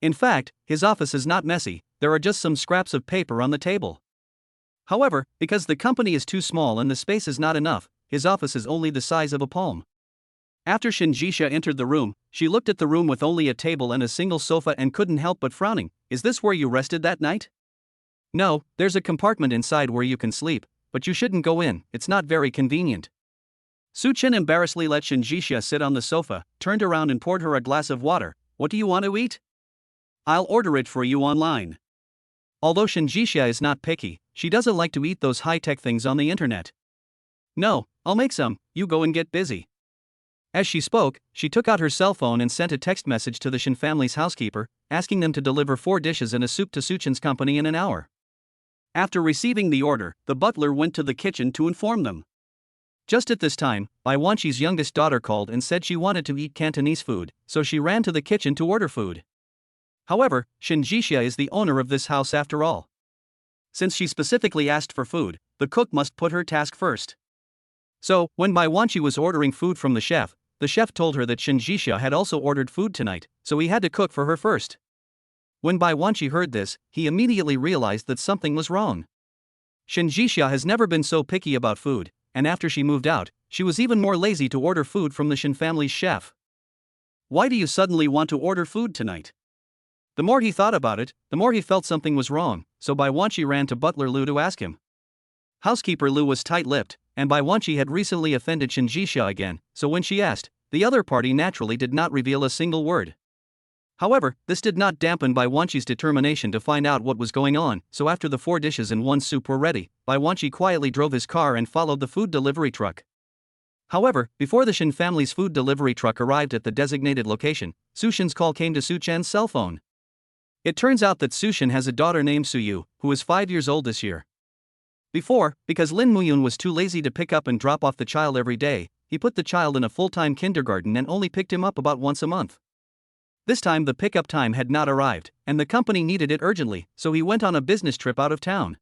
In fact, his office is not messy, there are just some scraps of paper on the table. However, because the company is too small and the space is not enough, his office is only the size of a palm. After Shinjisha entered the room, she looked at the room with only a table and a single sofa and couldn't help but frowning. "Is this where you rested that night?" "No, there's a compartment inside where you can sleep, but you shouldn't go in, it's not very convenient." Suchen embarrassedly let Shinjisha sit on the sofa, turned around and poured her a glass of water. "What do you want to eat?" "I'll order it for you online." Although Shinjisha is not picky, she doesn't like to eat those high-tech things on the internet. "No, I'll make some, you go and get busy." As she spoke, she took out her cell phone and sent a text message to the Shin family's housekeeper, asking them to deliver 4 dishes and a soup to Suchen's company in an hour. After receiving the order, the butler went to the kitchen to inform them. Just at this time, Bai Wanqi's youngest daughter called and said she wanted to eat Cantonese food, so she ran to the kitchen to order food. However, Shinjisha is the owner of this house after all. Since she specifically asked for food, the cook must put her task first. So, when Bai Wanqi was ordering food from the chef told her that Shinjisha had also ordered food tonight, so he had to cook for her first. When Bai Wanqi heard this, he immediately realized that something was wrong. Shinjisha has never been so picky about food, and after she moved out, she was even more lazy to order food from the Shin family's chef. "Why do you suddenly want to order food tonight?" The more he thought about it, the more he felt something was wrong, so Bai Wanqi ran to butler Lu to ask him. Housekeeper Lu was tight-lipped, and Bai Wanqi had recently offended Shinjisha again, so when she asked, the other party naturally did not reveal a single word. However, this did not dampen Bai Wanqi's determination to find out what was going on, so after the 4 dishes and 1 soup were ready, Bai Wanqi quietly drove his car and followed the food delivery truck. However, before the Shin family's food delivery truck arrived at the designated location, Suchen's call came to Suchen's cell phone. It turns out that Suchen has a daughter named Suyu, who is 5 years old this year. Before, because Lin Muyun was too lazy to pick up and drop off the child every day, he put the child in a full-time kindergarten and only picked him up about once a month. This time the pickup time had not arrived, and the company needed it urgently, so he went on a business trip out of town.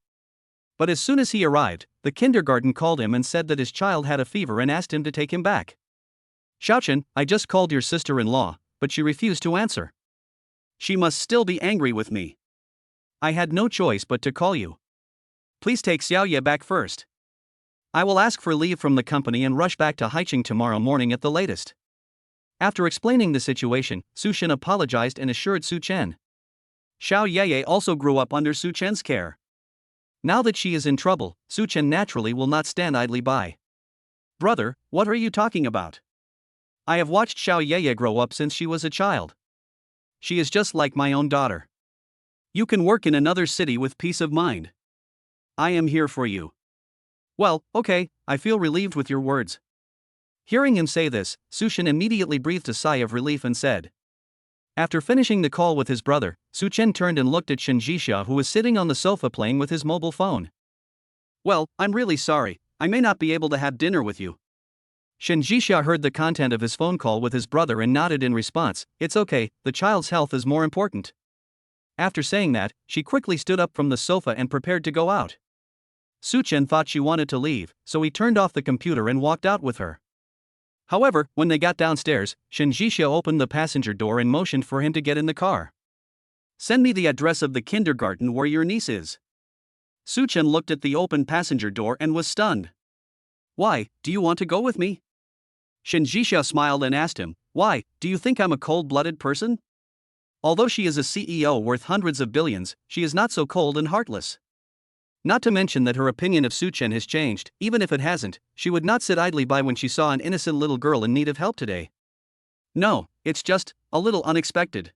But as soon as he arrived, the kindergarten called him and said that his child had a fever and asked him to take him back. "Xiaochen, I just called your sister-in-law, but she refused to answer. She must still be angry with me. I had no choice but to call you. Please take Xiaoye back first. I will ask for leave from the company and rush back to Haicheng tomorrow morning at the latest." After explaining the situation, Suchen apologized and assured Suchen. Xiao Yeye also grew up under Suchen's care. Now that she is in trouble, Suchen naturally will not stand idly by. "Brother, what are you talking about? I have watched Xiao Yeye grow up since she was a child. She is just like my own daughter. You can work in another city with peace of mind. I am here for you." "Well, okay, I feel relieved with your words." Hearing him say this, Suchen immediately breathed a sigh of relief and said. After finishing the call with his brother, Suchen turned and looked at Shinjisha, who was sitting on the sofa playing with his mobile phone. "Well, I'm really sorry, I may not be able to have dinner with you." Shinjisha heard the content of his phone call with his brother and nodded in response. "It's okay, the child's health is more important." After saying that, she quickly stood up from the sofa and prepared to go out. Suchen thought she wanted to leave, so he turned off the computer and walked out with her. However, when they got downstairs, Shinjisha opened the passenger door and motioned for him to get in the car. "Send me the address of the kindergarten where your niece is." Suchen looked at the open passenger door and was stunned. "Why, do you want to go with me?" Shinjisha smiled and asked him, Why, do you think I'm a cold-blooded person? Although she is a CEO worth hundreds of billions, she is not so cold and heartless. Not to mention that her opinion of Suchen has changed. Even if it hasn't, she would not sit idly by when she saw an innocent little girl in need of help today. No, it's just a little unexpected.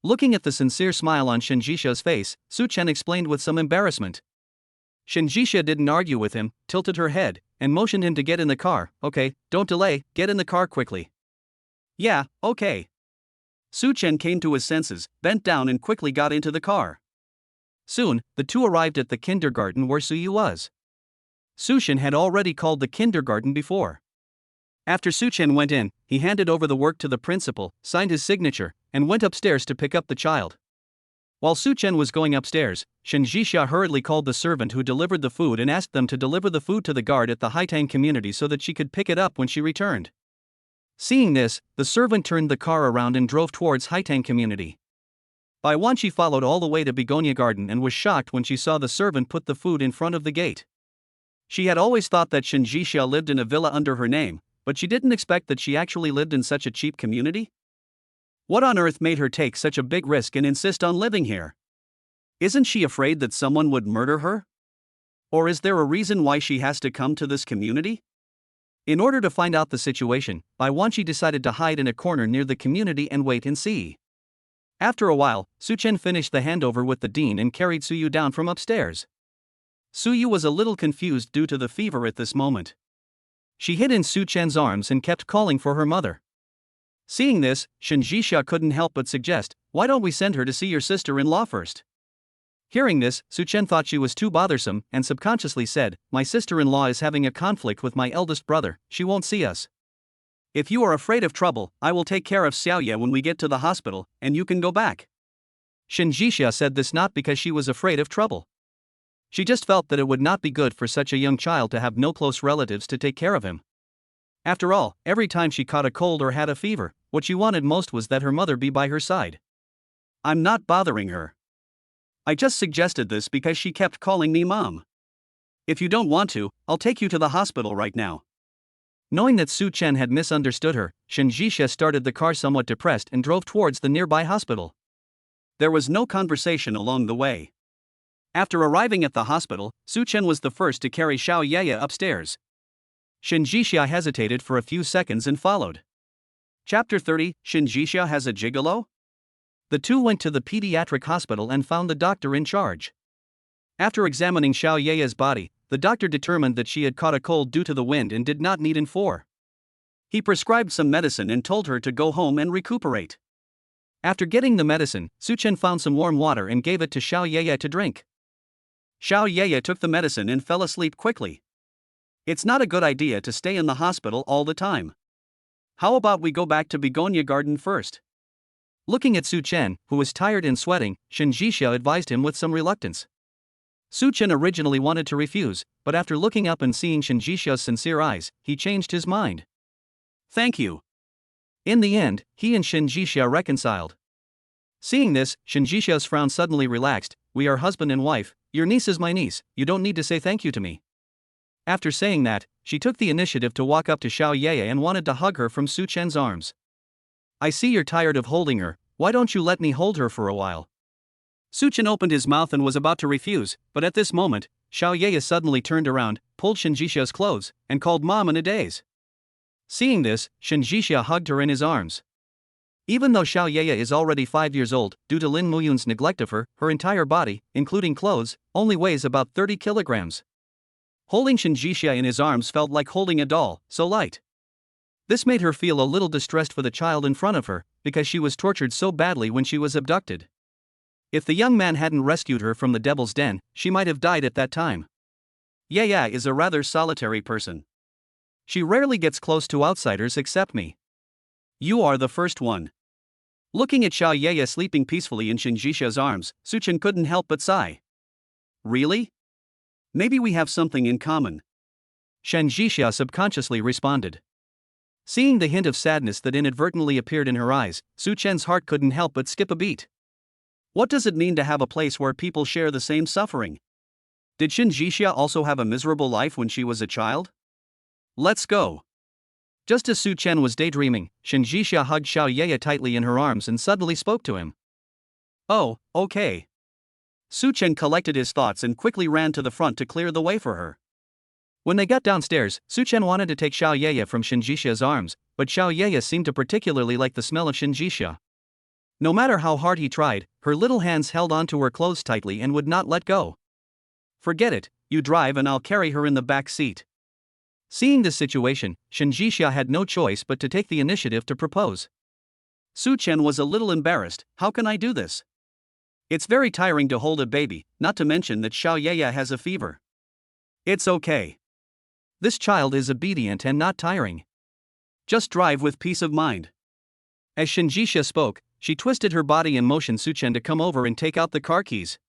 Looking at the sincere smile on Shinjisha's face, Suchen explained with some embarrassment. Shinjisha didn't argue with him, tilted her head, and motioned him to get in the car. Okay, don't delay, get in the car quickly. Yeah, okay. Suchen came to his senses, bent down and quickly got into the car. Soon, the two arrived at the kindergarten where Suyu was. Suchen had already called the kindergarten before. After Suchen went in, he handed over the work to the principal, signed his signature, and went upstairs to pick up the child. While Suchen was going upstairs, Shinjisha hurriedly called the servant who delivered the food and asked them to deliver the food to the guard at the Haitang community so that she could pick it up when she returned. Seeing this, the servant turned the car around and drove towards Haitang community. Baiwanshi followed all the way to Begonia Garden and was shocked when she saw the servant put the food in front of the gate. She had always thought that Shinjisha lived in a villa under her name, but she didn't expect that she actually lived in such a cheap community. What on earth made her take such a big risk and insist on living here? Isn't she afraid that someone would murder her? Or is there a reason why she has to come to this community? In order to find out the situation, Baiwanshi decided to hide in a corner near the community and wait and see. After a while, Suchen finished the handover with the dean and carried Suyu down from upstairs. Suyu was a little confused due to the fever at this moment. She hid in Suchen's arms and kept calling for her mother. Seeing this, Shinjisha couldn't help but suggest, why don't we send her to see your sister-in-law first? Hearing this, Suchen thought she was too bothersome and subconsciously said, my sister-in-law is having a conflict with my eldest brother, she won't see us. If you are afraid of trouble, I will take care of Xiaoye when we get to the hospital, and you can go back. Shinjisha said this not because she was afraid of trouble. She just felt that it would not be good for such a young child to have no close relatives to take care of him. After all, every time she caught a cold or had a fever, what she wanted most was that her mother be by her side. I'm not bothering her. I just suggested this because she kept calling me mom. If you don't want to, I'll take you to the hospital right now. Knowing that Suchen had misunderstood her, Shinjisha started the car somewhat depressed and drove towards the nearby hospital. There was no conversation along the way. After arriving at the hospital, Suchen was the first to carry Xiaoye upstairs. Shinjisha hesitated for a few seconds and followed. Chapter 30, Shinjisha has a gigolo? The two went to the pediatric hospital and found the doctor in charge. After examining Xiaoye's body, the doctor determined that she had caught a cold due to the wind and did not need infor. He prescribed some medicine and told her to go home and recuperate. After getting the medicine, Suchen found some warm water and gave it to Xiaoye to drink. Xiaoye took the medicine and fell asleep quickly. It's not a good idea to stay in the hospital all the time. How about we go back to Begonia Garden first? Looking at Suchen, who was tired and sweating, Shinjisha advised him with some reluctance. Suchen originally wanted to refuse, but after looking up and seeing Shinjisha's sincere eyes, he changed his mind. Thank you. In the end, he and Shinjisha reconciled. Seeing this, Shinjisha's frown suddenly relaxed. We are husband and wife, your niece is my niece, you don't need to say thank you to me. After saying that, she took the initiative to walk up to Xiaoye and wanted to hug her from Suchen's arms. I see you're tired of holding her, why don't you let me hold her for a while? Suchen opened his mouth and was about to refuse, but at this moment, Xiaoye suddenly turned around, pulled Shinjisha's clothes, and called mom in a daze. Seeing this, Shinjisha hugged her in his arms. Even though Xiaoye is already 5 years old, due to Lin Muyun's neglect of her, her entire body, including clothes, only weighs about 30 kilograms. Holding Shinjisha in his arms felt like holding a doll, so light. This made her feel a little distressed for the child in front of her, because she was tortured so badly when she was abducted. If the young man hadn't rescued her from the devil's den, she might have died at that time. Yaya is a rather solitary person. She rarely gets close to outsiders except me. You are the first one. Looking at Xiaoye sleeping peacefully in Shinjisha's arms, Suchen couldn't help but sigh. Really? Maybe we have something in common. Shinjisha subconsciously responded. Seeing the hint of sadness that inadvertently appeared in her eyes, Suchen's heart couldn't help but skip a beat. What does it mean to have a place where people share the same suffering? Did Shinjisha also have a miserable life when she was a child? Let's go. Just as Su Chen was daydreaming, Shinjixia hugged Xiao Yeye tightly in her arms and suddenly spoke to him. "Oh, okay." Su Chen collected his thoughts and quickly ran to the front to clear the way for her. When they got downstairs, Su Chen wanted to take Xiao Yeye from Shinjixia's arms, but Xiao Yeye seemed to particularly like the smell of Shinjixia. No matter how hard he tried, her little hands held onto her clothes tightly and would not let go. "Forget it, you drive and I'll carry her in the back seat." Seeing this situation, Shinjixia had no choice but to take the initiative to propose. Su Chen was a little embarrassed. "How can I do this? It's very tiring to hold a baby, not to mention that Xiao Yeye has a fever." "It's okay. This child is obedient and not tiring. Just drive with peace of mind." As Shinjixia spoke, she twisted her body and motioned Su Chen to come over and take out the car keys.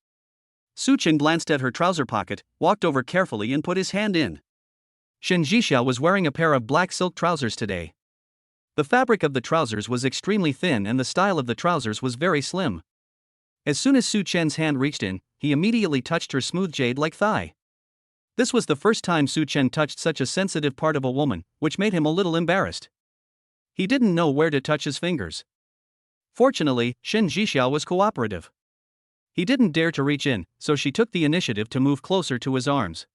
Su Chen glanced at her trouser pocket, walked over carefully and put his hand in. Shinjixia was wearing a pair of black silk trousers today. The fabric of the trousers was extremely thin and the style of the trousers was very slim. As soon as Su Chen's hand reached in, he immediately touched her smooth jade-like thigh. This was the first time Su Chen touched such a sensitive part of a woman, which made him a little embarrassed. He didn't know where to touch his fingers. Fortunately, Shinjixia was cooperative. He didn't dare to reach in, so she took the initiative to move closer to his arms.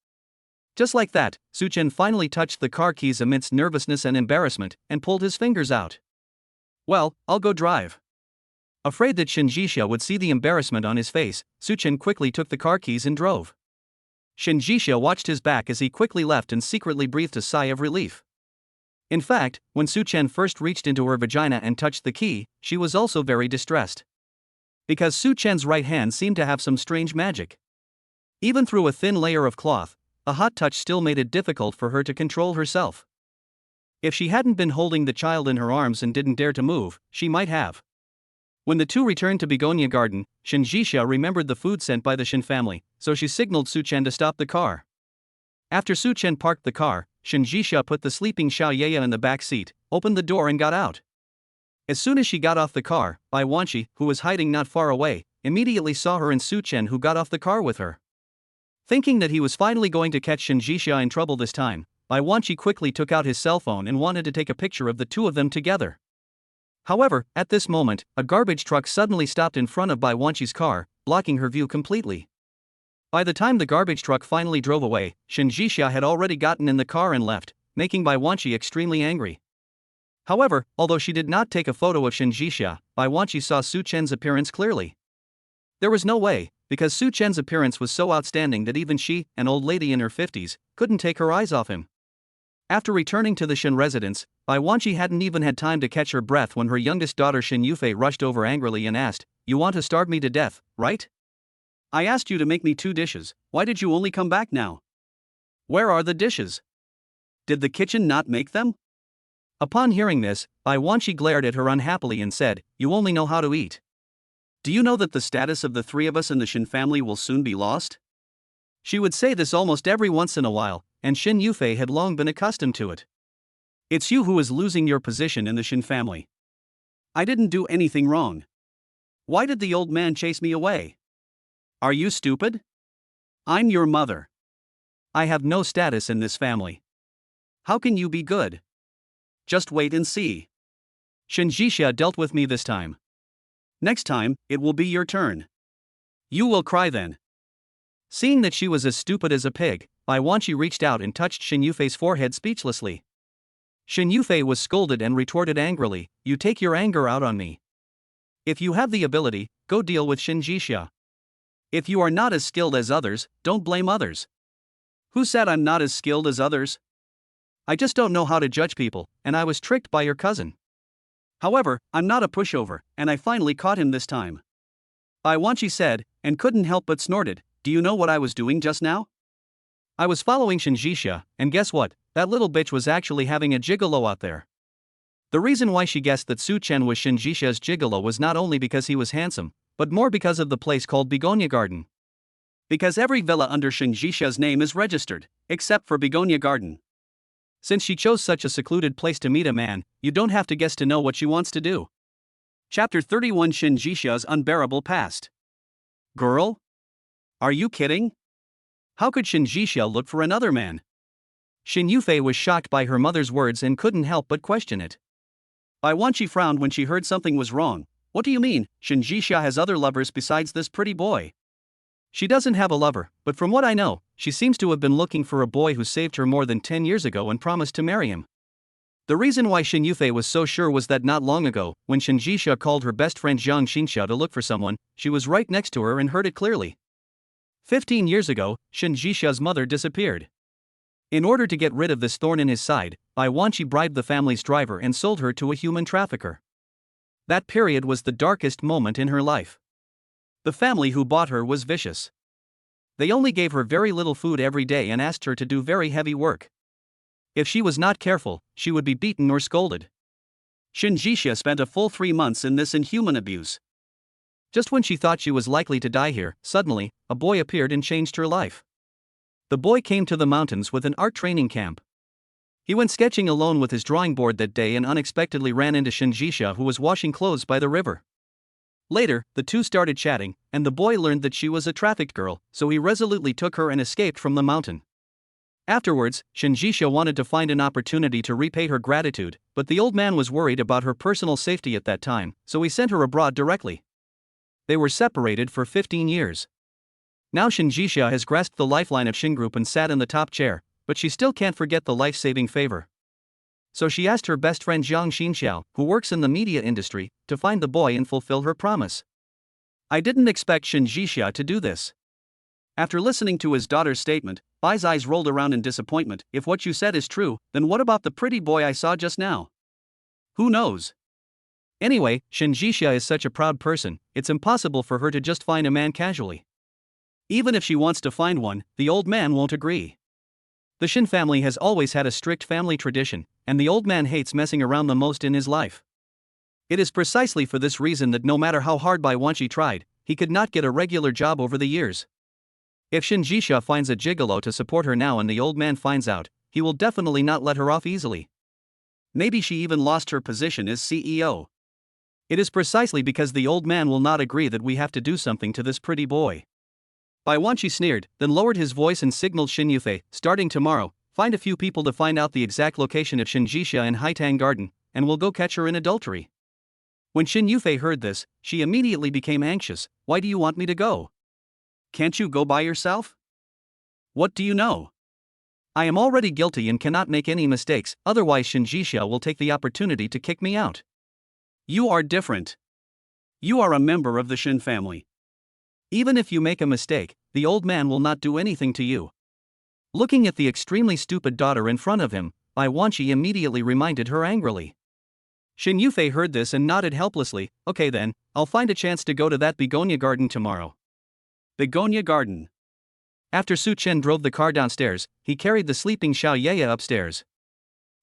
Just like that, Su Chen finally touched the car keys amidst nervousness and embarrassment, and pulled his fingers out. "Well, I'll go drive." Afraid that Shinjixia would see the embarrassment on his face, Su Chen quickly took the car keys and drove. Shinjixia watched his back as he quickly left and secretly breathed a sigh of relief. In fact, when Su Chen first reached into her vagina and touched the key, she was also very distressed. Because Su Chen's right hand seemed to have some strange magic. Even through a thin layer of cloth, a hot touch still made it difficult for her to control herself. If she hadn't been holding the child in her arms and didn't dare to move, she might have. When the two returned to Begonia Garden, Shinjixia remembered the food sent by the Shin family, so she signaled Su Chen to stop the car. After Su Chen parked the car, Shinjixia put the sleeping Xiao Yeye in the back seat, opened the door and got out. As soon as she got off the car, Bai Wanqi, who was hiding not far away, immediately saw her and Su Chen, who got off the car with her. Thinking that he was finally going to catch Shinjixia in trouble this time, Bai Wanqi quickly took out his cell phone and wanted to take a picture of the two of them together. However, at this moment, a garbage truck suddenly stopped in front of Bai Wanqi's car, blocking her view completely. By the time the garbage truck finally drove away, Shinjixia had already gotten in the car and left, making Bai Wanqi extremely angry. However, although she did not take a photo of Shinjixia, Bai Wanqi saw Su Chen's appearance clearly. There was no way, because Su Chen's appearance was so outstanding that even she, an old lady in her 50s, couldn't take her eyes off him. After returning to the Shin residence, Bai Wanqi hadn't even had time to catch her breath when her youngest daughter Shin Yufei rushed over angrily and asked, "You want to starve me to death, right? I asked you to make me 2 dishes, why did you only come back now? Where are the dishes? Did the kitchen not make them?" Upon hearing this, Bai Wanqi glared at her unhappily and said, "You only know how to eat. Do you know that the status of the 3 of us in the Shin family will soon be lost?" She would say this almost every once in a while, and Shin Yufei had long been accustomed to it. "It's you who is losing your position in the Shin family. I didn't do anything wrong. Why did the old man chase me away? Are you stupid? I'm your mother. I have no status in this family. How can you be good? Just wait and see. Shinjixia dealt with me this time. Next time, it will be your turn. You will cry then." Seeing that she was as stupid as a pig, Bai Wanqi reached out and touched Shin Yufei's forehead speechlessly. Shin Yufei was scolded and retorted angrily, "You take your anger out on me. If you have the ability, go deal with Shinjixia. If you are not as skilled as others, don't blame others." "Who said I'm not as skilled as others? I just don't know how to judge people, and I was tricked by your cousin. However, I'm not a pushover, and I finally caught him this time." Bai Wanqi said, and couldn't help but snorted, "Do you know what I was doing just now? I was following Shinjixia, and guess what? That little bitch was actually having a gigolo out there." The reason why she guessed that Su Chen was Shinjixia's gigolo was not only because he was handsome, but more because of the place called Begonia Garden. Because every villa under Shinjixia's name is registered, except for Begonia Garden. Since she chose such a secluded place to meet a man, you don't have to guess to know what she wants to do. Chapter 31: Shinjixia's Unbearable Past. Girl? Are you kidding? How could Shinjixia look for another man? Xin Yufei was shocked by her mother's words and couldn't help but question it. Bai Wanqi frowned when she heard something was wrong. What do you mean? Shen Jixia has other lovers besides this pretty boy. She doesn't have a lover, but from what I know, she seems to have been looking for a boy who saved her more than 10 years ago and promised to marry him. The reason why Xin Yufei was so sure was that not long ago, when Shen Jixia called her best friend Jiang Xinxia to look for someone, she was right next to her and heard it clearly. 15 years ago, Shen Jixia's mother disappeared. In order to get rid of this thorn in his side, Bai Wanqi bribed the family's driver and sold her to a human trafficker. That period was the darkest moment in her life. The family who bought her was vicious. They only gave her very little food every day and asked her to do very heavy work. If she was not careful, she would be beaten or scolded. Shen Jixia spent a full 3 months in this inhuman abuse. Just when she thought she was likely to die here, suddenly, a boy appeared and changed her life. The boy came to the mountains with an art training camp. He went sketching alone with his drawing board that day and unexpectedly ran into Shen Jixia, who was washing clothes by the river. Later, the two started chatting, and the boy learned that she was a trafficked girl, so he resolutely took her and escaped from the mountain. Afterwards, Shen Jixia wanted to find an opportunity to repay her gratitude, but the old man was worried about her personal safety at that time, so he sent her abroad directly. They were separated for 15 years. Now Shen Jixia has grasped the lifeline of Xin Group and sat in the top chair, but she still can't forget the life-saving favor. So she asked her best friend Jiang Xinxiao, who works in the media industry, to find the boy and fulfill her promise. I didn't expect Shen Jixia to do this. After listening to his daughter's statement, Bai's eyes rolled around in disappointment. If what you said is true, then what about the pretty boy I saw just now? Who knows? Anyway, Shen Jixia is such a proud person, it's impossible for her to just find a man casually. Even if she wants to find one, the old man won't agree. The Shen family has always had a strict family tradition, and the old man hates messing around the most in his life. It is precisely for this reason that no matter how hard Bai Wanqi tried, he could not get a regular job over the years. If Shen Jixia finds a gigolo to support her now and the old man finds out, he will definitely not let her off easily. Maybe she even lost her position as CEO. It is precisely because the old man will not agree that we have to do something to this pretty boy. Bai Wanqi sneered, then lowered his voice and signaled Xin Yufei, starting tomorrow, find a few people to find out the exact location of Shen Jixia in Haitang Garden, and we'll go catch her in adultery. When Xin Yufei heard this, she immediately became anxious. Why do you want me to go? Can't you go by yourself? What do you know? I am already guilty and cannot make any mistakes, otherwise Shen Jixia will take the opportunity to kick me out. You are different. You are a member of the Shen family. Even if you make a mistake, the old man will not do anything to you. Looking at the extremely stupid daughter in front of him, Bai Wanqi immediately reminded her angrily. Xin Yufei heard this and nodded helplessly. Okay then, I'll find a chance to go to that begonia garden tomorrow. Begonia garden. After Su Chen drove the car downstairs, he carried the sleeping Xiao Yeye upstairs.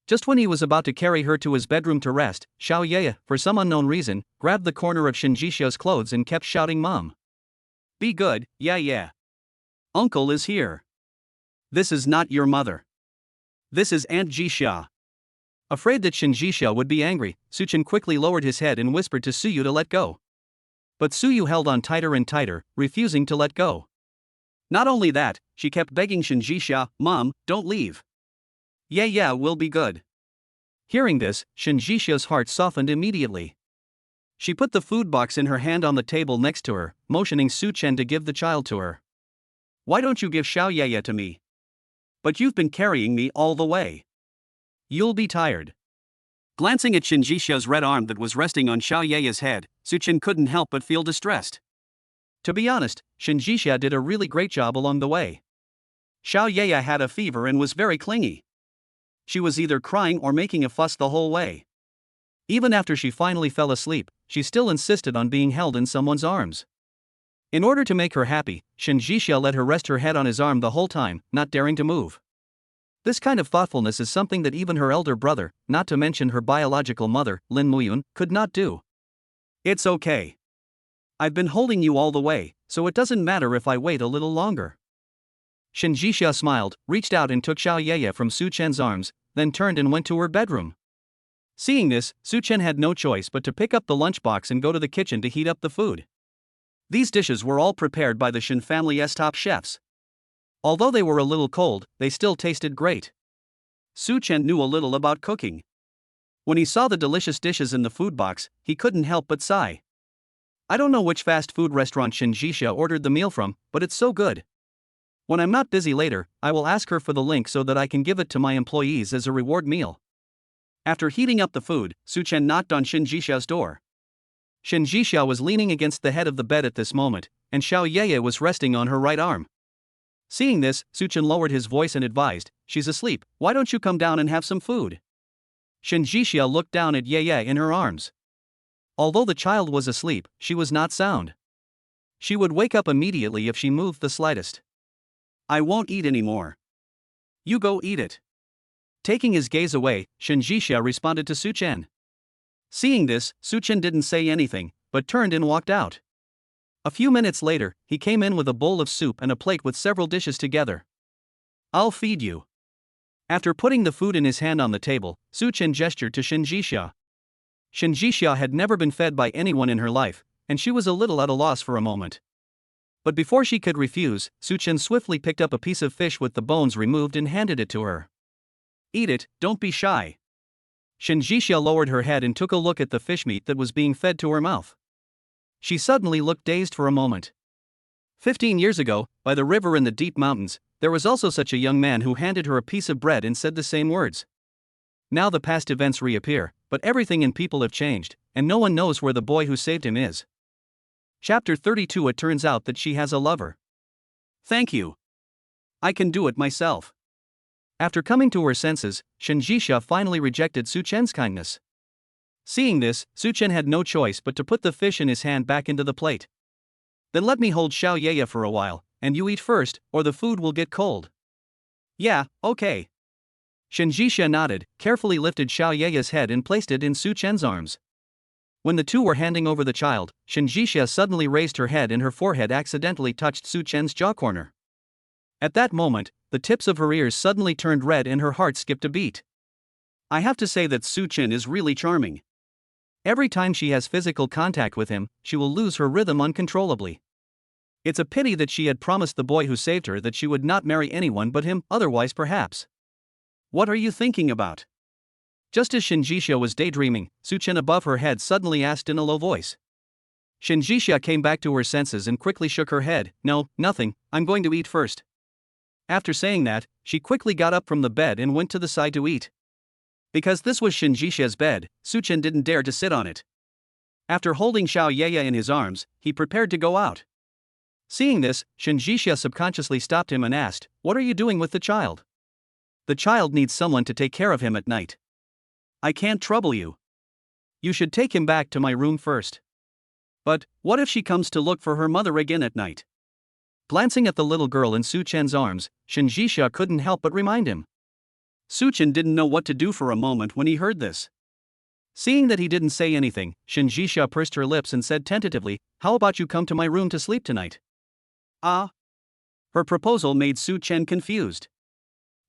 Just when he was about to carry her to his bedroom to rest, Xiao Yeye, for some unknown reason, grabbed the corner of Shen Jixia's clothes and kept shouting, "Mom! Be good, yeah. Uncle is here. This is not your mother. This is Aunt Jixia." Afraid that Shen Jixia would be angry, Su Chen quickly lowered his head and whispered to Suyu to let go. But Suyu held on tighter and tighter, refusing to let go. Not only that, she kept begging Shen Jixia, "Mom, don't leave. Yeah, we'll be good." Hearing this, Shen Jixia's heart softened immediately. She put the food box in her hand on the table next to her, motioning Su Chen to give the child to her. "Why don't you give Xiao Yeye to me? But you've been carrying me all the way. You'll be tired." Glancing at Shen Jixia's red arm that was resting on Xiao Yeye's head, Su Chen couldn't help but feel distressed. To be honest, Shen Jixia did a really great job along the way. Xiao Yeye had a fever and was very clingy. She was either crying or making a fuss the whole way. Even after she finally fell asleep, she still insisted on being held in someone's arms. In order to make her happy, Shen Jixia let her rest her head on his arm the whole time, not daring to move. This kind of thoughtfulness is something that even her elder brother, not to mention her biological mother, Lin Muyun, could not do. "It's okay. I've been holding you all the way, so it doesn't matter if I wait a little longer." Shen Jixia smiled, reached out and took Xiao Yeye from Su Chen's arms, then turned and went to her bedroom. Seeing this, Su Chen had no choice but to pick up the lunchbox and go to the kitchen to heat up the food. These dishes were all prepared by the Shen family's top chefs. Although they were a little cold, they still tasted great. Su Chen knew a little about cooking. When he saw the delicious dishes in the food box, he couldn't help but sigh. I don't know which fast food restaurant Shin Jixia ordered the meal from, but it's so good. When I'm not busy later, I will ask her for the link so that I can give it to my employees as a reward meal. After heating up the food, Su Chen knocked on Shin Jixia's door. Shin Jixia was leaning against the head of the bed at this moment, and Xiao Yeye was resting on her right arm. Seeing this, Su Chen lowered his voice and advised, "She's asleep, why don't you come down and have some food?" Shin Jixia looked down at Yeye in her arms. Although the child was asleep, she was not sound. She would wake up immediately if she moved the slightest. "I won't eat anymore. You go eat it." Taking his gaze away, Shin Jixia responded to Su Chen. Seeing this, Su Chen didn't say anything, but turned and walked out. A few minutes later, he came in with a bowl of soup and a plate with several dishes together. "I'll feed you." After putting the food in his hand on the table, Su Chen gestured to Shin Jixia. Shin Jixia had never been fed by anyone in her life, and she was a little at a loss for a moment. But before she could refuse, Su Chen swiftly picked up a piece of fish with the bones removed and handed it to her. "Eat it, don't be shy." Shin Jixia lowered her head and took a look at the fish meat that was being fed to her mouth. She suddenly looked dazed for a moment. 15 years ago, by the river in the deep mountains, there was also such a young man who handed her a piece of bread and said the same words. Now the past events reappear, but everything and people have changed, and no one knows where the boy who saved him is. Chapter 32. It turns out that she has a lover. "Thank you. I can do it myself." After coming to her senses, Shin Jixia finally rejected Su Chen's kindness. Seeing this, Su Chen had no choice but to put the fish in his hand back into the plate. "Then let me hold Xiao Yeye for a while, and you eat first, or the food will get cold." "Yeah, okay." Shin Jixia nodded, carefully lifted Xiao Yeye's head and placed it in Su Chen's arms. When the two were handing over the child, Shin Jixia suddenly raised her head and her forehead accidentally touched Su Chen's jaw corner. At that moment, the tips of her ears suddenly turned red and her heart skipped a beat. I have to say that Su Chen is really charming. Every time she has physical contact with him, she will lose her rhythm uncontrollably. It's a pity that she had promised the boy who saved her that she would not marry anyone but him, otherwise perhaps. "What are you thinking about?" Just as Shin Jixia was daydreaming, Su Chen above her head suddenly asked in a low voice. Shin Jixia came back to her senses and quickly shook her head. "No, nothing, I'm going to eat first." After saying that, she quickly got up from the bed and went to the side to eat. Because this was Shin Jixia's bed, Su Chen didn't dare to sit on it. After holding Xiao Yeye in his arms, he prepared to go out. Seeing this, Shin Jixia subconsciously stopped him and asked, "What are you doing with the child?" "The child needs someone to take care of him at night. I can't trouble you. You should take him back to my room first." "But what if she comes to look for her mother again at night?" Glancing at the little girl in Su Chen's arms, Shin Jixia couldn't help but remind him. Su Chen didn't know what to do for a moment when he heard this. Seeing that he didn't say anything, Shin Jixia pursed her lips and said tentatively, "How about you come to my room to sleep tonight?" Ah? Her proposal made Su Chen confused.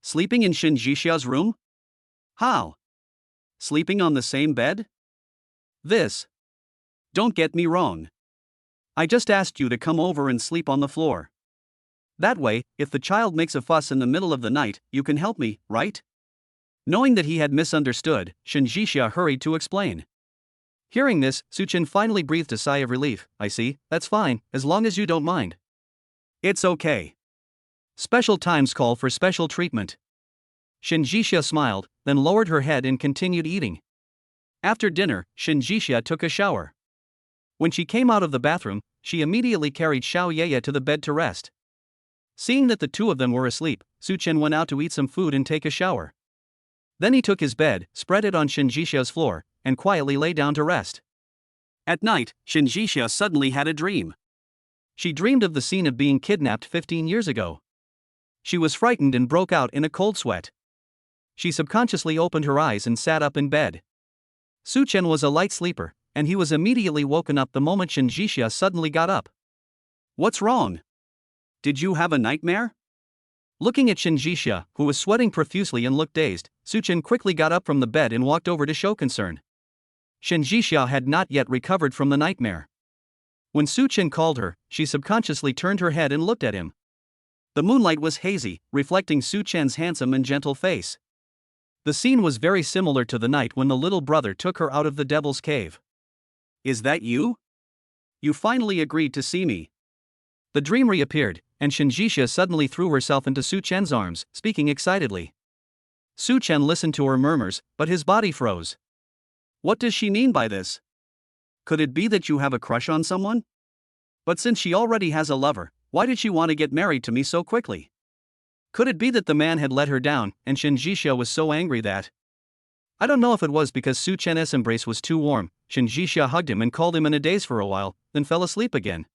Sleeping in Shin Jixia's room? How? Sleeping on the same bed? This. Don't get me wrong. I just asked you to come over and sleep on the floor. That way, if the child makes a fuss in the middle of the night, you can help me, right? Knowing that he had misunderstood, Shin Jixia hurried to explain. Hearing this, Su Chen finally breathed a sigh of relief. "I see, that's fine, as long as you don't mind." "It's okay. Special times call for special treatment." Shin Jixia smiled, then lowered her head and continued eating. After dinner, Shin Jixia took a shower. When she came out of the bathroom, she immediately carried Xiao Yeye to the bed to rest. Seeing that the two of them were asleep, Su Chen went out to eat some food and take a shower. Then he took his bed, spread it on Shin Jixia's floor, and quietly lay down to rest. At night, Shin Jixia suddenly had a dream. She dreamed of the scene of being kidnapped 15 years ago. She was frightened and broke out in a cold sweat. She subconsciously opened her eyes and sat up in bed. Su Chen was a light sleeper, and he was immediately woken up the moment Shin Jixia suddenly got up. "What's wrong? Did you have a nightmare?" Looking at Shin Jixia, who was sweating profusely and looked dazed, Su Chen quickly got up from the bed and walked over to show concern. Shin Jixia had not yet recovered from the nightmare. When Su Chen called her, she subconsciously turned her head and looked at him. The moonlight was hazy, reflecting Su Chen's handsome and gentle face. The scene was very similar to the night when the little brother took her out of the devil's cave. Is that you? You finally agreed to see me. The dream reappeared, and Shinjisha suddenly threw herself into Su Chen's arms, speaking excitedly. Su Chen listened to her murmurs, but his body froze. What does she mean by this? Could it be that you have a crush on someone? But since she already has a lover, why did she want to get married to me so quickly? Could it be that the man had let her down, and Shinjisha was so angry that... I don't know if it was because Su Chen's embrace was too warm. Shinjisha hugged him and called him in a daze for a while, then fell asleep again.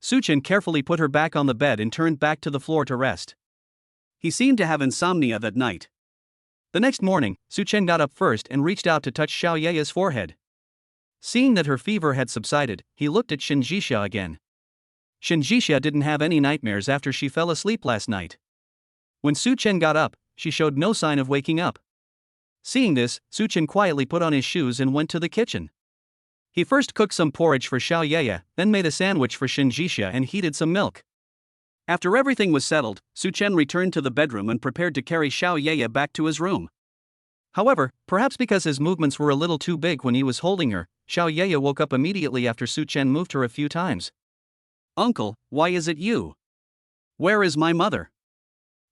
Su Chen carefully put her back on the bed and turned back to the floor to rest. He seemed to have insomnia that night. The next morning, Su Chen got up first and reached out to touch Xiao Ye's forehead. Seeing that her fever had subsided, he looked at Shinjisha again. Shinjisha didn't have any nightmares after she fell asleep last night. When Su Chen got up, she showed no sign of waking up. Seeing this, Su Chen quietly put on his shoes and went to the kitchen. He first cooked some porridge for Xiao Ye, then made a sandwich for Shinjisha and heated some milk. After everything was settled, Su Chen returned to the bedroom and prepared to carry Xiao Ye back to his room. However, perhaps because his movements were a little too big when he was holding her, Xiao Ye woke up immediately after Su Chen moved her a few times. Uncle, why is it you? Where is my mother?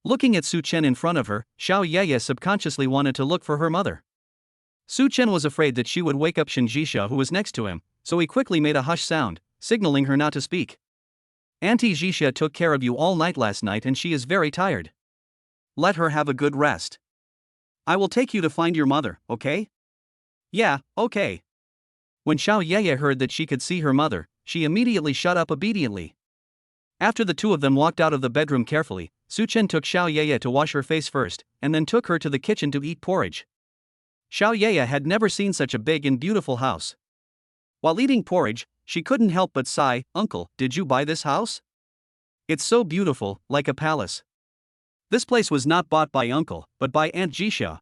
Looking at Su Chen in front of her, Xiao Ye subconsciously wanted to look for her mother. Su Chen was afraid that she would wake up Shinjisha, who was next to him, so he quickly made a hush sound, signaling her not to speak. Auntie Jisha took care of you all night last night and she is very tired. Let her have a good rest. I will take you to find your mother, okay? Yeah, okay. When Xiao Ye heard that she could see her mother, she immediately shut up obediently. After the two of them walked out of the bedroom carefully, Su Chen took Xiao Ye to wash her face first, and then took her to the kitchen to eat porridge. Xiao Ye had never seen such a big and beautiful house. While eating porridge, she couldn't help but sigh, "Uncle, did you buy this house? It's so beautiful, like a palace." This place was not bought by Uncle, but by Aunt Jisha.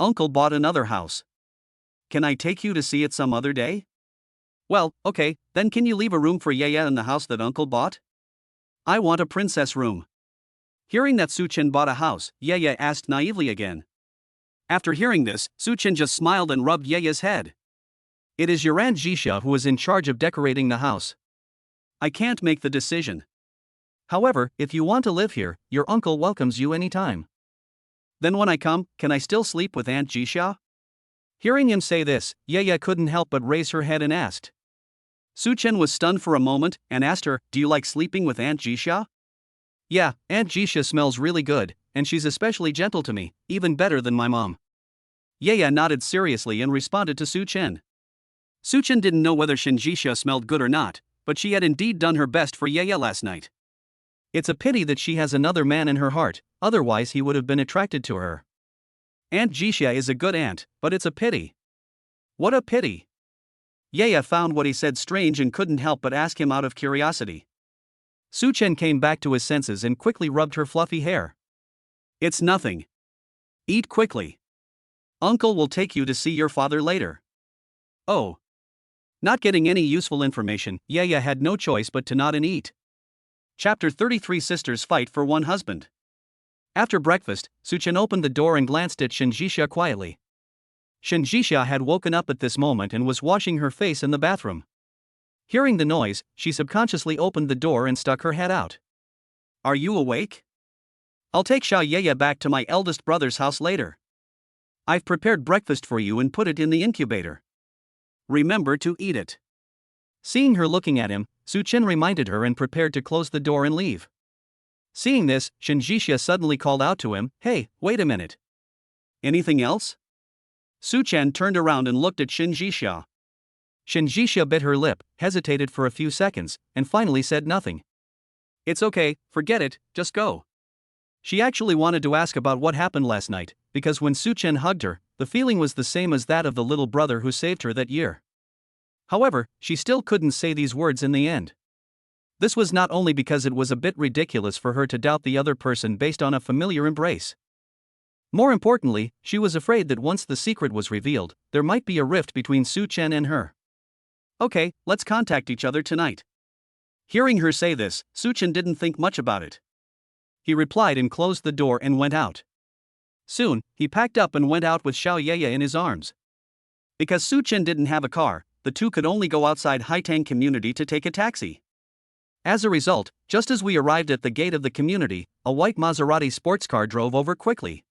Uncle bought another house. Can I take you to see it some other day? Well, okay, then can you leave a room for Yaya in the house that Uncle bought? I want a princess room. Hearing that Su Chen bought a house, Yaya asked naively again. After hearing this, Su Chen just smiled and rubbed Yaya's head. It is your Aunt Jisha who is in charge of decorating the house. I can't make the decision. However, if you want to live here, your uncle welcomes you anytime. Then when I come, can I still sleep with Aunt Jisha? Hearing him say this, Yaya couldn't help but raise her head and asked. Su Chen was stunned for a moment and asked her, "Do you like sleeping with Aunt Jisha?" Yeah, Aunt Jisha smells really good, and she's especially gentle to me, even better than my mom. Yaya nodded seriously and responded to Su Chen. Su Chen didn't know whether Shinjisha smelled good or not, but she had indeed done her best for Yaya last night. It's a pity that she has another man in her heart, otherwise he would have been attracted to her. Aunt Jisha is a good aunt, but it's a pity. What a pity. Yaya found what he said strange and couldn't help but ask him out of curiosity. Su Chen came back to his senses and quickly rubbed her fluffy hair. It's nothing. Eat quickly. Uncle will take you to see your father later. Oh. Not getting any useful information, Yaya had no choice but to nod and eat. Chapter 33 Sisters Fight for One Husband. After breakfast, Su Chen opened the door and glanced at Shinjisha quietly. Shinjisha had woken up at this moment and was washing her face in the bathroom. Hearing the noise, she subconsciously opened the door and stuck her head out. Are you awake? I'll take Xiao Yaya back to my eldest brother's house later. I've prepared breakfast for you and put it in the incubator. Remember to eat it. Seeing her looking at him, Su Chen reminded her and prepared to close the door and leave. Seeing this, Shinjisha suddenly called out to him, "Hey, wait a minute. Anything else?" Su Chen turned around and looked at Shinjisha. Shinjisha bit her lip, hesitated for a few seconds, and finally said nothing. It's okay, forget it, just go. She actually wanted to ask about what happened last night, because when Su Chen hugged her, the feeling was the same as that of the little brother who saved her that year. However, she still couldn't say these words in the end. This was not only because it was a bit ridiculous for her to doubt the other person based on a familiar embrace. More importantly, she was afraid that once the secret was revealed, there might be a rift between Su Chen and her. Okay, let's contact each other tonight. Hearing her say this, Su Chen didn't think much about it. He replied and closed the door and went out. Soon, he packed up and went out with Xiao Yeye in his arms. Because Su Chen didn't have a car, the two could only go outside Haitang community to take a taxi. As a result, just as we arrived at the gate of the community, a white Maserati sports car drove over quickly.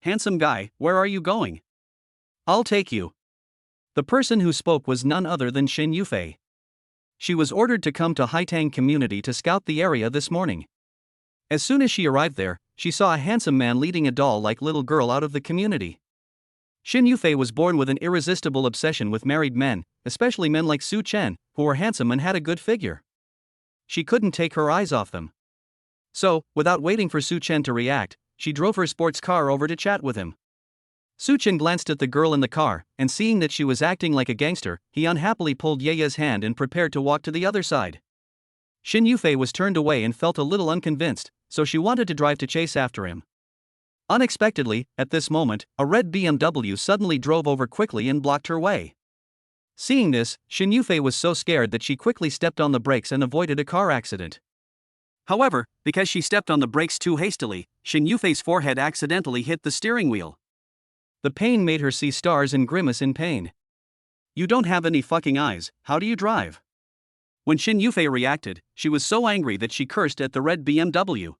"Handsome guy, where are you going?" "I'll take you." The person who spoke was none other than Xin Yufei. She was ordered to come to Haitang community to scout the area this morning. As soon as she arrived there, she saw a handsome man leading a doll-like little girl out of the community. Xin Yufei was born with an irresistible obsession with married men, especially men like Su Chen, who were handsome and had a good figure. She couldn't take her eyes off them. So, without waiting for Su Chen to react, she drove her sports car over to chat with him. Su Chen glanced at the girl in the car, and seeing that she was acting like a gangster, he unhappily pulled Yeye's hand and prepared to walk to the other side. Xin Yufei was turned away and felt a little unconvinced, so she wanted to drive to chase after him. Unexpectedly, at this moment, a red BMW suddenly drove over quickly and blocked her way. Seeing this, Xin Yufei was so scared that she quickly stepped on the brakes and avoided a car accident. However, because she stepped on the brakes too hastily, Xin Yufei's forehead accidentally hit the steering wheel. The pain made her see stars and grimace in pain. "You don't have any fucking eyes, how do you drive?" When Xin Yufei reacted, she was so angry that she cursed at the red BMW.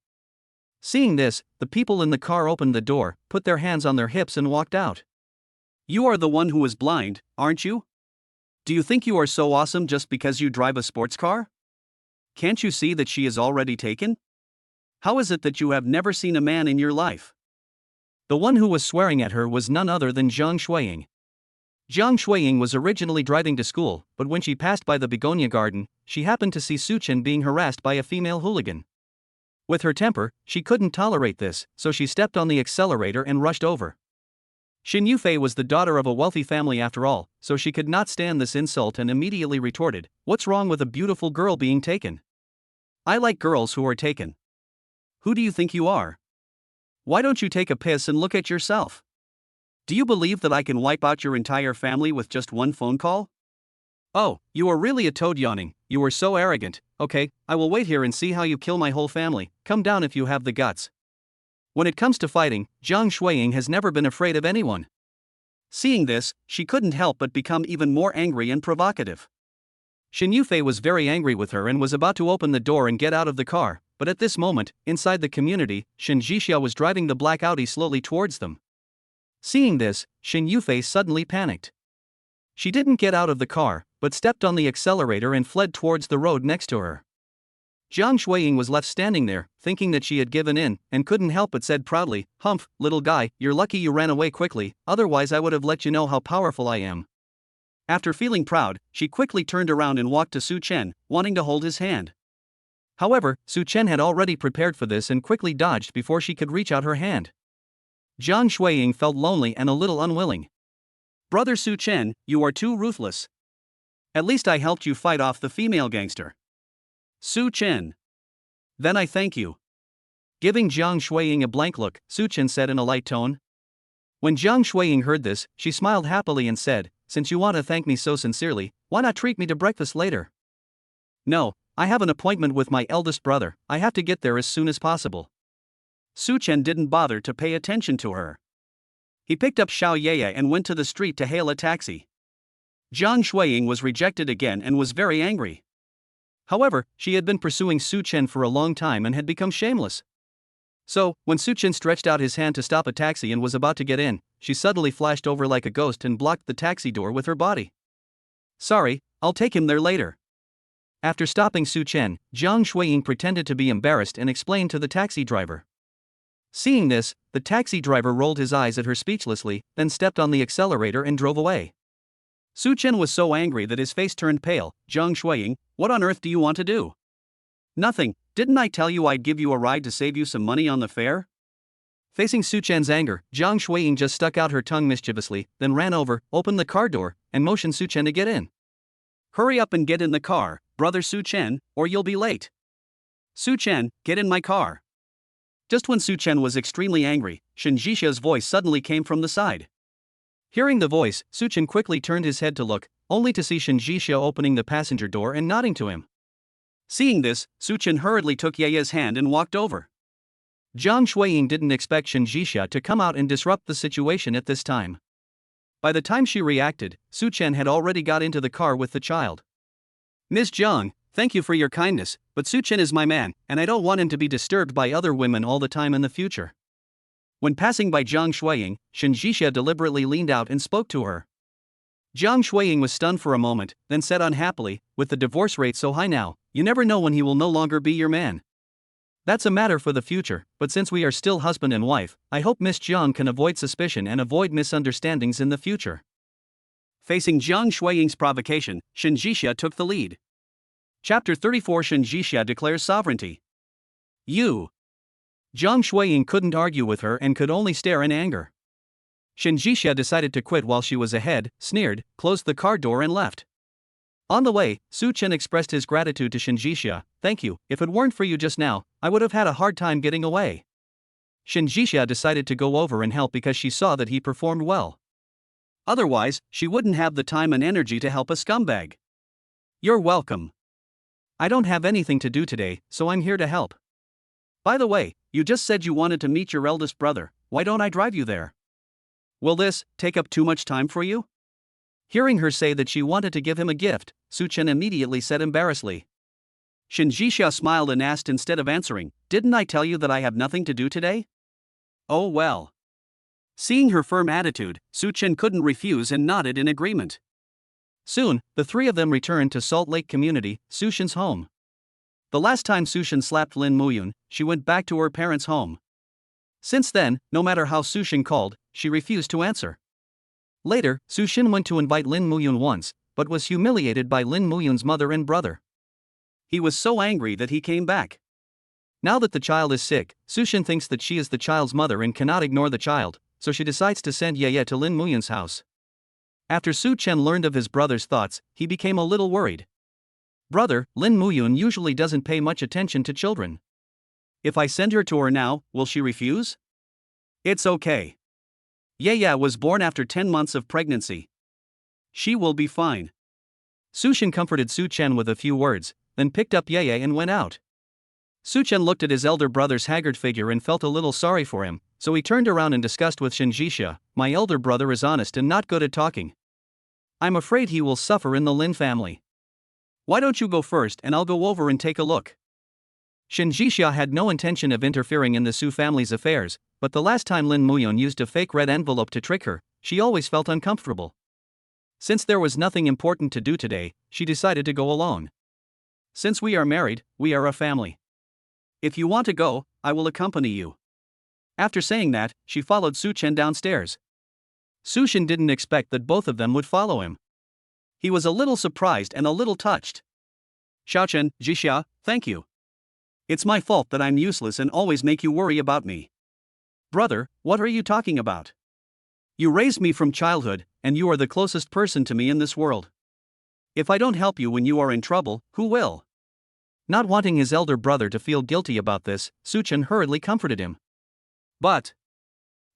Seeing this, the people in the car opened the door, put their hands on their hips and walked out. "You are the one who is blind, aren't you? Do you think you are so awesome just because you drive a sports car? Can't you see that she is already taken? How is it that you have never seen a man in your life?" The one who was swearing at her was none other than Zhang Shuiying. Zhang Shuiying was originally driving to school, but when she passed by the begonia garden, she happened to see Su Chen being harassed by a female hooligan. With her temper, she couldn't tolerate this, so she stepped on the accelerator and rushed over. Xin Yufei was the daughter of a wealthy family after all, so she could not stand this insult and immediately retorted, "What's wrong with a beautiful girl being taken? I like girls who are taken. Who do you think you are? Why don't you take a piss and look at yourself? Do you believe that I can wipe out your entire family with just one phone call? Oh, you are really a toad yawning, you are so arrogant. Okay, I will wait here and see how you kill my whole family, come down if you have the guts." When it comes to fighting, Zhang Shuiying has never been afraid of anyone. Seeing this, she couldn't help but become even more angry and provocative. Xin Yufei was very angry with her and was about to open the door and get out of the car, but at this moment, inside the community, Xin Zhixia was driving the black Audi slowly towards them. Seeing this, Xin Yufei suddenly panicked. She didn't get out of the car, but stepped on the accelerator and fled towards the road next to her. Zhang Shuiying was left standing there, thinking that she had given in, and couldn't help but said proudly, "Humph, little guy, you're lucky you ran away quickly, otherwise I would have let you know how powerful I am." After feeling proud, she quickly turned around and walked to Su Chen, wanting to hold his hand. However, Su Chen had already prepared for this and quickly dodged before she could reach out her hand. Zhang Shuiying felt lonely and a little unwilling. "Brother Su Chen, you are too ruthless. At least I helped you fight off the female gangster." "Su Chen. Then I thank you." Giving Zhang Shuiying a blank look, Su Chen said in a light tone. When Zhang Shuiying heard this, she smiled happily and said, "Since you want to thank me so sincerely, why not treat me to breakfast later?" "No, I have an appointment with my eldest brother, I have to get there as soon as possible." Su Chen didn't bother to pay attention to her. He picked up Xiao Yeye and went to the street to hail a taxi. Zhang Shuiying was rejected again and was very angry. However, she had been pursuing Su Chen for a long time and had become shameless. So, when Su Chen stretched out his hand to stop a taxi and was about to get in, she suddenly flashed over like a ghost and blocked the taxi door with her body. "Sorry, I'll take him there later." After stopping Su Chen, Zhang Shuiying pretended to be embarrassed and explained to the taxi driver. Seeing this, the taxi driver rolled his eyes at her speechlessly, then stepped on the accelerator and drove away. Su Chen was so angry that his face turned pale. "Zhang Shuiying, what on earth do you want to do?" "Nothing, didn't I tell you I'd give you a ride to save you some money on the fare?" Facing Su Chen's anger, Zhang Shuiying just stuck out her tongue mischievously, then ran over, opened the car door, and motioned Su Chen to get in. "Hurry up and get in the car, brother Su Chen, or you'll be late." "Su Chen, get in my car." Just when Su Chen was extremely angry, Xin Zhixia's voice suddenly came from the side. Hearing the voice, Su Chen quickly turned his head to look, only to see Xin Zhixia opening the passenger door and nodding to him. Seeing this, Su Chen hurriedly took Yeye's hand and walked over. Jiang Shuiying didn't expect Shen Jixia to come out and disrupt the situation at this time. By the time she reacted, Su Chen had already got into the car with the child. Ms. Jiang, thank you for your kindness, but Su Chen is my man, and I don't want him to be disturbed by other women all the time in the future. When passing by Jiang Shuiying, Shen Jixia deliberately leaned out and spoke to her. Jiang Shuiying was stunned for a moment, then said unhappily, with the divorce rate so high now, you never know when he will no longer be your man. That's a matter for the future, but since we are still husband and wife, I hope Miss Jiang can avoid suspicion and avoid misunderstandings in the future. Facing Jiang Shuiying's provocation, Shen Jixia took the lead. Chapter 34 Shen Jixia declares sovereignty. You. Jiang Shuiying couldn't argue with her and could only stare in anger. Shen Jixia decided to quit while she was ahead, sneered, closed the car door and left. On the way, Su Chen expressed his gratitude to Shen Jixia. Thank you, if it weren't for you just now, I would have had a hard time getting away. Shen Jixia decided to go over and help because she saw that he performed well. Otherwise, she wouldn't have the time and energy to help a scumbag. You're welcome. I don't have anything to do today, so I'm here to help. By the way, you just said you wanted to meet your eldest brother, why don't I drive you there? Will this take up too much time for you? Hearing her say that she wanted to give him a gift, Su Chen immediately said embarrassedly. Shen Jixia smiled and asked instead of answering, didn't I tell you that I have nothing to do today? Oh well. Seeing her firm attitude, Su Chen couldn't refuse and nodded in agreement. Soon, the three of them returned to Salt Lake Community, Su Shen's home. The last time Su Shen slapped Lin Muyun, she went back to her parents' home. Since then, no matter how Su Shen called, she refused to answer. Later, Su Shen went to invite Lin Muyun once, but was humiliated by Lin Muyun's mother and brother. He was so angry that he came back. Now that the child is sick, Su Shen thinks that she is the child's mother and cannot ignore the child, so she decides to send Ye to Lin Muyun's house. After Su Chen learned of his brother's thoughts, he became a little worried. Brother, Lin Muyun usually doesn't pay much attention to children. If I send her to her now, will she refuse? It's okay. Ye was born after 10 months of pregnancy. She will be fine. Su Shen comforted Su Chen with a few words, then picked up Ye and went out. Su Chen looked at his elder brother's haggard figure and felt a little sorry for him, so he turned around and discussed with Shen Jixia, my elder brother is honest and not good at talking. I'm afraid he will suffer in the Lin family. Why don't you go first and I'll go over and take a look? Shen Jixia had no intention of interfering in the Su family's affairs, but the last time Lin Muyun used a fake red envelope to trick her, she always felt uncomfortable. Since there was nothing important to do today, she decided to go alone. Since we are married, we are a family. If you want to go, I will accompany you. After saying that, she followed Su Chen downstairs. Su Shen didn't expect that both of them would follow him. He was a little surprised and a little touched. Xiaochen, Jixia, thank you. It's my fault that I'm useless and always make you worry about me. Brother, what are you talking about? You raised me from childhood, and you are the closest person to me in this world. If I don't help you when you are in trouble, who will? Not wanting his elder brother to feel guilty about this, Su Chen hurriedly comforted him. But.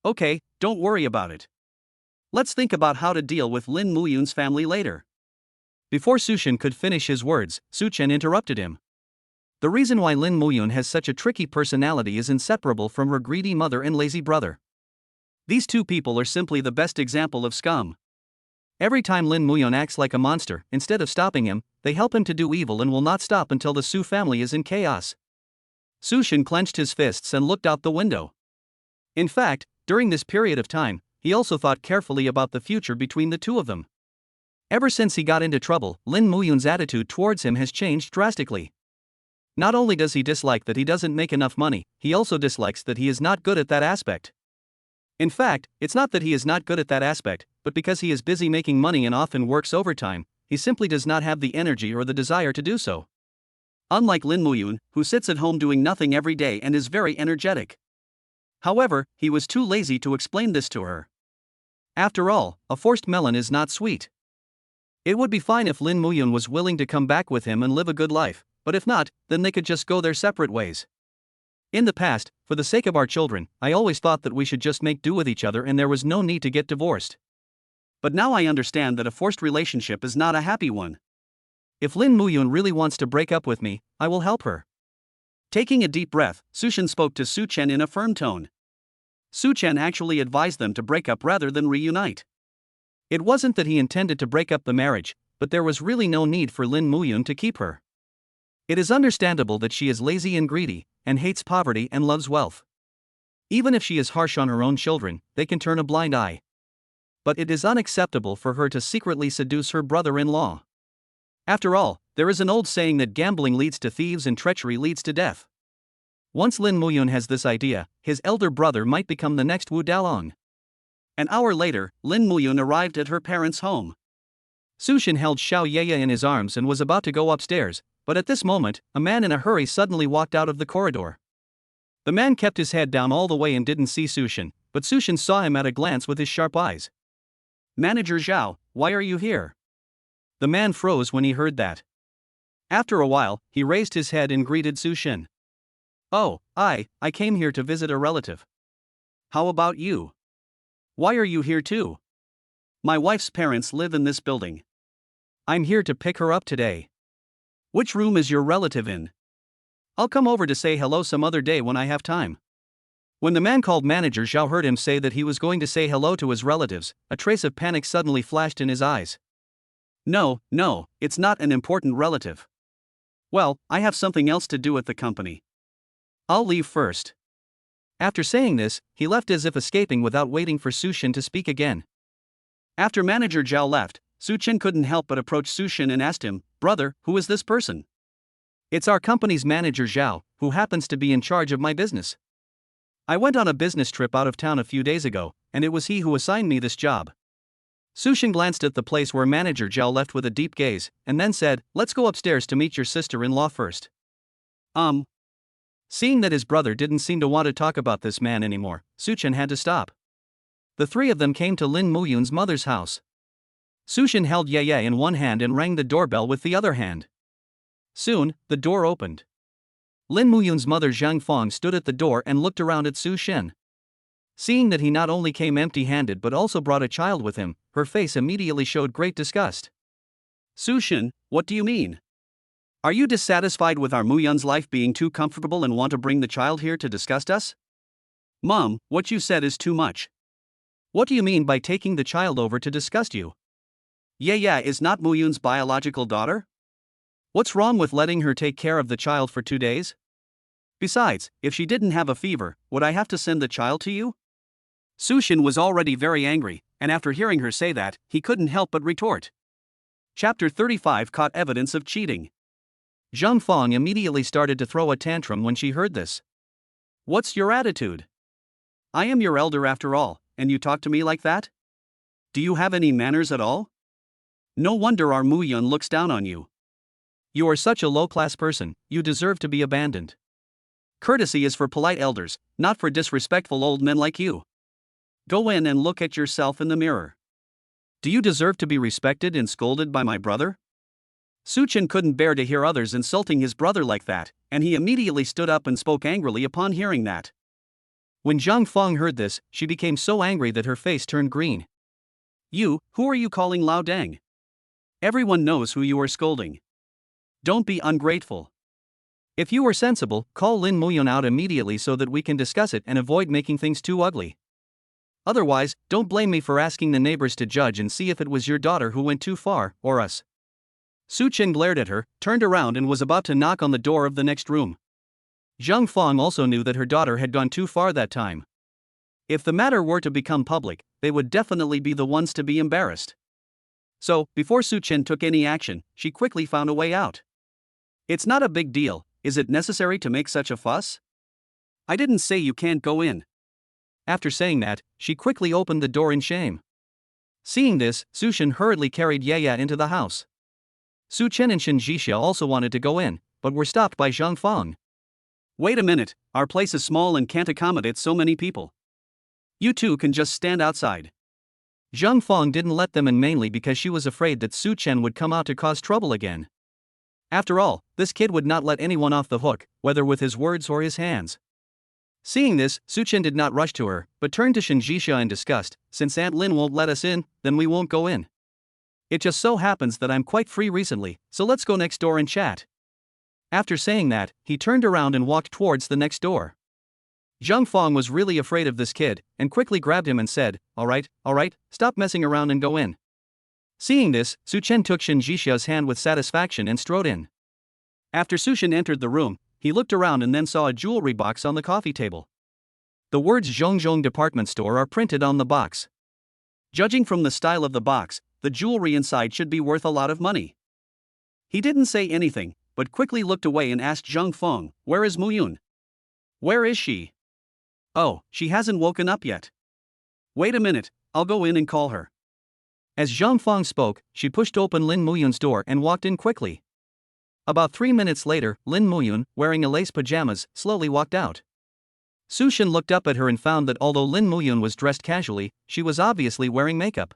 Okay, don't worry about it. Let's think about how to deal with Lin Muyun's family later. Before Su Chen could finish his words, Su Chen interrupted him. The reason why Lin Muyun has such a tricky personality is inseparable from her greedy mother and lazy brother. These two people are simply the best example of scum. Every time Lin Muyun acts like a monster, instead of stopping him, they help him to do evil and will not stop until the Su family is in chaos. Su Shen clenched his fists and looked out the window. In fact, during this period of time, he also thought carefully about the future between the two of them. Ever since he got into trouble, Lin Muyun's attitude towards him has changed drastically. Not only does he dislike that he doesn't make enough money, he also dislikes that he is not good at that aspect. In fact, it's not that he is not good at that aspect, but because he is busy making money and often works overtime, he simply does not have the energy or the desire to do so. Unlike Lin Muyun, who sits at home doing nothing every day and is very energetic. However, he was too lazy to explain this to her. After all, a forced melon is not sweet. It would be fine if Lin Muyun was willing to come back with him and live a good life, but if not, then they could just go their separate ways. In the past, for the sake of our children, I always thought that we should just make do with each other and there was no need to get divorced. But now I understand that a forced relationship is not a happy one. If Lin Muyun really wants to break up with me, I will help her. Taking a deep breath, Su-shin spoke to Su-chen in a firm tone. Su-chen actually advised them to break up rather than reunite. It wasn't that he intended to break up the marriage, but there was really no need for Lin Muyun to keep her. It is understandable that she is lazy and greedy, and hates poverty and loves wealth. Even if she is harsh on her own children, they can turn a blind eye. But it is unacceptable for her to secretly seduce her brother-in-law. After all, there is an old saying that gambling leads to thieves and treachery leads to death. Once Lin Muyun has this idea, his elder brother might become the next Wu Dalong. An hour later, Lin Muyun arrived at her parents' home. Su-shin held Xiao Yeye in his arms and was about to go upstairs, but at this moment, a man in a hurry suddenly walked out of the corridor. The man kept his head down all the way and didn't see Su-shin, but Su-shin saw him at a glance with his sharp eyes. "Manager Zhao, why are you here?" The man froze when he heard that. After a while, he raised his head and greeted Su-shin. "Oh, I came here to visit a relative. How about you? Why are you here too?" "My wife's parents live in this building. I'm here to pick her up today." "Which room is your relative in?" "I'll come over to say hello some other day when I have time." When the man called Manager Zhao heard him say that he was going to say hello to his relatives, a trace of panic suddenly flashed in his eyes. No, it's not an important relative. Well, I have something else to do at the company. I'll leave first." After saying this, he left as if escaping without waiting for Su-shin to speak again. After Manager Zhao left, Su-chen couldn't help but approach Su-shin and asked him, "Brother, who is this person?" "It's our company's manager Zhao, who happens to be in charge of my business. I went on a business trip out of town a few days ago, and it was he who assigned me this job." Su-shin glanced at the place where Manager Zhao left with a deep gaze, and then said, "Let's go upstairs to meet your sister-in-law first." Seeing that his brother didn't seem to want to talk about this man anymore, Su-chen had to stop. The three of them came to Lin Muyun's mother's house. Su-shin held Yeye in one hand and rang the doorbell with the other hand. Soon, the door opened. Lin Muyun's mother Zhang Fong stood at the door and looked around at Su-shin. Seeing that he not only came empty-handed but also brought a child with him, her face immediately showed great disgust. "Su-shin, what do you mean? Are you dissatisfied with our Muyun's life being too comfortable and want to bring the child here to disgust us?" "Mom, what you said is too much. What do you mean by taking the child over to disgust you? Yeye is not Muyun's biological daughter? What's wrong with letting her take care of the child for 2 days? Besides, if she didn't have a fever, would I have to send the child to you?" Su-shin was already very angry, and after hearing her say that, he couldn't help but retort. Chapter 35 Caught Evidence of Cheating. Zhang Fong immediately started to throw a tantrum when she heard this. "What's your attitude? I am your elder after all, and you talk to me like that? Do you have any manners at all? No wonder our Muyun looks down on you. You are such a low-class person, you deserve to be abandoned. Courtesy is for polite elders, not for disrespectful old men like you. Go in and look at yourself in the mirror. Do you deserve to be respected and scolded by my brother?" Su-chen couldn't bear to hear others insulting his brother like that, and he immediately stood up and spoke angrily upon hearing that. When Zhang Fong heard this, she became so angry that her face turned green. "You, who are you calling Lao Deng? Everyone knows who you are scolding. Don't be ungrateful. If you are sensible, call Lin Muyun out immediately so that we can discuss it and avoid making things too ugly. Otherwise, don't blame me for asking the neighbors to judge and see if it was your daughter who went too far, or us." Su-chen glared at her, turned around and was about to knock on the door of the next room. Zhang Fong also knew that her daughter had gone too far that time. If the matter were to become public, they would definitely be the ones to be embarrassed. So, before Su-chen took any action, she quickly found a way out. "It's not a big deal, is it necessary to make such a fuss? I didn't say you can't go in." After saying that, she quickly opened the door in shame. Seeing this, Su-shin hurriedly carried Yeye into the house. Su-chen and Shin Jixia also wanted to go in, but were stopped by Zhang Fong. "Wait a minute, our place is small and can't accommodate so many people. You two can just stand outside." Zhang Fong didn't let them in mainly because she was afraid that Su-chen would come out to cause trouble again. After all, this kid would not let anyone off the hook, whether with his words or his hands. Seeing this, Su-chen did not rush to her, but turned to Shin Jixia in disgust. "Since Aunt Lin won't let us in, then we won't go in. It just so happens that I'm quite free recently, so let's go next door and chat." After saying that, he turned around and walked towards the next door. Zhang Fong was really afraid of this kid, and quickly grabbed him and said, all right, stop messing around and go in. Seeing this, Su Chen took Shen Jixu's hand with satisfaction and strode in. After Su Chen entered the room, he looked around and then saw a jewelry box on the coffee table. The words Zhongzhong Department Store are printed on the box. Judging from the style of the box, the jewelry inside should be worth a lot of money. He didn't say anything, but quickly looked away and asked Zhang Fong, where is Mu Yun? Where is she? Oh, she hasn't woken up yet. Wait a minute, I'll go in and call her. As Zhang Fong spoke, she pushed open Lin Muyun's door and walked in quickly. About 3 minutes later, Lin Muyun, wearing a lace pajamas, slowly walked out. Su Shen looked up at her and found that although Lin Muyun was dressed casually, she was obviously wearing makeup.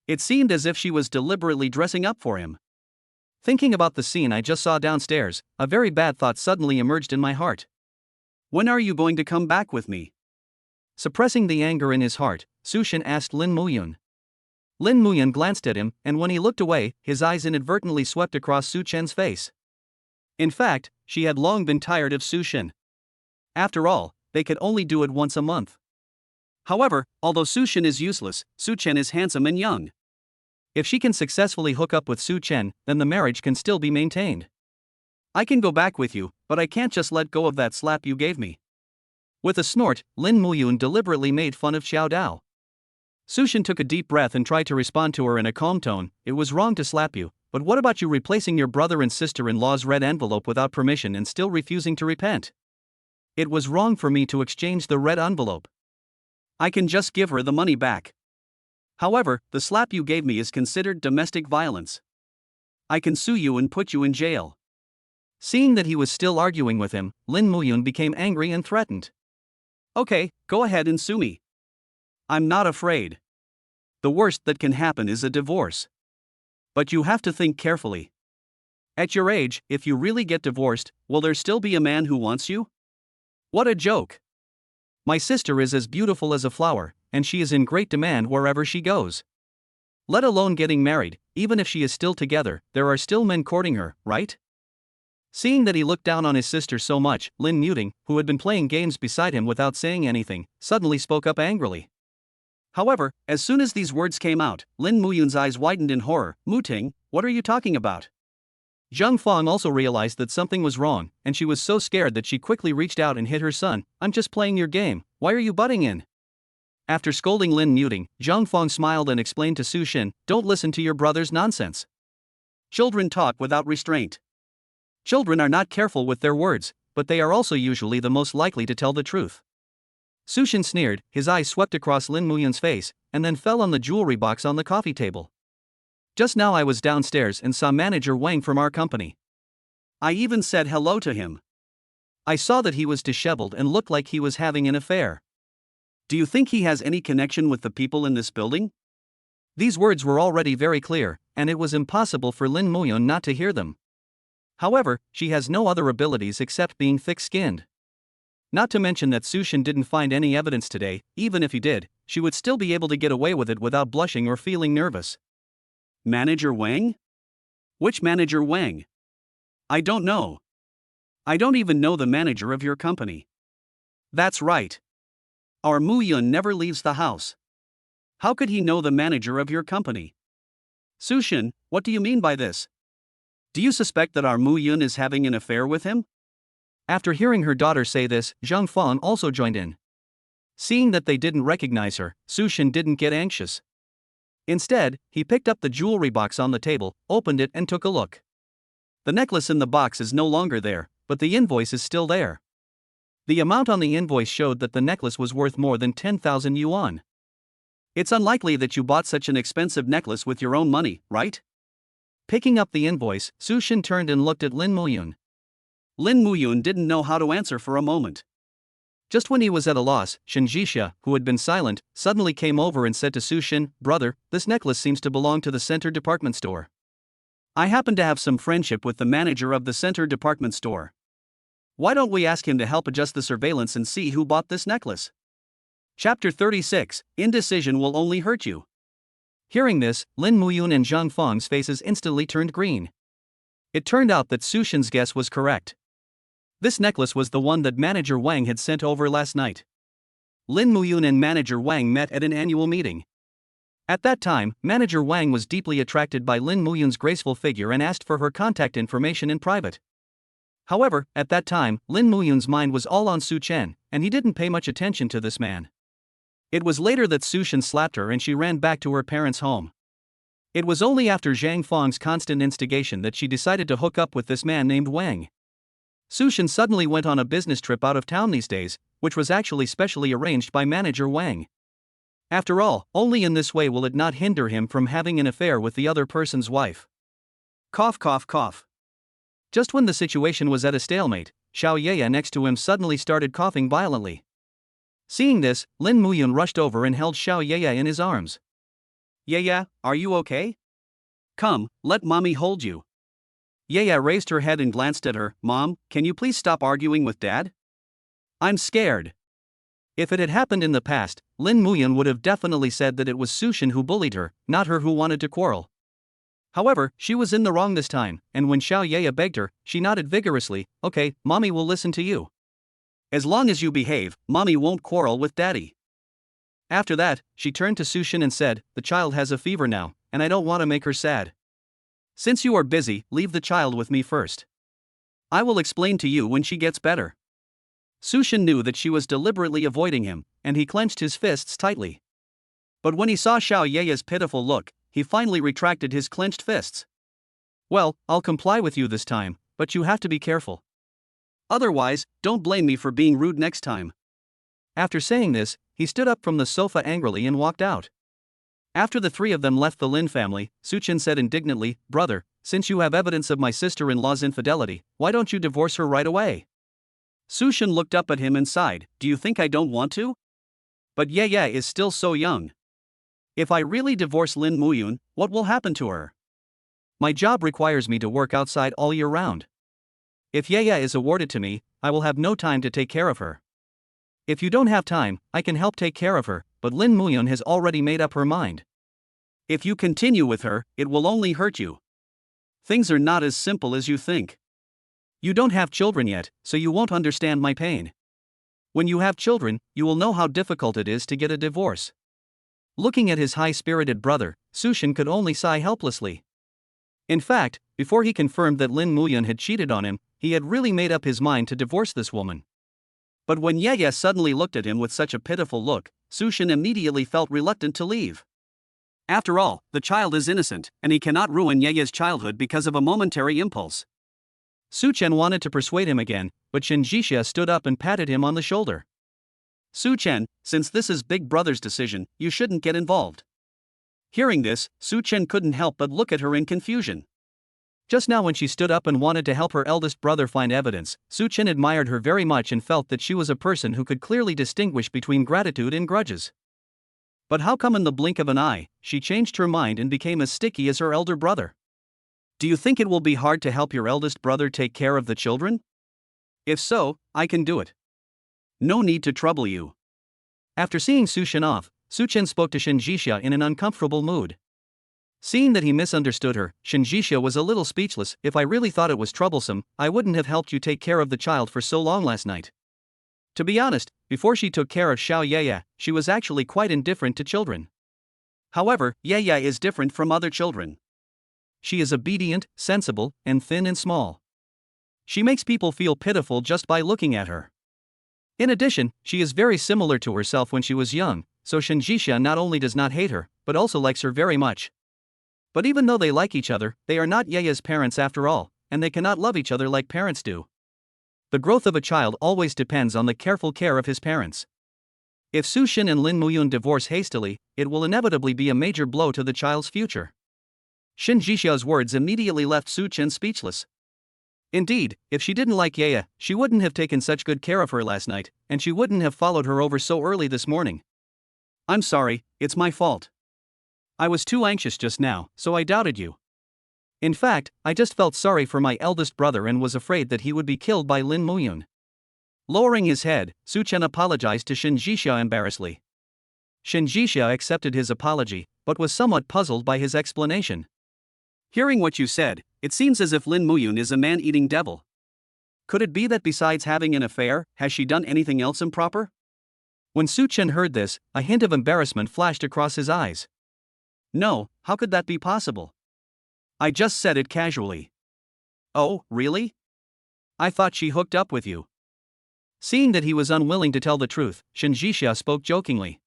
It seemed as if she was deliberately dressing up for him. Thinking about the scene I just saw downstairs, a very bad thought suddenly emerged in my heart. When are you going to come back with me? Suppressing the anger in his heart, Su Shen asked Lin Muyun. Lin Muyun glanced at him, and when he looked away, his eyes inadvertently swept across Su Chen's face. In fact, she had long been tired of Su Shen. After all, they could only do it once a month. However, although Su Shen is useless, Su Chen is handsome and young. If she can successfully hook up with Su Chen, then the marriage can still be maintained. I can go back with you, but I can't just let go of that slap you gave me. With a snort, Lin Muyun deliberately made fun of Xiao Dao. Su Shen took a deep breath and tried to respond to her in a calm tone. It was wrong to slap you, but what about you replacing your brother and sister-in-law's red envelope without permission and still refusing to repent? It was wrong for me to exchange the red envelope. I can just give her the money back. However, the slap you gave me is considered domestic violence. I can sue you and put you in jail. Seeing that he was still arguing with him, Lin Muyun became angry and threatened. Okay, go ahead and sue me. I'm not afraid. The worst that can happen is a divorce. But you have to think carefully. At your age, if you really get divorced, will there still be a man who wants you? What a joke. My sister is as beautiful as a flower, and she is in great demand wherever she goes. Let alone getting married, even if she is still together, there are still men courting her, right? Seeing that he looked down on his sister so much, Lin Muting, who had been playing games beside him without saying anything, suddenly spoke up angrily. However, as soon as these words came out, Lin Muyun's eyes widened in horror. Muting, what are you talking about? Zhang Fong also realized that something was wrong, and she was so scared that she quickly reached out and hit her son. I'm just playing your game, why are you butting in? After scolding Lin Muting, Zhang Fong smiled and explained to Su Shen, don't listen to your brother's nonsense. Children talk without restraint. Children are not careful with their words, but they are also usually the most likely to tell the truth. Su Shen sneered, his eyes swept across Lin Muyun's face, and then fell on the jewelry box on the coffee table. Just now I was downstairs and saw Manager Wang from our company. I even said hello to him. I saw that he was disheveled and looked like he was having an affair. Do you think he has any connection with the people in this building? These words were already very clear, and it was impossible for Lin Muyun not to hear them. However, she has no other abilities except being thick-skinned. Not to mention that Su Shen didn't find any evidence today. Even if he did, she would still be able to get away with it without blushing or feeling nervous. Manager Wang? Which Manager Wang? I don't know. I don't even know the manager of your company. That's right. Our Mu Yun never leaves the house. How could he know the manager of your company? Su Shen, what do you mean by this? Do you suspect that our Mu Yun is having an affair with him? After hearing her daughter say this, Zhang Fong also joined in. Seeing that they didn't recognize her, Su Shen didn't get anxious. Instead, he picked up the jewelry box on the table, opened it and took a look. The necklace in the box is no longer there, but the invoice is still there. The amount on the invoice showed that the necklace was worth more than 10,000 yuan. It's unlikely that you bought such an expensive necklace with your own money, right? Picking up the invoice, Su Shen turned and looked at Lin Muyun. Lin Muyun didn't know how to answer for a moment. Just when he was at a loss, Shen Jixia, who had been silent, suddenly came over and said to Su Shen, brother, this necklace seems to belong to the center department store. I happen to have some friendship with the manager of the center department store. Why don't we ask him to help adjust the surveillance and see who bought this necklace? Chapter 36, Indecision will only hurt you. Hearing this, Lin Muyun and Zhang Fong's faces instantly turned green. It turned out that Sushin's guess was correct. This necklace was the one that manager Wang had sent over last night. Lin Muyun and manager Wang met at an annual meeting. At that time, manager Wang was deeply attracted by Lin Muyun's graceful figure and asked for her contact information in private. However, at that time, Lin Muyun's mind was all on Su Chen, and he didn't pay much attention to this man. It was later that Su Chen slapped her and she ran back to her parents' home. It was only after Zhang Feng's constant instigation that she decided to hook up with this man named Wang. Su Chen suddenly went on a business trip out of town these days, which was actually specially arranged by manager Wang. After all, only in this way will it not hinder him from having an affair with the other person's wife. Cough cough cough. Just when the situation was at a stalemate, Xiao Yeye next to him suddenly started coughing violently. Seeing this, Lin Muyun rushed over and held Xiao Yeye in his arms. Yeye, are you okay? Come, let mommy hold you. Yeye raised her head and glanced at her. Mom, can you please stop arguing with Dad? I'm scared. If it had happened in the past, Lin Muyun would have definitely said that it was Sushin who bullied her, not her who wanted to quarrel. However, she was in the wrong this time, and when Xiao Yeye begged her, she nodded vigorously. Okay, mommy will listen to you. As long as you behave, mommy won't quarrel with daddy. After that, she turned to Sushin and said, the child has a fever now, and I don't want to make her sad. Since you are busy, leave the child with me first. I will explain to you when she gets better. Sushin knew that she was deliberately avoiding him, and he clenched his fists tightly. But when he saw Xiao Yeye's pitiful look, he finally retracted his clenched fists. Well, I'll comply with you this time, but you have to be careful. Otherwise, don't blame me for being rude next time. After saying this, he stood up from the sofa angrily and walked out. After the three of them left the Lin family, Suchin said indignantly, Brother, since you have evidence of my sister-in-law's infidelity, why don't you divorce her right away? Sushin looked up at him and sighed, do you think I don't want to? But Yeye is still so young. If I really divorce Lin Muyun, what will happen to her? My job requires me to work outside all year round. If Yeye is awarded to me, I will have no time to take care of her. If you don't have time, I can help take care of her, but Lin Muyun has already made up her mind. If you continue with her, it will only hurt you. Things are not as simple as you think. You don't have children yet, so you won't understand my pain. When you have children, you will know how difficult it is to get a divorce. Looking at his high-spirited brother, Sushin could only sigh helplessly. In fact, before he confirmed that Lin Muyun had cheated on him, he had really made up his mind to divorce this woman. But when Yeye suddenly looked at him with such a pitiful look, Sushin immediately felt reluctant to leave. After all, the child is innocent, and he cannot ruin Yeye's childhood because of a momentary impulse. Su Chen wanted to persuade him again, but Shen Jixia stood up and patted him on the shoulder. Su Chen, since this is Big Brother's decision, you shouldn't get involved. Hearing this, Su Chen couldn't help but look at her in confusion. Just now when she stood up and wanted to help her eldest brother find evidence, Su Chen admired her very much and felt that she was a person who could clearly distinguish between gratitude and grudges. But how come in the blink of an eye, she changed her mind and became as sticky as her elder brother? Do you think it will be hard to help your eldest brother take care of the children? If so, I can do it. No need to trouble you. After seeing Su Chen off, Su Chen spoke to Shen Jixia in an uncomfortable mood. Seeing that he misunderstood her, Shen Jixia was a little speechless. If I really thought it was troublesome, I wouldn't have helped you take care of the child for so long last night. To be honest, before she took care of Xiao Yeye, she was actually quite indifferent to children. However, Yeye is different from other children. She is obedient, sensible, and thin and small. She makes people feel pitiful just by looking at her. In addition, she is very similar to herself when she was young, so Shen Jixia not only does not hate her, but also likes her very much. But even though they like each other, they are not Yeye's parents after all, and they cannot love each other like parents do. The growth of a child always depends on the careful care of his parents. If Su Xin and Lin Muyun divorce hastily, it will inevitably be a major blow to the child's future. Shen Jixiao's words immediately left Su Chen speechless. Indeed, if she didn't like Yeye, she wouldn't have taken such good care of her last night, and she wouldn't have followed her over so early this morning. I'm sorry, it's my fault. I was too anxious just now, so I doubted you. In fact, I just felt sorry for my eldest brother and was afraid that he would be killed by Lin Muyun. Lowering his head, Su Chen apologized to Shen Jixia embarrassedly. Shen Jixia accepted his apology, but was somewhat puzzled by his explanation. Hearing what you said, It seems as if Lin Muyun is a man-eating devil. Could it be that besides having an affair, has she done anything else improper? When Su Chen heard this, a hint of embarrassment flashed across his eyes. No, how could that be possible? I just said it casually. Oh, really? I thought she hooked up with you. Seeing that he was unwilling to tell the truth, Shen Jixia spoke jokingly.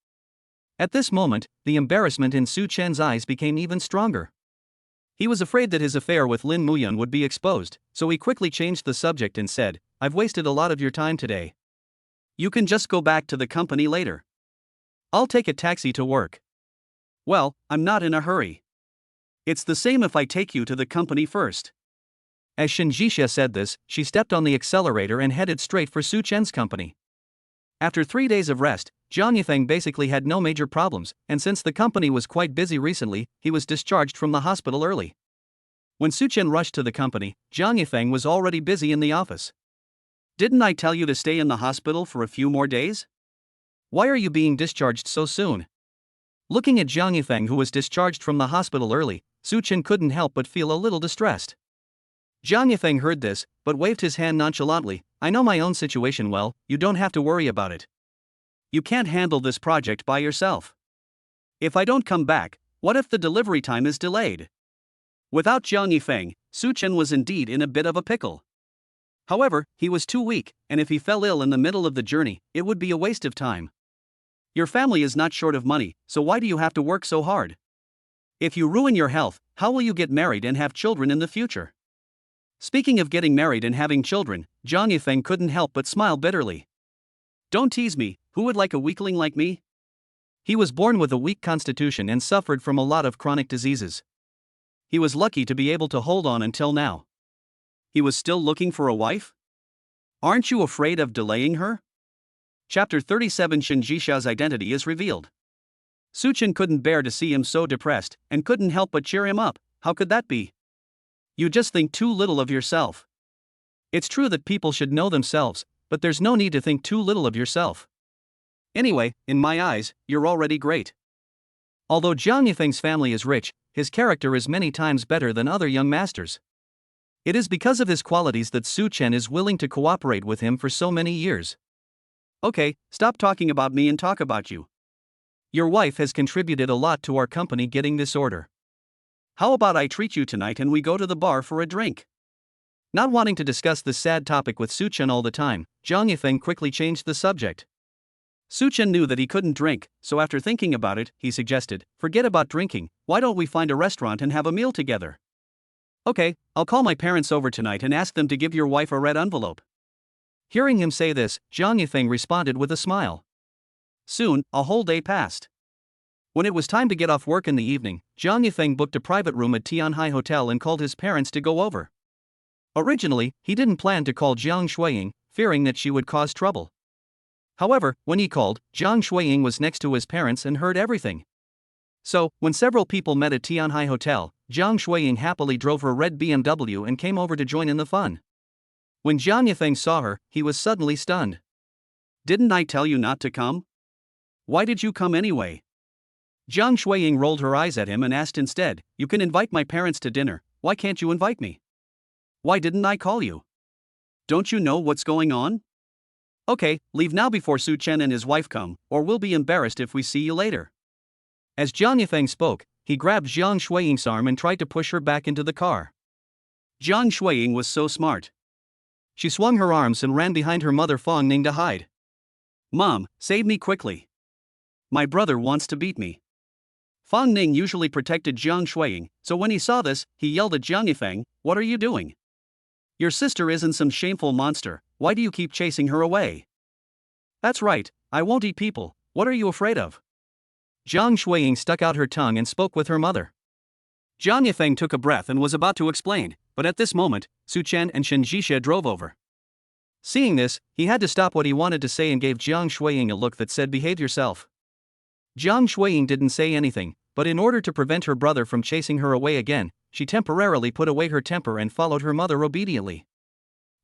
At this moment, the embarrassment in Su Chen's eyes became even stronger. He was afraid that his affair with Lin Muyun would be exposed, so he quickly changed the subject and said, I've wasted a lot of your time today. You can just go back to the company later. I'll take a taxi to work. Well, I'm not in a hurry. It's the same if I take you to the company first. As Shen Jixia said this, she stepped on the accelerator and headed straight for Su Chen's company. After 3 days of rest, Jiang Yifeng basically had no major problems, and since the company was quite busy recently, he was discharged from the hospital early. When Su Chen rushed to the company, Jiang Yifeng was already busy in the office. Didn't I tell you to stay in the hospital for a few more days? Why are you being discharged so soon? Looking at Jiang Yifeng, who was discharged from the hospital early, Su Chen couldn't help but feel a little distressed. Jiang Yifeng heard this, but waved his hand nonchalantly. I know my own situation well, you don't have to worry about it. You can't handle this project by yourself. If I don't come back, what if the delivery time is delayed? Without Jiang Yifeng, Su Chen was indeed in a bit of a pickle. However, he was too weak, and if he fell ill in the middle of the journey, it would be a waste of time. Your family is not short of money, so why do you have to work so hard? If you ruin your health, how will you get married and have children in the future? Speaking of getting married and having children, Jiang Yifeng couldn't help but smile bitterly. Don't tease me, who would like a weakling like me? He was born with a weak constitution and suffered from a lot of chronic diseases. He was lucky to be able to hold on until now. He was still looking for a wife? Aren't you afraid of delaying her? Chapter 37 Shen Jixia's identity is revealed. Su Chen couldn't bear to see him so depressed, and couldn't help but cheer him up. How could that be? You just think too little of yourself. It's true that people should know themselves, but there's no need to think too little of yourself. Anyway, in my eyes, you're already great. Although Jiang Yifeng's family is rich, his character is many times better than other young masters. It is because of his qualities that Su Chen is willing to cooperate with him for so many years. Okay, stop talking about me and talk about you. Your wife has contributed a lot to our company getting this order. How about I treat you tonight and we go to the bar for a drink? Not wanting to discuss this sad topic with Su Chen all the time, Jiang Yifeng quickly changed the subject. Su Chen knew that he couldn't drink, so after thinking about it, he suggested, forget about drinking, why don't we find a restaurant and have a meal together? Okay, I'll call my parents over tonight and ask them to give your wife a red envelope. Hearing him say this, Jiang Yifeng responded with a smile. Soon, a whole day passed. When it was time to get off work in the evening, Jiang Yifeng booked a private room at Tianhai Hotel and called his parents to go over. Originally, he didn't plan to call Jiang Shuiying, fearing that she would cause trouble. However, when he called, Jiang Shuiying was next to his parents and heard everything. So, when several people met at Tianhai Hotel, Jiang Shuiying happily drove her red BMW and came over to join in the fun. When Jiang Yifeng saw her, he was suddenly stunned. Didn't I tell you not to come? Why did you come anyway? Jiang Shuiying rolled her eyes at him and asked instead, you can invite my parents to dinner, why can't you invite me? Why didn't I call you? Don't you know what's going on? Okay, leave now before Su Chen and his wife come, or we'll be embarrassed if we see you later. As Jiang Yifeng spoke, he grabbed Jiang Shuiying's arm and tried to push her back into the car. Jiang Shuiying was so smart. She swung her arms and ran behind her mother Fang Ning to hide. Mom, save me quickly. My brother wants to beat me. Fang Ning usually protected Jiang Shuiying, so when he saw this, he yelled at Jiang Yifeng, what are you doing? Your sister isn't some shameful monster, why do you keep chasing her away? That's right, I won't eat people, what are you afraid of? Jiang Shuiying stuck out her tongue and spoke with her mother. Jiang Yifeng took a breath and was about to explain, but at this moment, Su Chen and Shen Jixia drove over. Seeing this, he had to stop what he wanted to say and gave Jiang Shuiying a look that said behave yourself. Jiang Shuiying didn't say anything, but in order to prevent her brother from chasing her away again, she temporarily put away her temper and followed her mother obediently.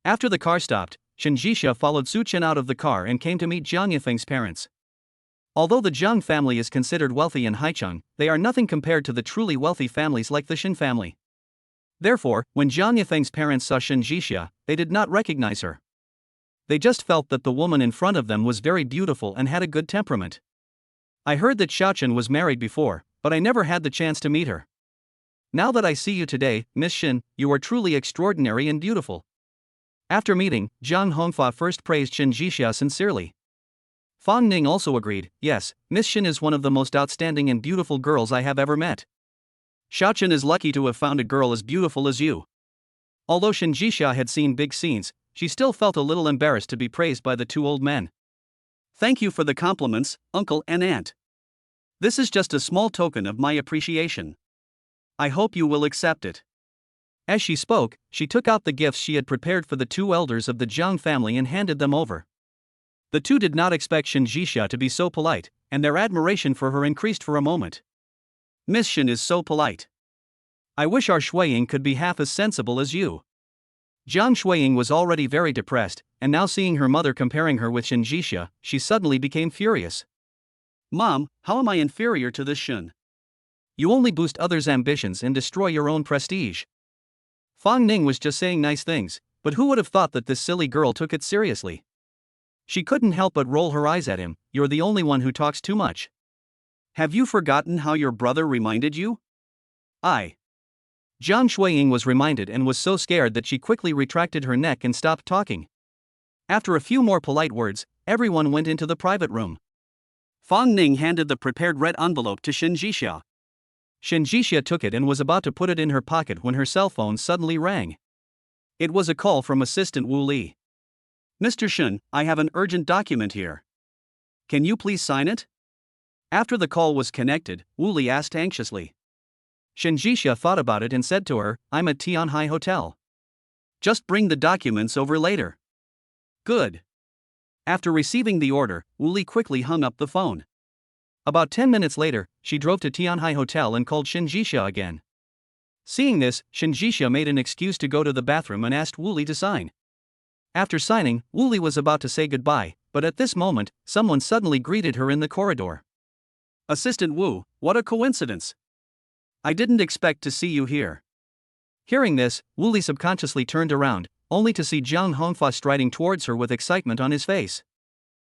After the car stopped, Shen Jixia followed Su Chen out of the car and came to meet Jiang Yifeng's parents. Although the Jiang family is considered wealthy in Haicheng, they are nothing compared to the truly wealthy families like the Shen family. Therefore, when Jiang Yifeng's parents saw Shen Jixia, they did not recognize her. They just felt that the woman in front of them was very beautiful and had a good temperament. I heard that Xiaochen was married before, but I never had the chance to meet her. Now that I see you today, Miss Shen, you are truly extraordinary and beautiful. After meeting, Jiang Hongfa first praised Shen Jixia sincerely. Fang Ning also agreed, yes, Miss Shen is one of the most outstanding and beautiful girls I have ever met. Xiaochen is lucky to have found a girl as beautiful as you. Although Shen Jixia had seen big scenes, she still felt a little embarrassed to be praised by the two old men. Thank you for the compliments, uncle and aunt. This is just a small token of my appreciation. I hope you will accept it. As she spoke, she took out the gifts she had prepared for the two elders of the Jiang family and handed them over. The two did not expect Shen Jixia to be so polite, and their admiration for her increased for a moment. Miss Shen is so polite. I wish our Shuiying could be half as sensible as you. Jiang Shuiying was already very depressed, and now seeing her mother comparing her with Shen Jixia, she suddenly became furious. Mom, how am I inferior to this Shen? You only boost others' ambitions and destroy your own prestige. Fang Ning was just saying nice things, but who would have thought that this silly girl took it seriously? She couldn't help but roll her eyes at him. You're the only one who talks too much. Have you forgotten how your brother reminded you? Jiang Shuiying was reminded and was so scared that she quickly retracted her neck and stopped talking. After a few more polite words, everyone went into the private room. Fang Ning handed the prepared red envelope to Shen Jixia. Shen Jixia took it and was about to put it in her pocket when her cell phone suddenly rang. It was a call from Assistant Wu Li. Mr. Shen, I have an urgent document here. Can you please sign it? After the call was connected, Wu Li asked anxiously. Shen Jixia thought about it and said to her, I'm at Tianhai Hotel. Just bring the documents over later. Good. After receiving the order, Wu Li quickly hung up the phone. About 10 minutes later, she drove to Tianhai Hotel and called Shen Jixia again. Seeing this, Shen Jixia made an excuse to go to the bathroom and asked Wu Li to sign. After signing, Wu Li was about to say goodbye, but at this moment, someone suddenly greeted her in the corridor. Assistant Wu, what a coincidence. I didn't expect to see you here. Hearing this, Wu Li subconsciously turned around, only to see Jiang Hongfa striding towards her with excitement on his face.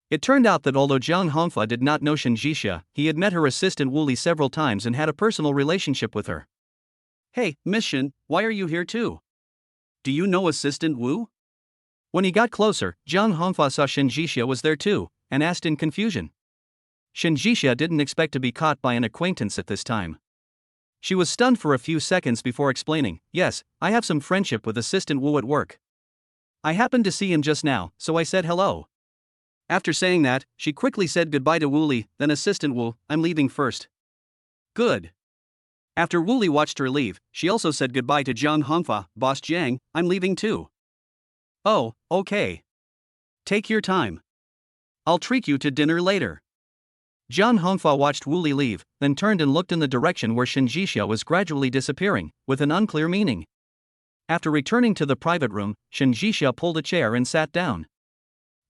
It turned out that although Jiang Hongfa did not know Shen Jixia, he had met her assistant Wu Li several times and had a personal relationship with her. Hey, Miss Shen, why are you here too? Do you know Assistant Wu? When he got closer, Jiang Hongfa saw Shen Jixia was there too, and asked in confusion. Shen Jixia didn't expect to be caught by an acquaintance at this time. She was stunned for a few seconds before explaining, yes, I have some friendship with Assistant Wu at work. I happened to see him just now, so I said hello. After saying that, she quickly said goodbye to Wu Li, then Assistant Wu, I'm leaving first. Good. After Wu Li watched her leave, she also said goodbye to Jiang Hongfa, Boss Jiang, I'm leaving too. Oh, okay. Take your time. I'll treat you to dinner later. Jiang Hongfa watched Wu Li leave, then turned and looked in the direction where Shen Jixia was gradually disappearing, with an unclear meaning. After returning to the private room, Shen Jixia pulled a chair and sat down.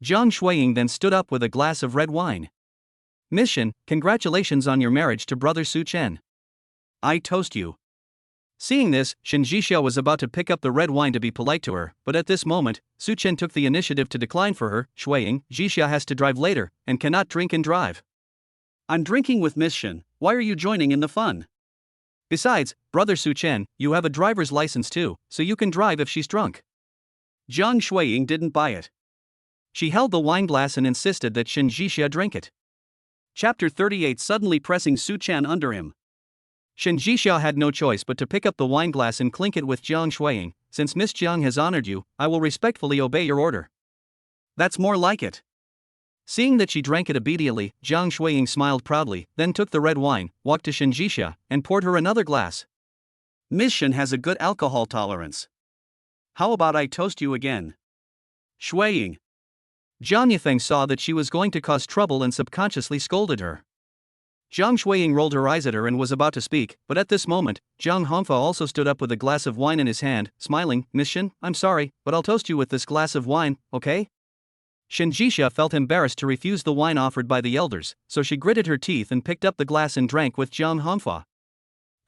Jiang Shuiying then stood up with a glass of red wine. Miss Shen, congratulations on your marriage to brother Su Chen. I toast you. Seeing this, Shen Jixia was about to pick up the red wine to be polite to her, but at this moment, Su Chen took the initiative to decline for her. Shuiying, Jixia has to drive later, and cannot drink and drive. I'm drinking with Miss Shen, why are you joining in the fun? Besides, brother Su Chen, you have a driver's license too, so you can drive if she's drunk. Jiang Shuiying didn't buy it. She held the wine glass and insisted that Shen Jixia drink it. Chapter 38 Suddenly pressing Su Chen under him. Shen Jixia had no choice but to pick up the wine glass and clink it with Jiang Shuiying. Since Miss Jiang has honored you, I will respectfully obey your order. That's more like it. Seeing that she drank it obediently, Jiang Shuiying smiled proudly, then took the red wine, walked to Shen Jixia, and poured her another glass. Miss Shen has a good alcohol tolerance. How about I toast you again? Shuiying. Jiang Yifeng saw that she was going to cause trouble and subconsciously scolded her. Jiang Shuiying rolled her eyes at her and was about to speak, but at this moment, Jiang Hongfa also stood up with a glass of wine in his hand, smiling, Miss Shen, I'm sorry, but I'll toast you with this glass of wine, okay? Shen Jixia felt embarrassed to refuse the wine offered by the elders, so she gritted her teeth and picked up the glass and drank with Jiang Hongfa.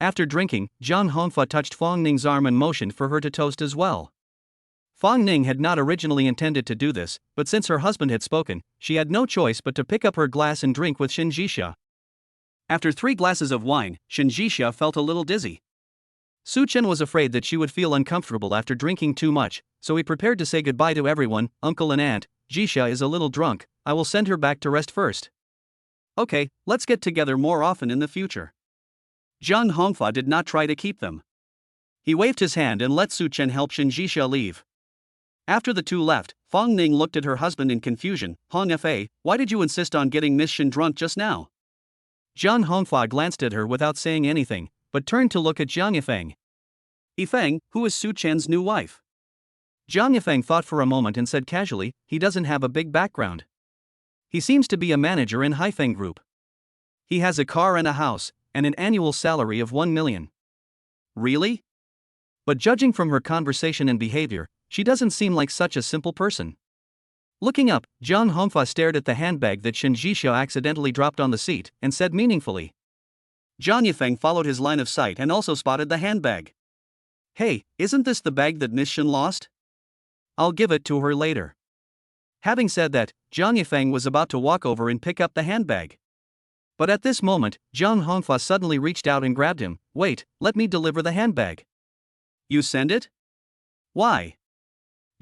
After drinking, Jiang Hongfa touched Fang Ning's arm and motioned for her to toast as well. Fang Ning had not originally intended to do this, but since her husband had spoken, she had no choice but to pick up her glass and drink with Shen Jixia. After 3 glasses of wine, Shen Jixia felt a little dizzy. Su Chen was afraid that she would feel uncomfortable after drinking too much, so he prepared to say goodbye to everyone. Uncle and aunt, Jixia is a little drunk, I will send her back to rest first. Okay, let's get together more often in the future. Jiang Hongfa did not try to keep them. He waved his hand and let Su Chen help Shen Jixia leave. After the two left, Fang Ning looked at her husband in confusion. Hong Fa, why did you insist on getting Miss Shen drunk just now? Jiang Hongfa glanced at her without saying anything, but turned to look at Jiang Yifeng. Yifeng, who is Su Chen's new wife? Jiang Yifeng thought for a moment and said casually, he doesn't have a big background. He seems to be a manager in Haifeng Group. He has a car and a house, and an annual salary of 1 million. Really? But judging from her conversation and behavior, she doesn't seem like such a simple person. Looking up, Jiang Hongfa stared at the handbag that Shen Jixia accidentally dropped on the seat, and said meaningfully. Jiang Yifeng followed his line of sight and also spotted the handbag. Hey, isn't this the bag that Miss Shen lost? I'll give it to her later. Having said that, Jiang Yifeng was about to walk over and pick up the handbag. But at this moment, Jiang Hongfa suddenly reached out and grabbed him. Wait, let me deliver the handbag. You send it? Why?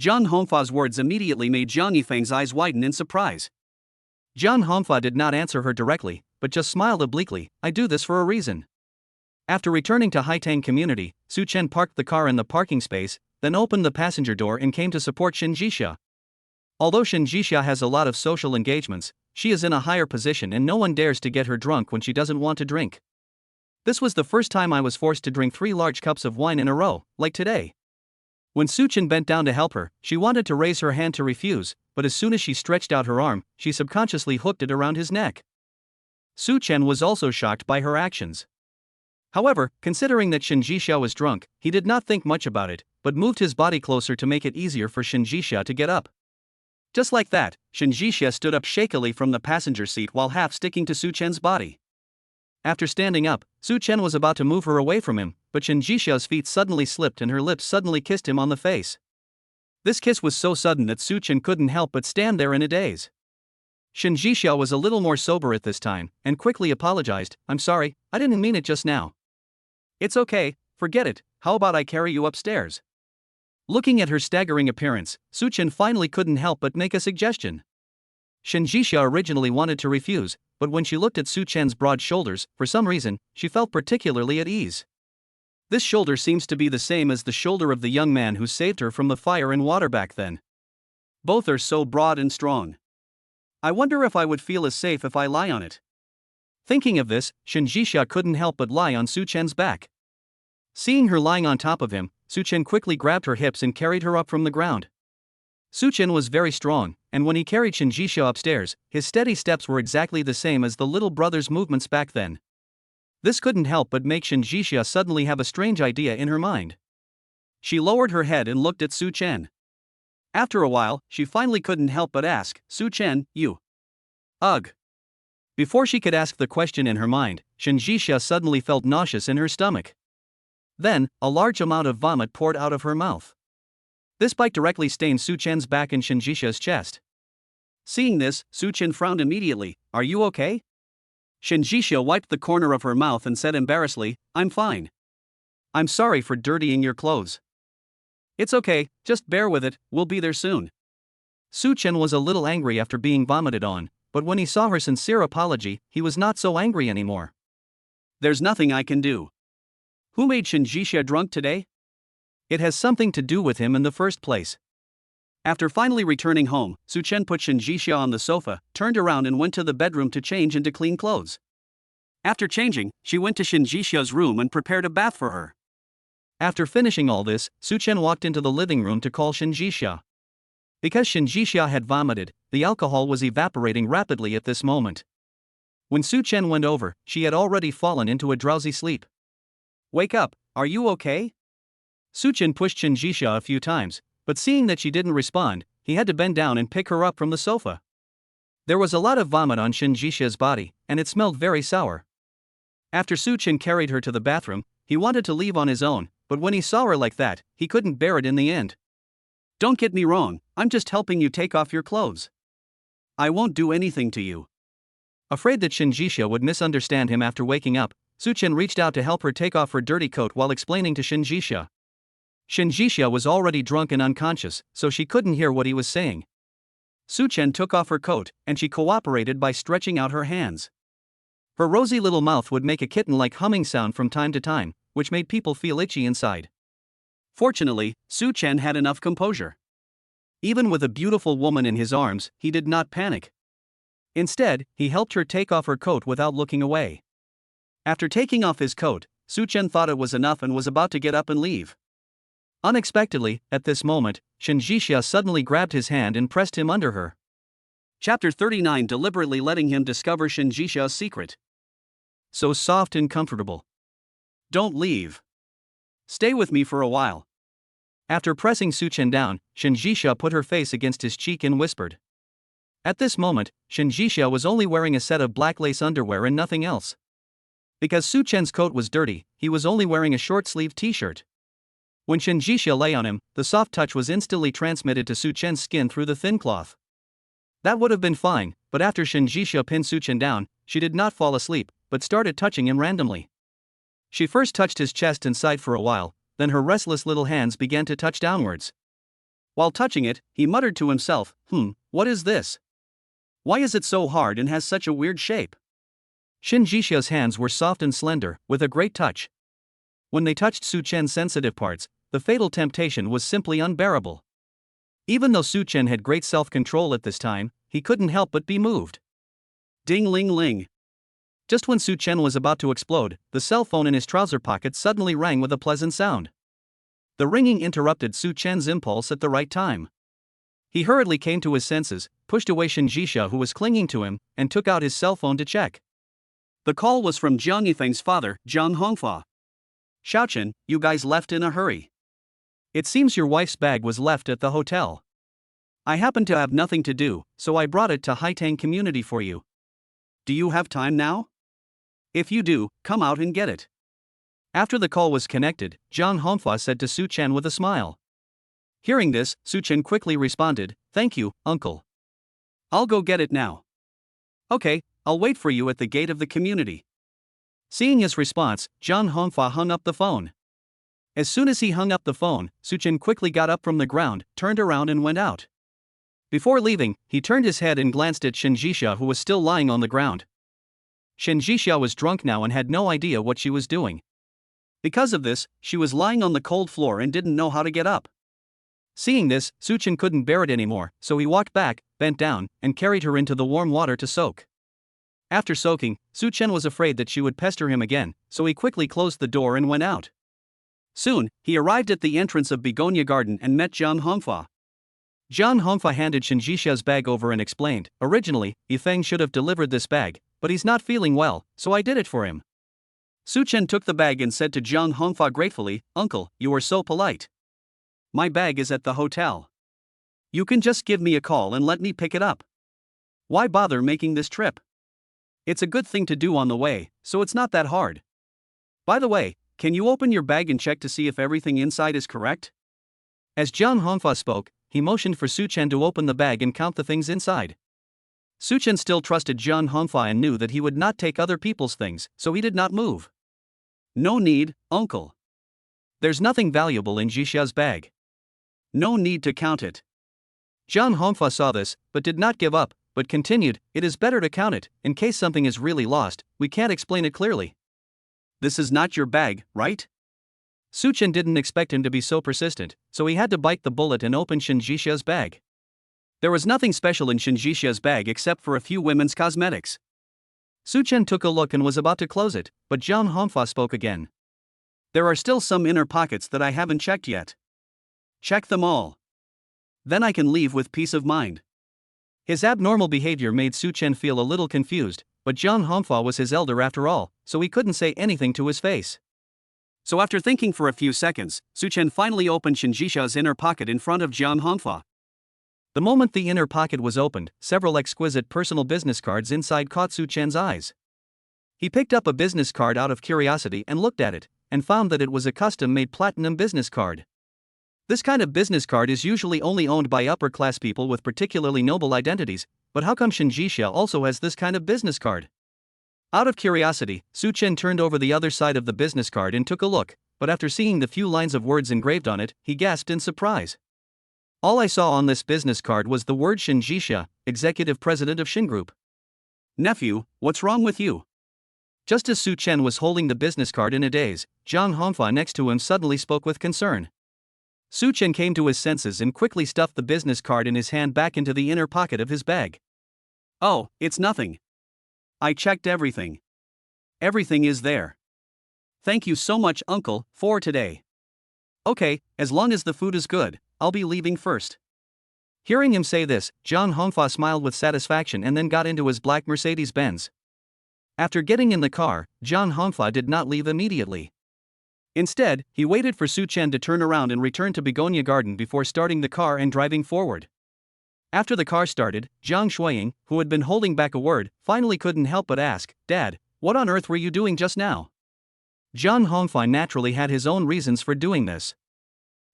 Jiang Hongfa's words immediately made Jiang Yifeng's eyes widen in surprise. Jiang Hongfa did not answer her directly, but just smiled obliquely. I do this for a reason. After returning to Haitang community, Su Chen parked the car in the parking space, then opened the passenger door and came to support Shen Jixia. Although Shen Jixia has a lot of social engagements, she is in a higher position and no one dares to get her drunk when she doesn't want to drink. This was the first time I was forced to drink 3 large cups of wine in a row, like today. When Su Chen bent down to help her, she wanted to raise her hand to refuse, but as soon as she stretched out her arm, she subconsciously hooked it around his neck. Su Chen was also shocked by her actions. However, considering that Shen Jixia was drunk, he did not think much about it, but moved his body closer to make it easier for Shen Jixia to get up. Just like that, Shen Jixia stood up shakily from the passenger seat while half sticking to Su Chen's body. After standing up, Su Chen was about to move her away from him, but Shen Jixia's feet suddenly slipped and her lips suddenly kissed him on the face. This kiss was so sudden that Su Chen couldn't help but stand there in a daze. Shen Jixia was a little more sober at this time, and quickly apologized. I'm sorry, I didn't mean it just now. It's okay, forget it, how about I carry you upstairs? Looking at her staggering appearance, Su Chen finally couldn't help but make a suggestion. Shen Jixia originally wanted to refuse, but when she looked at Su Chen's broad shoulders, for some reason, she felt particularly at ease. This shoulder seems to be the same as the shoulder of the young man who saved her from the fire and water back then. Both are so broad and strong. I wonder if I would feel as safe if I lie on it. Thinking of this, Shen Jixia couldn't help but lie on Su Chen's back. Seeing her lying on top of him, Su Chen quickly grabbed her hips and carried her up from the ground. Su Chen was very strong, and when he carried Shen Jixia upstairs, his steady steps were exactly the same as the little brother's movements back then. This couldn't help but make Shen Jixia suddenly have a strange idea in her mind. She lowered her head and looked at Su Chen. After a while, she finally couldn't help but ask, Su Chen, you. Ugh. Before she could ask the question in her mind, Shen Jixia suddenly felt nauseous in her stomach. Then, a large amount of vomit poured out of her mouth. This bite directly stained Su Chen's back and Shen Jixia's chest. Seeing this, Su Chen frowned immediately. Are you okay? Shen Jixia wiped the corner of her mouth and said embarrassedly, I'm fine. I'm sorry for dirtying your clothes. It's okay, just bear with it, we'll be there soon. Su Chen was a little angry after being vomited on, but when he saw her sincere apology, he was not so angry anymore. There's nothing I can do. Who made Shen Jixia drunk today? It has something to do with him in the first place. After finally returning home, Su Chen put Shen Jixia on the sofa, turned around and went to the bedroom to change into clean clothes. After changing, she went to Shen Jixia's room and prepared a bath for her. After finishing all this, Su Chen walked into the living room to call Shen Jixia. Because Shen Jixia had vomited, the alcohol was evaporating rapidly at this moment. When Su Chen went over, she had already fallen into a drowsy sleep. Wake up, are you okay? Su Chen pushed Shen Jixia a few times, but seeing that she didn't respond, he had to bend down and pick her up from the sofa. There was a lot of vomit on Shen Jixia's body, and it smelled very sour. After Su Chen carried her to the bathroom, He wanted to leave on his own, but when he saw her like that, he couldn't bear it in the end. Don't get me wrong, I'm just helping you take off your clothes. I won't do anything to you. Afraid that Shinjisha would misunderstand him after waking up, Suchen reached out to help her take off her dirty coat while explaining to Shinjisha. Shinjisha was already drunk and unconscious, so she couldn't hear what he was saying. Suchen took off her coat, and she cooperated by stretching out her hands. Her rosy little mouth would make a kitten-like humming sound from time to time, which made people feel itchy inside. Fortunately, Suchen had enough composure. Even with a beautiful woman in his arms, he did not panic. Instead, he helped her take off her coat without looking away. After taking off his coat, Suchen thought it was enough and was about to get up and leave. Unexpectedly, at this moment, Shinjisha suddenly grabbed his hand and pressed him under her. Chapter 39, deliberately letting him discover Shinjisha's secret. So soft and comfortable. Don't leave. Stay with me for a while. After pressing Suchen down, Shinjisha put her face against his cheek and whispered. At this moment, Shinjisha was only wearing a set of black lace underwear and nothing else. Because Suchen's coat was dirty, he was only wearing a short-sleeved t-shirt. When Shinjisha lay on him, the soft touch was instantly transmitted to Suchen's skin through the thin cloth. That would have been fine, but after Shinjisha pinned Suchen down, she did not fall asleep, but started touching him randomly. She first touched his chest and side for a while, then her restless little hands began to touch downwards. While touching it, he muttered to himself, what is this? Why is it so hard and has such a weird shape? Shinjisha's hands were soft and slender, with a great touch. When they touched Suchen's sensitive parts, the fatal temptation was simply unbearable. Even though Suchen had great self-control at this time, he couldn't help but be moved. Ding-ling-ling. Just when Suchen was about to explode, the cell phone in his trouser pocket suddenly rang with a pleasant sound. The ringing interrupted Suchen's impulse at the right time. He hurriedly came to his senses, pushed away Shinjisha who was clinging to him, and took out his cell phone to check. The call was from Jiang Yifeng's father, Jiang Hongfa. Xiaochen, you guys left in a hurry. It seems your wife's bag was left at the hotel. I happen to have nothing to do, so I brought it to Haitang Community for you. Do you have time now? If you do, come out and get it. After the call was connected, Jiang Hongfa said to Suchen with a smile. Hearing this, Suchen quickly responded, Thank you, uncle. I'll go get it now. Okay, I'll wait for you at the gate of the community. Seeing his response, Jiang Hongfa hung up the phone. As soon as he hung up the phone, Suchen quickly got up from the ground, turned around and went out. Before leaving, he turned his head and glanced at Shinjisha who was still lying on the ground. Shinjisha was drunk now and had no idea what she was doing. Because of this, she was lying on the cold floor and didn't know how to get up. Seeing this, Suchen couldn't bear it anymore, so he walked back, bent down, and carried her into the warm water to soak. After soaking, Suchen was afraid that she would pester him again, so he quickly closed the door and went out. Soon, he arrived at the entrance of Begonia Garden and met Jiang Hongfa. Jiang Hongfa handed Shinjisha's bag over and explained, Originally, Yifeng should have delivered this bag, but he's not feeling well, so I did it for him. Suchen took the bag and said to Jiang Hongfa gratefully, Uncle, you are so polite. My bag is at the hotel. You can just give me a call and let me pick it up. Why bother making this trip? It's a good thing to do on the way, so it's not that hard. By the way, can you open your bag and check to see if everything inside is correct? As Jiang Hongfa spoke, he motioned for Suchen to open the bag and count the things inside. Suchen still trusted Jiang Hongfa and knew that he would not take other people's things, so he did not move. No need, uncle. There's nothing valuable in Jisha's bag. No need to count it. Jiang Hongfa saw this, but did not give up, but continued, It is better to count it, in case something is really lost, we can't explain it clearly. This is not your bag, right? Suchen didn't expect him to be so persistent, so he had to bite the bullet and open Shinjisha's bag. There was nothing special in Shinjisha's bag except for a few women's cosmetics. Suchen took a look and was about to close it, but Jiang Hongfa spoke again. There are still some inner pockets that I haven't checked yet. Check them all. Then I can leave with peace of mind. His abnormal behavior made Suchen feel a little confused, but Jiang Hongfa was his elder after all, so he couldn't say anything to his face. So after thinking for a few seconds, Suchen finally opened Shinjisha's inner pocket in front of Jiang Hongfa. The moment the inner pocket was opened, several exquisite personal business cards inside caught Suchen's eyes. He picked up a business card out of curiosity and looked at it, and found that it was a custom-made platinum business card. This kind of business card is usually only owned by upper-class people with particularly noble identities, but how come Shinjisha also has this kind of business card? Out of curiosity, Su-chen turned over the other side of the business card and took a look, but after seeing the few lines of words engraved on it, he gasped in surprise. All I saw on this business card was the word Shinjisha, executive president of Shin Group. Nephew, what's wrong with you? Just as Su-chen was holding the business card in a daze, Zhang Hongfa next to him suddenly spoke with concern. Su-chen came to his senses and quickly stuffed the business card in his hand back into the inner pocket of his bag. Oh, it's nothing. I checked everything. Everything is there. Thank you so much, uncle, for today. Okay, as long as the food is good, I'll be leaving first. Hearing him say this, Zhang Hongfa smiled with satisfaction and then got into his black Mercedes-Benz. After getting in the car, Zhang Hongfa did not leave immediately. Instead, he waited for Su-chen to turn around and return to Begonia Garden before starting the car and driving forward. After the car started, Zhang Shuiying, who had been holding back a word, finally couldn't help but ask, "Dad, what on earth were you doing just now?" Zhang Hongfa naturally had his own reasons for doing this.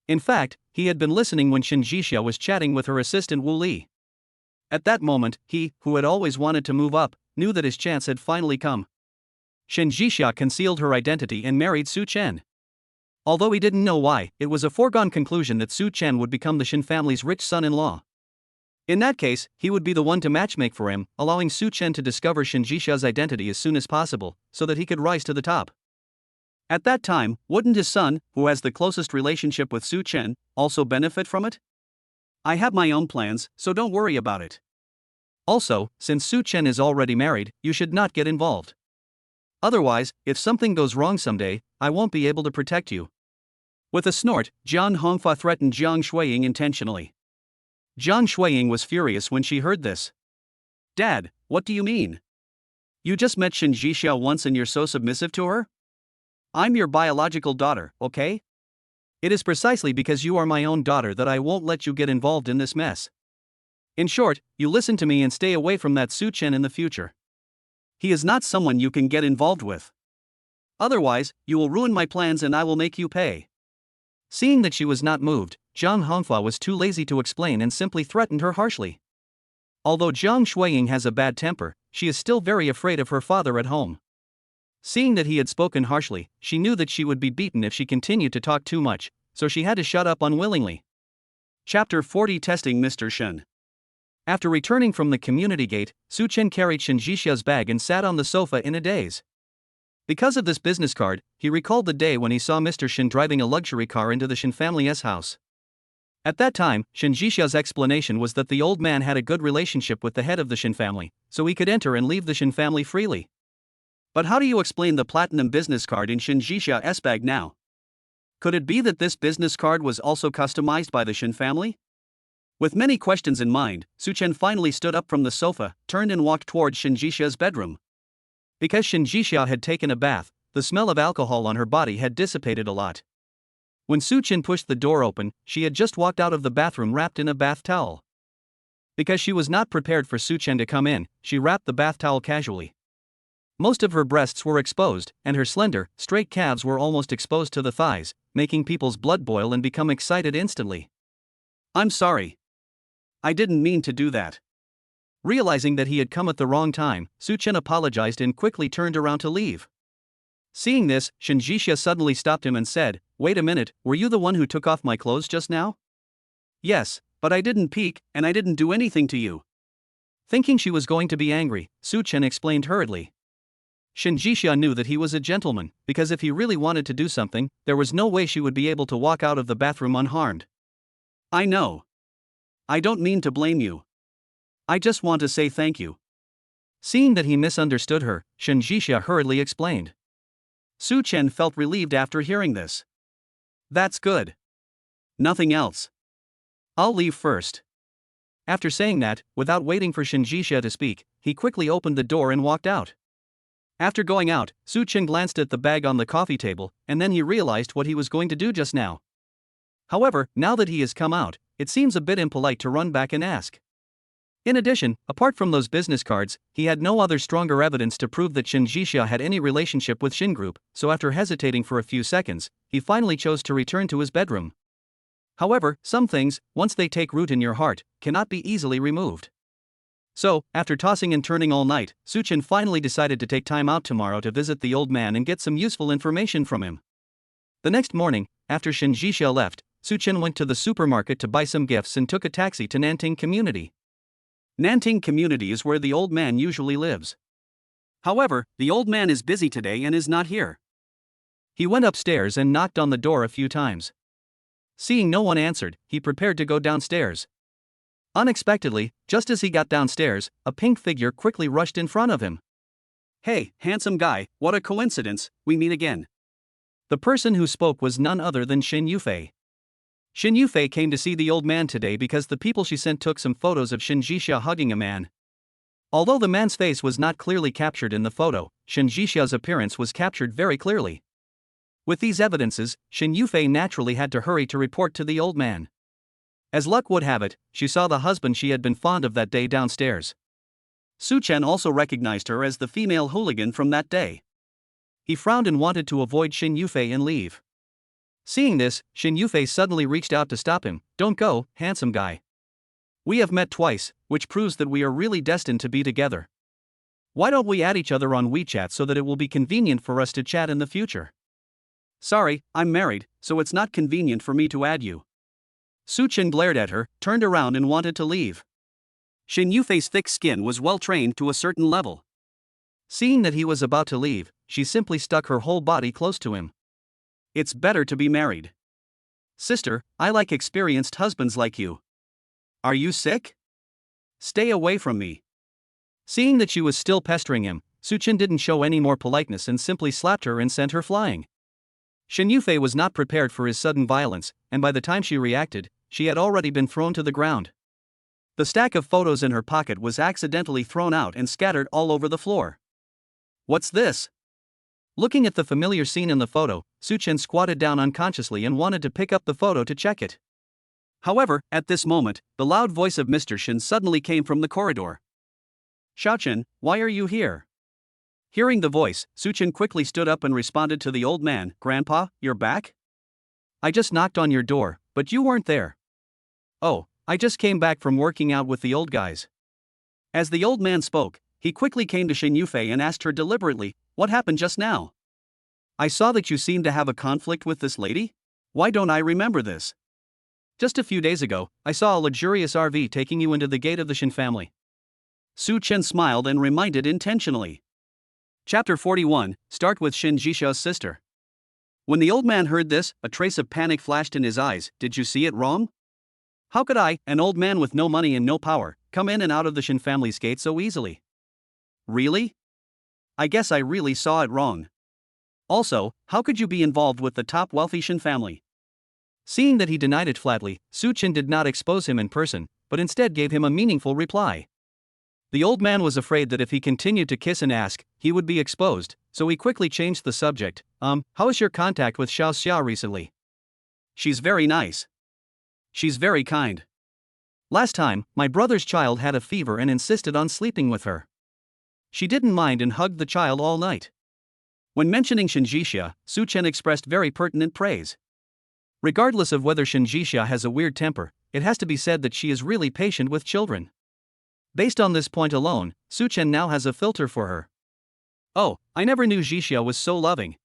In fact, he had been listening when Shinjisha was chatting with her assistant Wu Li. At that moment, he, who had always wanted to move up, knew that his chance had finally come. Shinjisha concealed her identity and married Su-chen. Although he didn't know why, it was a foregone conclusion that Su-chen would become the Shin family's rich son-in-law. In that case, he would be the one to matchmake for him, allowing Su-chen to discover Shinjisha's identity as soon as possible, so that he could rise to the top. At that time, wouldn't his son, who has the closest relationship with Su-chen, also benefit from it? I have my own plans, so don't worry about it. Also, since Su-chen is already married, you should not get involved. Otherwise, if something goes wrong someday, I won't be able to protect you. With a snort, Zhang Hongfa threatened Zhang Shuiying intentionally. Zhang Shuiying was furious when she heard this. Dad, what do you mean? You just met Shinjisha once and you're so submissive to her? I'm your biological daughter, okay? It is precisely because you are my own daughter that I won't let you get involved in this mess. In short, you listen to me and stay away from that Su-chen in the future. He is not someone you can get involved with. Otherwise, you will ruin my plans and I will make you pay. Seeing that she was not moved, Zhang Hongfa was too lazy to explain and simply threatened her harshly. Although Zhang Shuiying has a bad temper, she is still very afraid of her father at home. Seeing that he had spoken harshly, she knew that she would be beaten if she continued to talk too much, so she had to shut up unwillingly. Chapter 40 Testing Mr. Shen. After returning from the community gate, Su-chen carried Shinjisha's bag and sat on the sofa in a daze. Because of this business card, he recalled the day when he saw Mr. Shin driving a luxury car into the Shin family's house. At that time, Shinjisha's explanation was that the old man had a good relationship with the head of the Shin family, so he could enter and leave the Shin family freely. But how do you explain the platinum business card in Shinjisha's bag now? Could it be that this business card was also customized by the Shin family? With many questions in mind, Su-chen finally stood up from the sofa, turned and walked towards Shinjisha's bedroom. Because Shinjisha had taken a bath, the smell of alcohol on her body had dissipated a lot. When Su-chen pushed the door open, she had just walked out of the bathroom wrapped in a bath towel. Because she was not prepared for Su-chen to come in, she wrapped the bath towel casually. Most of her breasts were exposed, and her slender, straight calves were almost exposed to the thighs, making people's blood boil and become excited instantly. I'm sorry. I didn't mean to do that. Realizing that he had come at the wrong time, Su-chen apologized and quickly turned around to leave. Seeing this, Shinjisha suddenly stopped him and said, "Wait a minute, were you the one who took off my clothes just now?" "Yes, but I didn't peek, and I didn't do anything to you." Thinking she was going to be angry, Su-chen explained hurriedly. Shinjisha knew that he was a gentleman, because if he really wanted to do something, there was no way she would be able to walk out of the bathroom unharmed. "I know. I don't mean to blame you. I just want to say thank you." Seeing that he misunderstood her, Shinjisha hurriedly explained. Su-chen felt relieved after hearing this. "That's good. Nothing else. I'll leave first." After saying that, without waiting for Shinjisha to speak, he quickly opened the door and walked out. After going out, Su-chen glanced at the bag on the coffee table, and then he realized what he was going to do just now. However, now that he has come out, it seems a bit impolite to run back and ask. In addition, apart from those business cards, he had no other stronger evidence to prove that Shin Jixia had any relationship with Shin Group, so after hesitating for a few seconds, he finally chose to return to his bedroom. However, some things, once they take root in your heart, cannot be easily removed. So, after tossing and turning all night, Suchin finally decided to take time out tomorrow to visit the old man and get some useful information from him. The next morning, after Shin Jixia left, Suchin went to the supermarket to buy some gifts and took a taxi to Nanting Community. Nanting Community is where the old man usually lives. However, the old man is busy today and is not here. He went upstairs and knocked on the door a few times. Seeing no one answered, he prepared to go downstairs. Unexpectedly, just as he got downstairs, a pink figure quickly rushed in front of him. "Hey, handsome guy, what a coincidence, we meet again." The person who spoke was none other than Shin Yufei. Shin Yufei came to see the old man today because the people she sent took some photos of Shin Jixia hugging a man. Although the man's face was not clearly captured in the photo, Shin Jixia's appearance was captured very clearly. With these evidences, Shin Yufei naturally had to hurry to report to the old man. As luck would have it, she saw the husband she had been fond of that day downstairs. Suchen also recognized her as the female hooligan from that day. He frowned and wanted to avoid Shin Yufei and leave. Seeing this, Shin Yufei suddenly reached out to stop him. "Don't go, handsome guy. We have met twice, which proves that we are really destined to be together. Why don't we add each other on WeChat so that it will be convenient for us to chat in the future?" "Sorry, I'm married, so it's not convenient for me to add you." Suchen glared at her, turned around and wanted to leave. Shin Yufei's thick skin was well trained to a certain level. Seeing that he was about to leave, she simply stuck her whole body close to him. "It's better to be married. Sister, I like experienced husbands like you. Are you sick? Stay away from me." Seeing that she was still pestering him, Suchen didn't show any more politeness and simply slapped her and sent her flying. Shin Yufei was not prepared for his sudden violence, and by the time she reacted, she had already been thrown to the ground. The stack of photos in her pocket was accidentally thrown out and scattered all over the floor. "What's this?" Looking at the familiar scene in the photo, Suchen squatted down unconsciously and wanted to pick up the photo to check it. However, at this moment, the loud voice of Mr. Shin suddenly came from the corridor. "Xiaochen, why are you here?" Hearing the voice, Suchen quickly stood up and responded to the old man. "Grandpa, you're back? I just knocked on your door, but you weren't there." "Oh, I just came back from working out with the old guys." As the old man spoke, he quickly came to Shin Yufei and asked her deliberately, "What happened just now? I saw that you seemed to have a conflict with this lady? Why don't I remember this? Just a few days ago, I saw a luxurious RV taking you into the gate of the Shin family." Su Chen smiled and reminded intentionally. Chapter 41, Start with Shin Jixia's sister. When the old man heard this, a trace of panic flashed in his eyes. "Did you see it wrong? How could I, an old man with no money and no power, come in and out of the Shin family's gate so easily? Really? I guess I really saw it wrong. Also, how could you be involved with the top wealthy Shin family?" Seeing that he denied it flatly, Su Chen did not expose him in person, but instead gave him a meaningful reply. The old man was afraid that if he continued to kiss and ask, he would be exposed, so he quickly changed the subject. How is your contact with Xiao Xia recently?" "She's very nice. She's very kind. Last time, my brother's child had a fever and insisted on sleeping with her. She didn't mind and hugged the child all night." When mentioning Shin Jixia, Su Chen expressed very pertinent praise. Regardless of whether Shin Jixia has a weird temper, it has to be said that she is really patient with children. Based on this point alone, Su Chen now has a filter for her. "Oh, I never knew Jixia was so loving.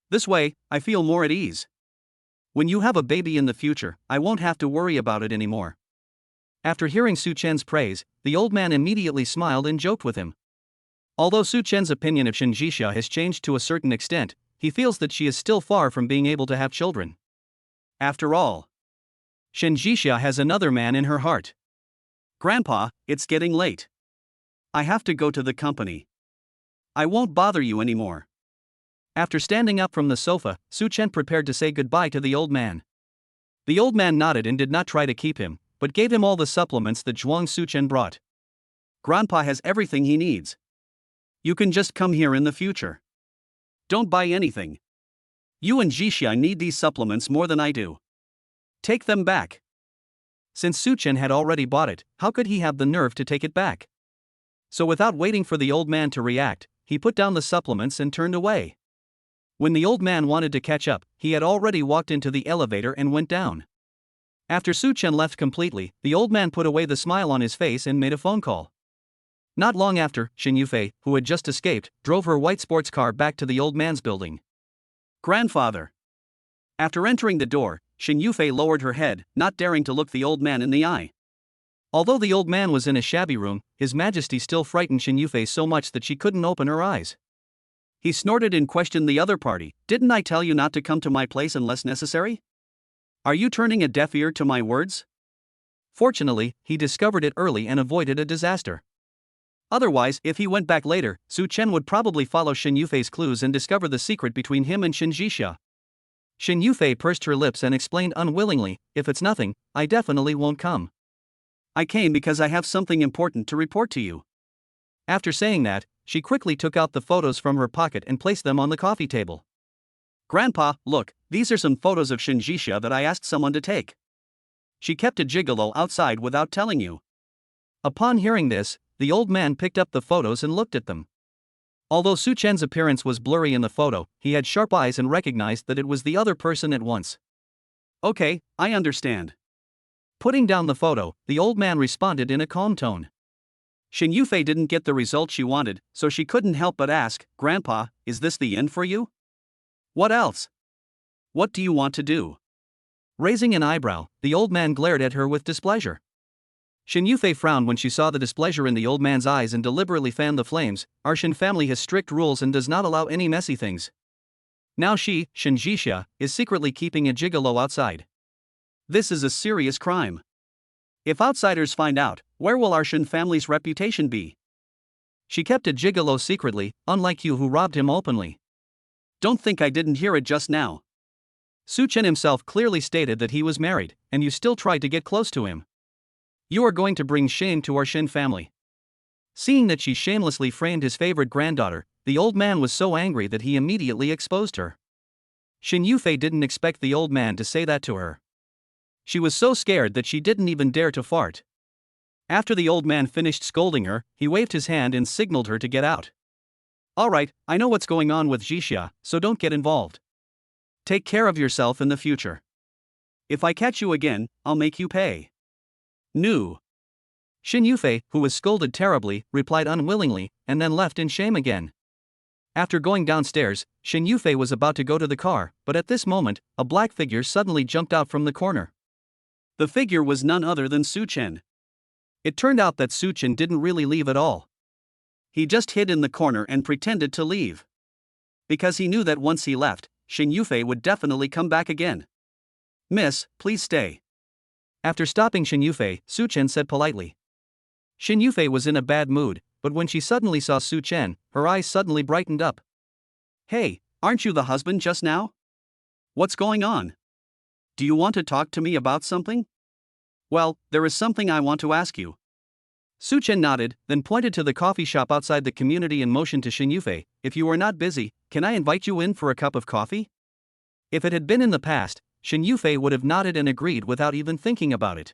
This way, I feel more at ease. When you have a baby in the future, I won't have to worry about it anymore." After hearing Su Chen's praise, the old man immediately smiled and joked with him. Although Su Chen's opinion of Shin Jixia has changed to a certain extent, he feels that she is still far from being able to have children. After all, Shin Jixia has another man in her heart. "Grandpa, it's getting late. I have to go to the company. I won't bother you anymore." After standing up from the sofa, Su Chen prepared to say goodbye to the old man. The old man nodded and did not try to keep him, but gave him all the supplements that Zhuang Su Chen brought. "Grandpa has everything he needs. You can just come here in the future. Don't buy anything. You and Jixia need these supplements more than I do. Take them back." Since Su Chen had already bought it, how could he have the nerve to take it back? So without waiting for the old man to react, he put down the supplements and turned away. When the old man wanted to catch up, he had already walked into the elevator and went down. After Su Chen left completely, the old man put away the smile on his face and made a phone call. Not long after, Shen Yufei, who had just escaped, drove her white sports car back to the old man's building. Grandfather. After entering the door, Shen Yufei lowered her head, not daring to look the old man in the eye. Although the old man was in a shabby room, His Majesty still frightened Shen Yufei so much that she couldn't open her eyes. He snorted and questioned the other party. Didn't I tell you not to come to my place unless necessary? Are you turning a deaf ear to my words? Fortunately, he discovered it early and avoided a disaster. Otherwise, if he went back later, Su Chen would probably follow Shen Yufei's clues and discover the secret between him and Shen Jixia. Shen Yufei pursed her lips and explained unwillingly, if it's nothing, I definitely won't come. I came because I have something important to report to you. After saying that, she quickly took out the photos from her pocket and placed them on the coffee table. Grandpa, look, these are some photos of Shen Jixia that I asked someone to take. She kept a gigolo outside without telling you. Upon hearing this, the old man picked up the photos and looked at them. Although Su Chen's appearance was blurry in the photo, he had sharp eyes and recognized that it was the other person at once. Okay, I understand. Putting down the photo, the old man responded in a calm tone. Shen Yufei didn't get the result she wanted, so she couldn't help but ask, Grandpa, is this the end for you? What else? What do you want to do? Raising an eyebrow, the old man glared at her with displeasure. Shen Yufei frowned when she saw the displeasure in the old man's eyes and deliberately fanned the flames. Our Shen family has strict rules and does not allow any messy things. Now she, Shen Jixia, is secretly keeping a gigolo outside. This is a serious crime. If outsiders find out, where will our Shen family's reputation be? She kept a gigolo secretly, unlike you who robbed him openly. Don't think I didn't hear it just now. Su Chen himself clearly stated that he was married, and you still tried to get close to him. You are going to bring shame to our Shen family. Seeing that she shamelessly framed his favorite granddaughter, the old man was so angry that he immediately exposed her. Shen Yufei didn't expect the old man to say that to her. She was so scared that she didn't even dare to fart. After the old man finished scolding her, he waved his hand and signaled her to get out. Alright, I know what's going on with Jixia, so don't get involved. Take care of yourself in the future. If I catch you again, I'll make you pay. No. Shen Yufei, who was scolded terribly, replied unwillingly, and then left in shame again. After going downstairs, Shen Yufei was about to go to the car, but at this moment, a black figure suddenly jumped out from the corner. The figure was none other than Su Chen. It turned out that Su Chen didn't really leave at all. He just hid in the corner and pretended to leave. Because he knew that once he left, Shen Yufei would definitely come back again. Miss, please stay. After stopping Shen Yufei, Su Chen said politely. Shen Yufei was in a bad mood, but when she suddenly saw Su Chen, her eyes suddenly brightened up. Hey, aren't you the husband just now? What's going on? Do you want to talk to me about something? Well, there is something I want to ask you. Su Chen nodded, then pointed to the coffee shop outside the community and motioned to Shen Yufei, if you are not busy, can I invite you in for a cup of coffee? If it had been in the past, Shen Yufei would have nodded and agreed without even thinking about it.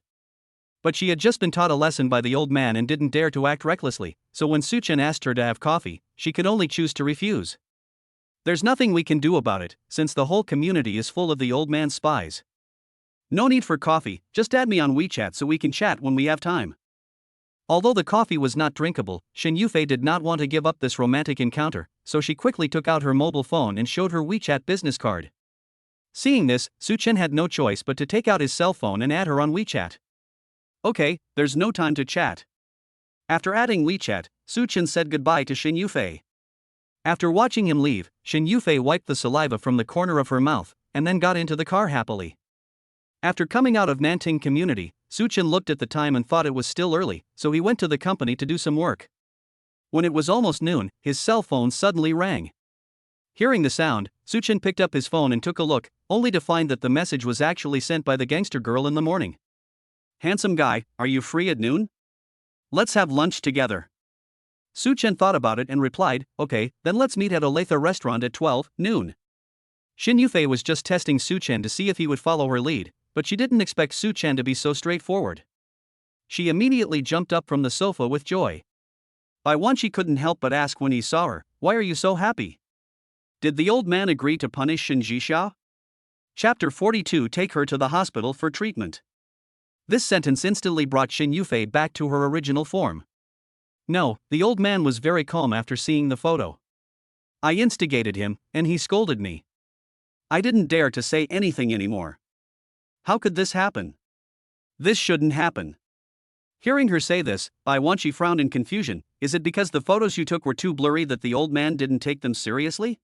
But she had just been taught a lesson by the old man and didn't dare to act recklessly, so when Su Chen asked her to have coffee, she could only choose to refuse. There's nothing we can do about it, since the whole community is full of the old man's spies. No need for coffee, just add me on WeChat so we can chat when we have time. Although the coffee was not drinkable, Shen Yufei did not want to give up this romantic encounter, so she quickly took out her mobile phone and showed her WeChat business card. Seeing this, Su Chen had no choice but to take out his cell phone and add her on WeChat. Okay, there's no time to chat. After adding WeChat, Su Chen said goodbye to Shen Yufei. After watching him leave, Shen Yufei wiped the saliva from the corner of her mouth, and then got into the car happily. After coming out of Nanting community, Su Chen looked at the time and thought it was still early, so he went to the company to do some work. When it was almost noon, his cell phone suddenly rang. Hearing the sound, Su Chen picked up his phone and took a look, only to find that the message was actually sent by the gangster girl in the morning. Handsome guy, are you free at noon? Let's have lunch together. Su Chen thought about it and replied, okay, then let's meet at Olathe restaurant at 12 noon. Shen Yufei was just testing Su Chen to see if he would follow her lead, but she didn't expect Su Chen to be so straightforward. She immediately jumped up from the sofa with joy. Bai Wanqi couldn't help but ask when he saw her, "Why are you so happy? Did the old man agree to punish Shen Jixia?" Chapter 42. Take her to the hospital for treatment. This sentence instantly brought Shen Yufei back to her original form. No, the old man was very calm after seeing the photo. I instigated him, and he scolded me. I didn't dare to say anything anymore. How could this happen? This shouldn't happen. Hearing her say this, Bai Wanqi frowned in confusion. Is it because the photos you took were too blurry that the old man didn't take them seriously?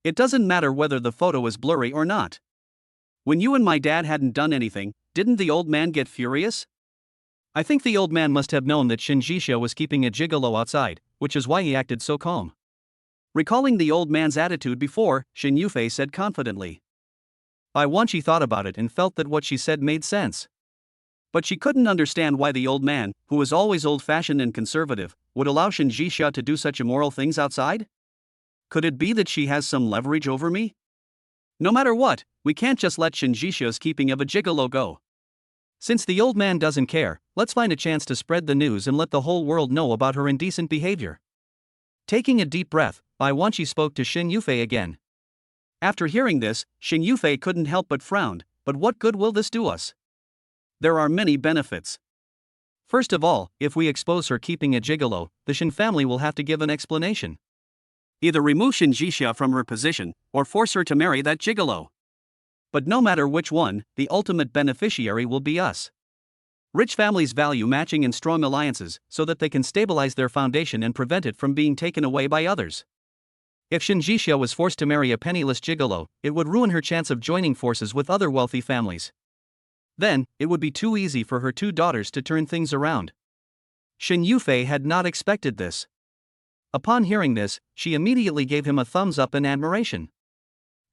It doesn't matter whether the photo is blurry or not. When you and my dad hadn't done anything, didn't the old man get furious? I think the old man must have known that Shen Jixia was keeping a gigolo outside, which is why he acted so calm. Recalling the old man's attitude before, Shen Yufei said confidently. Bai Wanqi thought about it and felt that what she said made sense. But she couldn't understand why the old man, who was always old-fashioned and conservative, would allow Shen Jixia to do such immoral things outside? Could it be that she has some leverage over me? No matter what, we can't just let Shen Jixia's keeping of a gigolo go. Since the old man doesn't care, let's find a chance to spread the news and let the whole world know about her indecent behavior. Taking a deep breath, Bai Wanqi spoke to Shen Yufei again. After hearing this, Shen Yufei couldn't help but frown. But what good will this do us? There are many benefits. First of all, if we expose her keeping a gigolo, the Shen family will have to give an explanation. Either remove Shen Jixia from her position, or force her to marry that gigolo. But no matter which one, the ultimate beneficiary will be us. Rich families value matching and strong alliances so that they can stabilize their foundation and prevent it from being taken away by others. If Shen Jixia was forced to marry a penniless gigolo, it would ruin her chance of joining forces with other wealthy families. Then, it would be too easy for her two daughters to turn things around. Shen Yufei had not expected this. Upon hearing this, she immediately gave him a thumbs up in admiration.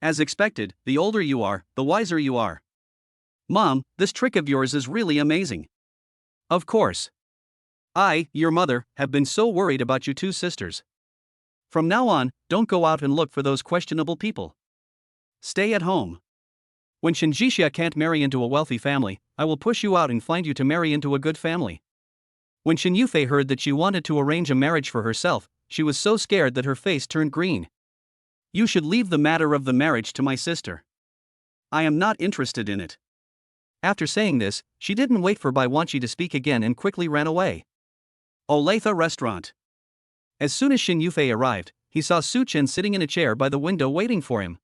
As expected, the older you are, the wiser you are. Mom, this trick of yours is really amazing. Of course. I, your mother, have been so worried about you two sisters. From now on, don't go out and look for those questionable people. Stay at home. When Shen Jixia can't marry into a wealthy family, I will push you out and find you to marry into a good family. When Shen Yufei heard that she wanted to arrange a marriage for herself, she was so scared that her face turned green. You should leave the matter of the marriage to my sister. I am not interested in it. After saying this, she didn't wait for Bai Wanqi to speak again and quickly ran away. Olathe Restaurant. As soon as Shen Yufei arrived, he saw Su Chen sitting in a chair by the window waiting for him.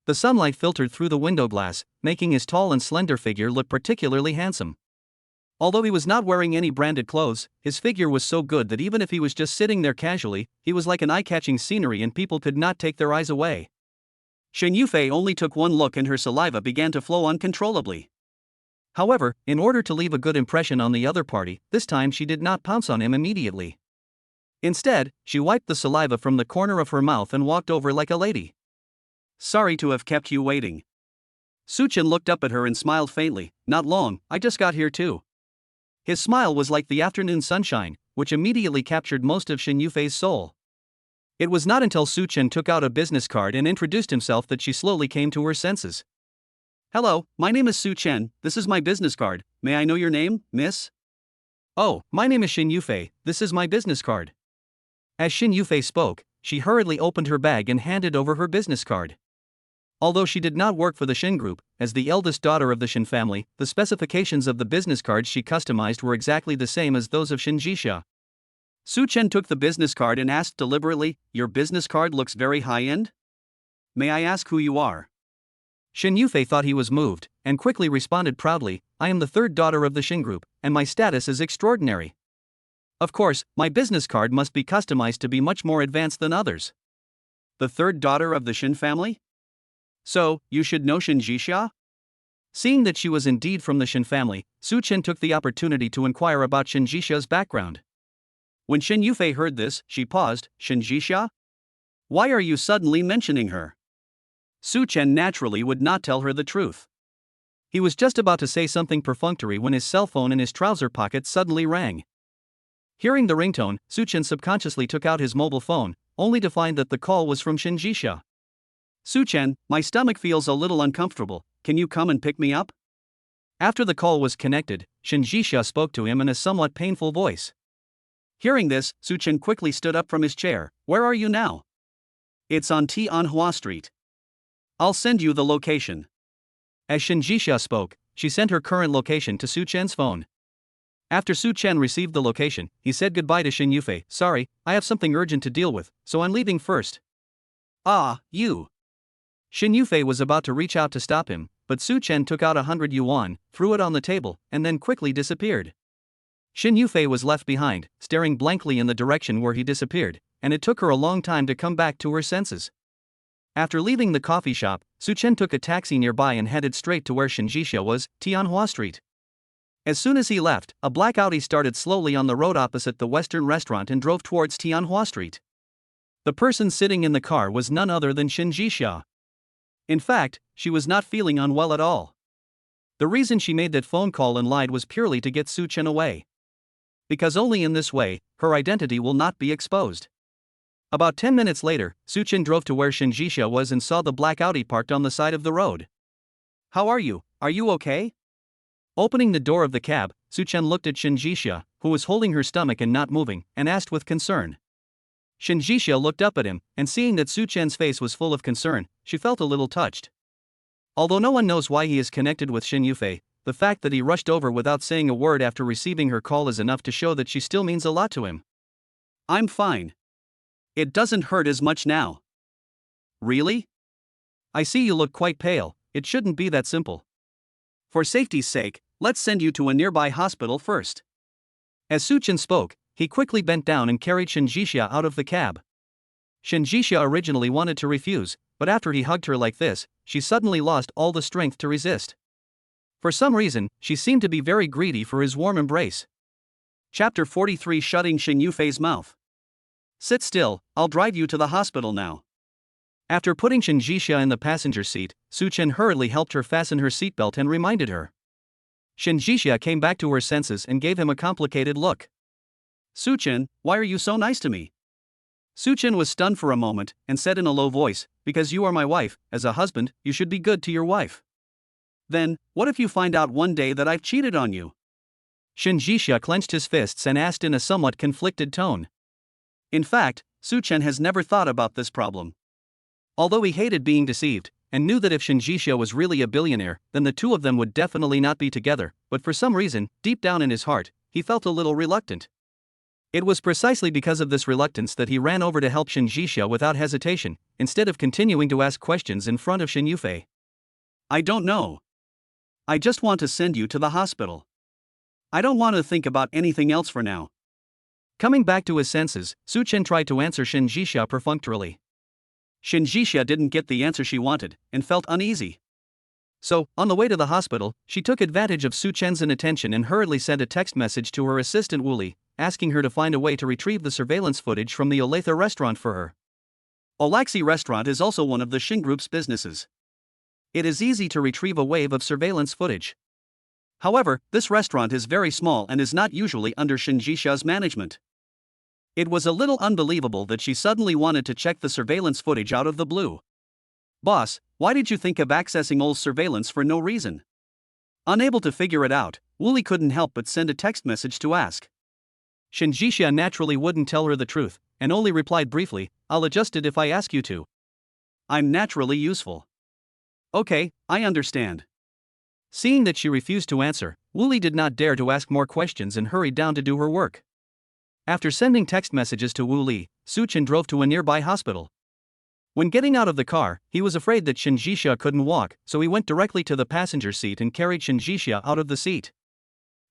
The sunlight filtered through the window glass, making his tall and slender figure look particularly handsome. Although he was not wearing any branded clothes, his figure was so good that even if he was just sitting there casually, he was like an eye-catching scenery and people could not take their eyes away. Shen Yufei only took one look and her saliva began to flow uncontrollably. However, in order to leave a good impression on the other party, this time she did not pounce on him immediately. Instead, she wiped the saliva from the corner of her mouth and walked over like a lady. Sorry to have kept you waiting. Su Chen looked up at her and smiled faintly. Not long, I just got here too. His smile was like the afternoon sunshine, which immediately captured most of Shen Yufei's soul. It was not until Su Chen took out a business card and introduced himself that she slowly came to her senses. Hello, my name is Su Chen, this is my business card. May I know your name, miss? Oh, my name is Shen Yufei, this is my business card. As Shen Yufei spoke, she hurriedly opened her bag and handed over her business card. Although she did not work for the Shen Group, as the eldest daughter of the Shen family, the specifications of the business cards she customized were exactly the same as those of Shen Jixia. Su Chen took the business card and asked deliberately, "Your business card looks very high-end? May I ask who you are?" Shen Yufei thought he was moved, and quickly responded proudly, "I am the third daughter of the Shen Group, and my status is extraordinary. Of course, my business card must be customized to be much more advanced than others." The third daughter of the Shen family? So, you should know Shen Jixia? Seeing that she was indeed from the Shen family, Su Chen took the opportunity to inquire about Shen Jixia's background. When Shen Yufei heard this, she paused. Shen Jixia? Why are you suddenly mentioning her? Su Chen naturally would not tell her the truth. He was just about to say something perfunctory when his cell phone in his trouser pocket suddenly rang. Hearing the ringtone, Su Chen subconsciously took out his mobile phone, only to find that the call was from Shen Jixia. Su Chen, my stomach feels a little uncomfortable, can you come and pick me up? After the call was connected, Shinjisha spoke to him in a somewhat painful voice. Hearing this, Suchen quickly stood up from his chair. Where are you now? It's on Tianhua Street. I'll send you the location. As Shinjisha spoke, she sent her current location to Su Chen's phone. After Su Chen received the location, he said goodbye to Shin Yufei. Sorry, I have something urgent to deal with, so I'm leaving first. Ah, you. Shin Yufei was about to reach out to stop him, but Su Chen took out 100 yuan, threw it on the table, and then quickly disappeared. Shin Yufei was left behind, staring blankly in the direction where he disappeared, and it took her a long time to come back to her senses. After leaving the coffee shop, Su Chen took a taxi nearby and headed straight to where Shinjisha was, Tianhua Street. As soon as he left, a black Audi started slowly on the road opposite the Western restaurant and drove towards Tianhua Street. The person sitting in the car was none other than Shinjisha. In fact, she was not feeling unwell at all. The reason she made that phone call and lied was purely to get Su Chen away. Because only in this way, her identity will not be exposed. About 10 minutes later, Su Chen drove to where Shinjisha was and saw the black Audi parked on the side of the road. How are you? Are you okay? Opening the door of the cab, Su Chen looked at Shinjisha, who was holding her stomach and not moving, and asked with concern. Shinjisha looked up at him, and seeing that Su Chen's face was full of concern, she felt a little touched. Although no one knows why he is connected with Shin Yufei, the fact that he rushed over without saying a word after receiving her call is enough to show that she still means a lot to him. I'm fine. It doesn't hurt as much now. Really? I see you look quite pale. It shouldn't be that simple. For safety's sake, let's send you to a nearby hospital first. As Su Chen spoke, he quickly bent down and carried Shinjisha out of the cab. Shinjisha originally wanted to refuse, but after he hugged her like this, she suddenly lost all the strength to resist. For some reason, she seemed to be very greedy for his warm embrace. Chapter 43: Shutting Shin Yufei's mouth. Sit still, I'll drive you to the hospital now. After putting Shinjisha in the passenger seat, Su Chen hurriedly helped her fasten her seatbelt and reminded her. Shinjisha came back to her senses and gave him a complicated look. Su Chen, why are you so nice to me? Su Chen was stunned for a moment and said in a low voice, because you are my wife, as a husband, you should be good to your wife. Then, what if you find out one day that I've cheated on you? Shinjisha clenched his fists and asked in a somewhat conflicted tone. In fact, Su Chen has never thought about this problem. Although he hated being deceived, and knew that if Shinjisha was really a billionaire, then the two of them would definitely not be together, but for some reason, deep down in his heart, he felt a little reluctant. It was precisely because of this reluctance that he ran over to help Shinjisha without hesitation, instead of continuing to ask questions in front of Shin Yufei. I don't know. I just want to send you to the hospital. I don't want to think about anything else for now. Coming back to his senses, Su Chen tried to answer Shinjisha perfunctorily. Shinjisha didn't get the answer she wanted, and felt uneasy. So, on the way to the hospital, she took advantage of Su Chen's inattention and hurriedly sent a text message to her assistant Wooly, asking her to find a way to retrieve the surveillance footage from the Olathe restaurant for her. Olaxi restaurant is also one of the Shin Group's businesses. It is easy to retrieve a wave of surveillance footage. However, this restaurant is very small and is not usually under Shinjisha's management. It was a little unbelievable that she suddenly wanted to check the surveillance footage out of the blue. Boss, why did you think of accessing old surveillance for no reason? Unable to figure it out, Wooly couldn't help but send a text message to ask. Shinjisha naturally wouldn't tell her the truth, and only replied briefly, I'll adjust it if I ask you to. I'm naturally useful. Okay, I understand. Seeing that she refused to answer, Wooly did not dare to ask more questions and hurried down to do her work. After sending text messages to Wooly, Su Chen drove to a nearby hospital. When getting out of the car, he was afraid that Shinjisha couldn't walk, so he went directly to the passenger seat and carried Shinjisha out of the seat.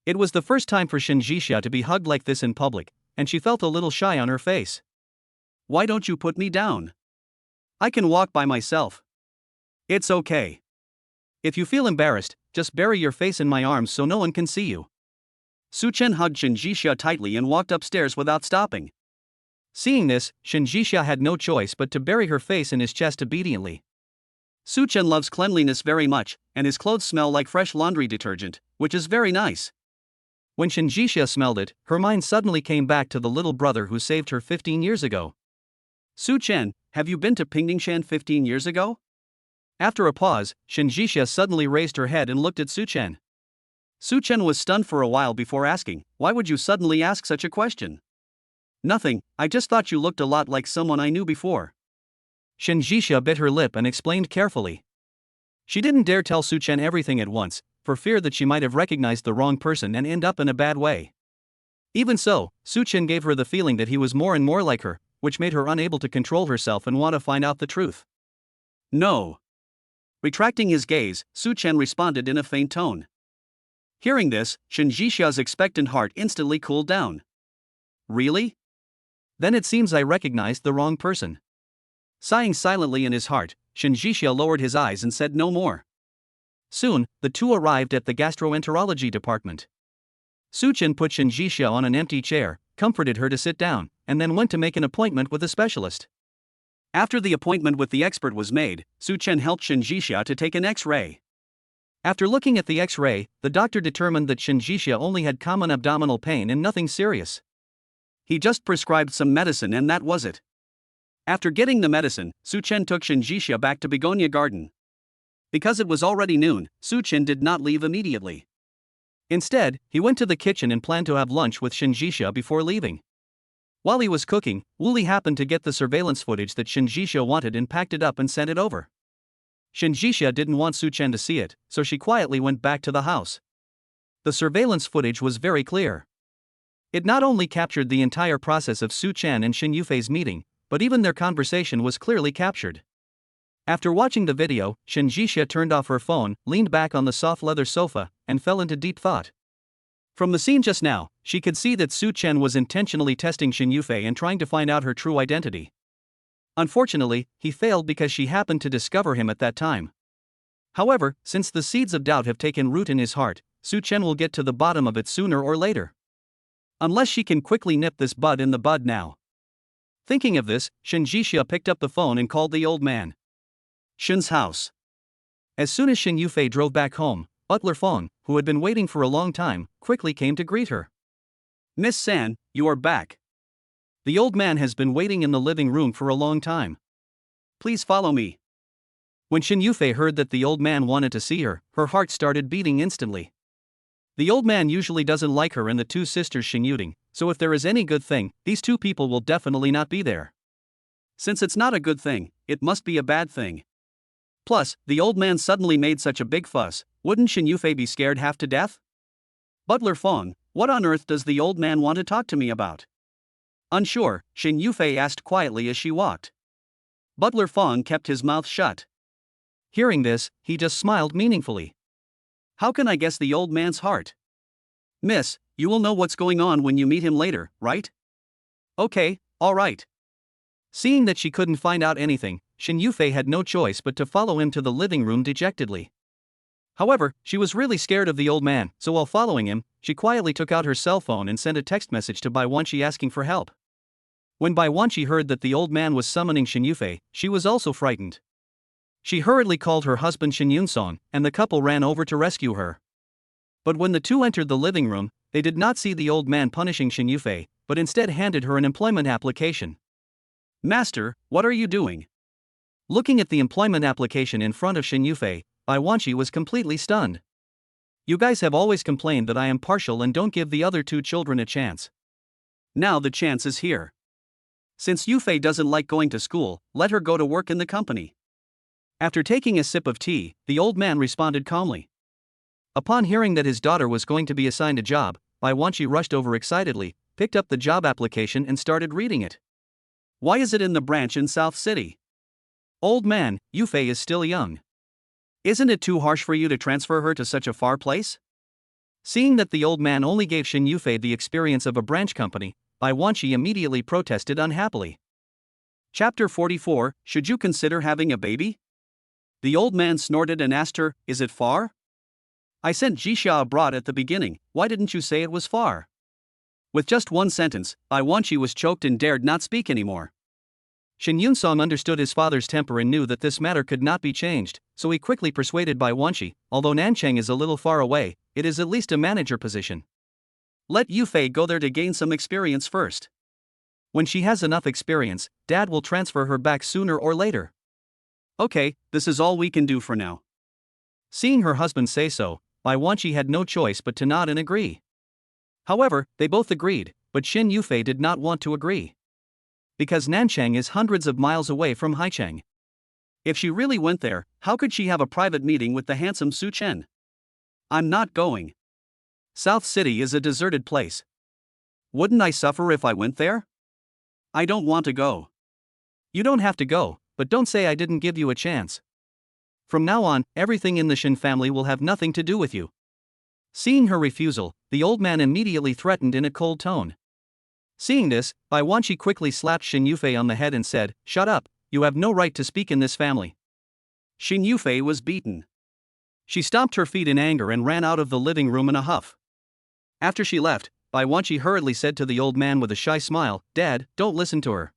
It was the first time for Shinjisha to be hugged like this in public, and she felt a little shy on her face. Why don't you put me down? I can walk by myself. It's okay. If you feel embarrassed, just bury your face in my arms so no one can see you. Su Chen hugged Shinjisha tightly and walked upstairs without stopping. Seeing this, Shinjisha had no choice but to bury her face in his chest obediently. Su Chen loves cleanliness very much, and his clothes smell like fresh laundry detergent, which is very nice. When Shinjisha smelled it, her mind suddenly came back to the little brother who saved her 15 years ago. Su Chen, have you been to Pingdingshan 15 years ago? After a pause, Shinjisha suddenly raised her head and looked at Su Chen. Su Chen was stunned for a while before asking, "Why would you suddenly ask such a question?" "Nothing, I just thought you looked a lot like someone I knew before." Shen Jixia bit her lip and explained carefully. She didn't dare tell Su Chen everything at once, for fear that she might have recognized the wrong person and end up in a bad way. Even so, Su Chen gave her the feeling that he was more and more like her, which made her unable to control herself and want to find out the truth. "No." Retracting his gaze, Su Chen responded in a faint tone. Hearing this, Shen Jixia's expectant heart instantly cooled down. "Really? Then it seems I recognized the wrong person." Sighing silently in his heart, Shen Jixia lowered his eyes and said no more. Soon, the two arrived at the gastroenterology department. Su Chen put Shen Jixia on an empty chair, comforted her to sit down, and then went to make an appointment with a specialist. After the appointment with the expert was made, Su Chen helped Shen Jixia to take an X-ray. After looking at the X-ray, the doctor determined that Shen Jixia only had common abdominal pain and nothing serious. He just prescribed some medicine and that was it. After getting the medicine, Su Chen took Shen Jixia back to Begonia Garden. Because it was already noon, Su Chen did not leave immediately. Instead, he went to the kitchen and planned to have lunch with Shen Jixia before leaving. While he was cooking, Wooly happened to get the surveillance footage that Shen Jixia wanted and packed it up and sent it over. Shen Jixia didn't want Su Chen to see it, so she quietly went back to the house. The surveillance footage was very clear. It not only captured the entire process of Su Chen and Shen Yufei's meeting, but even their conversation was clearly captured. After watching the video, Shen Jixia turned off her phone, leaned back on the soft leather sofa, and fell into deep thought. From the scene just now, she could see that Su Chen was intentionally testing Shen Yufei and trying to find out her true identity. Unfortunately, he failed because she happened to discover him at that time. However, since the seeds of doubt have taken root in his heart, Su Chen will get to the bottom of it sooner or later. Unless she can quickly nip this bud in the bud now. Thinking of this, Shen Jixia picked up the phone and called the old man. Shen's house. As soon as Shen Yufei drove back home, Butler Fong, who had been waiting for a long time, quickly came to greet her. "Miss San, you are back. The old man has been waiting in the living room for a long time. Please follow me." When Shen Yufei heard that the old man wanted to see her, her heart started beating instantly. The old man usually doesn't like her and the two sisters Shen Yuding, so if there is any good thing, these two people will definitely not be there. Since it's not a good thing, it must be a bad thing. Plus, the old man suddenly made such a big fuss, wouldn't Shen Yufei be scared half to death? "Butler Fong, what on earth does the old man want to talk to me about?" Unsure, Shen Yufei asked quietly as she walked. Butler Fong kept his mouth shut. Hearing this, he just smiled meaningfully. "How can I guess the old man's heart?" "Miss, you will know what's going on when you meet him later, right?" "Okay, all right." Seeing that she couldn't find out anything, Shen Yufei had no choice but to follow him to the living room dejectedly. However, she was really scared of the old man, so while following him, she quietly took out her cell phone and sent a text message to Bai Wanqi asking for help. When Bai Wanqi heard that the old man was summoning Shen Yufei, she was also frightened. She hurriedly called her husband Shen Yunsong, and the couple ran over to rescue her. But when the two entered the living room, they did not see the old man punishing Shen Yufei, but instead handed her an employment application. "Master, what are you doing?" Looking at the employment application in front of Shen Yufei, Bai Wanqi was completely stunned. "You guys have always complained that I am partial and don't give the other two children a chance. Now the chance is here. Since Yufei doesn't like going to school, let her go to work in the company." After taking a sip of tea, the old man responded calmly. Upon hearing that his daughter was going to be assigned a job, Bai Wanqi rushed over excitedly, picked up the job application and started reading it. "Why is it in the branch in South City?" "Old man, Yufei is still young. Isn't it too harsh for you to transfer her to such a far place?" Seeing that the old man only gave Shen Yufei the experience of a branch company, Bai Wanqi immediately protested unhappily. Chapter 44, Should you consider having a baby? The old man snorted and asked her, "Is it far? I sent Jixia abroad at the beginning, why didn't you say it was far?" With just one sentence, Bai Wanqi was choked and dared not speak anymore. Shen Yunsong understood his father's temper and knew that this matter could not be changed, so he quickly persuaded Bai Wanqi, although Nanchang is a little far away, it is at least a manager position. Let Yufei go there to gain some experience first. When she has enough experience, Dad will transfer her back sooner or later. Okay, this is all we can do for now. Seeing her husband say so, Bai Wanqi had no choice but to nod and agree. However, they both agreed, but Xin Yufei did not want to agree. Because Nanchang is hundreds of miles away from Haicheng. If she really went there, how could she have a private meeting with the handsome Su Chen? I'm not going. South City is a deserted place. Wouldn't I suffer if I went there? I don't want to go. You don't have to go, but don't say I didn't give you a chance. From now on, everything in the Shin family will have nothing to do with you. Seeing her refusal, the old man immediately threatened in a cold tone. Seeing this, Bai Wanqi quickly slapped Xin Yufei on the head and said, "Shut up, you have no right to speak in this family." Xin Yufei was beaten. She stomped her feet in anger and ran out of the living room in a huff. After she left, Bai Wanqi hurriedly said to the old man with a shy smile, "Dad, don't listen to her.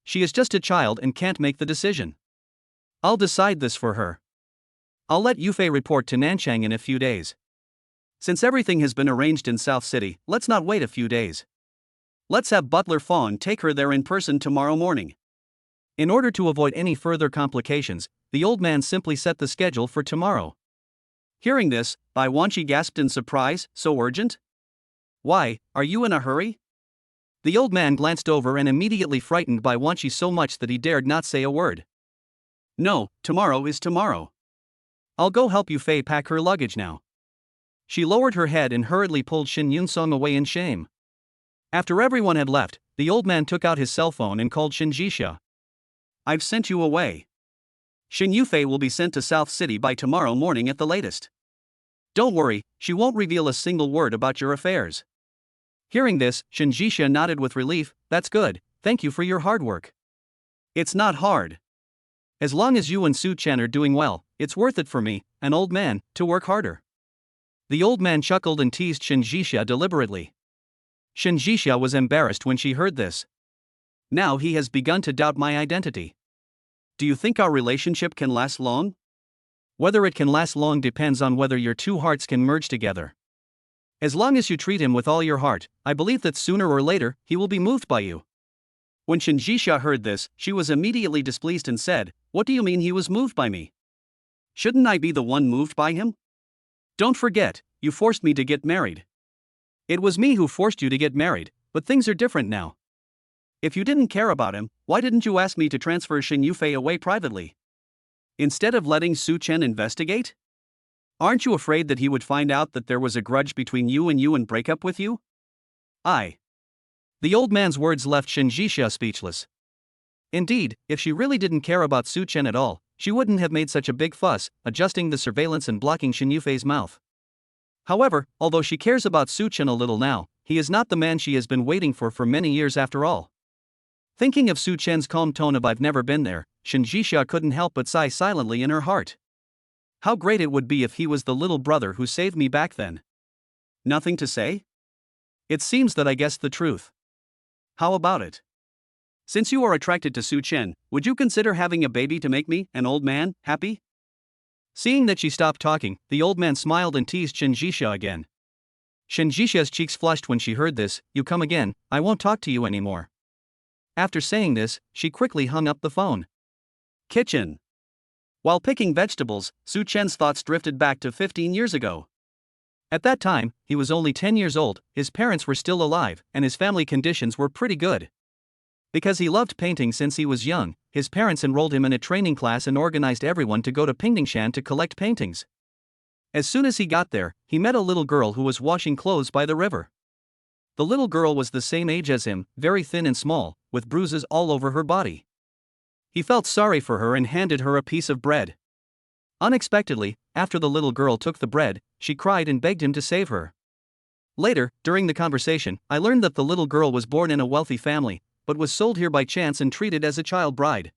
She is just a child and can't make the decision. I'll decide this for her. I'll let Yufei report to Nanchang in a few days. Since everything has been arranged in South City, let's not wait a few days. Let's have Butler Fawn take her there in person tomorrow morning." In order to avoid any further complications, the old man simply set the schedule for tomorrow. Hearing this, Bai Wanqi gasped in surprise, "So urgent? Why, are you in a hurry?" The old man glanced over and immediately frightened Bai Wanqi so much that he dared not say a word. "No, tomorrow is tomorrow. I'll go help Yufei pack her luggage now." She lowered her head and hurriedly pulled Shin Yunsong away in shame. After everyone had left, the old man took out his cell phone and called Shin Jixia. "I've sent you away. Shin Yufei will be sent to South City by tomorrow morning at the latest. Don't worry, she won't reveal a single word about your affairs." Hearing this, Shin Jixia nodded with relief. "That's good, thank you for your hard work." "It's not hard. As long as you and Su Chen are doing well, it's worth it for me, an old man, to work harder." The old man chuckled and teased Shin Jixia deliberately. Shin Jixia was embarrassed when she heard this. "Now he has begun to doubt my identity. Do you think our relationship can last long?" "Whether it can last long depends on whether your two hearts can merge together. As long as you treat him with all your heart, I believe that sooner or later, he will be moved by you." When Shin Jixia heard this, she was immediately displeased and said, "What do you mean he was moved by me? Shouldn't I be the one moved by him? Don't forget, you forced me to get married." "It was me who forced you to get married, but things are different now. If you didn't care about him, why didn't you ask me to transfer Shin Yufei away privately? Instead of letting Su Chen investigate? Aren't you afraid that he would find out that there was a grudge between you and break up with you?" The old man's words left Shin Jixia speechless. Indeed, if she really didn't care about Su Chen at all, she wouldn't have made such a big fuss, adjusting the surveillance and blocking Shin Yufei's mouth. However, although she cares about Su Chen a little now, he is not the man she has been waiting for many years after all. Thinking of Su Chen's calm tone of "I've never been there," Shin Jixia couldn't help but sigh silently in her heart. How great it would be if he was the little brother who saved me back then. Nothing to say? It seems that I guessed the truth. How about it? Since you are attracted to Su Chen, would you consider having a baby to make me, an old man, happy? Seeing that she stopped talking, the old man smiled and teased Shin Jixia again. Shin Jixia's cheeks flushed when she heard this. "You come again, I won't talk to you anymore." After saying this, she quickly hung up the phone. Kitchen. While picking vegetables, Su Chen's thoughts drifted back to 15 years ago. At that time, he was only 10 years old, his parents were still alive, and his family conditions were pretty good. Because he loved painting since he was young, his parents enrolled him in a training class and organized everyone to go to Pingdingshan to collect paintings. As soon as he got there, he met a little girl who was washing clothes by the river. The little girl was the same age as him, very thin and small, with bruises all over her body. He felt sorry for her and handed her a piece of bread. Unexpectedly, after the little girl took the bread, she cried and begged him to save her. Later, during the conversation, I learned that the little girl was born in a wealthy family, but was sold here by chance and treated as a child bride.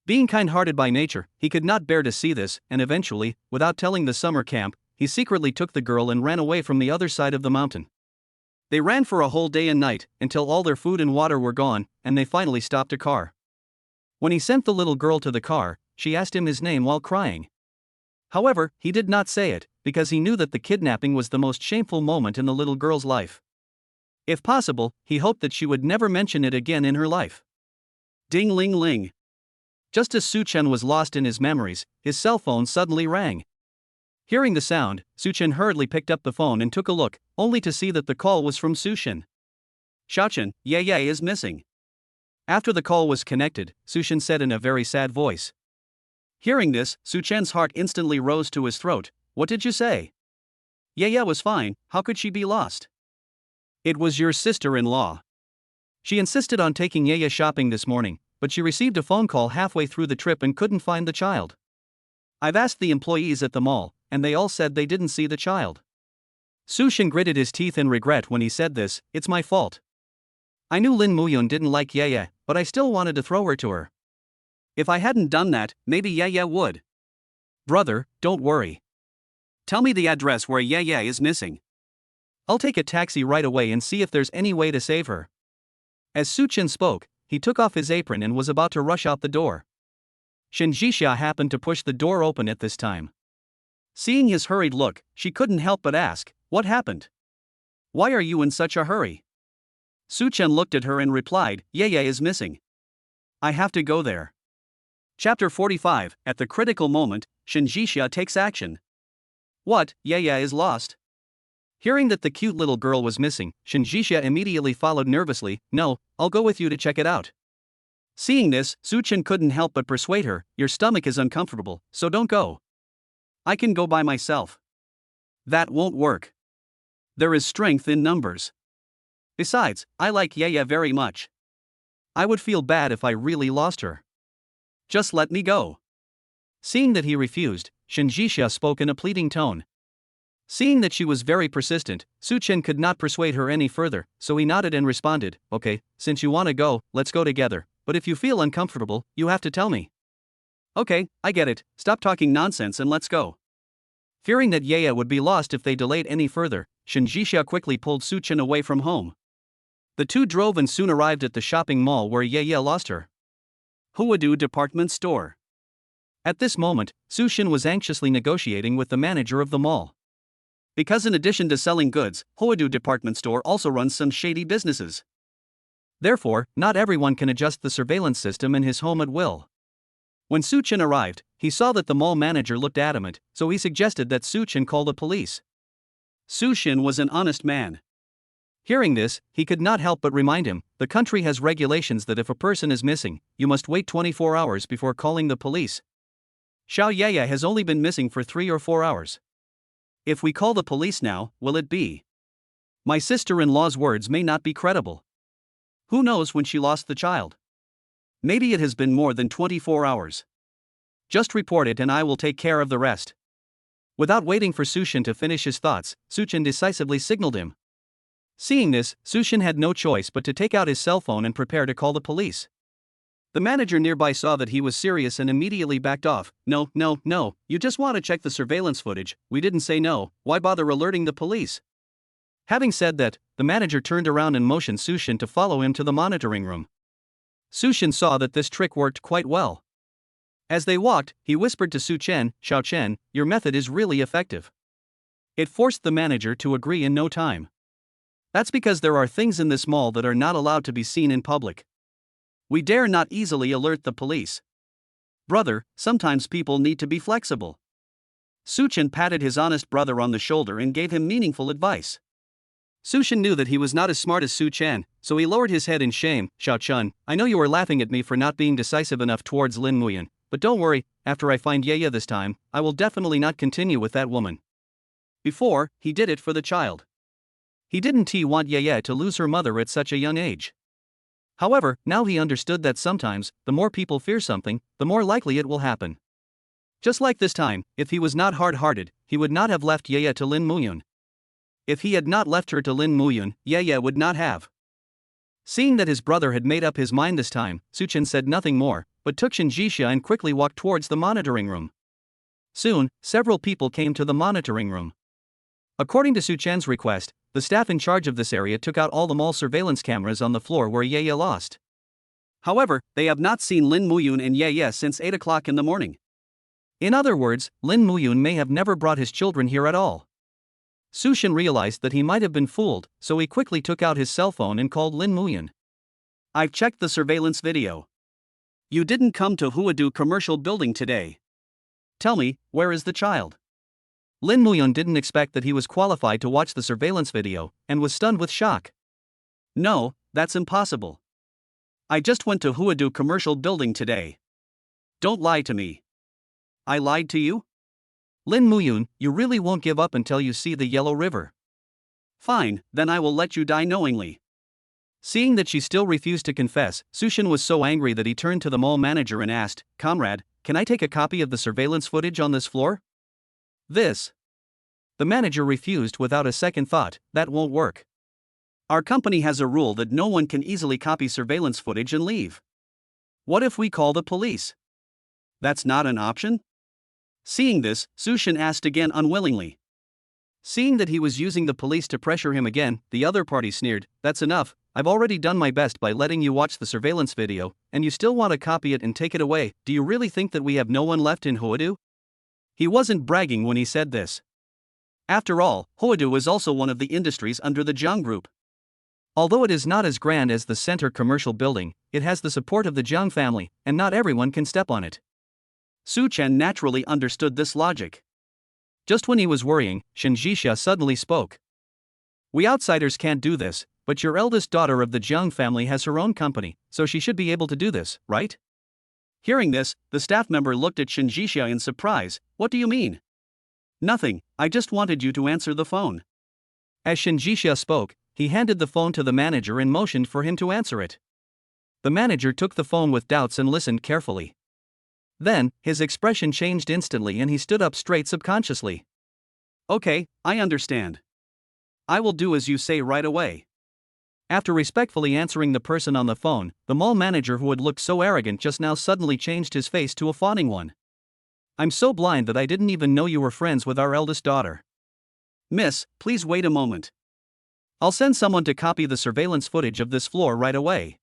Being kind-hearted by nature, he could not bear to see this, and eventually, without telling the summer camp, he secretly took the girl and ran away from the other side of the mountain. They ran for a whole day and night, until all their food and water were gone, and they finally stopped a car. When he sent the little girl to the car, she asked him his name while crying. However, he did not say it, because he knew that the kidnapping was the most shameful moment in the little girl's life. If possible, he hoped that she would never mention it again in her life. Ding-ling-ling. Just as Su Chen was lost in his memories, his cell phone suddenly rang. Hearing the sound, Suchin hurriedly picked up the phone and took a look, only to see that the call was from Sushin. Xiaochen, Ye is missing. After the call was connected, Sushin said in a very sad voice. Hearing this, Suchen's heart instantly rose to his throat. What did you say? Ye was fine, how could she be lost? It was your sister-in-law. She insisted on taking Ye shopping this morning, but she received a phone call halfway through the trip and couldn't find the child. I've asked the employees at the mall, and they all said they didn't see the child. Sushin gritted his teeth in regret when he said this. It's my fault. I knew Lin Muyun didn't like Ye, but I still wanted to throw her to her. If I hadn't done that, maybe Ye would. Brother, don't worry. Tell me the address where Ye is missing. I'll take a taxi right away and see if there's any way to save her. As Suchin spoke, he took off his apron and was about to rush out the door. Shen Jixia happened to push the door open at this time. Seeing his hurried look, she couldn't help but ask, what happened? Why are you in such a hurry? Suchin looked at her and replied, Ye is missing. I have to go there. Chapter 45, At the critical moment, Shen Jixia takes action. What, Ye is lost? Hearing that the cute little girl was missing, Shen Jixia immediately followed nervously. No, I'll go with you to check it out. Seeing this, Suchin couldn't help but persuade her, your stomach is uncomfortable, so don't go. I can go by myself. That won't work. There is strength in numbers. Besides, I like Ye very much. I would feel bad if I really lost her. Just let me go. Seeing that he refused, Shen Jixia spoke in a pleading tone. Seeing that she was very persistent, Suchin could not persuade her any further, so he nodded and responded, okay, since you want to go, let's go together, but if you feel uncomfortable, you have to tell me. Okay, I get it, stop talking nonsense and let's go. Fearing that Ye would be lost if they delayed any further, Shen Jixia quickly pulled Suchin away from home. The two drove and soon arrived at the shopping mall where Ye lost her. Huadu Department Store. At this moment, Sushin was anxiously negotiating with the manager of the mall. Because in addition to selling goods, Huadu Department Store also runs some shady businesses. Therefore, not everyone can adjust the surveillance system in his home at will. When Suchin arrived, he saw that the mall manager looked adamant, so he suggested that Suchin call the police. Sushin was an honest man. Hearing this, he could not help but remind him, the country has regulations that if a person is missing, you must wait 24 hours before calling the police. Xiao Ye has only been missing for 3 or 4 hours. If we call the police now, will it be? My sister-in-law's words may not be credible. Who knows when she lost the child? Maybe it has been more than 24 hours. Just report it and I will take care of the rest. Without waiting for Sushin to finish his thoughts, Suchin decisively signaled him. Seeing this, Sushin had no choice but to take out his cell phone and prepare to call the police. The manager nearby saw that he was serious and immediately backed off. No, you just want to check the surveillance footage, we didn't say no, why bother alerting the police? Having said that, the manager turned around and motioned Sushin to follow him to the monitoring room. Sushin saw that this trick worked quite well. As they walked, he whispered to Suchen, Xiaochen, your method is really effective. It forced the manager to agree in no time. That's because there are things in this mall that are not allowed to be seen in public. We dare not easily alert the police. Brother, sometimes people need to be flexible. Suchen patted his honest brother on the shoulder and gave him meaningful advice. Sushin knew that he was not as smart as Su Chen, so he lowered his head in shame. Xiao Chun, I know you are laughing at me for not being decisive enough towards Lin Muyan, but don't worry, after I find Ye this time, I will definitely not continue with that woman. Before, he did it for the child. He didn't want Ye to lose her mother at such a young age. However, now he understood that sometimes, the more people fear something, the more likely it will happen. Just like this time, if he was not hard-hearted, he would not have left Ye to Lin Muyun. If he had not left her to Lin Muyun, Ye would not have. Seeing that his brother had made up his mind this time, Suchen said nothing more, but took Shen Jixia and quickly walked towards the monitoring room. Soon, several people came to the monitoring room. According to Suchen's request, the staff in charge of this area took out all the mall surveillance cameras on the floor where Ye lost. However, they have not seen Lin Muyun and Ye since 8 o'clock in the morning. In other words, Lin Muyun may have never brought his children here at all. Sushin realized that he might have been fooled, so he quickly took out his cell phone and called Lin Muyun. I've checked the surveillance video. You didn't come to Huadu Commercial Building today. Tell me, where is the child? Lin Muyun didn't expect that he was qualified to watch the surveillance video, and was stunned with shock. No, that's impossible. I just went to Huadu Commercial Building today. Don't lie to me. I lied to you? Lin Muyun, you really won't give up until you see the Yellow River. Fine, then I will let you die knowingly. Seeing that she still refused to confess, Sushin was so angry that he turned to the mall manager and asked, "Comrade, can I take a copy of the surveillance footage on this floor?" This. The manager refused without a second thought. That won't work. Our company has a rule that no one can easily copy surveillance footage and leave. What if we call the police? That's not an option? Seeing this, Sushin asked again unwillingly. Seeing that he was using the police to pressure him again, the other party sneered, "That's enough. I've already done my best by letting you watch the surveillance video, and you still want to copy it and take it away. Do you really think that we have no one left in Huadu?" He wasn't bragging when he said this. After all, Huadu is also one of the industries under the Jiang Group. Although it is not as grand as the Center Commercial Building, it has the support of the Jiang family, and not everyone can step on it. Su Chen naturally understood this logic. Just when he was worrying, Shen Jixia suddenly spoke. "We outsiders can't do this, but your eldest daughter of the Jiang family has her own company, so she should be able to do this, right?" Hearing this, the staff member looked at Shen Jixia in surprise. "What do you mean?" "Nothing, I just wanted you to answer the phone." As Shen Jixia spoke, he handed the phone to the manager and motioned for him to answer it. The manager took the phone with doubts and listened carefully. Then, his expression changed instantly and he stood up straight subconsciously. "Okay, I understand. I will do as you say right away." After respectfully answering the person on the phone, the mall manager who had looked so arrogant just now suddenly changed his face to a fawning one. "I'm so blind that I didn't even know you were friends with our eldest daughter. Miss, please wait a moment. I'll send someone to copy the surveillance footage of this floor right away."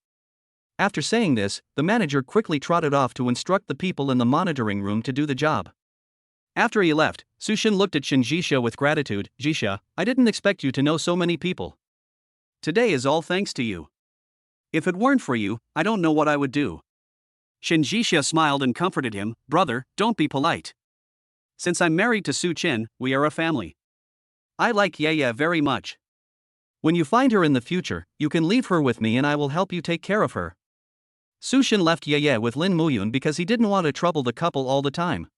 After saying this, the manager quickly trotted off to instruct the people in the monitoring room to do the job. After he left, Sushin looked at Shen Jixia with gratitude. "Jixia, I didn't expect you to know so many people. Today is all thanks to you. If it weren't for you, I don't know what I would do." Shen Jixia smiled and comforted him. "Brother, don't be polite. Since I'm married to Su Chen, we are a family. I like Yaya very much. When you find her in the future, you can leave her with me and I will help you take care of her." Sushin left Yaya with Lin Muyun because he didn't want to trouble the couple all the time.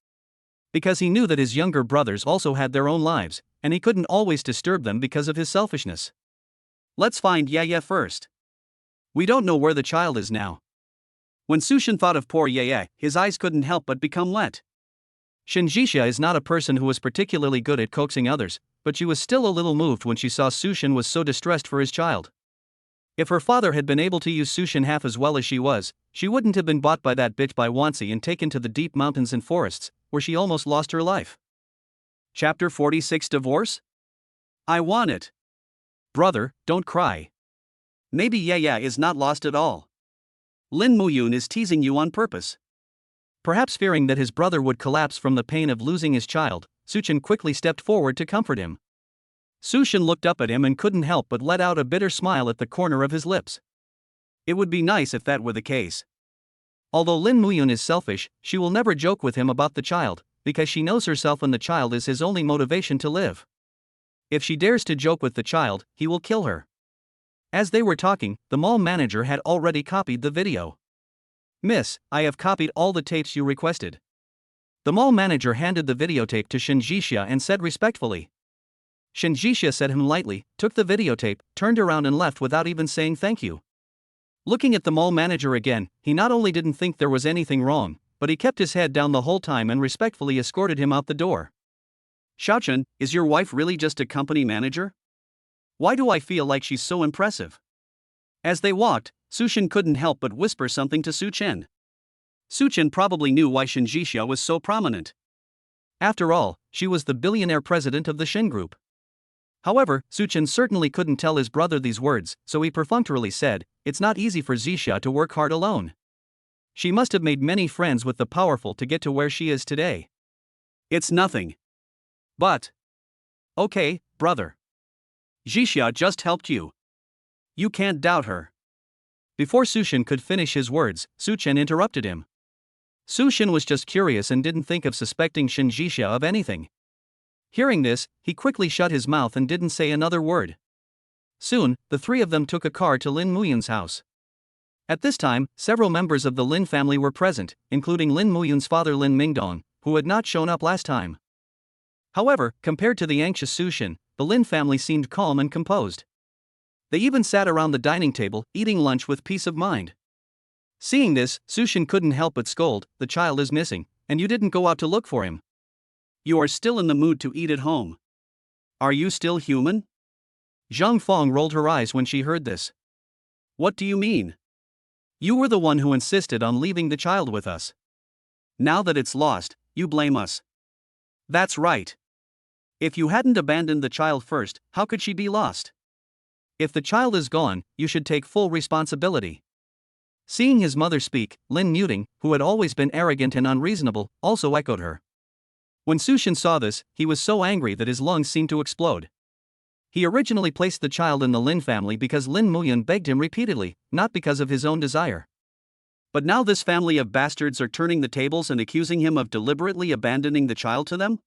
Because he knew that his younger brothers also had their own lives, and he couldn't always disturb them because of his selfishness. Let's find Yaya first. We don't know where the child is now. When Sushin thought of poor Yaya, his eyes couldn't help but become wet. Shen Jixia is not a person who was particularly good at coaxing others, but she was still a little moved when she saw Sushin was so distressed for his child. If her father had been able to use Sushin half as well as she wouldn't have been bought by that bitch by Wansi and taken to the deep mountains and forests, where she almost lost her life. Chapter 46 Divorce? I want it. Brother, don't cry. Maybe Yaya is not lost at all. Lin Muyun is teasing you on purpose. Perhaps fearing that his brother would collapse from the pain of losing his child, Sushin quickly stepped forward to comfort him. Sushin looked up at him and couldn't help but let out a bitter smile at the corner of his lips. It would be nice if that were the case. Although Lin Muyun is selfish, she will never joke with him about the child, because she knows herself and the child is his only motivation to live. If she dares to joke with the child, he will kill her. As they were talking, the mall manager had already copied the video. "Miss, I have copied all the tapes you requested." The mall manager handed the videotape to Shen Jixia and said respectfully. Shen Jixia said him lightly, took the videotape, turned around and left without even saying thank you. Looking at the mall manager again, he not only didn't think there was anything wrong, but he kept his head down the whole time and respectfully escorted him out the door. "Xiaochen, is your wife really just a company manager? Why do I feel like she's so impressive?" As they walked, Sushin couldn't help but whisper something to Su Chen. Su Chen probably knew why Shen Jixia was so prominent. After all, she was the billionaire president of the Shen Group. However, Su Chen certainly couldn't tell his brother these words, so he perfunctorily said, "It's not easy for Jixia to work hard alone. She must have made many friends with the powerful to get to where she is today." "It's nothing. But okay, brother. Jixia just helped you. You can't doubt her." Before Sushin could finish his words, Su Chen interrupted him. Sushin was just curious and didn't think of suspecting Shen Jixia of anything. Hearing this, he quickly shut his mouth and didn't say another word. Soon, the three of them took a car to Lin Muyun's house. At this time, several members of the Lin family were present, including Lin Muyun's father Lin Mingdong, who had not shown up last time. However, compared to the anxious Sushin, the Lin family seemed calm and composed. They even sat around the dining table, eating lunch with peace of mind. Seeing this, Sushin couldn't help but scold, "The child is missing, and you didn't go out to look for him. You are still in the mood to eat at home. Are you still human?" Zhang Fong rolled her eyes when she heard this. "What do you mean? You were the one who insisted on leaving the child with us. Now that it's lost, you blame us." "That's right. If you hadn't abandoned the child first, how could she be lost? If the child is gone, you should take full responsibility." Seeing his mother speak, Lin Muting, who had always been arrogant and unreasonable, also echoed her. When Sushin saw this, he was so angry that his lungs seemed to explode. He originally placed the child in the Lin family because Lin Muyun begged him repeatedly, not because of his own desire. But now this family of bastards are turning the tables and accusing him of deliberately abandoning the child to them?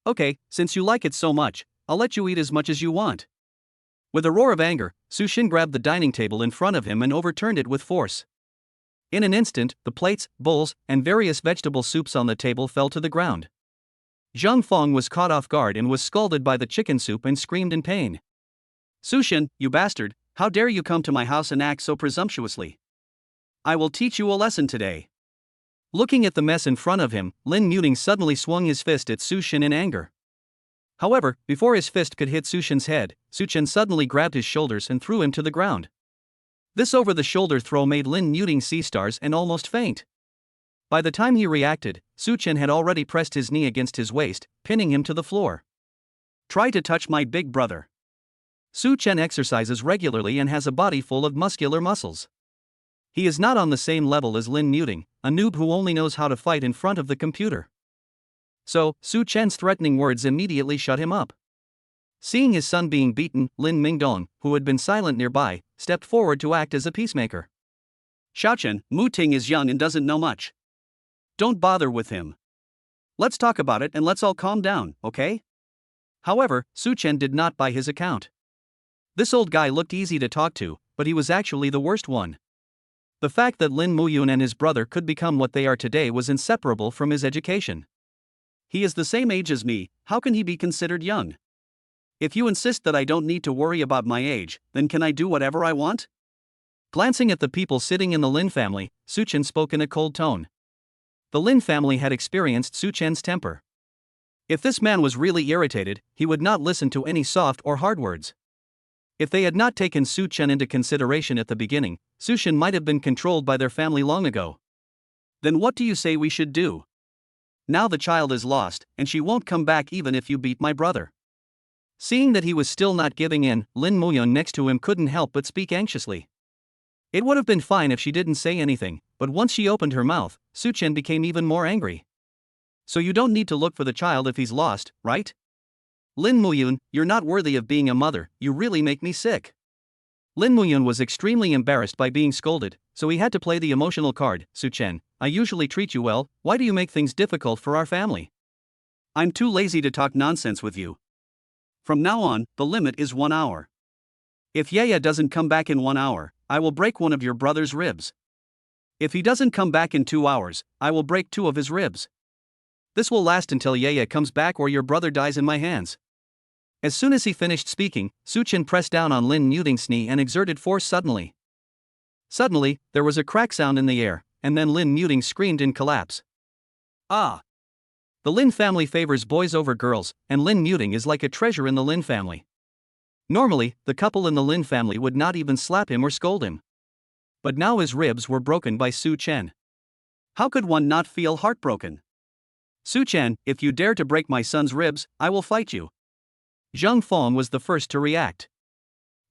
"Okay, since you like it so much, I'll let you eat as much as you want." With a roar of anger, Sushin grabbed the dining table in front of him and overturned it with force. In an instant, the plates, bowls, and various vegetable soups on the table fell to the ground. Zhang Fong was caught off guard and was scalded by the chicken soup and screamed in pain. "Sushin, you bastard, how dare you come to my house and act so presumptuously? I will teach you a lesson today." Looking at the mess in front of him, Lin Muting suddenly swung his fist at Sushin in anger. However, before his fist could hit Sushin's head, Sushin suddenly grabbed his shoulders and threw him to the ground. This over-the-shoulder throw made Lin Muting see stars and almost faint. By the time he reacted, Sushin had already pressed his knee against his waist, pinning him to the floor. "Try to touch my big brother." Sushin exercises regularly and has a body full of muscular muscles. He is not on the same level as Lin Muting, a noob who only knows how to fight in front of the computer. So, Sushin's threatening words immediately shut him up. Seeing his son being beaten, Lin Mingdong, who had been silent nearby, stepped forward to act as a peacemaker. "Xiaochen, Mu Ting is young and doesn't know much. Don't bother with him. Let's talk about it and let's all calm down, okay?" However, Sushin did not buy his account. This old guy looked easy to talk to, but he was actually the worst one. The fact that Lin Muyun and his brother could become what they are today was inseparable from his education. "He is the same age as me, how can he be considered young? If you insist that I don't need to worry about my age, then can I do whatever I want?" Glancing at the people sitting in the Lin family, Sushin spoke in a cold tone. The Lin family had experienced Sushin's temper. If this man was really irritated, he would not listen to any soft or hard words. If they had not taken Sushin into consideration at the beginning, Sushin might have been controlled by their family long ago. "Then what do you say we should do? Now the child is lost, and she won't come back even if you beat my brother." Seeing that he was still not giving in, Lin Muyun next to him couldn't help but speak anxiously. It would have been fine if she didn't say anything, but once she opened her mouth, Sushin became even more angry. "So you don't need to look for the child if he's lost, right? Lin Muyun, you're not worthy of being a mother, you really make me sick." Lin Muyun was extremely embarrassed by being scolded, so he had to play the emotional card. "Sushin, I usually treat you well, why do you make things difficult for our family? I'm too lazy to talk nonsense with you. From now on, the limit is 1 hour. If Yaya doesn't come back in 1 hour, I will break one of your brother's ribs. If he doesn't come back in 2 hours, I will break 2 of his ribs. This will last until Yaya comes back or your brother dies in my hands." As soon as he finished speaking, Sushin pressed down on Lin Muting's knee and exerted force suddenly. Suddenly, there was a crack sound in the air, and then Lin Muting screamed in collapse. "Ah!" The Lin family favors boys over girls, and Lin Muting is like a treasure in the Lin family. Normally, the couple in the Lin family would not even slap him or scold him. But now his ribs were broken by Sushin. How could one not feel heartbroken? "Sushin, if you dare to break my son's ribs, I will fight you." Zhang Fong was the first to react.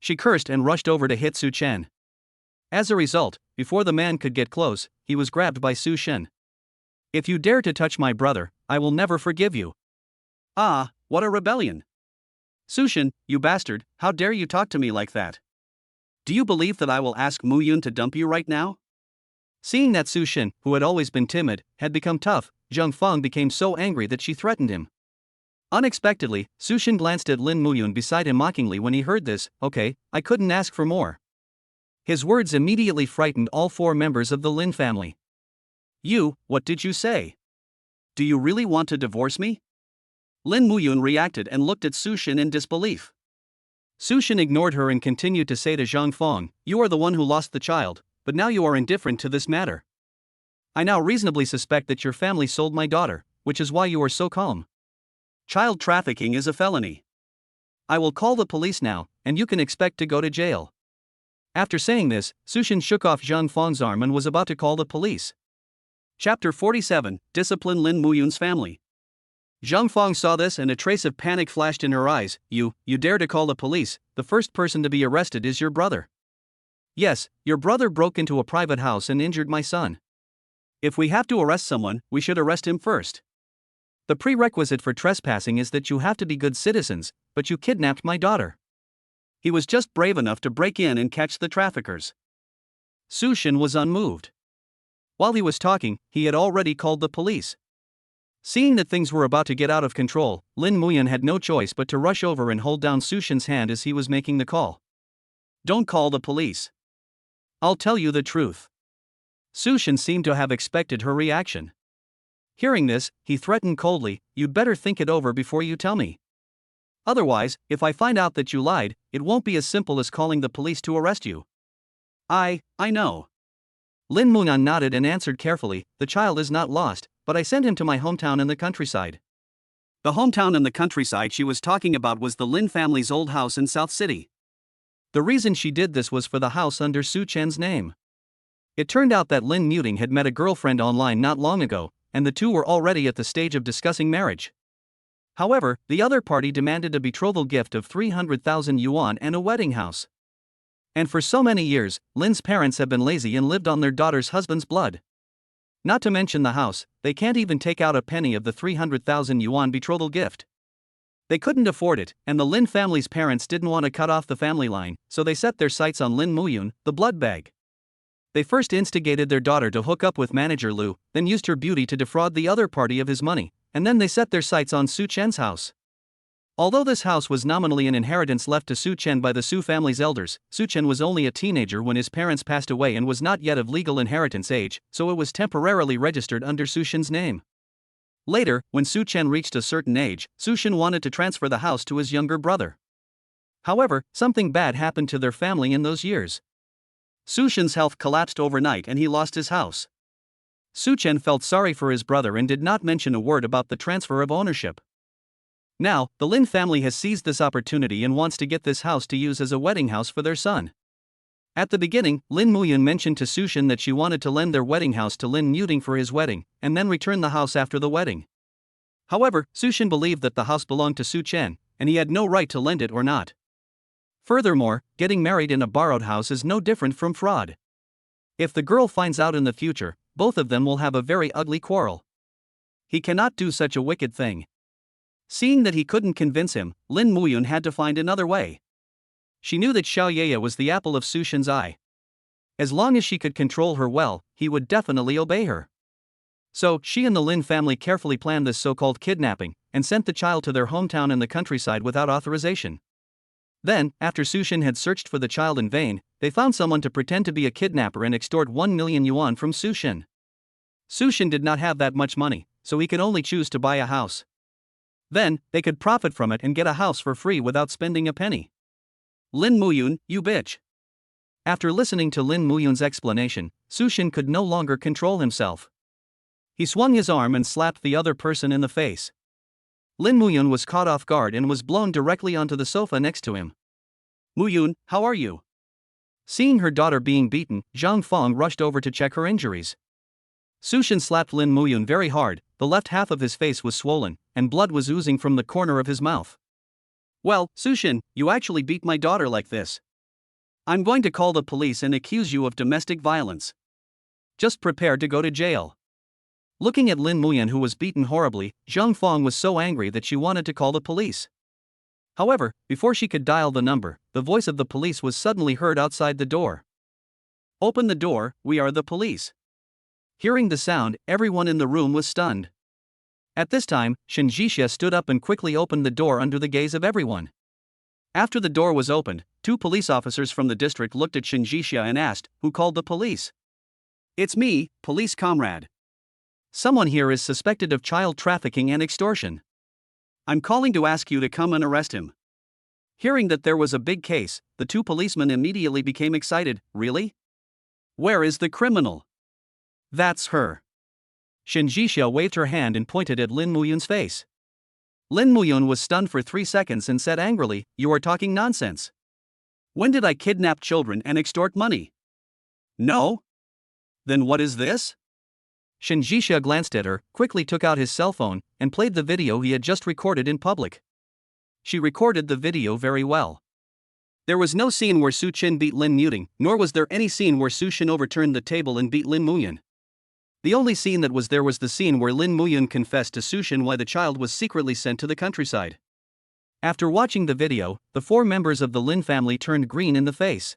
She cursed and rushed over to hit Sushin. As a result, before the man could get close, he was grabbed by Sushin. "If you dare to touch my brother, I will never forgive you." "Ah, what a rebellion! Sushin, you bastard, how dare you talk to me like that? Do you believe that I will ask Muyun to dump you right now?" Seeing that Sushin, who had always been timid, had become tough, Zhang Fong became so angry that she threatened him. Unexpectedly, Sushin glanced at Lin Muyun beside him mockingly when he heard this. Okay, I couldn't ask for more. His words immediately frightened all 4 members of the Lin family. What did you say? Do you really want to divorce me? Lin Muyun reacted and looked at Sushin in disbelief. Sushin ignored her and continued to say to Zhang Fong, you are the one who lost the child, but now you are indifferent to this matter. I now reasonably suspect that your family sold my daughter, which is why you are so calm. Child trafficking is a felony. I will call the police now, and you can expect to go to jail. After saying this, Sushin shook off Zhang Fong's arm and was about to call the police. Chapter 47, Discipline Lin Muyun's family. Zhang Fong saw this and a trace of panic flashed in her eyes. You dare to call the police? The first person to be arrested is your brother. Yes, your brother broke into a private house and injured my son. If we have to arrest someone, we should arrest him first. The prerequisite for trespassing is that you have to be good citizens, but you kidnapped my daughter. He was just brave enough to break in and catch the traffickers. Sushin was unmoved. While he was talking, he had already called the police. Seeing that things were about to get out of control, Lin Muyun had no choice but to rush over and hold down Sushin's hand as he was making the call. Don't call the police. I'll tell you the truth. Sushin seemed to have expected her reaction. Hearing this, he threatened coldly, you'd better think it over before you tell me. Otherwise, if I find out that you lied, it won't be as simple as calling the police to arrest you. I know. Lin Muyun nodded and answered carefully, the child is not lost, but I sent him to my hometown in the countryside. The hometown in the countryside she was talking about was the Lin family's old house in South City. The reason she did this was for the house under Su Chen's name. It turned out that Lin Muting had met a girlfriend online not long ago, and the two were already at the stage of discussing marriage. However, the other party demanded a betrothal gift of 300,000 yuan and a wedding house. And for so many years, Lin's parents have been lazy and lived on their daughter's husband's blood. Not to mention the house, they can't even take out a penny of the 300,000 yuan betrothal gift. They couldn't afford it, and the Lin family's parents didn't want to cut off the family line, so they set their sights on Lin Muyun, the blood bag. They first instigated their daughter to hook up with manager Lu, then used her beauty to defraud the other party of his money, and then they set their sights on Su Chen's house. Although this house was nominally an inheritance left to Su Chen by the Su family's elders, Su Chen was only a teenager when his parents passed away and was not yet of legal inheritance age, so it was temporarily registered under Su Shen's name. Later, when Su Chen reached a certain age, Su Shen wanted to transfer the house to his younger brother. However, something bad happened to their family in those years. Su Shen's health collapsed overnight and he lost his house. Su Chen felt sorry for his brother and did not mention a word about the transfer of ownership. Now, the Lin family has seized this opportunity and wants to get this house to use as a wedding house for their son. At the beginning, Lin Muyun mentioned to Su Shen that she wanted to lend their wedding house to Lin Muting for his wedding, and then return the house after the wedding. However, Su Shen believed that the house belonged to Su Chen, and he had no right to lend it or not. Furthermore, getting married in a borrowed house is no different from fraud. If the girl finds out in the future, both of them will have a very ugly quarrel. He cannot do such a wicked thing. Seeing that he couldn't convince him, Lin Muyun had to find another way. She knew that Xiao Yeye was the apple of Su Shen's eye. As long as she could control her well, he would definitely obey her. So, she and the Lin family carefully planned this so-called kidnapping, and sent the child to their hometown in the countryside without authorization. Then, after Su Shen had searched for the child in vain, they found someone to pretend to be a kidnapper and extort 1 million yuan from Su Shen. Su Shen did not have that much money, so he could only choose to buy a house. Then, they could profit from it and get a house for free without spending a penny. Lin Muyun, you bitch. After listening to Lin Muyun's explanation, Su Shen could no longer control himself. He swung his arm and slapped the other person in the face. Lin Muyun was caught off guard and was blown directly onto the sofa next to him. Muyun, how are you? Seeing her daughter being beaten, Zhang Fong rushed over to check her injuries. Su Shen slapped Lin Muyun very hard, the left half of his face was swollen, and blood was oozing from the corner of his mouth. Well, Su Shen, you actually beat my daughter like this. I'm going to call the police and accuse you of domestic violence. Just prepare to go to jail. Looking at Lin Muyun, who was beaten horribly, Zhang Fong was so angry that she wanted to call the police. However, before she could dial the number, the voice of the police was suddenly heard outside the door. Open the door, we are the police. Hearing the sound, everyone in the room was stunned. At this time, Shin Jixia stood up and quickly opened the door under the gaze of everyone. After the door was opened, 2 police officers from the district looked at Shin Jixia and asked, "Who called the police?" "It's me, police comrade. Someone here is suspected of child trafficking and extortion. I'm calling to ask you to come and arrest him." Hearing that there was a big case, the 2 policemen immediately became excited. "Really? Where is the criminal?" "That's her." Shin Jixia waved her hand and pointed at Lin Muyun's face. Lin Muyun was stunned for 3 seconds and said angrily, "You are talking nonsense. When did I kidnap children and extort money?" "No? Then what is this?" Shin Jixia glanced at her, quickly took out his cell phone, and played the video he had just recorded in public. She recorded the video very well. There was no scene where Su Qin beat Lin Muting, nor was there any scene where Su Qin overturned the table and beat Lin Muyun. The only scene that was there was the scene where Lin Muyun confessed to Su Qin why the child was secretly sent to the countryside. After watching the video, the 4 members of the Lin family turned green in the face.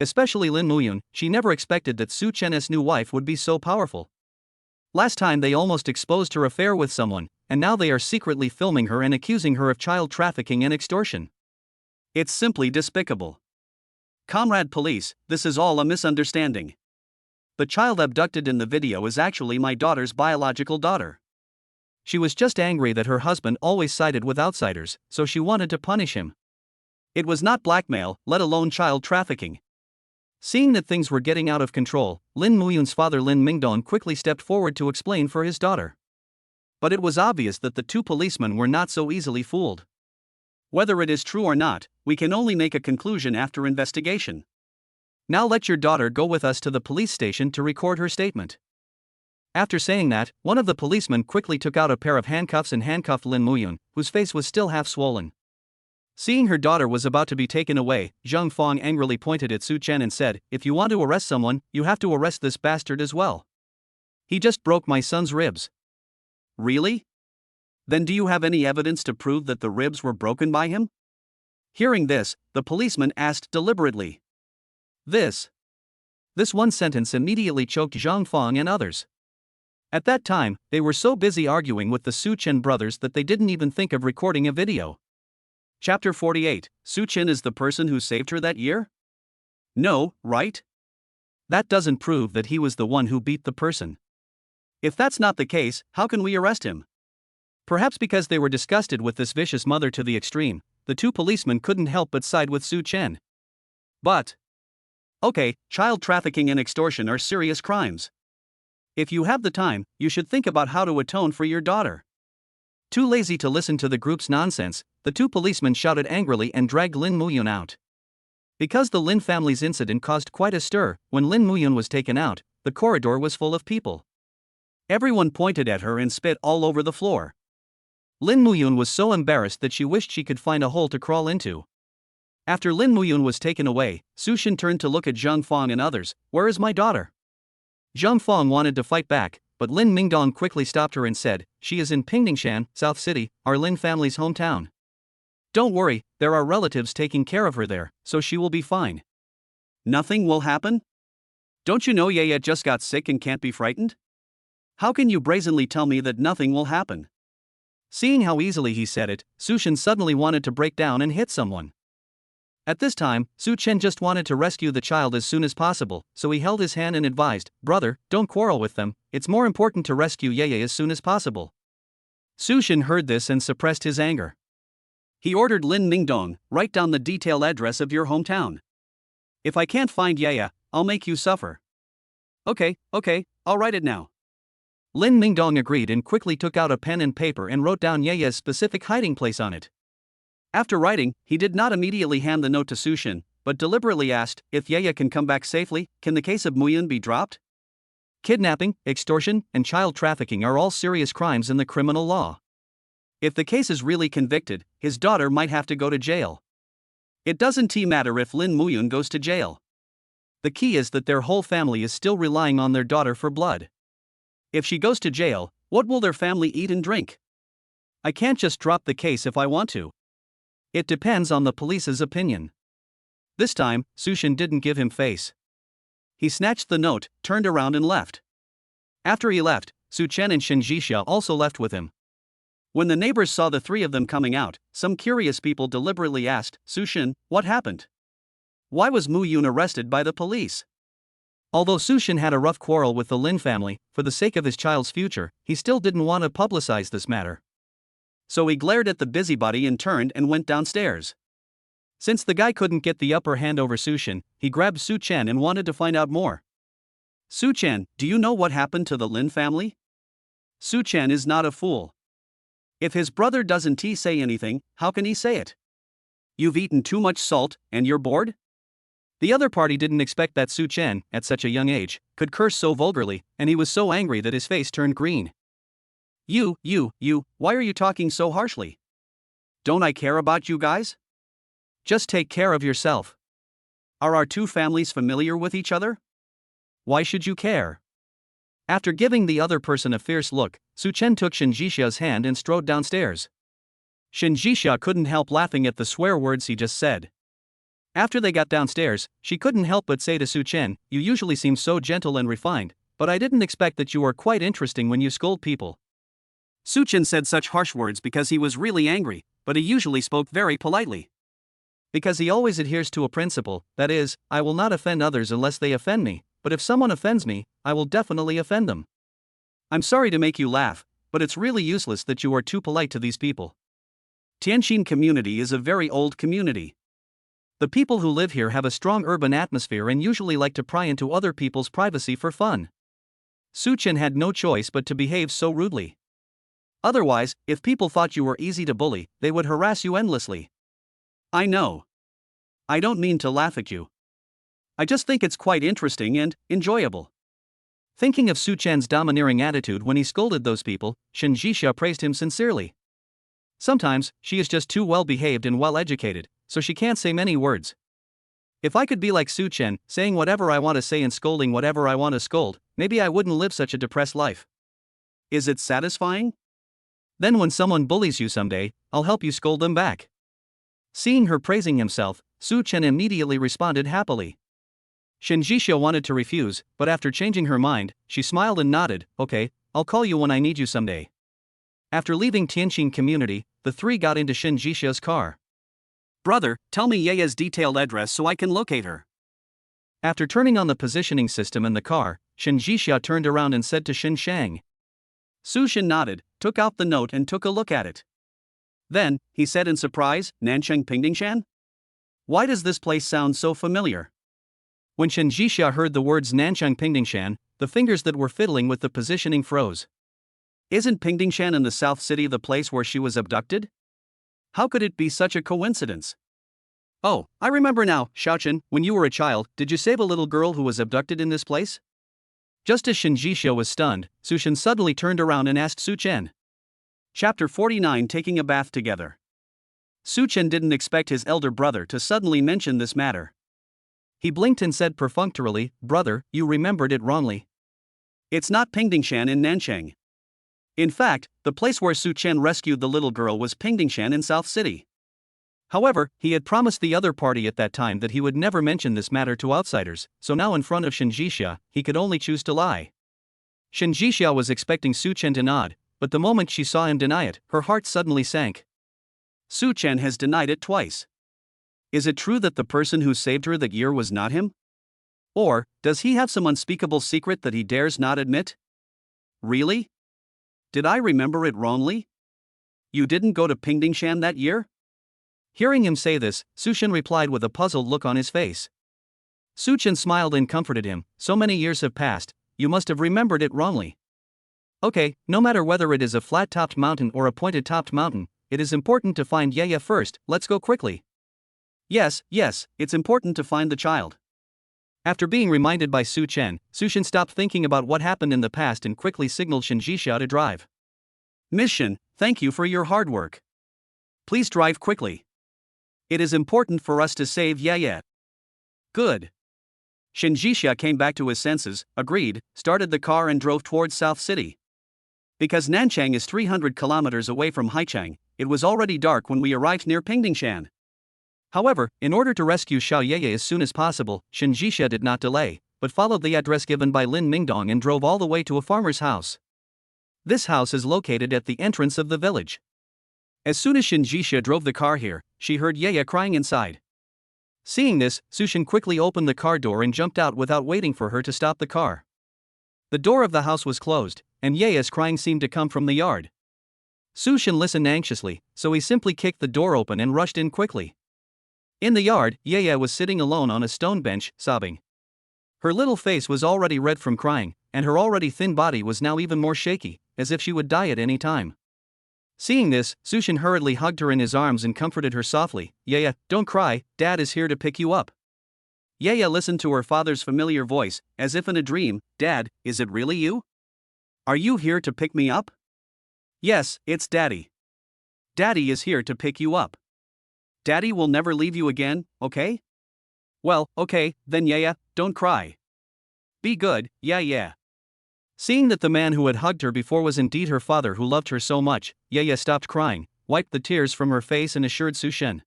Especially Lin Muyun, she never expected that Su Chen's new wife would be so powerful. Last time they almost exposed her affair with someone, and now they are secretly filming her and accusing her of child trafficking and extortion. It's simply despicable. Comrade police, this is all a misunderstanding. The child abducted in the video is actually my daughter's biological daughter. She was just angry that her husband always sided with outsiders, so she wanted to punish him. It was not blackmail, let alone child trafficking. Seeing that things were getting out of control, Lin Muyun's father Lin Mingdong quickly stepped forward to explain for his daughter. But it was obvious that the 2 policemen were not so easily fooled. Whether it is true or not, we can only make a conclusion after investigation. Now let your daughter go with us to the police station to record her statement. After saying that, one of the policemen quickly took out a pair of handcuffs and handcuffed Lin Muyun, whose face was still half swollen. Seeing her daughter was about to be taken away, Zhang Fong angrily pointed at Su Chen and said, "If you want to arrest someone, you have to arrest this bastard as well. He just broke my son's ribs." "Really? Then do you have any evidence to prove that the ribs were broken by him?" Hearing this, the policeman asked deliberately. This one sentence immediately choked Zhang Fong and others. At that time, they were so busy arguing with the Su Chen brothers that they didn't even think of recording a video. Chapter 48, Su Chen is the person who saved her that year? No, right? That doesn't prove that he was the one who beat the person. If that's not the case, how can we arrest him? Perhaps because they were disgusted with this vicious mother to the extreme, the 2 policemen couldn't help but side with Su Chen. But okay, child trafficking and extortion are serious crimes. If you have the time, you should think about how to atone for your daughter. Too lazy to listen to the group's nonsense, the 2 policemen shouted angrily and dragged Lin Muyun out. Because the Lin family's incident caused quite a stir, when Lin Muyun was taken out, the corridor was full of people. Everyone pointed at her and spit all over the floor. Lin Muyun was so embarrassed that she wished she could find a hole to crawl into. After Lin Muyun was taken away, Su Shin turned to look at Zhang Fong and others. "Where is my daughter?" Zhang Fong wanted to fight back, but Lin Mingdong quickly stopped her and said, "She is in Pingdingshan, South City, our Lin family's hometown. Don't worry, there are relatives taking care of her there, so she will be fine." "Nothing will happen? Don't you know Yaya just got sick and can't be frightened? How can you brazenly tell me that nothing will happen?" Seeing how easily he said it, Su Shin suddenly wanted to break down and hit someone. At this time, Su Chen just wanted to rescue the child as soon as possible, so he held his hand and advised, "Brother, don't quarrel with them, it's more important to rescue Yeye as soon as possible." Su Shin heard this and suppressed his anger. He ordered Lin Mingdong, "Write down the detailed address of your hometown. If I can't find Yeye, I'll make you suffer." Okay, I'll write it now." Lin Mingdong agreed and quickly took out a pen and paper and wrote down Yeye's specific hiding place on it. After writing, he did not immediately hand the note to Su Shin, but deliberately asked, "If Yeye can come back safely, can the case of Muyun be dropped?" Kidnapping, extortion, and child trafficking are all serious crimes in the criminal law. If the case is really convicted, his daughter might have to go to jail. It doesn't matter if Lin Muyun goes to jail. The key is that their whole family is still relying on their daughter for blood. If she goes to jail, what will their family eat and drink? I can't just drop the case if I want to. It depends on the police's opinion. This time, Su Shin didn't give him face. He snatched the note, turned around and left. After he left, Su Chen and Shen Jixia also left with him. When the neighbors saw the three of them coming out, some curious people deliberately asked, Su Shen, what happened? Why was Mu Yun arrested by the police? Although Su Shen had a rough quarrel with the Lin family, for the sake of his child's future, he still didn't want to publicize this matter. So he glared at the busybody and turned and went downstairs. Since the guy couldn't get the upper hand over Su Shen, he grabbed Su Chen and wanted to find out more. Su Chen, do you know what happened to the Lin family? Su Chen is not a fool. If his brother doesn't say anything, how can he say it? You've eaten too much salt, and you're bored? The other party didn't expect that Su Chen, at such a young age, could curse so vulgarly, and he was so angry that his face turned green. You, why are you talking so harshly? Don't I care about you guys? Just take care of yourself. Are our two families familiar with each other? Why should you care? After giving the other person a fierce look, Su Chen took Shen Jixia's hand and strode downstairs. Shen Jixia couldn't help laughing at the swear words he just said. After they got downstairs, she couldn't help but say to Su Chen, you usually seem so gentle and refined, but I didn't expect that you were quite interesting when you scold people. Su Chen said such harsh words because he was really angry, but he usually spoke very politely. Because he always adheres to a principle, that is, I will not offend others unless they offend me, but if someone offends me, I will definitely offend them. I'm sorry to make you laugh, but it's really useless that you are too polite to these people. Tianjin community is a very old community. The people who live here have a strong urban atmosphere and usually like to pry into other people's privacy for fun. Su Chen had no choice but to behave so rudely. Otherwise, if people thought you were easy to bully, they would harass you endlessly. I know. I don't mean to laugh at you. I just think it's quite interesting and enjoyable. Thinking of Su Chen's domineering attitude when he scolded those people, Shen Jixia praised him sincerely. Sometimes, she is just too well behaved and well educated, so she can't say many words. If I could be like Su Chen, saying whatever I want to say and scolding whatever I want to scold, maybe I wouldn't live such a depressed life. Is it satisfying? Then when someone bullies you someday, I'll help you scold them back. Seeing her praising himself, Su Chen immediately responded happily. Shen Jixia wanted to refuse, but after changing her mind, she smiled and nodded, okay, I'll call you when I need you someday. After leaving Tianjin community, the three got into Shen Jixia's car. Brother, tell me Yaya's detailed address so I can locate her. After turning on the positioning system in the car, Shen Jixia turned around and said to Shen Shang. Su Shen nodded, took out the note and took a look at it. Then, he said in surprise, Nancheng Pingdingshan? Why does this place sound so familiar? When Shen Jixia heard the words Nancheng Pingdingshan, the fingers that were fiddling with the positioning froze. Isn't Pingdingshan in the South City the place where she was abducted? How could it be such a coincidence? Oh, I remember now, Xiaochen, when you were a child, did you save a little girl who was abducted in this place? Just as Shen Jixia was stunned, Su Shen suddenly turned around and asked Su Chen. Chapter 49 Taking a Bath Together. Su Chen didn't expect his elder brother to suddenly mention this matter. He blinked and said perfunctorily, brother, you remembered it wrongly. It's not Pingdingshan in Nancheng. In fact, the place where Su Chen rescued the little girl was Pingdingshan in South City. However, he had promised the other party at that time that he would never mention this matter to outsiders, so now in front of Shen Jixia, he could only choose to lie. Shen Jixia was expecting Su Chen to nod, but the moment she saw him deny it, her heart suddenly sank. Su Chen has denied it twice. Is it true that the person who saved her that year was not him? Or, does he have some unspeakable secret that he dares not admit? Really? Did I remember it wrongly? You didn't go to Pingdingshan that year? Hearing him say this, Su Shen replied with a puzzled look on his face. Su Chen smiled and comforted him, so many years have passed, you must have remembered it wrongly. Okay, no matter whether it is a flat-topped mountain or a pointed-topped mountain, it is important to find Yaya first, let's go quickly. Yes, it's important to find the child. After being reminded by Su Chen, Su Shen stopped thinking about what happened in the past and quickly signaled Shen Jixia to drive. Miss Shen, thank you for your hard work. Please drive quickly. It is important for us to save Yaya. Good. Shen Jixia came back to his senses, agreed, started the car and drove towards South City. Because Nanchang is 300 kilometers away from Haichang, it was already dark when we arrived near Pingdingshan. However, in order to rescue Xiao Yeye as soon as possible, Shen Jixia did not delay, but followed the address given by Lin Mingdong and drove all the way to a farmer's house. This house is located at the entrance of the village. As soon as Shinjisha drove the car here, she heard Yaya crying inside. Seeing this, Sushin quickly opened the car door and jumped out without waiting for her to stop the car. The door of the house was closed, and Yaya's crying seemed to come from the yard. Sushin listened anxiously, so he simply kicked the door open and rushed in quickly. In the yard, Yaya was sitting alone on a stone bench, sobbing. Her little face was already red from crying, and her already thin body was now even more shaky, as if she would die at any time. Seeing this, Sushin hurriedly hugged her in his arms and comforted her softly. Yaya, don't cry, Dad is here to pick you up. Yaya listened to her father's familiar voice, as if in a dream. Dad, is it really you? Are you here to pick me up? Yes, it's Daddy. Daddy is here to pick you up. Daddy will never leave you again, okay? Well, okay, then Yaya, don't cry. Be good, yeah. Seeing that the man who had hugged her before was indeed her father who loved her so much, Yaya stopped crying, wiped the tears from her face and assured Sushin.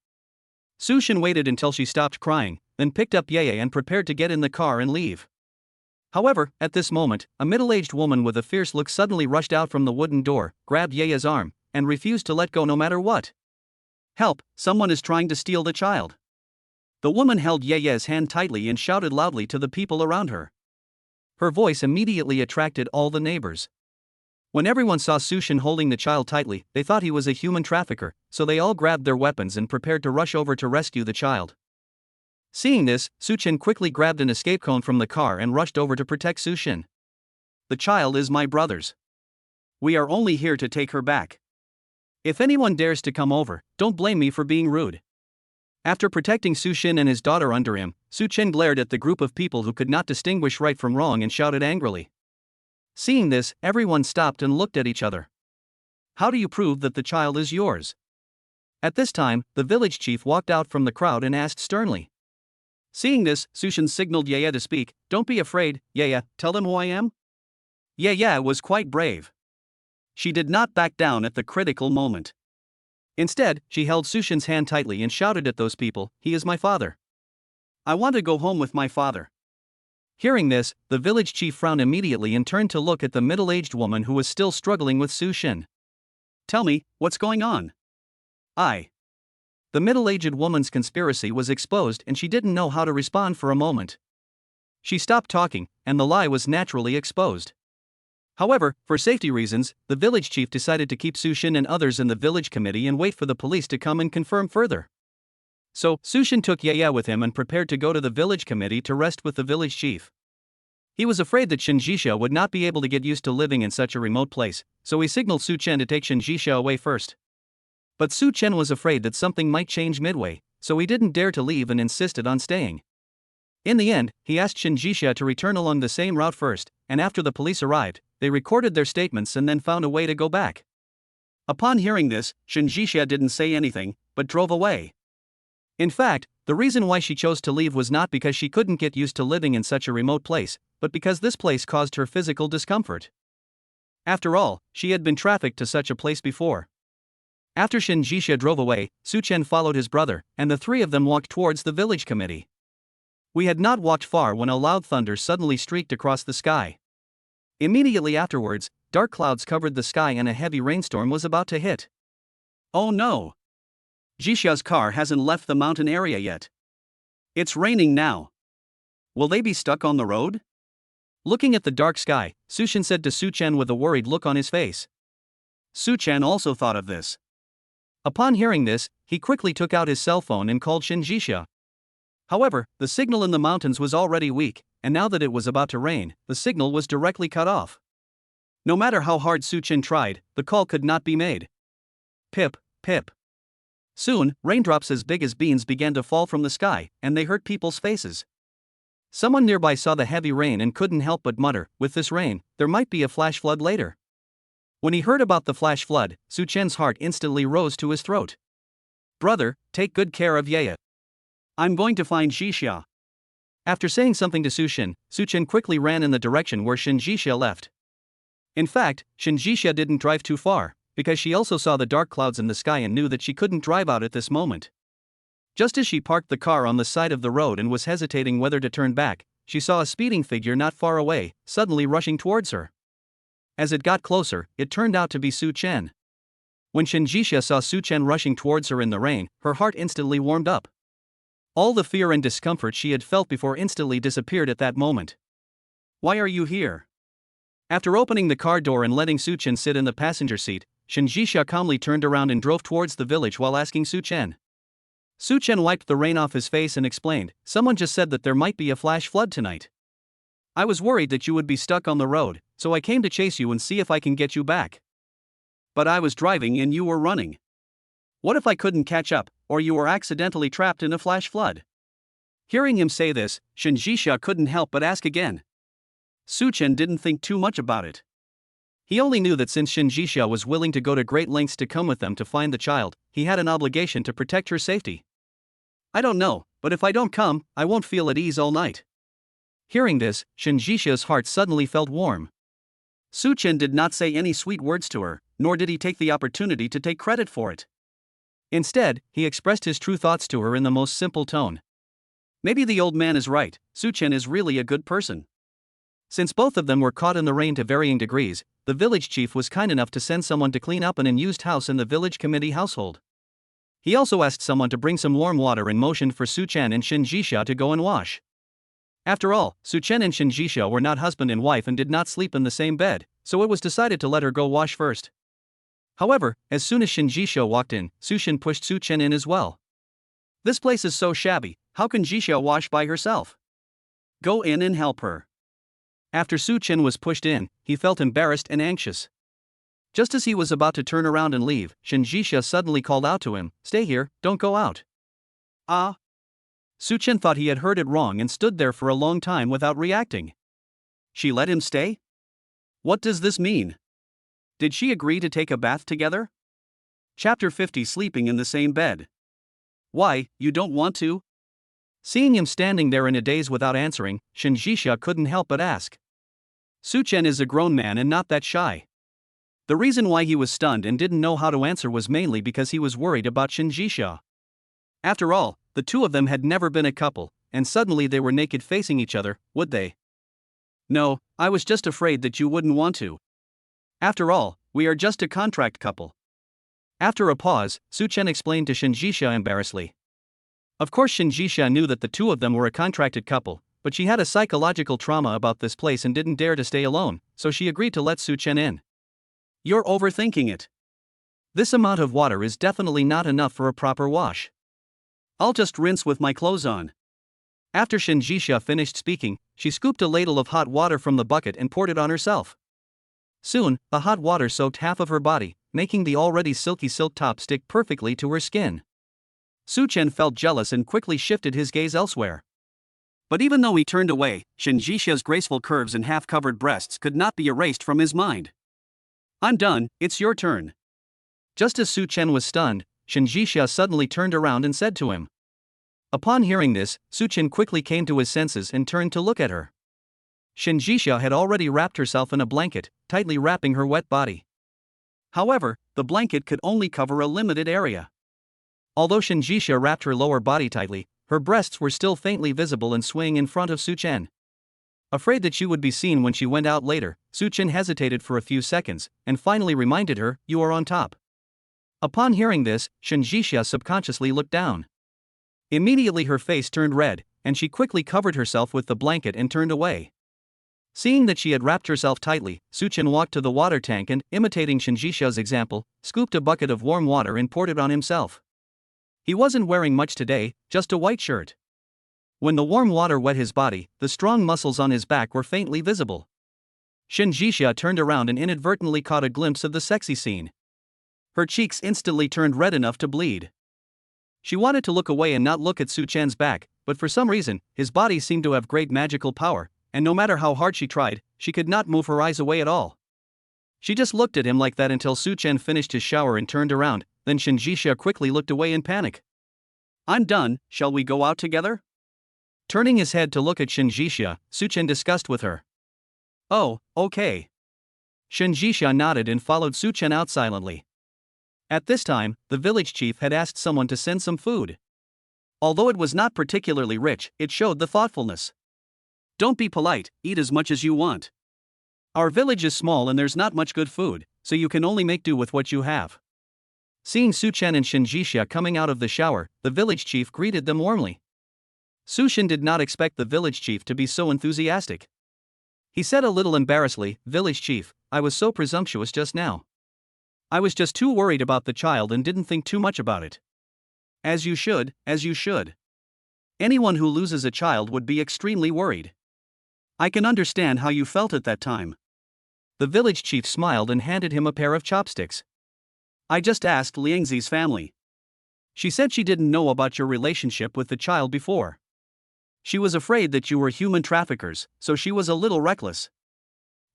Sushin waited until she stopped crying, then picked up Yaya and prepared to get in the car and leave. However, at this moment, a middle-aged woman with a fierce look suddenly rushed out from the wooden door, grabbed Yaya's arm, and refused to let go no matter what. Help, someone is trying to steal the child. The woman held Yaya's hand tightly and shouted loudly to the people around her. Her voice immediately attracted all the neighbors. When everyone saw Sushin holding the child tightly, they thought he was a human trafficker, so they all grabbed their weapons and prepared to rush over to rescue the child. Seeing this, Sushin quickly grabbed an escape cone from the car and rushed over to protect Sushin. The child is my brother's. We are only here to take her back. If anyone dares to come over, don't blame me for being rude. After protecting Sushin and his daughter under him, Sushin glared at the group of people who could not distinguish right from wrong and shouted angrily. Seeing this, everyone stopped and looked at each other. How do you prove that the child is yours? At this time, the village chief walked out from the crowd and asked sternly. Seeing this, Sushin signaled Yaya to speak. Don't be afraid, Yaya, tell them who I am. Yaya was quite brave. She did not back down at the critical moment. Instead, she held Sushin's hand tightly and shouted at those people, he is my father. I want to go home with my father. Hearing this, the village chief frowned immediately and turned to look at the middle-aged woman who was still struggling with Sushin. Tell me, what's going on? The middle-aged woman's conspiracy was exposed and she didn't know how to respond for a moment. She stopped talking, and the lie was naturally exposed. However, for safety reasons, the village chief decided to keep Sushin and others in the village committee and wait for the police to come and confirm further. So, Sushin took Yaya with him and prepared to go to the village committee to rest with the village chief. He was afraid that Shinjisha would not be able to get used to living in such a remote place, so he signaled Su Chen to take Shinjisha away first. But Su Chen was afraid that something might change midway, so he didn't dare to leave and insisted on staying. In the end, he asked Shinjisha to return along the same route first, and after the police arrived, they recorded their statements and then found a way to go back. Upon hearing this, Shinjisha didn't say anything, but drove away. In fact, the reason why she chose to leave was not because she couldn't get used to living in such a remote place, but because this place caused her physical discomfort. After all, she had been trafficked to such a place before. After Shinjisha drove away, Su Chen followed his brother, and the three of them walked towards the village committee. We had not walked far when a loud thunder suddenly streaked across the sky. Immediately afterwards, dark clouds covered the sky and a heavy rainstorm was about to hit. Oh no! Jisha's car hasn't left the mountain area yet. It's raining now. Will they be stuck on the road? Looking at the dark sky, Sushin said to Su Chen with a worried look on his face. Su Chen also thought of this. Upon hearing this, he quickly took out his cell phone and called Shinjisha. However, the signal in the mountains was already weak, and now that it was about to rain, the signal was directly cut off. No matter how hard Su Chen tried, the call could not be made. Pip, pip. Soon, raindrops as big as beans began to fall from the sky, and they hurt people's faces. Someone nearby saw the heavy rain and couldn't help but mutter, with this rain, there might be a flash flood later. When he heard about the flash flood, Su Chen's heart instantly rose to his throat. Brother, take good care of Yaya. I'm going to find Jisha. After saying something to Sushin, Su Chen quickly ran in the direction where Shinjisha left. In fact, Shinjisha didn't drive too far, because she also saw the dark clouds in the sky and knew that she couldn't drive out at this moment. Just as she parked the car on the side of the road and was hesitating whether to turn back, she saw a speeding figure not far away, suddenly rushing towards her. As it got closer, it turned out to be Su Chen. When Shinjisha saw Su Chen rushing towards her in the rain, her heart instantly warmed up. All the fear and discomfort she had felt before instantly disappeared at that moment. "Why are you here?" After opening the car door and letting Su Chen sit in the passenger seat, Shinjisha calmly turned around and drove towards the village while asking Su Chen. Su Chen wiped the rain off his face and explained, "Someone just said that there might be a flash flood tonight. I was worried that you would be stuck on the road, so I came to chase you and see if I can get you back. But I was driving and you were running. What if I couldn't catch up, or you were accidentally trapped in a flash flood?" Hearing him say this, Shinjisha couldn't help but ask again. Su Chen didn't think too much about it. He only knew that since Shinjisha was willing to go to great lengths to come with them to find the child, he had an obligation to protect her safety. "I don't know, but if I don't come, I won't feel at ease all night." Hearing this, Shinjisha's heart suddenly felt warm. Su Chen did not say any sweet words to her, nor did he take the opportunity to take credit for it. Instead, he expressed his true thoughts to her in the most simple tone. Maybe the old man is right, Su Chen is really a good person. Since both of them were caught in the rain to varying degrees, the village chief was kind enough to send someone to clean up an unused house in the village committee household. He also asked someone to bring some warm water and motioned for Su Chen and Shinjisha to go and wash. After all, Su Chen and Shinjisha were not husband and wife and did not sleep in the same bed, so it was decided to let her go wash first. However, as soon as Shinjisha walked in, Su Chen pushed Su Chen in as well. "This place is so shabby, how can Jisha wash by herself? Go in and help her." After Su Chen was pushed in, he felt embarrassed and anxious. Just as he was about to turn around and leave, Shinjisha suddenly called out to him, "Stay here, don't go out." "Ah?" Su Chen thought he had heard it wrong and stood there for a long time without reacting. She let him stay? What does this mean? Did she agree to take a bath together? Chapter 50, Sleeping in the Same Bed. "Why, you don't want to?" Seeing him standing there in a daze without answering, Shinjisha couldn't help but ask. Su Chen is a grown man and not that shy. The reason why he was stunned and didn't know how to answer was mainly because he was worried about Shinjisha. After all, the two of them had never been a couple, and suddenly they were naked facing each other, would they? "No, I was just afraid that you wouldn't want to. After all, we are just a contract couple." After a pause, Su Chen explained to Shinjisha embarrassedly. Of course Shinjisha knew that the two of them were a contracted couple, but she had a psychological trauma about this place and didn't dare to stay alone, so she agreed to let Su Chen in. "You're overthinking it. This amount of water is definitely not enough for a proper wash. I'll just rinse with my clothes on." After Shinjisha finished speaking, she scooped a ladle of hot water from the bucket and poured it on herself. Soon, the hot water soaked half of her body, making the already silky silk top stick perfectly to her skin. Su Chen felt jealous and quickly shifted his gaze elsewhere. But even though he turned away, Shinjisha's graceful curves and half-covered breasts could not be erased from his mind. "I'm done, it's your turn." Just as Su Chen was stunned, Shinjisha suddenly turned around and said to him. Upon hearing this, Su Chen quickly came to his senses and turned to look at her. Shinjisha had already wrapped herself in a blanket, tightly wrapping her wet body. However, the blanket could only cover a limited area. Although Shinjisha wrapped her lower body tightly, her breasts were still faintly visible and swaying in front of Su Chen. Afraid that she would be seen when she went out later, Su Chen hesitated for a few seconds, and finally reminded her, "You are on top." Upon hearing this, Shinjisha subconsciously looked down. Immediately her face turned red, and she quickly covered herself with the blanket and turned away. Seeing that she had wrapped herself tightly, Su Chen walked to the water tank and, imitating Shinjisha's example, scooped a bucket of warm water and poured it on himself. He wasn't wearing much today, just a white shirt. When the warm water wet his body, the strong muscles on his back were faintly visible. Shinjisha turned around and inadvertently caught a glimpse of the sexy scene. Her cheeks instantly turned red enough to bleed. She wanted to look away and not look at Su Chen's back, but for some reason, his body seemed to have great magical power, and no matter how hard she tried, she could not move her eyes away at all. She just looked at him like that until Su Chen finished his shower and turned around, then Shinjisha quickly looked away in panic. "I'm done, shall we go out together?" Turning his head to look at Shinjisha, Su Chen discussed with her. "Oh, okay." Shinjisha nodded and followed Su Chen out silently. At this time, the village chief had asked someone to send some food. Although it was not particularly rich, it showed the thoughtfulness. "Don't be polite, eat as much as you want." Our village is small and there's not much good food, so you can only make do with what you have. Seeing Su-chen and Shinjixia coming out of the shower, the village chief greeted them warmly. Su-shin did not expect the village chief to be so enthusiastic. He said a little embarrassedly, "Village chief, I was so presumptuous just now. I was just too worried about the child and didn't think too much about it." As you should, as you should. Anyone who loses a child would be extremely worried. I can understand how you felt at that time. The village chief smiled and handed him a pair of chopsticks. I just asked Liangzi's family. She said she didn't know about your relationship with the child before. She was afraid that you were human traffickers, so she was a little reckless.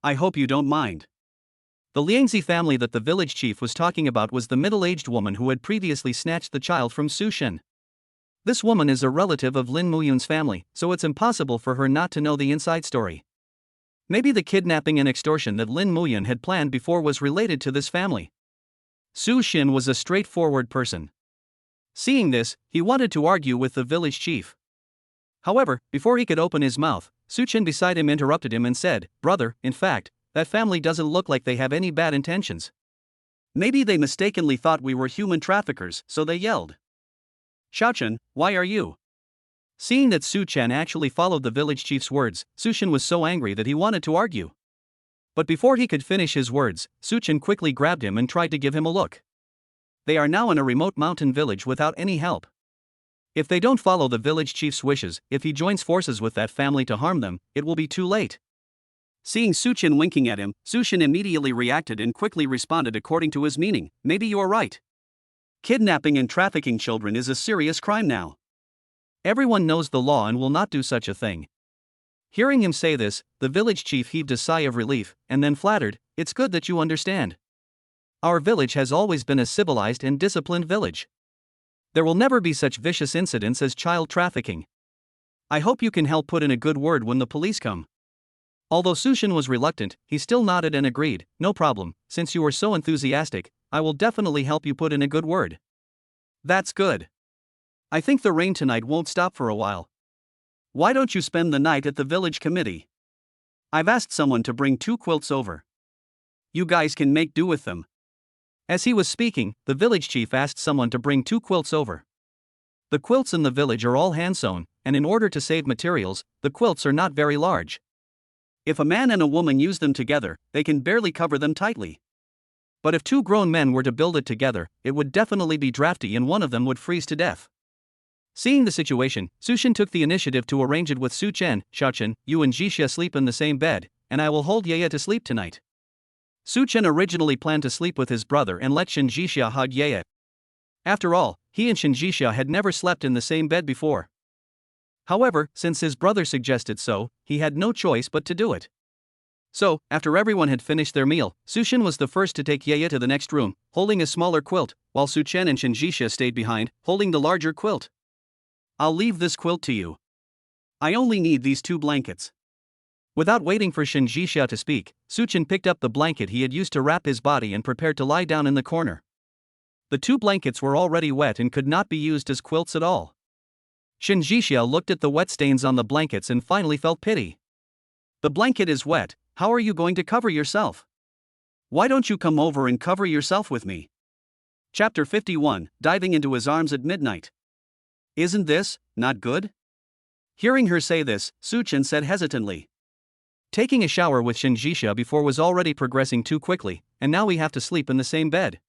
I hope you don't mind. The Liangzi family that the village chief was talking about was the middle-aged woman who had previously snatched the child from Su-shin. This woman is a relative of Lin Muyun's family, so it's impossible for her not to know the inside story. Maybe the kidnapping and extortion that Lin Muyun had planned before was related to this family. Su-shin was a straightforward person. Seeing this, he wanted to argue with the village chief. However, before he could open his mouth, Su-chin beside him interrupted him and said, "Brother, in fact, that family doesn't look like they have any bad intentions. Maybe they mistakenly thought we were human traffickers, so they yelled." "Xiaochen, why are you?" Seeing that Su-chen actually followed the village chief's words, Su-shin was so angry that he wanted to argue. But before he could finish his words, Su-chen quickly grabbed him and tried to give him a look. They are now in a remote mountain village without any help. If they don't follow the village chief's wishes, if he joins forces with that family to harm them, it will be too late. Seeing Su-chen winking at him, Su-shin immediately reacted and quickly responded according to his meaning, "Maybe you're right. Kidnapping and trafficking children is a serious crime now. Everyone knows the law and will not do such a thing." Hearing him say this, the village chief heaved a sigh of relief, and then flattered, "It's good that you understand. Our village has always been a civilized and disciplined village. There will never be such vicious incidents as child trafficking. I hope you can help put in a good word when the police come." Although Su-shin was reluctant, he still nodded and agreed, "No problem, since you are so enthusiastic, I will definitely help you put in a good word." "That's good. I think the rain tonight won't stop for a while. Why don't you spend the night at the village committee? I've asked someone to bring 2 quilts over. You guys can make do with them." As he was speaking, the village chief asked someone to bring 2 quilts over. The quilts in the village are all hand-sewn, and in order to save materials, the quilts are not very large. If a man and a woman use them together, they can barely cover them tightly. But if 2 grown men were to build it together, it would definitely be drafty and one of them would freeze to death. Seeing the situation, Su-shin took the initiative to arrange it with Su-chen. "Xiaochen, you and Jixia sleep in the same bed, and I will hold Yaya to sleep tonight." Su-chen originally planned to sleep with his brother and let Shinjixia hug Yaya. After all, he and Shinjixia had never slept in the same bed before. However, since his brother suggested so, he had no choice but to do it. So, after everyone had finished their meal, Su-shin was the first to take Yaya to the next room, holding a smaller quilt, while Su-chen and Shinjixia stayed behind, holding the larger quilt. "I'll leave this quilt to you. I only need these 2 blankets." Without waiting for Shinjixia to speak, Su-chen picked up the blanket he had used to wrap his body and prepared to lie down in the corner. The 2 blankets were already wet and could not be used as quilts at all. Shinjixia looked at the wet stains on the blankets and finally felt pity. "The blanket is wet, how are you going to cover yourself? Why don't you come over and cover yourself with me?" Chapter 51, Diving into his arms at midnight. "Isn't this not good?" Hearing her say this, Su-chen said hesitantly. Taking a shower with Shinjixia before was already progressing too quickly, and now we have to sleep in the same bed.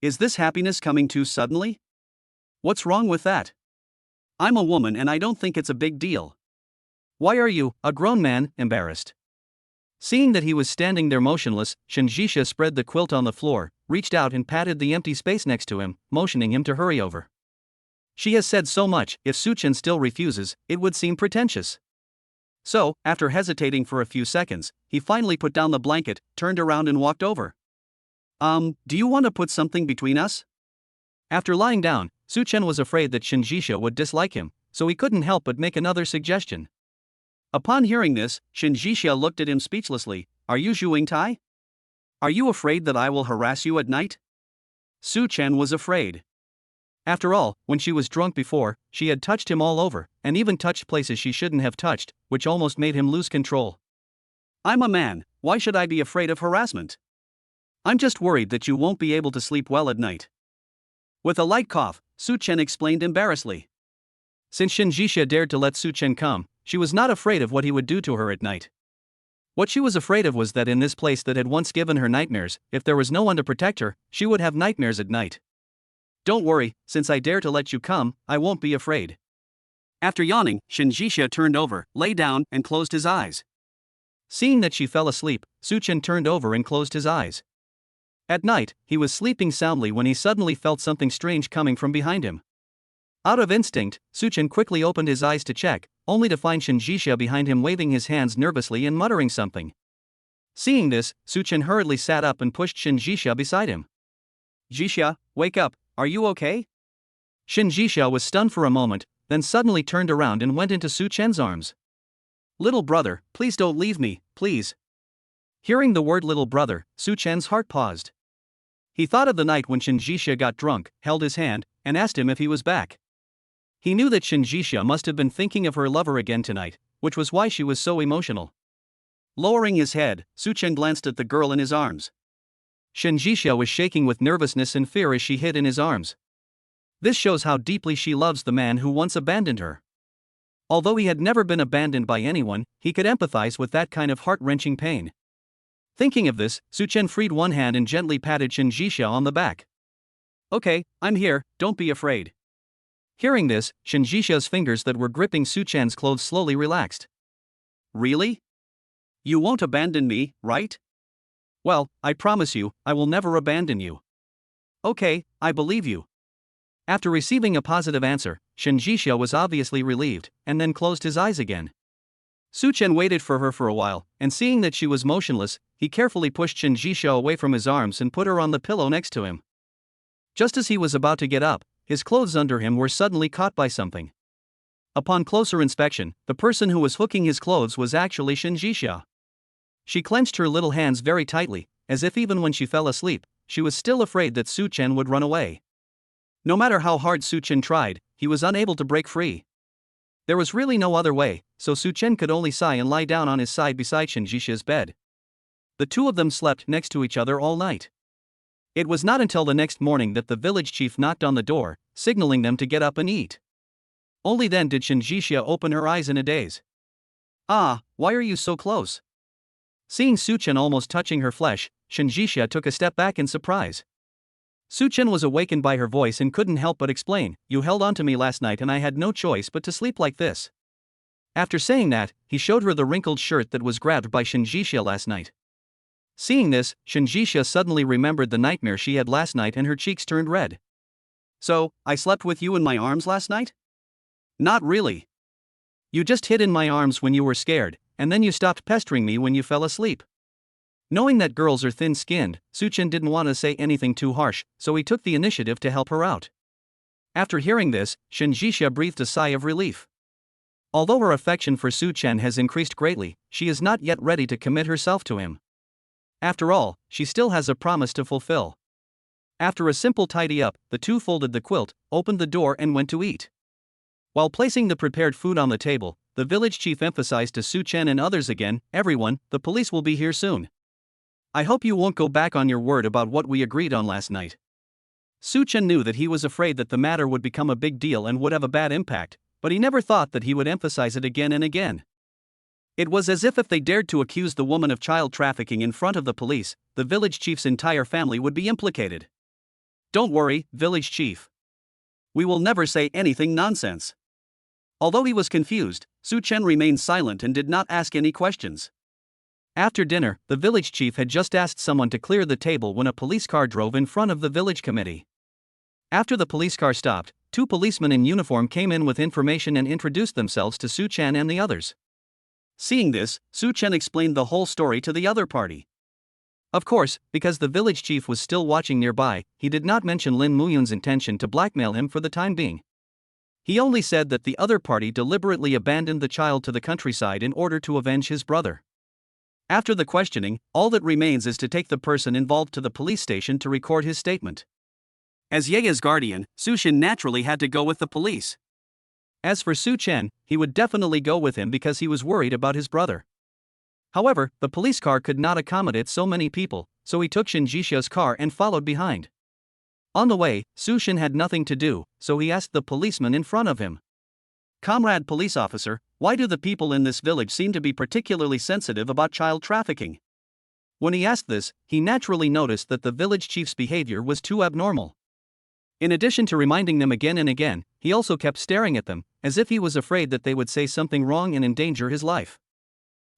Is this happiness coming too suddenly? What's wrong with that? I'm a woman and I don't think it's a big deal. Why are you, a grown man, embarrassed? Seeing that he was standing there motionless, Shinjixia spread the quilt on the floor, reached out and patted the empty space next to him, motioning him to hurry over. She has said so much, if Su-chen still refuses, it would seem pretentious. So, after hesitating for a few seconds, he finally put down the blanket, turned around and walked over. Do you want to put something between us?" After lying down, Su-chen was afraid that Shinjixia would dislike him, so he couldn't help but make another suggestion. Upon hearing this, Shinjixia looked at him speechlessly. "Are you Zhuing Tai? Are you afraid that I will harass you at night?" Su-chen was afraid. After all, when she was drunk before, she had touched him all over, and even touched places she shouldn't have touched, which almost made him lose control. "I'm a man, why should I be afraid of harassment? I'm just worried that you won't be able to sleep well at night. With a light cough, Su Chen explained embarrassedly. Since Shin Jixia dared to let Su Chen come, she was not afraid of what he would do to her at night. What she was afraid of was that in this place that had once given her nightmares, if there was no one to protect her, she would have nightmares at night. Don't worry, since I dare to let you come, I won't be afraid. After yawning, Shin Jixia turned over, lay down, and closed his eyes. Seeing that she fell asleep, Su Chen turned over and closed his eyes. At night, he was sleeping soundly when he suddenly felt something strange coming from behind him. Out of instinct, Su Chen quickly opened his eyes to check, only to find Shin Jixia behind him waving his hands nervously and muttering something. Seeing this, Su Chen hurriedly sat up and pushed Shin Jixia beside him. Jixia, wake up, are you okay? Shin Jixia was stunned for a moment, then suddenly turned around and went into Su Chen's arms. Little brother, please don't leave me, please. Hearing the word little brother, Su Chen's heart paused. He thought of the night when Shin Jixia got drunk, held his hand, and asked him if he was back. He knew that Shin Jixia must have been thinking of her lover again tonight, which was why she was so emotional. Lowering his head, Su Chen glanced at the girl in his arms. Shin Jixia was shaking with nervousness and fear as she hid in his arms. This shows how deeply she loves the man who once abandoned her. Although he had never been abandoned by anyone, he could empathize with that kind of heart-wrenching pain. Thinking of this, Su Chen freed one hand and gently patted Shin Jixia on the back. Okay, I'm here, don't be afraid. Hearing this, Shin Jixia's fingers that were gripping Su Chen's clothes slowly relaxed. Really? You won't abandon me, right? Well, I promise you, I will never abandon you. Okay, I believe you. After receiving a positive answer, Shin Jixia was obviously relieved, and then closed his eyes again. Su Chen waited for her for a while, and seeing that she was motionless, he carefully pushed Shin Jixia away from his arms and put her on the pillow next to him. Just as he was about to get up, his clothes under him were suddenly caught by something. Upon closer inspection, the person who was hooking his clothes was actually Shin Jixia. She clenched her little hands very tightly, as if even when she fell asleep, she was still afraid that Su Chen would run away. No matter how hard Su Chen tried, he was unable to break free. There was really no other way, so Su Chen could only sigh and lie down on his side beside Shin Jixia's bed. The two of them slept next to each other all night. It was not until the next morning that the village chief knocked on the door, signaling them to get up and eat. Only then did Shin Jixia open her eyes in a daze. Ah, why are you so close? Seeing Su Chen almost touching her flesh, Shin Jixia took a step back in surprise. Su Chen was awakened by her voice and couldn't help but explain, "You held on to me last night and I had no choice but to sleep like this." After saying that, he showed her the wrinkled shirt that was grabbed by Shin Jixia last night. Seeing this, Shin Jixia suddenly remembered the nightmare she had last night and her cheeks turned red. So, I slept with you in my arms last night? Not really. You just hid in my arms when you were scared, and then you stopped pestering me when you fell asleep. Knowing that girls are thin-skinned, Su Chen didn't want to say anything too harsh, so he took the initiative to help her out. After hearing this, Shin Jixia breathed a sigh of relief. Although her affection for Su Chen has increased greatly, she is not yet ready to commit herself to him. After all, she still has a promise to fulfill. After a simple tidy-up, the two folded the quilt, opened the door and went to eat. While placing the prepared food on the table, the village chief emphasized to Su Chen and others again, "Everyone, the police will be here soon. I hope you won't go back on your word about what we agreed on last night." Su Chen knew that he was afraid that the matter would become a big deal and would have a bad impact, but he never thought that he would emphasize it again and again. It was as if they dared to accuse the woman of child trafficking in front of the police, the village chief's entire family would be implicated. "Don't worry, village chief. We will never say anything nonsense." Although he was confused, Su Chen remained silent and did not ask any questions. After dinner, the village chief had just asked someone to clear the table when a police car drove in front of the village committee. After the police car stopped, two policemen in uniform came in with information and introduced themselves to Su Chen and the others. Seeing this, Su Chen explained the whole story to the other party. Of course, because the village chief was still watching nearby, he did not mention Lin Muyun's intention to blackmail him for the time being. He only said that the other party deliberately abandoned the child to the countryside in order to avenge his brother. After the questioning, all that remains is to take the person involved to the police station to record his statement. As Ye's guardian, Su Chen naturally had to go with the police. As for Su Chen, he would definitely go with him because he was worried about his brother. However, the police car could not accommodate so many people, so he took Shinjisha's car and followed behind. On the way, Sushin had nothing to do, so he asked the policeman in front of him, "Comrade police officer, why do the people in this village seem to be particularly sensitive about child trafficking?" When he asked this, he naturally noticed that the village chief's behavior was too abnormal. In addition to reminding them again and again, he also kept staring at them, as if he was afraid that they would say something wrong and endanger his life.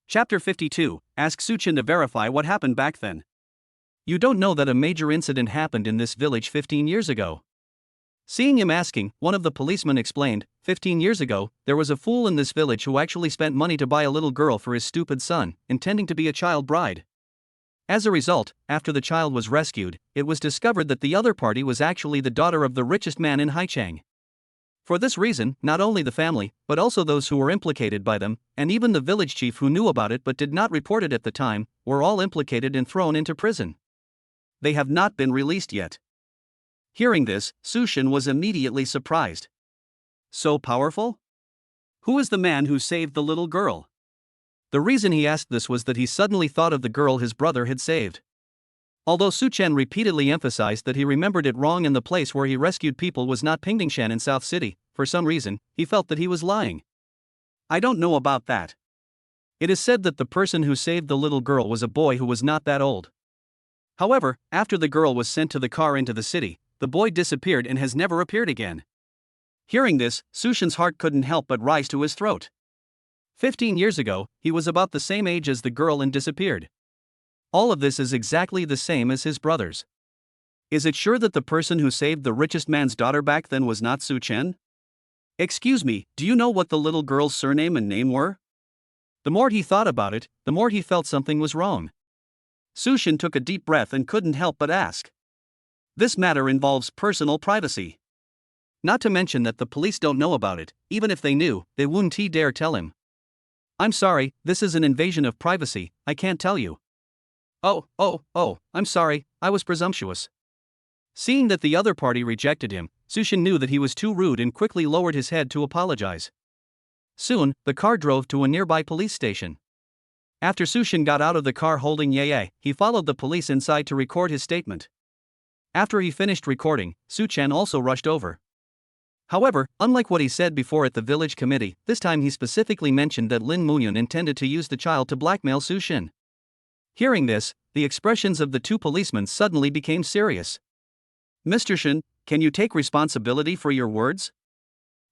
Chapter 52, Ask Suchin to verify what happened back then. You don't know that a major incident happened in this village 15 years ago. Seeing him asking, one of the policemen explained, 15 years ago, there was a fool in this village who actually spent money to buy a little girl for his stupid son, intending to be a child bride. As a result, after the child was rescued, it was discovered that the other party was actually the daughter of the richest man in Haichang. For this reason, not only the family, but also those who were implicated by them, and even the village chief who knew about it but did not report it at the time, were all implicated and thrown into prison. They have not been released yet. Hearing this, Sushin was immediately surprised. So powerful? Who is the man who saved the little girl? The reason he asked this was that he suddenly thought of the girl his brother had saved. Although Suchen repeatedly emphasized that he remembered it wrong and the place where he rescued people was not Pingdingshan in South City, for some reason, he felt that he was lying. I don't know about that. It is said that the person who saved the little girl was a boy who was not that old. However, after the girl was sent to the car into the city, the boy disappeared and has never appeared again. Hearing this, Sushin's heart couldn't help but rise to his throat. 15 years ago, he was about the same age as the girl and disappeared. All of this is exactly the same as his brothers. Is it sure that the person who saved the richest man's daughter back then was not Su Chen? Excuse me, do you know what the little girl's surname and name were? The more he thought about it, the more he felt something was wrong. Sushin took a deep breath and couldn't help but ask. This matter involves personal privacy. Not to mention that the police don't know about it. Even if they knew, they wouldn't dare tell him. I'm sorry, this is an invasion of privacy, I can't tell you. Oh, I'm sorry, I was presumptuous. Seeing that the other party rejected him, Sushin knew that he was too rude and quickly lowered his head to apologize. Soon, the car drove to a nearby police station. After Sushin got out of the car holding Ye, he followed the police inside to record his statement. After he finished recording, Su Chen also rushed over. However, unlike what he said before at the village committee, this time he specifically mentioned that Lin Muyun intended to use the child to blackmail Sushin. Hearing this, the expressions of the two policemen suddenly became serious. Mr. Shin, can you take responsibility for your words?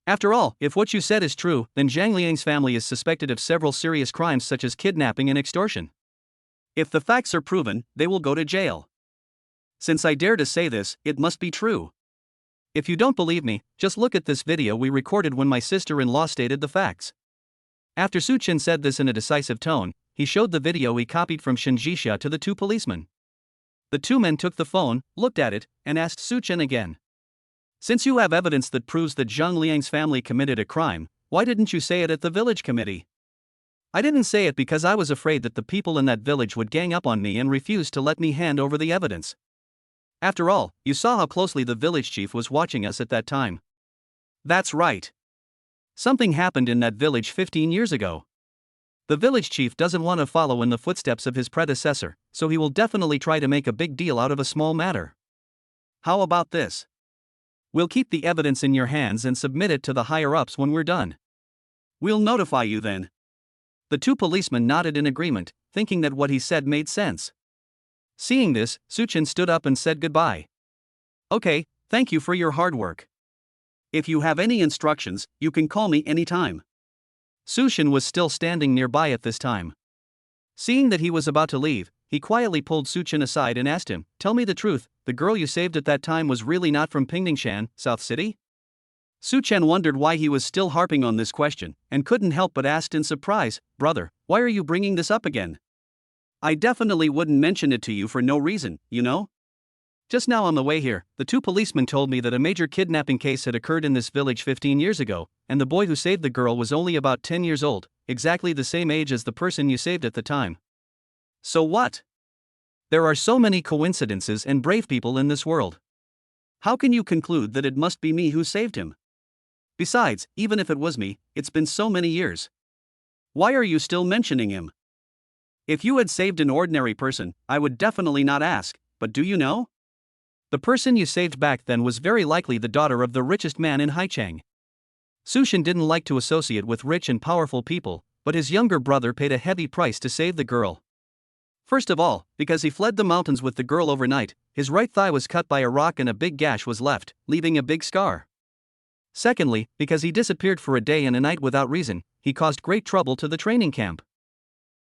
After all, if what you said is true, then Zhang Liang's family is suspected of several serious crimes such as kidnapping and extortion. If the facts are proven, they will go to jail. Since I dare to say this, it must be true. If you don't believe me, just look at this video we recorded when my sister-in-law stated the facts. After Su Chen said this in a decisive tone, he showed the video he copied from Shinjisha to the two policemen. The two men took the phone, looked at it, and asked Su Chen again. Since you have evidence that proves that Zhang Liang's family committed a crime, why didn't you say it at the village committee? I didn't say it because I was afraid that the people in that village would gang up on me and refuse to let me hand over the evidence. After all, you saw how closely the village chief was watching us at that time. That's right. Something happened in that village 15 years ago. The village chief doesn't want to follow in the footsteps of his predecessor, so he will definitely try to make a big deal out of a small matter. How about this? We'll keep the evidence in your hands and submit it to the higher-ups when we're done. We'll notify you then. The two policemen nodded in agreement, thinking that what he said made sense. Seeing this, Suchen stood up and said goodbye. Okay, thank you for your hard work. If you have any instructions, you can call me anytime. Sushin was still standing nearby at this time. Seeing that he was about to leave, he quietly pulled Suchen aside and asked him, "Tell me the truth, the girl you saved at that time was really not from Pingdingshan, South City?" Suchen wondered why he was still harping on this question, and couldn't help but asked in surprise, "Brother, why are you bringing this up again? I definitely wouldn't mention it to you for no reason, you know? Just now on the way here, the two policemen told me that a major kidnapping case had occurred in this village 15 years ago, and the boy who saved the girl was only about 10 years old, exactly the same age as the person you saved at the time. So what? There are so many coincidences and brave people in this world. How can you conclude that it must be me who saved him? Besides, even if it was me, it's been so many years. Why are you still mentioning him? If you had saved an ordinary person, I would definitely not ask, but do you know? The person you saved back then was very likely the daughter of the richest man in Haicheng. Sushin didn't like to associate with rich and powerful people, but his younger brother paid a heavy price to save the girl. First of all, because he fled the mountains with the girl overnight, his right thigh was cut by a rock and a big gash was left, leaving a big scar. Secondly, because he disappeared for a day and a night without reason, he caused great trouble to the training camp.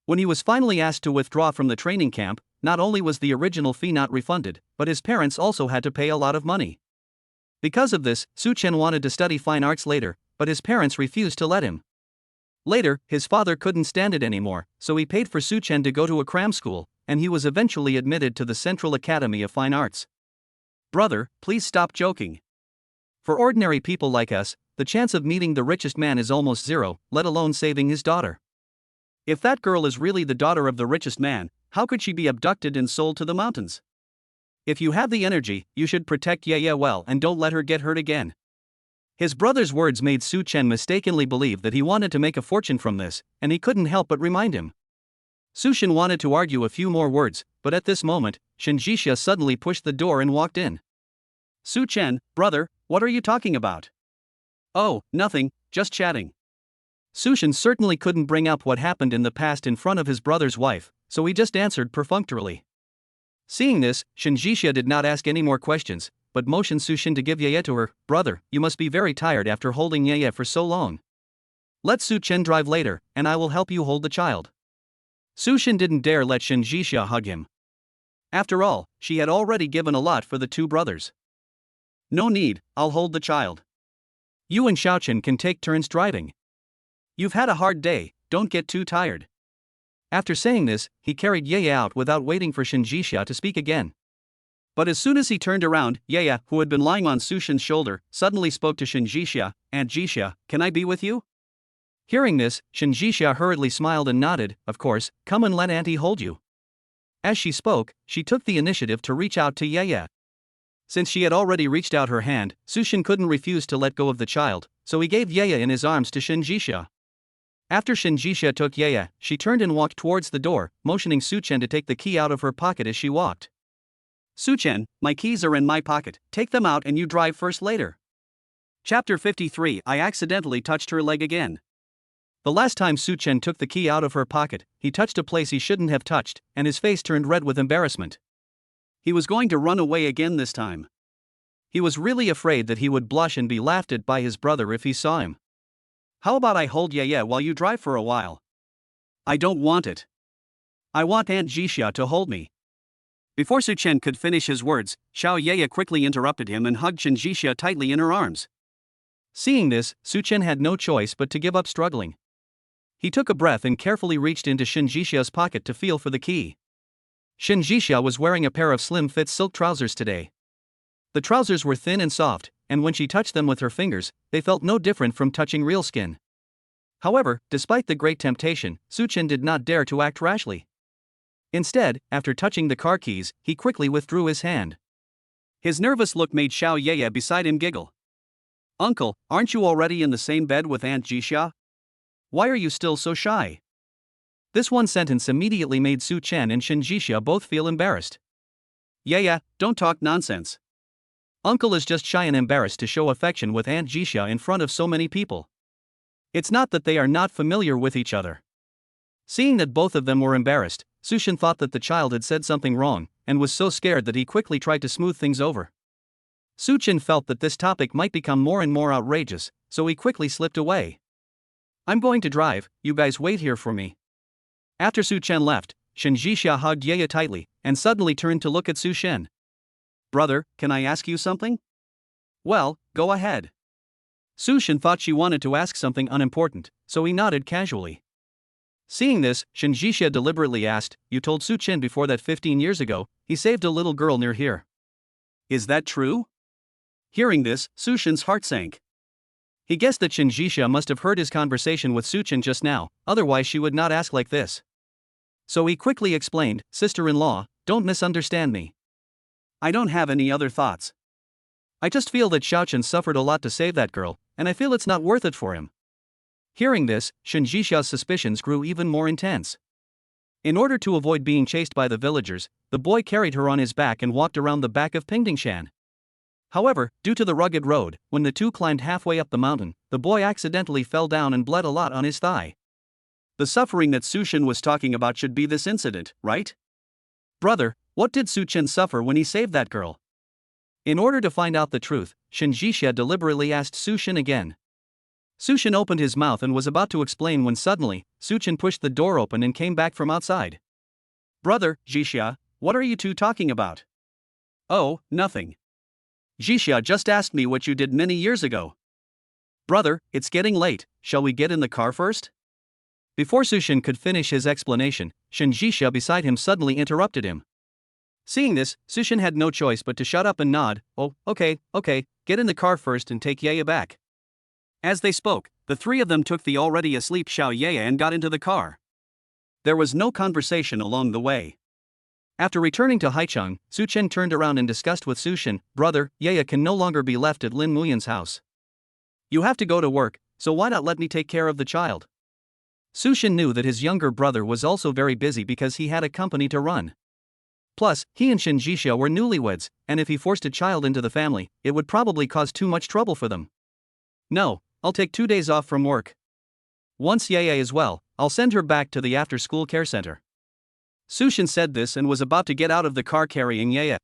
When he was finally asked to withdraw from the training camp, not only was the original fee not refunded, but his parents also had to pay a lot of money. Because of this, Su Chen wanted to study fine arts later, but his parents refused to let him. Later, his father couldn't stand it anymore, so he paid for Su Chen to go to a cram school, and he was eventually admitted to the Central Academy of Fine Arts. Brother, please stop joking. For ordinary people like us, the chance of meeting the richest man is almost zero, let alone saving his daughter. If that girl is really the daughter of the richest man, how could she be abducted and sold to the mountains? If you have the energy, you should protect Ye well and don't let her get hurt again. His brother's words made Su Chen mistakenly believe that he wanted to make a fortune from this, and he couldn't help but remind him. Sushin wanted to argue a few more words, but at this moment, Shinjisha suddenly pushed the door and walked in. Su Chen, brother, what are you talking about? Oh, nothing, just chatting. Sushin certainly couldn't bring up what happened in the past in front of his brother's wife, so he just answered perfunctorily. Seeing this, Shinjisha did not ask any more questions, but motioned Sushin to give Yeye to her. Brother, you must be very tired after holding Yeye for so long. Let Su Chen drive later, and I will help you hold the child. Sushin didn't dare let Shinjisha hug him. After all, she had already given a lot for the two brothers. No need, I'll hold the child. You and Xiaochen can take turns driving. You've had a hard day, don't get too tired. After saying this, he carried Yeye out without waiting for Shinjisha to speak again. But as soon as he turned around, Yeye, who had been lying on Sushin's shoulder, suddenly spoke to Shinjisha. Aunt Jisha, can I be with you? Hearing this, Shinjisha hurriedly smiled and nodded. Of course, come and let Auntie hold you. As she spoke, she took the initiative to reach out to Yeye. Since she had already reached out her hand, Sushin couldn't refuse to let go of the child, so he gave Yeye in his arms to Shinjisha. After Shinjisha took Yeye, she turned and walked towards the door, motioning Su Chen to take the key out of her pocket as she walked. Su Chen, my keys are in my pocket, take them out and you drive first later. Chapter 53. I accidentally touched her leg again. The last time Su Chen took the key out of her pocket, he touched a place he shouldn't have touched, and his face turned red with embarrassment. He was going to run away again this time. He was really afraid that he would blush and be laughed at by his brother if he saw him. How about I hold Yeye while you drive for a while? I don't want it. I want Aunt Jisha to hold me. Before Su Chen could finish his words, Xiao Yeye quickly interrupted him and hugged Shinjisha tightly in her arms. Seeing this, Su Chen had no choice but to give up struggling. He took a breath and carefully reached into Shinjisha's pocket to feel for the key. Shinjisha was wearing a pair of slim-fit silk trousers today. The trousers were thin and soft, and when she touched them with her fingers, they felt no different from touching real skin. However, despite the great temptation, Su Chen did not dare to act rashly. Instead, after touching the car keys, he quickly withdrew his hand. His nervous look made Xiao Yeye beside him giggle. Uncle, aren't you already in the same bed with Aunt Jisha? Why are you still so shy? This one sentence immediately made Su Chen and Shinjisha both feel embarrassed. Yeye, don't talk nonsense. Uncle is just shy and embarrassed to show affection with Aunt Jisha in front of so many people. It's not that they are not familiar with each other. Seeing that both of them were embarrassed, Sushin thought that the child had said something wrong, and was so scared that he quickly tried to smooth things over. Su Chen felt that this topic might become more and more outrageous, so he quickly slipped away. I'm going to drive, you guys wait here for me. After Su Chen left, Shinjisha hugged Yeye tightly, and suddenly turned to look at Su Chen. Brother, can I ask you something? Well, go ahead. Su Chen thought she wanted to ask something unimportant, so he nodded casually. Seeing this, Shinjisha deliberately asked, you told Su Chen before that 15 years ago, he saved a little girl near here. Is that true? Hearing this, Su Shen's heart sank. He guessed that Shinjisha must have heard his conversation with Su Chen just now, otherwise she would not ask like this. So he quickly explained, sister-in-law, don't misunderstand me. I don't have any other thoughts. I just feel that Xiaochen suffered a lot to save that girl, and I feel it's not worth it for him. Hearing this, Shinjisha's suspicions grew even more intense. In order to avoid being chased by the villagers, the boy carried her on his back and walked around the back of Pingdingshan. However, due to the rugged road, when the two climbed halfway up the mountain, the boy accidentally fell down and bled a lot on his thigh. The suffering that Sushin was talking about should be this incident, right? Brother, what did Suchen suffer when he saved that girl? In order to find out the truth, Shinjixia deliberately asked Sushin again. Sushin opened his mouth and was about to explain when suddenly, Suchen pushed the door open and came back from outside. Brother, Jixia, what are you two talking about? Oh, nothing. Jixia just asked me what you did many years ago. Brother, it's getting late, shall we get in the car first? Before Sushin could finish his explanation, Shinjixia beside him suddenly interrupted him. Seeing this, Sushin had no choice but to shut up and nod. Oh, okay, get in the car first and take Yaya back. As they spoke, the three of them took the already asleep Xiao Yaya and got into the car. There was no conversation along the way. After returning to Haicheng, Suchen turned around and discussed with Sushin, brother, Yaya can no longer be left at Lin Muyan's house. You have to go to work, so why not let me take care of the child? Sushin knew that his younger brother was also very busy because he had a company to run. Plus, he and Shinjixia were newlyweds, and if he forced a child into the family, it would probably cause too much trouble for them. No, I'll take 2 days off from work. Once Yaya is well, I'll send her back to the after-school care center. Sushin said this and was about to get out of the car carrying Yaya.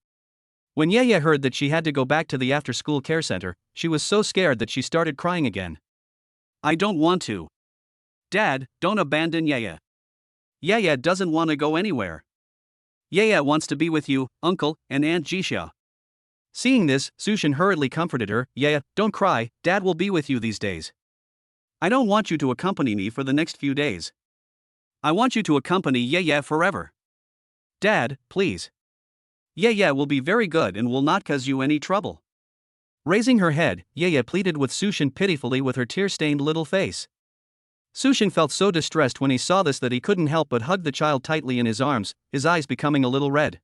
When Yaya heard that she had to go back to the after-school care center, she was so scared that she started crying again. I don't want to. Dad, don't abandon Yaya. Yaya doesn't want to go anywhere. Yaya wants to be with you, Uncle, and Aunt Jixia. Seeing this, Sushin hurriedly comforted her, Yaya, don't cry, Dad will be with you these days. I don't want you to accompany me for the next few days. I want you to accompany Yaya forever. Dad, please. Yaya will be very good and will not cause you any trouble. Raising her head, Yaya pleaded with Sushin pitifully with her tear-stained little face. Sushin felt so distressed when he saw this that he couldn't help but hug the child tightly in his arms, his eyes becoming a little red.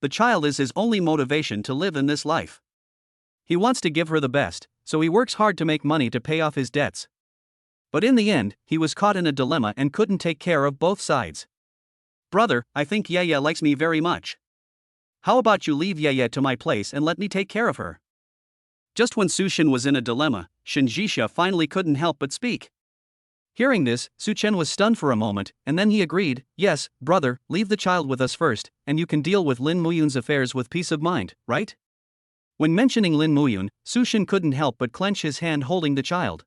The child is his only motivation to live in this life. He wants to give her the best, so he works hard to make money to pay off his debts. But in the end, he was caught in a dilemma and couldn't take care of both sides. Brother, I think Yaya likes me very much. How about you leave Yaya to my place and let me take care of her? Just when Sushin was in a dilemma, Shinjixia finally couldn't help but speak. Hearing this, Suchen was stunned for a moment, and then he agreed, yes, brother, leave the child with us first, and you can deal with Lin Muyun's affairs with peace of mind, right? When mentioning Lin Muyun, Sushin couldn't help but clench his hand holding the child.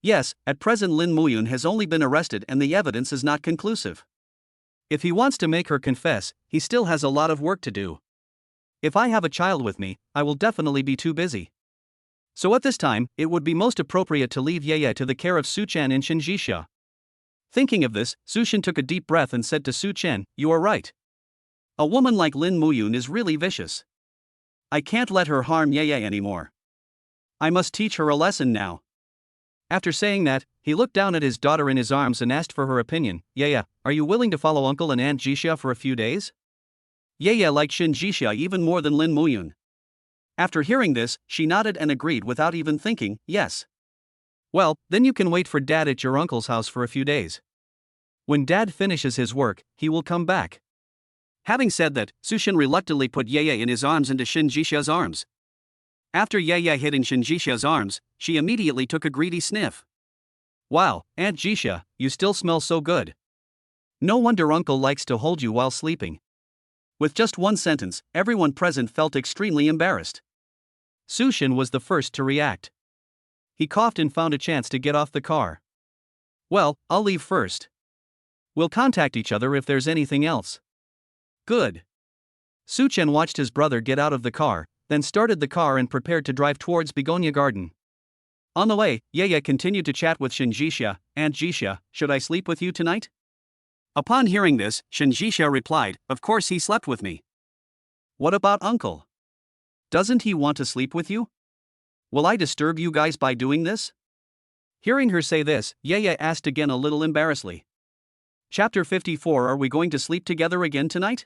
Yes, at present Lin Muyun has only been arrested and the evidence is not conclusive. If he wants to make her confess, he still has a lot of work to do. If I have a child with me, I will definitely be too busy. So at this time, it would be most appropriate to leave Yaya to the care of Suchen and Shinjixia. Thinking of this, Sushin took a deep breath and said to Suchen, you are right. A woman like Lin Muyun is really vicious. I can't let her harm Yaya anymore. I must teach her a lesson now. After saying that, he looked down at his daughter in his arms and asked for her opinion. Yaya, are you willing to follow Uncle and Aunt Jixia for a few days? Yaya liked Shinjixia even more than Lin Muyun. After hearing this, she nodded and agreed without even thinking, yes. Well, then you can wait for Dad at your uncle's house for a few days. When Dad finishes his work, he will come back. Having said that, Sushin reluctantly put Yaya in his arms into Shinjixia's arms. After Yaya hitting Shinjixia's arms, she immediately took a greedy sniff. Wow, Aunt Jixia, you still smell so good. No wonder Uncle likes to hold you while sleeping. With just one sentence, everyone present felt extremely embarrassed. Sushin was the first to react. He coughed and found a chance to get off the car. Well, I'll leave first. We'll contact each other if there's anything else. Good. Suchen watched his brother get out of the car, then started the car and prepared to drive towards Begonia Garden. On the way, Yaya continued to chat with Shinjixia, Aunt Jixia, should I sleep with you tonight? Upon hearing this, Shinjixia replied, of course he slept with me. What about Uncle? Doesn't he want to sleep with you? Will I disturb you guys by doing this? Hearing her say this, Yaya asked again a little embarrassedly. Chapter 54 Are we going to sleep together again tonight?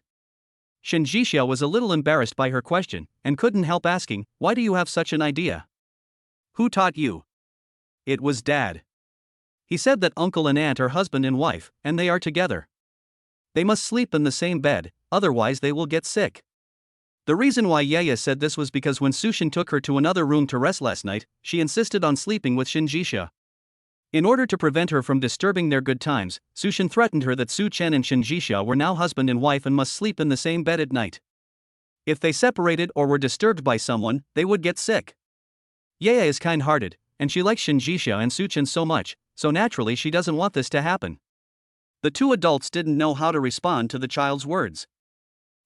Shinjixia was a little embarrassed by her question, and couldn't help asking, why do you have such an idea? Who taught you? It was Dad. He said that Uncle and Aunt are husband and wife, and they are together. They must sleep in the same bed, otherwise they will get sick. The reason why Yaya said this was because when Sushin took her to another room to rest last night, she insisted on sleeping with Shinjisha. In order to prevent her from disturbing their good times, Sushin threatened her that Su Chen and Shinjisha were now husband and wife and must sleep in the same bed at night. If they separated or were disturbed by someone, they would get sick. Yaya is kind-hearted, and she likes Shinjisha and Su Chen so much, so naturally she doesn't want this to happen. The two adults didn't know how to respond to the child's words.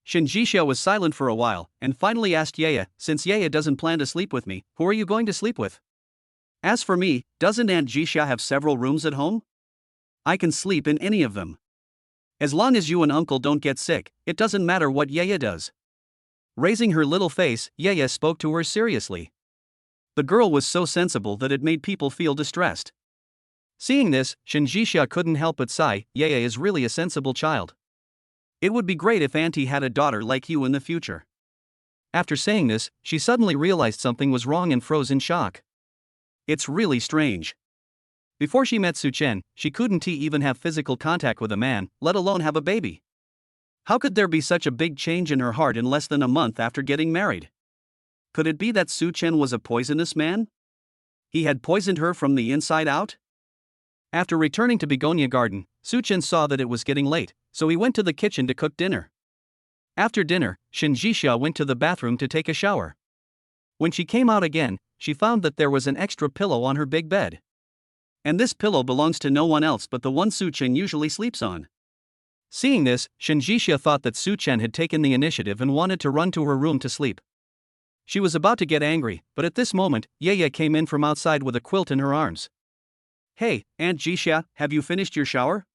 Shinjisha was silent for a while, and finally asked Yaya, since Yaya doesn't plan to sleep with me, who are you going to sleep with? As for me, doesn't Aunt Jisha have several rooms at home? I can sleep in any of them. As long as you and Uncle don't get sick, it doesn't matter what Yaya does. Raising her little face, Yaya spoke to her seriously. The girl was so sensible that it made people feel distressed. Seeing this, Shinjisha couldn't help but sigh. Yaya is really a sensible child. It would be great if Auntie had a daughter like you in the future. After saying this, she suddenly realized something was wrong and froze in shock. It's really strange. Before she met Su Chen, she couldn't even have physical contact with a man, let alone have a baby. How could there be such a big change in her heart in less than a month after getting married? Could it be that Su Chen was a poisonous man? He had poisoned her from the inside out? After returning to Begonia Garden, Su Chen saw that it was getting late, so he went to the kitchen to cook dinner. After dinner, Shinjisha went to the bathroom to take a shower. When she came out again, she found that there was an extra pillow on her big bed. And this pillow belongs to no one else but the one Su Chen usually sleeps on. Seeing this, Shinjisha thought that Su Chen had taken the initiative and wanted to run to her room to sleep. She was about to get angry, but at this moment, Yaya came in from outside with a quilt in her arms. Hey, Aunt Jisha, have you finished your shower?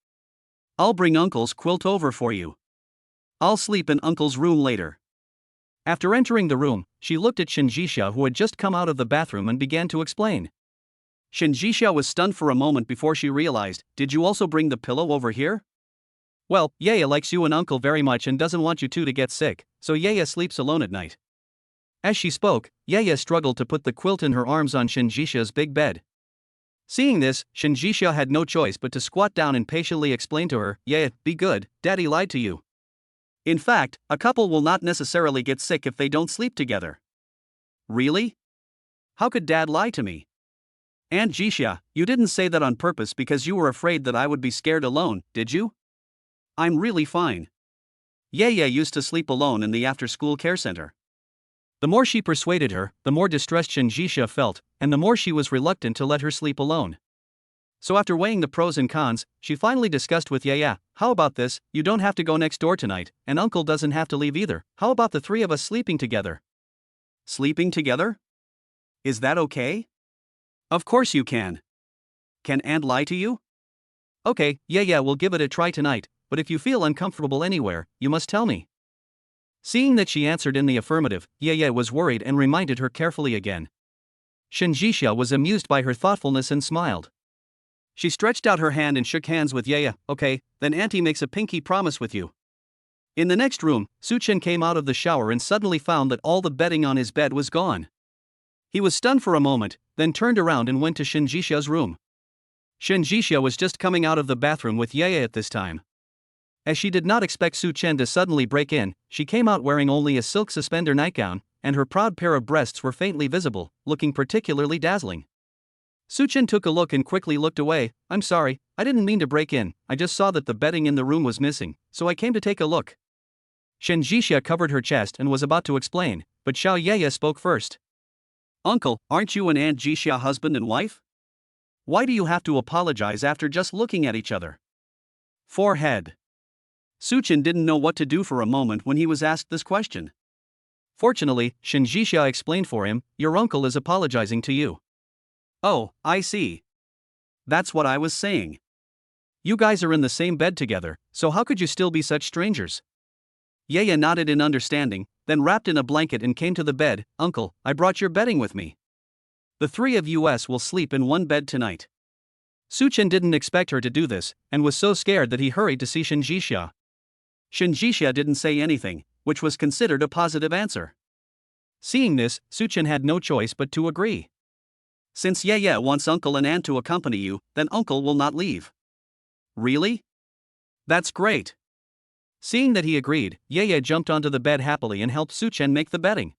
I'll bring Uncle's quilt over for you. I'll sleep in Uncle's room later. After entering the room, she looked at Shinjisha, who had just come out of the bathroom, and began to explain. Shinjisha was stunned for a moment before she realized, did you also bring the pillow over here? Well, Yaya likes you and Uncle very much and doesn't want you two to get sick, so Yaya sleeps alone at night. As she spoke, Yaya struggled to put the quilt in her arms on Shinjisha's big bed. Seeing this, Shinjisha had no choice but to squat down and patiently explain to her, Yaya, be good, Daddy lied to you. In fact, a couple will not necessarily get sick if they don't sleep together. Really? How could Dad lie to me? Aunt Jisha, you didn't say that on purpose because you were afraid that I would be scared alone, did you? I'm really fine. Yaya used to sleep alone in the after-school care center. The more she persuaded her, the more distressed Shinjisha felt, and the more she was reluctant to let her sleep alone. So after weighing the pros and cons, she finally discussed with Yaya, how about this, you don't have to go next door tonight, and Uncle doesn't have to leave either, how about the three of us sleeping together? Sleeping together? Is that okay? Of course you can. Can Aunt lie to you? Okay, Yaya, we'll give it a try tonight, but if you feel uncomfortable anywhere, you must tell me. Seeing that she answered in the affirmative, Yaya was worried and reminded her carefully again. Shinjisha was amused by her thoughtfulness and smiled. She stretched out her hand and shook hands with Yaya. Okay, then Auntie makes a pinky promise with you. In the next room, Su Chen came out of the shower and suddenly found that all the bedding on his bed was gone. He was stunned for a moment, then turned around and went to Shinjisha's room. Shinjisha was just coming out of the bathroom with Yaya at this time. As she did not expect Su Chen to suddenly break in, she came out wearing only a silk suspender nightgown, and her proud pair of breasts were faintly visible, looking particularly dazzling. Su Chen took a look and quickly looked away. I'm sorry, I didn't mean to break in, I just saw that the bedding in the room was missing, so I came to take a look. Shinjisha covered her chest and was about to explain, but Xiao Yaya spoke first. Uncle, aren't you and Aunt Jisha husband and wife? Why do you have to apologize after just looking at each other? Forehead. Su Chen didn't know what to do for a moment when he was asked this question. Fortunately, Shinjisha explained for him, your uncle is apologizing to you. Oh, I see. That's what I was saying. You guys are in the same bed together, so how could you still be such strangers? Yaya nodded in understanding, then wrapped in a blanket and came to the bed. Uncle, I brought your bedding with me. The three of us will sleep in one bed tonight. Su Chen didn't expect her to do this, and was so scared that he hurried to see Shinjisha. Shinjisha didn't say anything, which was considered a positive answer. Seeing this, Su Chen had no choice but to agree. Since Yaya wants Uncle and Aunt to accompany you, then Uncle will not leave. Really? That's great. Seeing that he agreed, Yeye jumped onto the bed happily and helped Suchen make the bedding.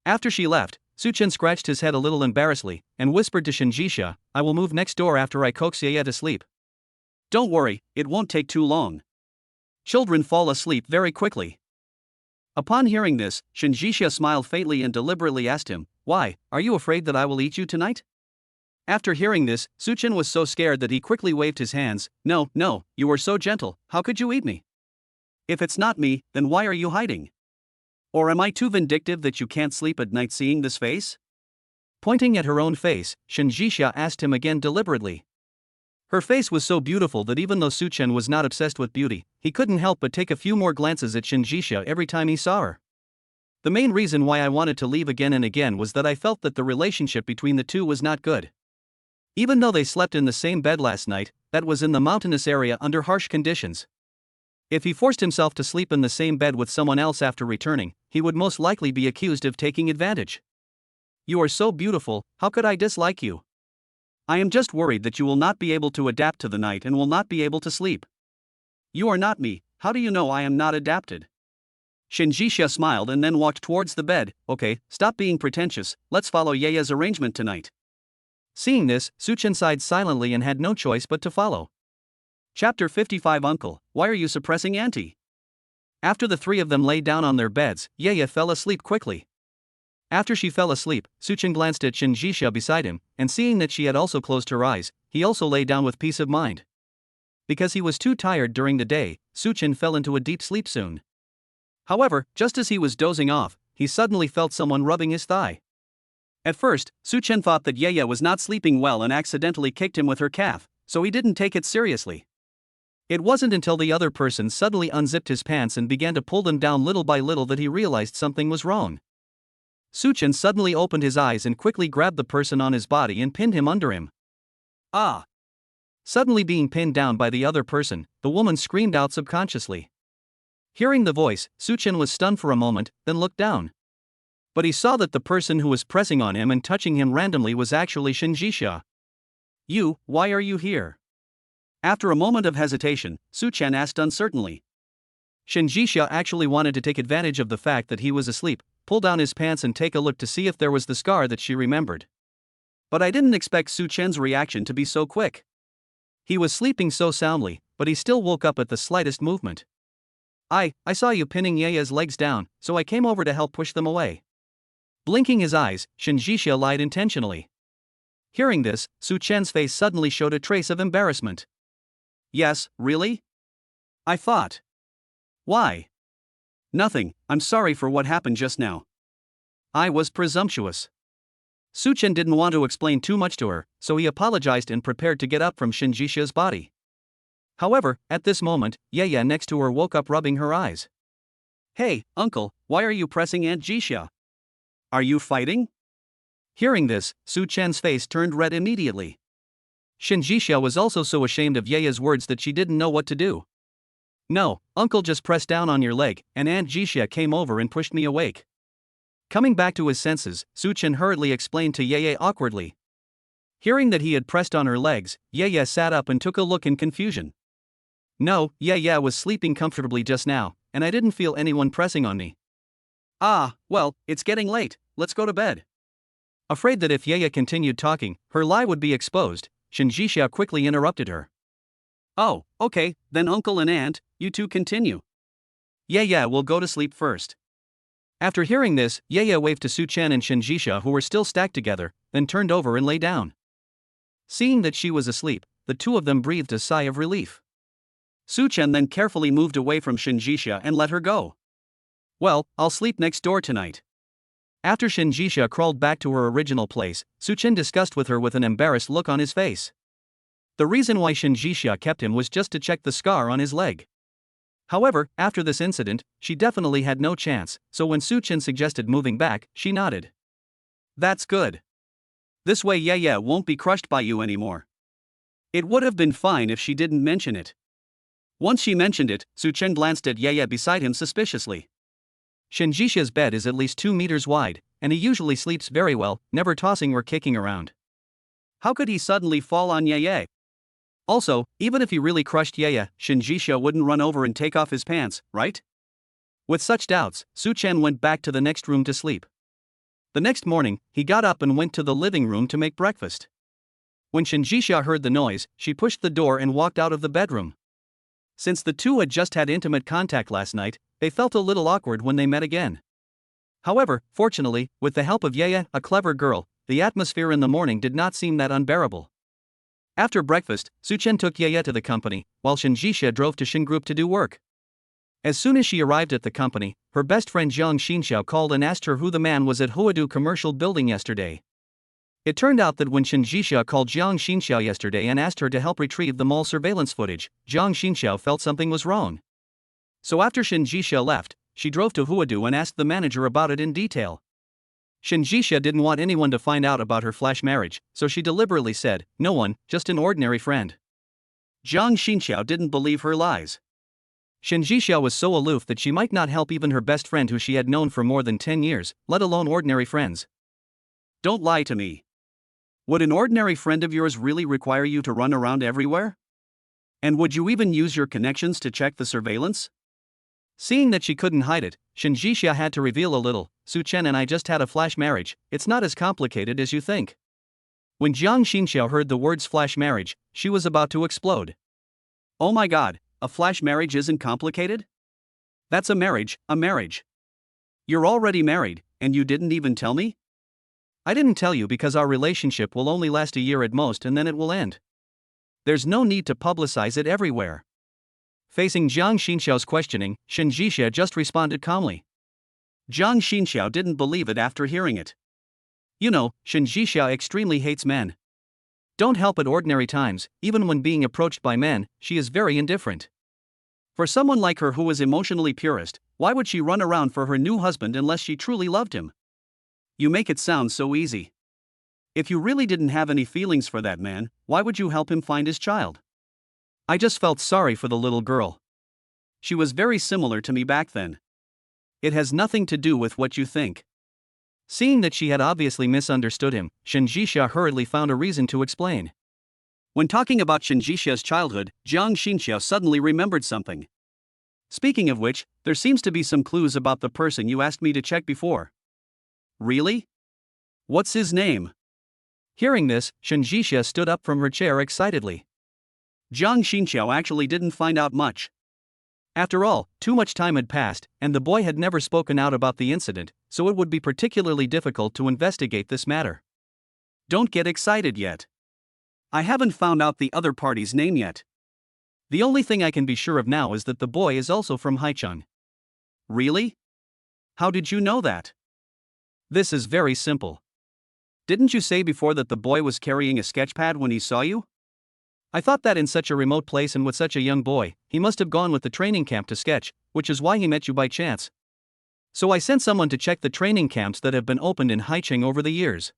After she left, Suchen scratched his head a little embarrassedly and whispered to Shinjisha, "I will move next door after I coax Yeye to sleep. Don't worry, it won't take too long. Children fall asleep very quickly." Upon hearing this, Shinjisha smiled faintly and deliberately asked him, "Why, are you afraid that I will eat you tonight?" After hearing this, Suchen was so scared that he quickly waved his hands. No, you are so gentle, how could you eat me? If it's not me, then why are you hiding? Or am I too vindictive that you can't sleep at night seeing this face?" Pointing at her own face, Shinjisha asked him again deliberately. Her face was so beautiful that even though Suchen was not obsessed with beauty, he couldn't help but take a few more glances at Shinjisha every time he saw her. The main reason why I wanted to leave again and again was that I felt that the relationship between the two was not good. Even though they slept in the same bed last night, that was in the mountainous area under harsh conditions. If he forced himself to sleep in the same bed with someone else after returning, he would most likely be accused of taking advantage. "You are so beautiful, how could I dislike you? I am just worried that you will not be able to adapt to the night and will not be able to sleep." "You are not me, how do you know I am not adapted?" Shinjisha smiled and then walked towards the bed. "Okay, stop being pretentious, let's follow Yeye's arrangement tonight." Seeing this, Suchen sighed silently and had no choice but to follow. Chapter 55 Uncle, why are you suppressing Auntie? After the three of them lay down on their beds, Yeye fell asleep quickly. After she fell asleep, Suchen glanced at Shinjisha beside him, and seeing that she had also closed her eyes, he also lay down with peace of mind. Because he was too tired during the day, Suchen fell into a deep sleep soon. However, just as he was dozing off, he suddenly felt someone rubbing his thigh. At first, Suchen thought that Yeye was not sleeping well and accidentally kicked him with her calf, so he didn't take it seriously. It wasn't until the other person suddenly unzipped his pants and began to pull them down little by little that he realized something was wrong. Suchen suddenly opened his eyes and quickly grabbed the person on his body and pinned him under him. "Ah!" Suddenly being pinned down by the other person, the woman screamed out subconsciously. Hearing the voice, Suchen was stunned for a moment, then looked down. But he saw that the person who was pressing on him and touching him randomly was actually Shinjisha. Why are you here?" After a moment of hesitation, Suchen asked uncertainly. Shinjisha actually wanted to take advantage of the fact that he was asleep, pull down his pants and take a look to see if there was the scar that she remembered. But I didn't expect Suchen's reaction to be so quick. He was sleeping so soundly, but he still woke up at the slightest movement. I saw you pinning Yeye's legs down, so I came over to help push them away." Blinking his eyes, Shinjisha lied intentionally. Hearing this, Suchen's face suddenly showed a trace of embarrassment. "Yes, really? I thought. Why?" "Nothing, I'm sorry for what happened just now. I was presumptuous." Suchen didn't want to explain too much to her, so he apologized and prepared to get up from Shinjisha's body. However, at this moment, Yeye next to her woke up rubbing her eyes. "Hey, uncle, why are you pressing Aunt Jisha? Are you fighting?" Hearing this, Suchen's face turned red immediately. Shinjisha was also so ashamed of Yeye's words that she didn't know what to do. "No, uncle just pressed down on your leg, and Aunt Jisha came over and pushed me awake." Coming back to his senses, Suchen hurriedly explained to Yeye awkwardly. Hearing that he had pressed on her legs, Yeye sat up and took a look in confusion. "No, Yeye was sleeping comfortably just now, and I didn't feel anyone pressing on me." "Ah, well, it's getting late, let's go to bed." Afraid that if Yeye continued talking, her lie would be exposed, Shinjisha quickly interrupted her. "Oh, okay, then uncle and aunt, you two continue. Yeye will go to sleep first." After hearing this, Yeye waved to Suchen and Shinjisha who were still stacked together, then turned over and lay down. Seeing that she was asleep, the two of them breathed a sigh of relief. Suchen then carefully moved away from Shinjisha and let her go. "Well, I'll sleep next door tonight." After Shinjisha crawled back to her original place, Suchen discussed with her with an embarrassed look on his face. The reason why Shinjisha kept him was just to check the scar on his leg. However, after this incident, she definitely had no chance, so when Suchen suggested moving back, she nodded. "That's good. This way Yeye won't be crushed by you anymore." It would have been fine if she didn't mention it. Once she mentioned it, Suchen glanced at Yeye beside him suspiciously. Shinjisha's bed is at least 2 meters wide, and he usually sleeps very well, never tossing or kicking around. How could he suddenly fall on Yeye? Also, even if he really crushed Ye, Shinjisha wouldn't run over and take off his pants, right? With such doubts, Su Chen went back to the next room to sleep. The next morning, he got up and went to the living room to make breakfast. When Shinjisha heard the noise, she pushed the door and walked out of the bedroom. Since the two had just had intimate contact last night, they felt a little awkward when they met again. However, fortunately, with the help of Ye, a clever girl, the atmosphere in the morning did not seem that unbearable. After breakfast, Su Chen took Ye to the company, while Shinjisha drove to Xingroup to do work. As soon as she arrived at the company, her best friend Jiang Xinxiao called and asked her who the man was at Huadu Commercial Building yesterday. It turned out that when Shinjisha called Jiang Xinxiao yesterday and asked her to help retrieve the mall surveillance footage, Jiang Xinxiao felt something was wrong. So after Shinjisha left, she drove to Huadu and asked the manager about it in detail. Shinjisha didn't want anyone to find out about her flash marriage, so she deliberately said, "No one, just an ordinary friend." Jiang Xinxiao didn't believe her lies. Shinjisha was so aloof that she might not help even her best friend who she had known for more than 10 years, let alone ordinary friends. Don't lie to me. Would an ordinary friend of yours really require you to run around everywhere? And would you even use your connections to check the surveillance? Seeing that she couldn't hide it, Shinjisha had to reveal a little. Su Chen and I just had a flash marriage. It's not as complicated as you think. When Jiang Xinxiao heard the words flash marriage, she was about to explode. Oh my god, a flash marriage isn't complicated? That's a marriage, a marriage. You're already married, and you didn't even tell me? I didn't tell you because our relationship will only last a year at most and then it will end. There's no need to publicize it everywhere. Facing Jiang Xinxiao's questioning, Shinjisha just responded calmly. Jiang Xinxiao didn't believe it after hearing it. You know, Shinjisha extremely hates men. Don't help at ordinary times, even when being approached by men, she is very indifferent. For someone like her who is emotionally purist, why would she run around for her new husband unless she truly loved him? You make it sound so easy. If you really didn't have any feelings for that man, why would you help him find his child? I just felt sorry for the little girl. She was very similar to me back then. It has nothing to do with what you think. Seeing that she had obviously misunderstood him, Shinjisha hurriedly found a reason to explain. When talking about Shinjisha's childhood, Jiang Xinxiao suddenly remembered something. Speaking of which, there seems to be some clues about the person you asked me to check before. Really? What's his name? Hearing this, Shinjisha stood up from her chair excitedly. Jiang Xinxiao actually didn't find out much. After all, too much time had passed, and the boy had never spoken out about the incident, so it would be particularly difficult to investigate this matter. Don't get excited yet. I haven't found out the other party's name yet. The only thing I can be sure of now is that the boy is also from Haicheng. Really? How did you know that? This is very simple. Didn't you say before that the boy was carrying a sketchpad when he saw you? I thought that in such a remote place and with such a young boy, he must have gone with the training camp to sketch, which is why he met you by chance. So I sent someone to check the training camps that have been opened in Haicheng over the years.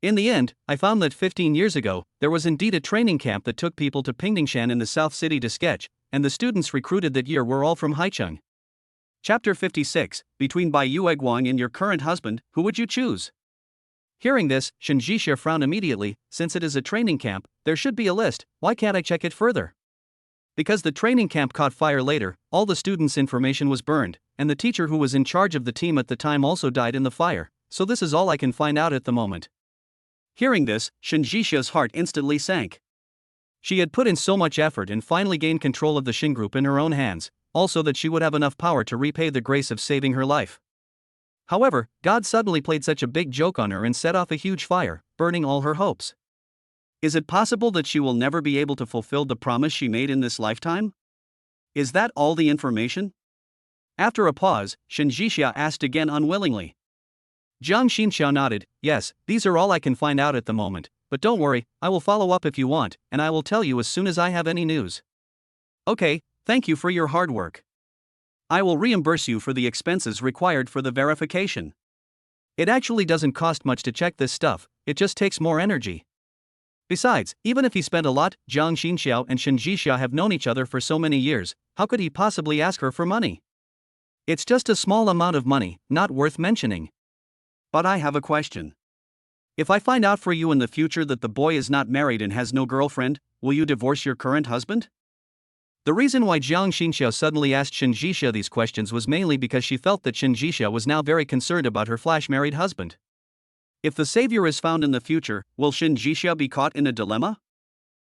In the end, I found that 15 years ago, there was indeed a training camp that took people to Pingdingshan in the South City to sketch, and the students recruited that year were all from Haicheng. Chapter 56, Between Bai Yueguang and your current husband, who would you choose? Hearing this, Shinjisha frowned immediately. Since it is a training camp, there should be a list. Why can't I check it further? Because the training camp caught fire later, all the students' information was burned, and the teacher who was in charge of the team at the time also died in the fire, so this is all I can find out at the moment. Hearing this, Shinjisha's heart instantly sank. She had put in so much effort and finally gained control of the Xingroup in her own hands, also that she would have enough power to repay the grace of saving her life. However, God suddenly played such a big joke on her and set off a huge fire, burning all her hopes. Is it possible that she will never be able to fulfill the promise she made in this lifetime? Is that all the information? After a pause, Shinjisha asked again unwillingly. Jiang Xinxiao nodded. Yes, these are all I can find out at the moment, but don't worry, I will follow up if you want, and I will tell you as soon as I have any news. Okay, thank you for your hard work. I will reimburse you for the expenses required for the verification. It actually doesn't cost much to check this stuff, it just takes more energy. Besides, even if he spent a lot, Jiang Xinxiao and Shinjisha have known each other for so many years, how could he possibly ask her for money? It's just a small amount of money, not worth mentioning. But I have a question. If I find out for you in the future that the boy is not married and has no girlfriend, will you divorce your current husband? The reason why Jiang Xinxiao suddenly asked Shen Jixia these questions was mainly because she felt that Shen Jixia was now very concerned about her flash-married husband. If the savior is found in the future, will Shen Jixia be caught in a dilemma?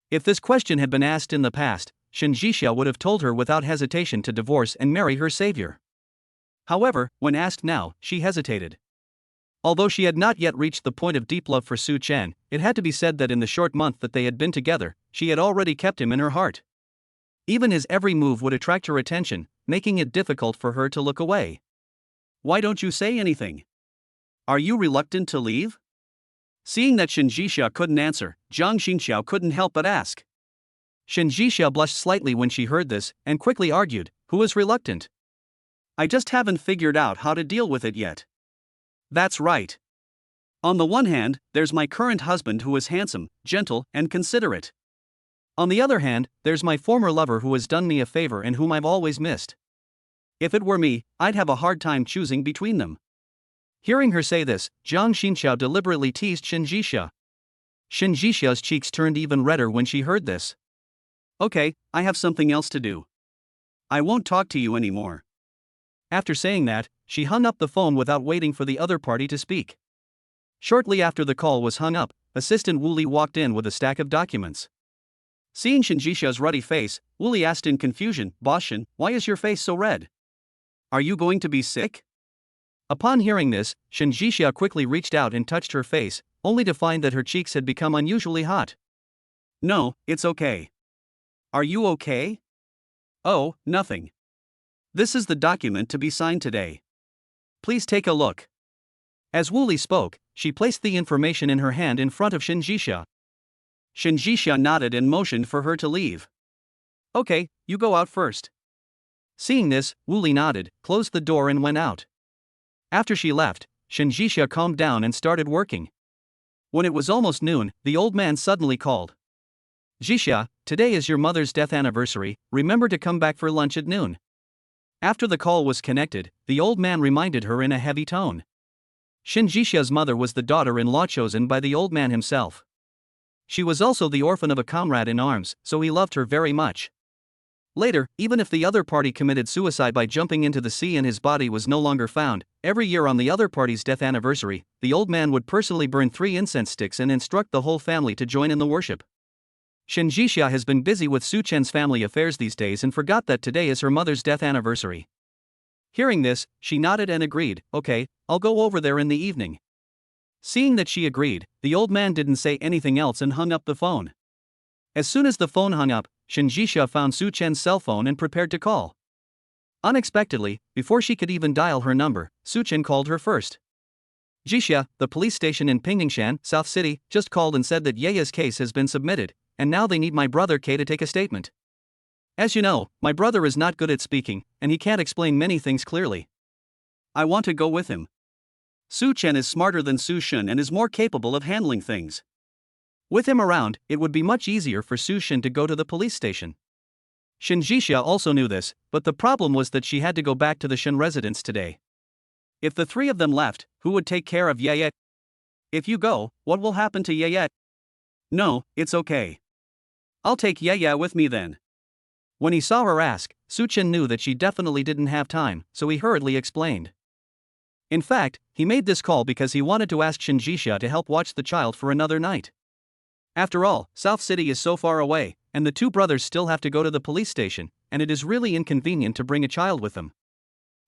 If this question had been asked in the past, Shen Jixia would have told her without hesitation to divorce and marry her savior. However, when asked now, she hesitated. Although she had not yet reached the point of deep love for Su Chen, it had to be said that in the short month that they had been together, she had already kept him in her heart. Even his every move would attract her attention, making it difficult for her to look away. Why don't you say anything? Are you reluctant to leave? Seeing that Shen Jixia couldn't answer, Jiang Xinxiao couldn't help but ask. Shen Jixia blushed slightly when she heard this, and quickly argued, "Who is reluctant? I just haven't figured out how to deal with it yet." That's right. On the one hand, there's my current husband who is handsome, gentle, and considerate. On the other hand, there's my former lover who has done me a favor and whom I've always missed. If it were me, I'd have a hard time choosing between them. Hearing her say this, Jiang Xinxiao deliberately teased Shen Jixia. Shen Jixia's cheeks turned even redder when she heard this. Okay, I have something else to do. I won't talk to you anymore. After saying that, she hung up the phone without waiting for the other party to speak. Shortly after the call was hung up, Assistant Wu Li walked in with a stack of documents. Seeing Shen Jixia's ruddy face, Wu Li asked in confusion, "Boss Shen, why is your face so red? Are you going to be sick?" Upon hearing this, Shen Jixia quickly reached out and touched her face, only to find that her cheeks had become unusually hot. "No, it's okay." "Are you okay?" "Oh, nothing. This is the document to be signed today. Please take a look." As Wu Li spoke, she placed the information in her hand in front of Shen Jixia. Shen Jixia nodded and motioned for her to leave. "Okay, you go out first." Seeing this, Wu Li nodded, closed the door and went out. After she left, Shen Jixia calmed down and started working. When it was almost noon, the old man suddenly called. "Jixia, today is your mother's death anniversary, remember to come back for lunch at noon." After the call was connected, the old man reminded her in a heavy tone. Shen Jixia's mother was the daughter-in-law chosen by the old man himself. She was also the orphan of a comrade in arms, so he loved her very much. Later, even if the other party committed suicide by jumping into the sea and his body was no longer found, every year on the other party's death anniversary, the old man would personally burn 3 incense sticks and instruct the whole family to join in the worship. Shen Jixia has been busy with Su Chen's family affairs these days and forgot that today is her mother's death anniversary. Hearing this, she nodded and agreed, "Okay, I'll go over there in the evening." Seeing that she agreed, the old man didn't say anything else and hung up the phone. As soon as the phone hung up, Shen Jixia found Su Chen's cell phone and prepared to call. Unexpectedly, before she could even dial her number, Su Chen called her first. "Jixia, the police station in Pingdingshan, South City, just called and said that Yeya's case has been submitted, and now they need my brother K to take a statement. As you know, my brother is not good at speaking, and he can't explain many things clearly. I want to go with him. Su Chen is smarter than Su Shen and is more capable of handling things. With him around, it would be much easier for Su Shen to go to the police station." Shen Jixia also knew this, but the problem was that she had to go back to the Shen residence today. If the 3 of them left, who would take care of Yeye? "If you go, what will happen to Yeye?" "No, it's okay. I'll take Yeye with me then." When he saw her ask, Su Chen knew that she definitely didn't have time, so he hurriedly explained. In fact, he made this call because he wanted to ask Shen Jixia to help watch the child for another night. After all, South City is so far away, and the 2 brothers still have to go to the police station, and it is really inconvenient to bring a child with them.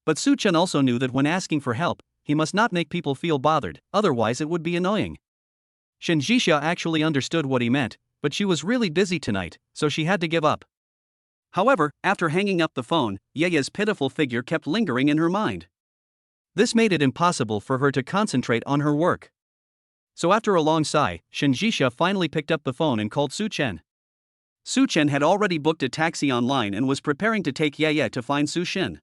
But Su Chen also knew that when asking for help, he must not make people feel bothered, otherwise it would be annoying. Shen Jixia actually understood what he meant, but she was really busy tonight, so she had to give up. However, after hanging up the phone, Yeye's pitiful figure kept lingering in her mind. This made it impossible for her to concentrate on her work. So after a long sigh, Shen Jixia finally picked up the phone and called Su Chen. Su Chen had already booked a taxi online and was preparing to take Yeye to find Su Shen.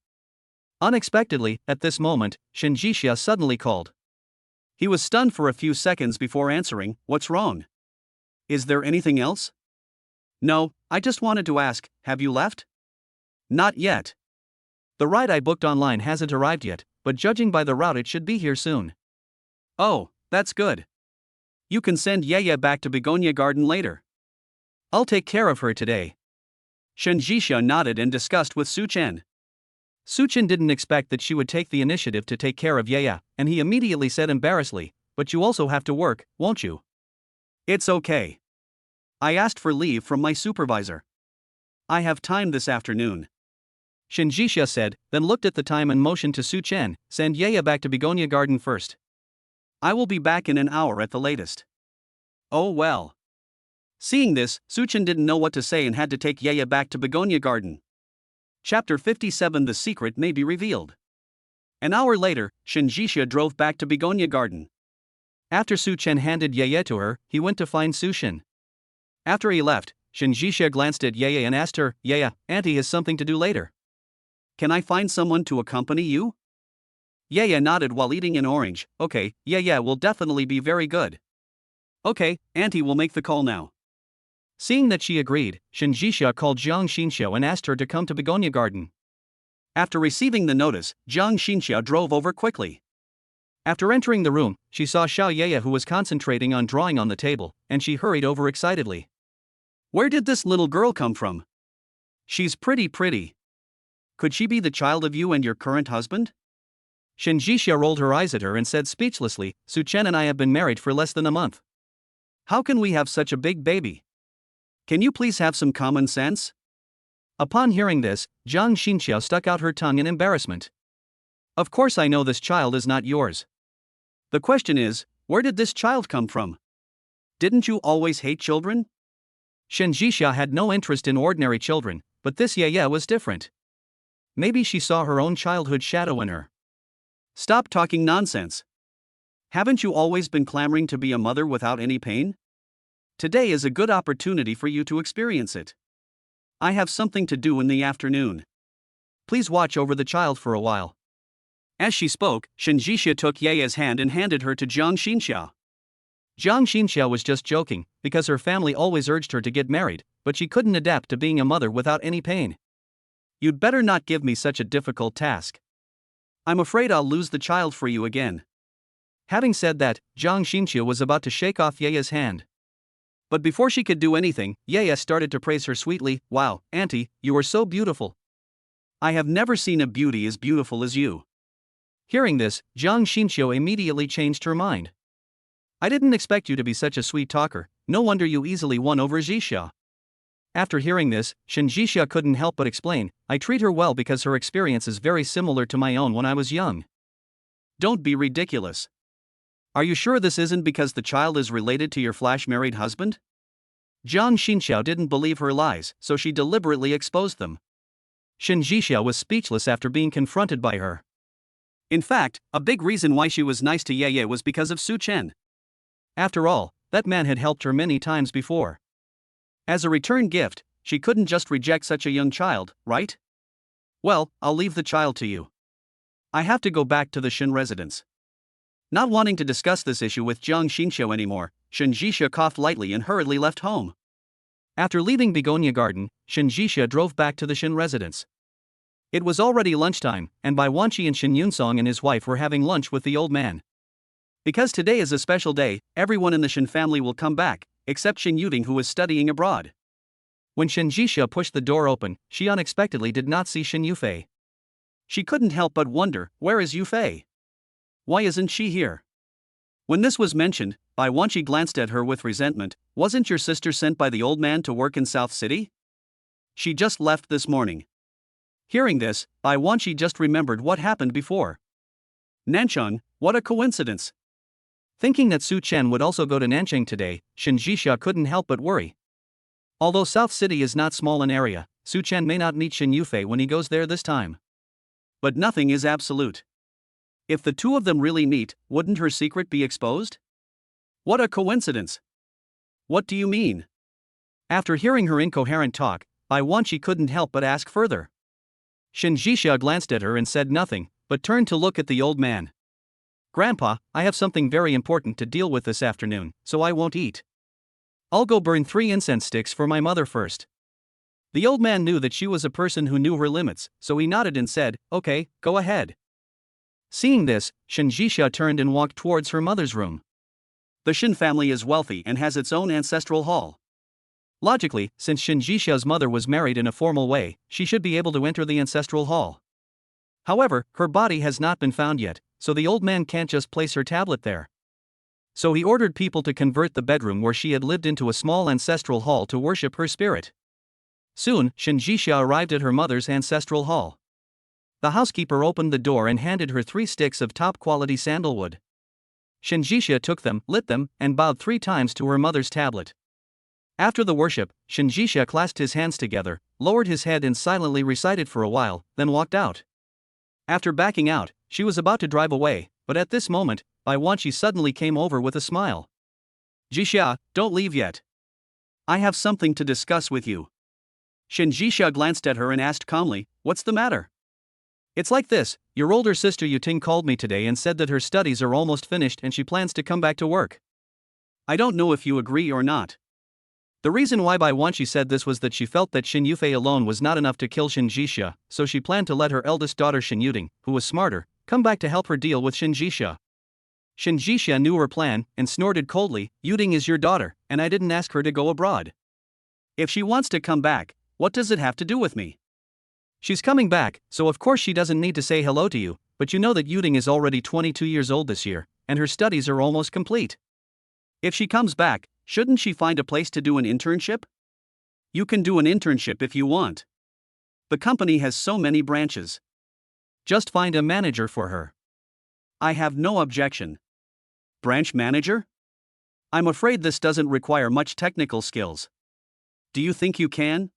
Unexpectedly, at this moment, Shen Jixia suddenly called. He was stunned for a few seconds before answering, "What's wrong? Is there anything else?" "No, I just wanted to ask, have you left?" "Not yet. The ride I booked online hasn't arrived yet, but judging by the route it should be here soon." "Oh, that's good. You can send Yeye back to Begonia Garden later." I'll take care of her today. Shen Jixia nodded in disgust with Su Chen. Su Chen didn't expect that she would take the initiative to take care of Yaya, and he immediately said embarrassedly, "But you also have to work, won't you?" "It's okay. I asked for leave from my supervisor. I have time this afternoon." Shen Jixia said, then looked at the time and motioned to Su Chen, "Send Yaya back to Begonia Garden first. I will be back in an hour at the latest." "Oh well." Seeing this, Su Chen didn't know what to say and had to take Yaya back to Begonia Garden. Chapter 57: The Secret May Be Revealed. An hour later, Shen Jixia drove back to Begonia Garden. After Su Chen handed Yaya to her, he went to find Su Chen. After he left, Shen Jixia glanced at Yaya and asked her, "Yaya, Auntie has something to do later. Can I find someone to accompany you?" Yaya nodded while eating an orange. "Okay, Yaya will definitely be very good." "Okay, Auntie will make the call now." Seeing that she agreed, Shen Jixia called Jiang Xinxiao and asked her to come to Begonia Garden. After receiving the notice, Jiang Xinxiao drove over quickly. After entering the room, she saw Xiao Yaya, who was concentrating on drawing on the table, and she hurried over excitedly. "Where did this little girl come from? She's pretty. Could she be the child of you and your current husband?" Shen Jixia rolled her eyes at her and said speechlessly, "Su Chen and I have been married for less than a month. How can we have such a big baby? Can you please have some common sense?" Upon hearing this, Jiang Xinxiao stuck out her tongue in embarrassment. "Of course I know this child is not yours. The question is, where did this child come from? Didn't you always hate children?" Shen Jixia had no interest in ordinary children, but this Yaya was different. Maybe she saw her own childhood shadow in her. "Stop talking nonsense. Haven't you always been clamoring to be a mother without any pain? Today is a good opportunity for you to experience it. I have something to do in the afternoon. Please watch over the child for a while." As she spoke, Shen Jixia took Yaya's hand and handed her to Jiang Xinxiao. Jiang Xinxiao was just joking, because her family always urged her to get married, but she couldn't adapt to being a mother without any pain. "You'd better not give me such a difficult task. I'm afraid I'll lose the child for you again." Having said that, Jiang Xinxiao was about to shake off Yaya's hand. But before she could do anything, Yaya started to praise her sweetly. "Wow, Auntie, you are so beautiful. I have never seen a beauty as beautiful as you." Hearing this, Jiang Xinxiao immediately changed her mind. "I didn't expect you to be such a sweet talker, no wonder you easily won over Jixia." After hearing this, Shen Jixia couldn't help but explain, "I treat her well because her experience is very similar to my own when I was young." "Don't be ridiculous. Are you sure this isn't because the child is related to your flash-married husband?" Jiang Xinxiao didn't believe her lies, so she deliberately exposed them. Shen Jixia was speechless after being confronted by her. In fact, a big reason why she was nice to Yaya was because of Su Chen. After all, that man had helped her many times before. As a return gift, she couldn't just reject such a young child, right? "Well, I'll leave the child to you. I have to go back to the Shen residence." Not wanting to discuss this issue with Jiang Xinxiao anymore, Shen Jixia coughed lightly and hurriedly left home. After leaving Begonia Garden, Shen Jixia drove back to the Shen residence. It was already lunchtime, and Bai Wanqi and Shen Yunsong and his wife were having lunch with the old man. Because today is a special day, everyone in the Shen family will come back, except Shen Yuding, who is studying abroad. When Shen Jixia pushed the door open, she unexpectedly did not see Shen Yufei. She couldn't help but wonder, where is Yufei? Why isn't she here? When this was mentioned, Bai Wanqi glanced at her with resentment. "Wasn't your sister sent by the old man to work in South City? She just left this morning." Hearing this, Bai Wanqi just remembered what happened before. Nanchang, what a coincidence. Thinking that Su Chen would also go to Nanchang today, Shen Jixia couldn't help but worry. Although South City is not small in area, Su Chen may not meet Shen Yufei when he goes there this time. But nothing is absolute. If the two of them really meet, wouldn't her secret be exposed? What a coincidence. What do you mean? After hearing her incoherent talk, Bai Wanqi couldn't help but ask further. Shen Jixia glanced at her and said nothing, but turned to look at the old man. "Grandpa, I have something very important to deal with this afternoon, so I won't eat. I'll go burn 3 incense sticks for my mother first." The old man knew that she was a person who knew her limits, so he nodded and said, "Okay, go ahead." Seeing this, Shen Jixia turned and walked towards her mother's room. The Shen family is wealthy and has its own ancestral hall. Logically, since Shin Jisha's mother was married in a formal way, she should be able to enter the ancestral hall. However, her body has not been found yet, so the old man can't just place her tablet there. So he ordered people to convert the bedroom where she had lived into a small ancestral hall to worship her spirit. Soon, Shin Jisha arrived at her mother's ancestral hall. The housekeeper opened the door and handed her 3 sticks of top-quality sandalwood. Shin Jisha took them, lit them, and bowed 3 times to her mother's tablet. After the worship, Shin Jisha clasped his hands together, lowered his head and silently recited for a while, then walked out. After backing out, she was about to drive away, but at this moment, Bai Wanqi suddenly came over with a smile. Jisha, don't leave yet. I have something to discuss with you. Shin Jisha glanced at her and asked calmly, what's the matter? It's like this, your older sister Yuting called me today and said that her studies are almost finished and she plans to come back to work. I don't know if you agree or not. The reason why Bai Wanqi said this was that she felt that Shin Yufei alone was not enough to kill Shin Jisha, so she planned to let her eldest daughter Shin Yuting, who was smarter, come back to help her deal with Shin Jisha. Shin Jisha knew her plan and snorted coldly, Yuting is your daughter, and I didn't ask her to go abroad. If she wants to come back, what does it have to do with me? She's coming back, so of course she doesn't need to say hello to you, but you know that Yuting is already 22 years old this year, and her studies are almost complete. If she comes back, shouldn't she find a place to do an internship? You can do an internship if you want. The company has so many branches. Just find a manager for her. I have no objection. Branch manager? I'm afraid this doesn't require much technical skills. Do you think you can?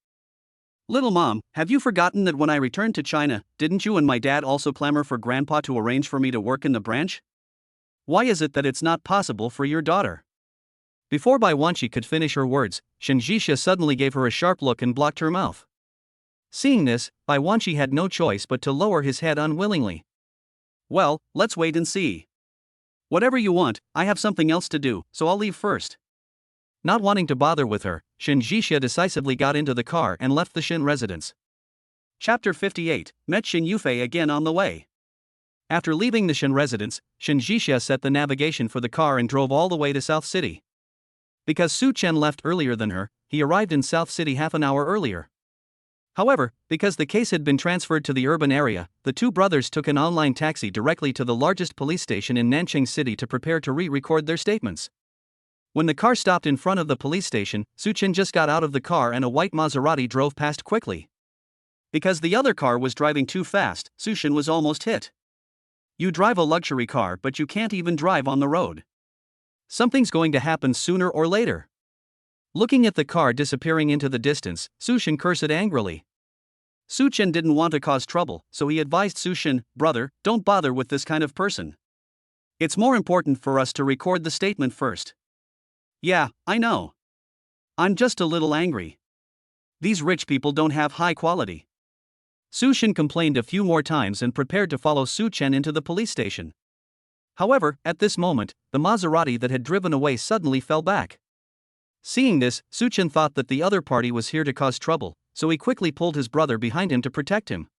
Little mom, have you forgotten that when I returned to China, didn't you and my dad also clamor for grandpa to arrange for me to work in the branch? Why is it that it's not possible for your daughter? Before Bai Wanqi could finish her words, Shin Jisha suddenly gave her a sharp look and blocked her mouth. Seeing this, Bai Wanqi had no choice but to lower his head unwillingly. Well, let's wait and see. Whatever you want, I have something else to do, so I'll leave first. Not wanting to bother with her, Shin Jisha decisively got into the car and left the Shin residence. Chapter 58, Met Shin Yufei again on the way. After leaving the Shin residence, Shin Jisha set the navigation for the car and drove all the way to South City. Because Su Chen left earlier than her, he arrived in South City half an hour earlier. However, because the case had been transferred to the urban area, the 2 brothers took an online taxi directly to the largest police station in Nanjing City to prepare to re-record their statements. When the car stopped in front of the police station, Su Chen just got out of the car and a white Maserati drove past quickly. Because the other car was driving too fast, Su Chen was almost hit. You drive a luxury car but you can't even drive on the road. Something's going to happen sooner or later. Looking at the car disappearing into the distance, Su Chen cursed angrily. Su Chen didn't want to cause trouble, so he advised Su Chen, brother, don't bother with this kind of person. It's more important for us to record the statement first. Yeah, I know. I'm just a little angry. These rich people don't have high quality. Su Chen complained a few more times and prepared to follow Su Chen into the police station. However, at this moment, the Maserati that had driven away suddenly fell back. Seeing this, Su Chen thought that the other party was here to cause trouble, so he quickly pulled his brother behind him to protect him.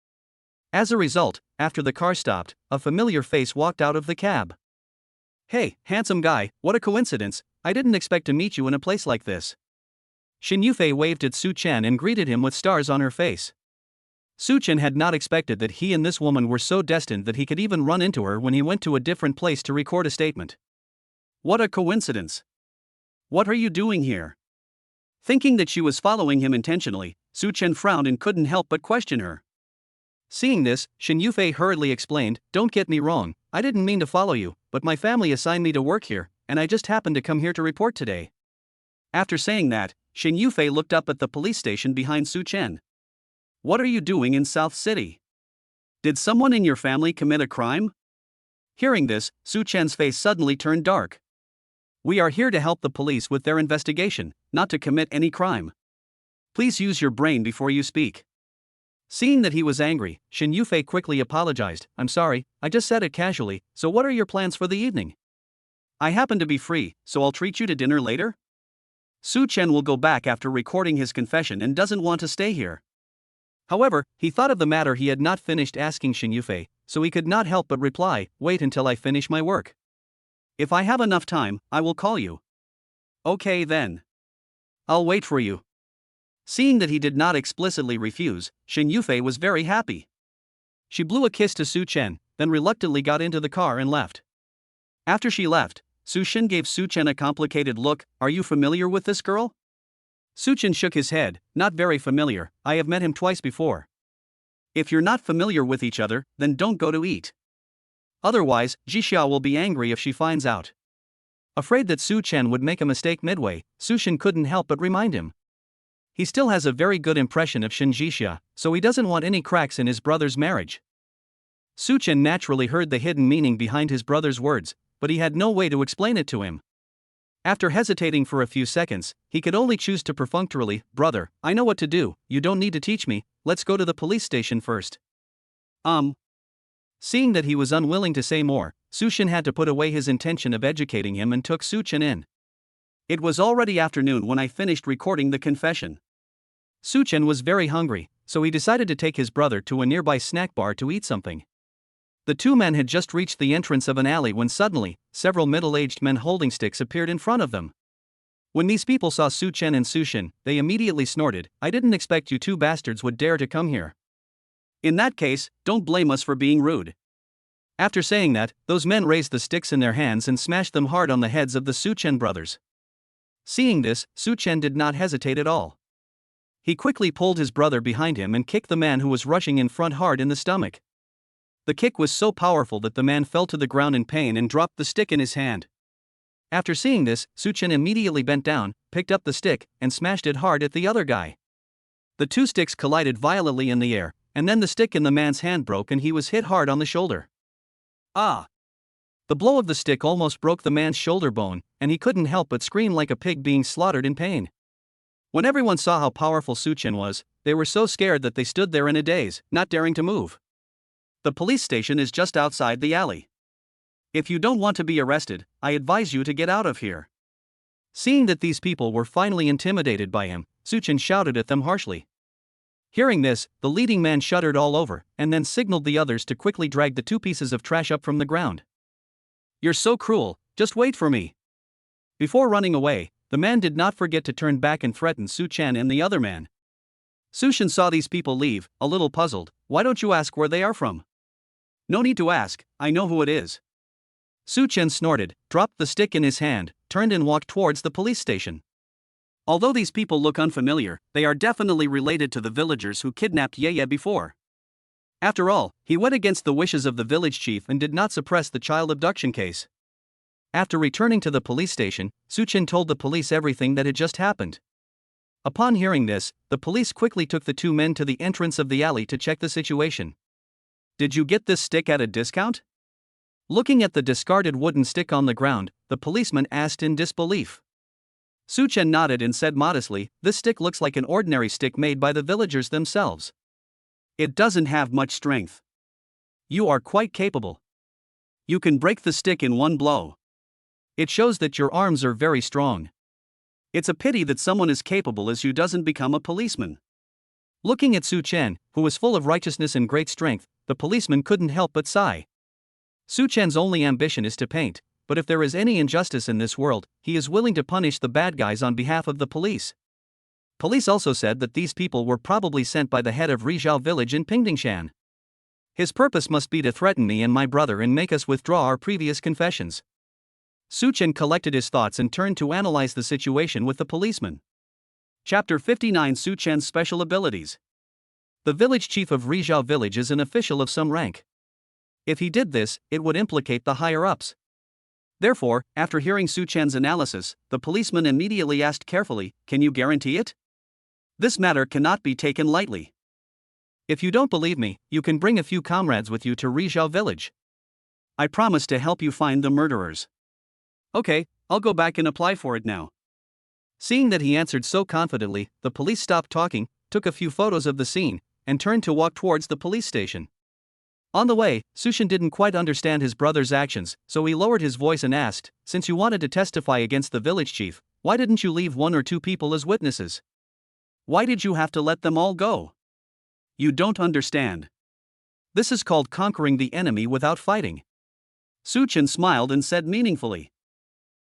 As a result, after the car stopped, a familiar face walked out of the cab. Hey, handsome guy, what a coincidence, I didn't expect to meet you in a place like this. Shin Yufei waved at Su Chen and greeted him with stars on her face. Su Chen had not expected that he and this woman were so destined that he could even run into her when he went to a different place to record a statement. What a coincidence. What are you doing here? Thinking that she was following him intentionally, Su Chen frowned and couldn't help but question her. Seeing this, Shin Yufei hurriedly explained, don't get me wrong, I didn't mean to follow you, but my family assigned me to work here, and I just happened to come here to report today. After saying that, Shin Yufei looked up at the police station behind Su Chen. What are you doing in South City? Did someone in your family commit a crime? Hearing this, Su Chen's face suddenly turned dark. We are here to help the police with their investigation, not to commit any crime. Please use your brain before you speak. Seeing that he was angry, Shin Yufei quickly apologized. I'm sorry, I just said it casually, so what are your plans for the evening? I happen to be free, so I'll treat you to dinner later? Su Chen will go back after recording his confession and doesn't want to stay here. However, he thought of the matter he had not finished asking Shin Yufei, so he could not help but reply, wait until I finish my work. If I have enough time, I will call you. Okay then. I'll wait for you. Seeing that he did not explicitly refuse, Shin Yufei was very happy. She blew a kiss to Su Chen, then reluctantly got into the car and left. After she left, Su Shin gave Su Chen a complicated look. Are you familiar with this girl? Su Chen shook his head. Not very familiar, I have met him twice before. If you're not familiar with each other, then don't go to eat. Otherwise, Jixia will be angry if she finds out. Afraid that Su Chen would make a mistake midway, Su Shin couldn't help but remind him. He still has a very good impression of Shin Jixia, so he doesn't want any cracks in his brother's marriage. Su Chen naturally heard the hidden meaning behind his brother's words, but he had no way to explain it to him. After hesitating for a few seconds, he could only choose to perfunctorily, "Brother, I know what to do, you don't need to teach me, let's go to the police station first." Seeing that he was unwilling to say more, Su Shin had to put away his intention of educating him and took Su Chen in. It was already afternoon when I finished recording the confession. Su Chen was very hungry, so he decided to take his brother to a nearby snack bar to eat something. The two men had just reached the entrance of an alley when suddenly, several middle-aged men holding sticks appeared in front of them. When these people saw Su Chen and Su Shin, they immediately snorted, "I didn't expect you two bastards would dare to come here. In that case, don't blame us for being rude." After saying that, those men raised the sticks in their hands and smashed them hard on the heads of the Su Chen brothers. Seeing this, Su Chen did not hesitate at all. He quickly pulled his brother behind him and kicked the man who was rushing in front hard in the stomach. The kick was so powerful that the man fell to the ground in pain and dropped the stick in his hand. After seeing this, Su Chen immediately bent down, picked up the stick, and smashed it hard at the other guy. The two sticks collided violently in the air, and then the stick in the man's hand broke and he was hit hard on the shoulder. Ah! The blow of the stick almost broke the man's shoulder bone, and he couldn't help but scream like a pig being slaughtered in pain. When everyone saw how powerful Su Chen was, they were so scared that they stood there in a daze, not daring to move. The police station is just outside the alley. If you don't want to be arrested, I advise you to get out of here. Seeing that these people were finally intimidated by him, Su Chen shouted at them harshly. Hearing this, the leading man shuddered all over, and then signaled the others to quickly drag the two pieces of trash up from the ground. "You're so cruel, just wait for me." Before running away, the man did not forget to turn back and threaten Su Chen and the other man. Su Shin saw these people leave, a little puzzled. "Why don't you ask where they are from?" "No need to ask, I know who it is." Su Chen snorted, dropped the stick in his hand, turned and walked towards the police station. Although these people look unfamiliar, they are definitely related to the villagers who kidnapped Ye before. After all, he went against the wishes of the village chief and did not suppress the child abduction case. After returning to the police station, Su Chen told the police everything that had just happened. Upon hearing this, the police quickly took the two men to the entrance of the alley to check the situation. "Did you get this stick at a discount?" Looking at the discarded wooden stick on the ground, the policeman asked in disbelief. Su Chen nodded and said modestly, "This stick looks like an ordinary stick made by the villagers themselves. It doesn't have much strength. You are quite capable. You can break the stick in one blow. It shows that your arms are very strong. It's a pity that someone as capable as you doesn't become a policeman." Looking at Su Chen, who was full of righteousness and great strength, the policeman couldn't help but sigh. Su Chen's only ambition is to paint, but if there is any injustice in this world, he is willing to punish the bad guys on behalf of the police. Police also said that these people were probably sent by the head of Rizhao village in Pingdingshan. His purpose must be to threaten me and my brother and make us withdraw our previous confessions. Su Chen collected his thoughts and turned to analyze the situation with the policeman. Chapter 59: Su Chen's Special Abilities. The village chief of Rizhao village is an official of some rank. If he did this, it would implicate the higher-ups. Therefore, after hearing Su Chen's analysis, the policeman immediately asked carefully, "Can you guarantee it? This matter cannot be taken lightly. If you don't believe me, you can bring a few comrades with you to Rizhao village. I promise to help you find the murderers." "Okay, I'll go back and apply for it now." Seeing that he answered so confidently, the police stopped talking, took a few photos of the scene, and turned to walk towards the police station. On the way, Su Shin didn't quite understand his brother's actions, so he lowered his voice and asked, "Since you wanted to testify against the village chief, why didn't you leave one or two people as witnesses? Why did you have to let them all go? You don't understand. This is called conquering the enemy without fighting." Su Shin smiled and said meaningfully.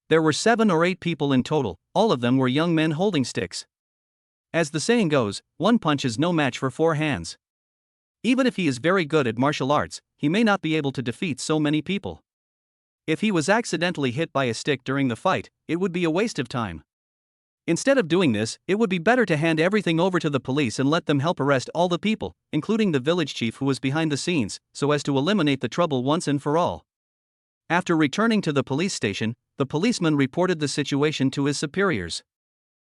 There were 7 or 8 people in total, all of them were young men holding sticks. As the saying goes, one punch is no match for four hands. Even if he is very good at martial arts, he may not be able to defeat so many people. If he was accidentally hit by a stick during the fight, it would be a waste of time. Instead of doing this, it would be better to hand everything over to the police and let them help arrest all the people, including the village chief who was behind the scenes, so as to eliminate the trouble once and for all. After returning to the police station, the policeman reported the situation to his superiors.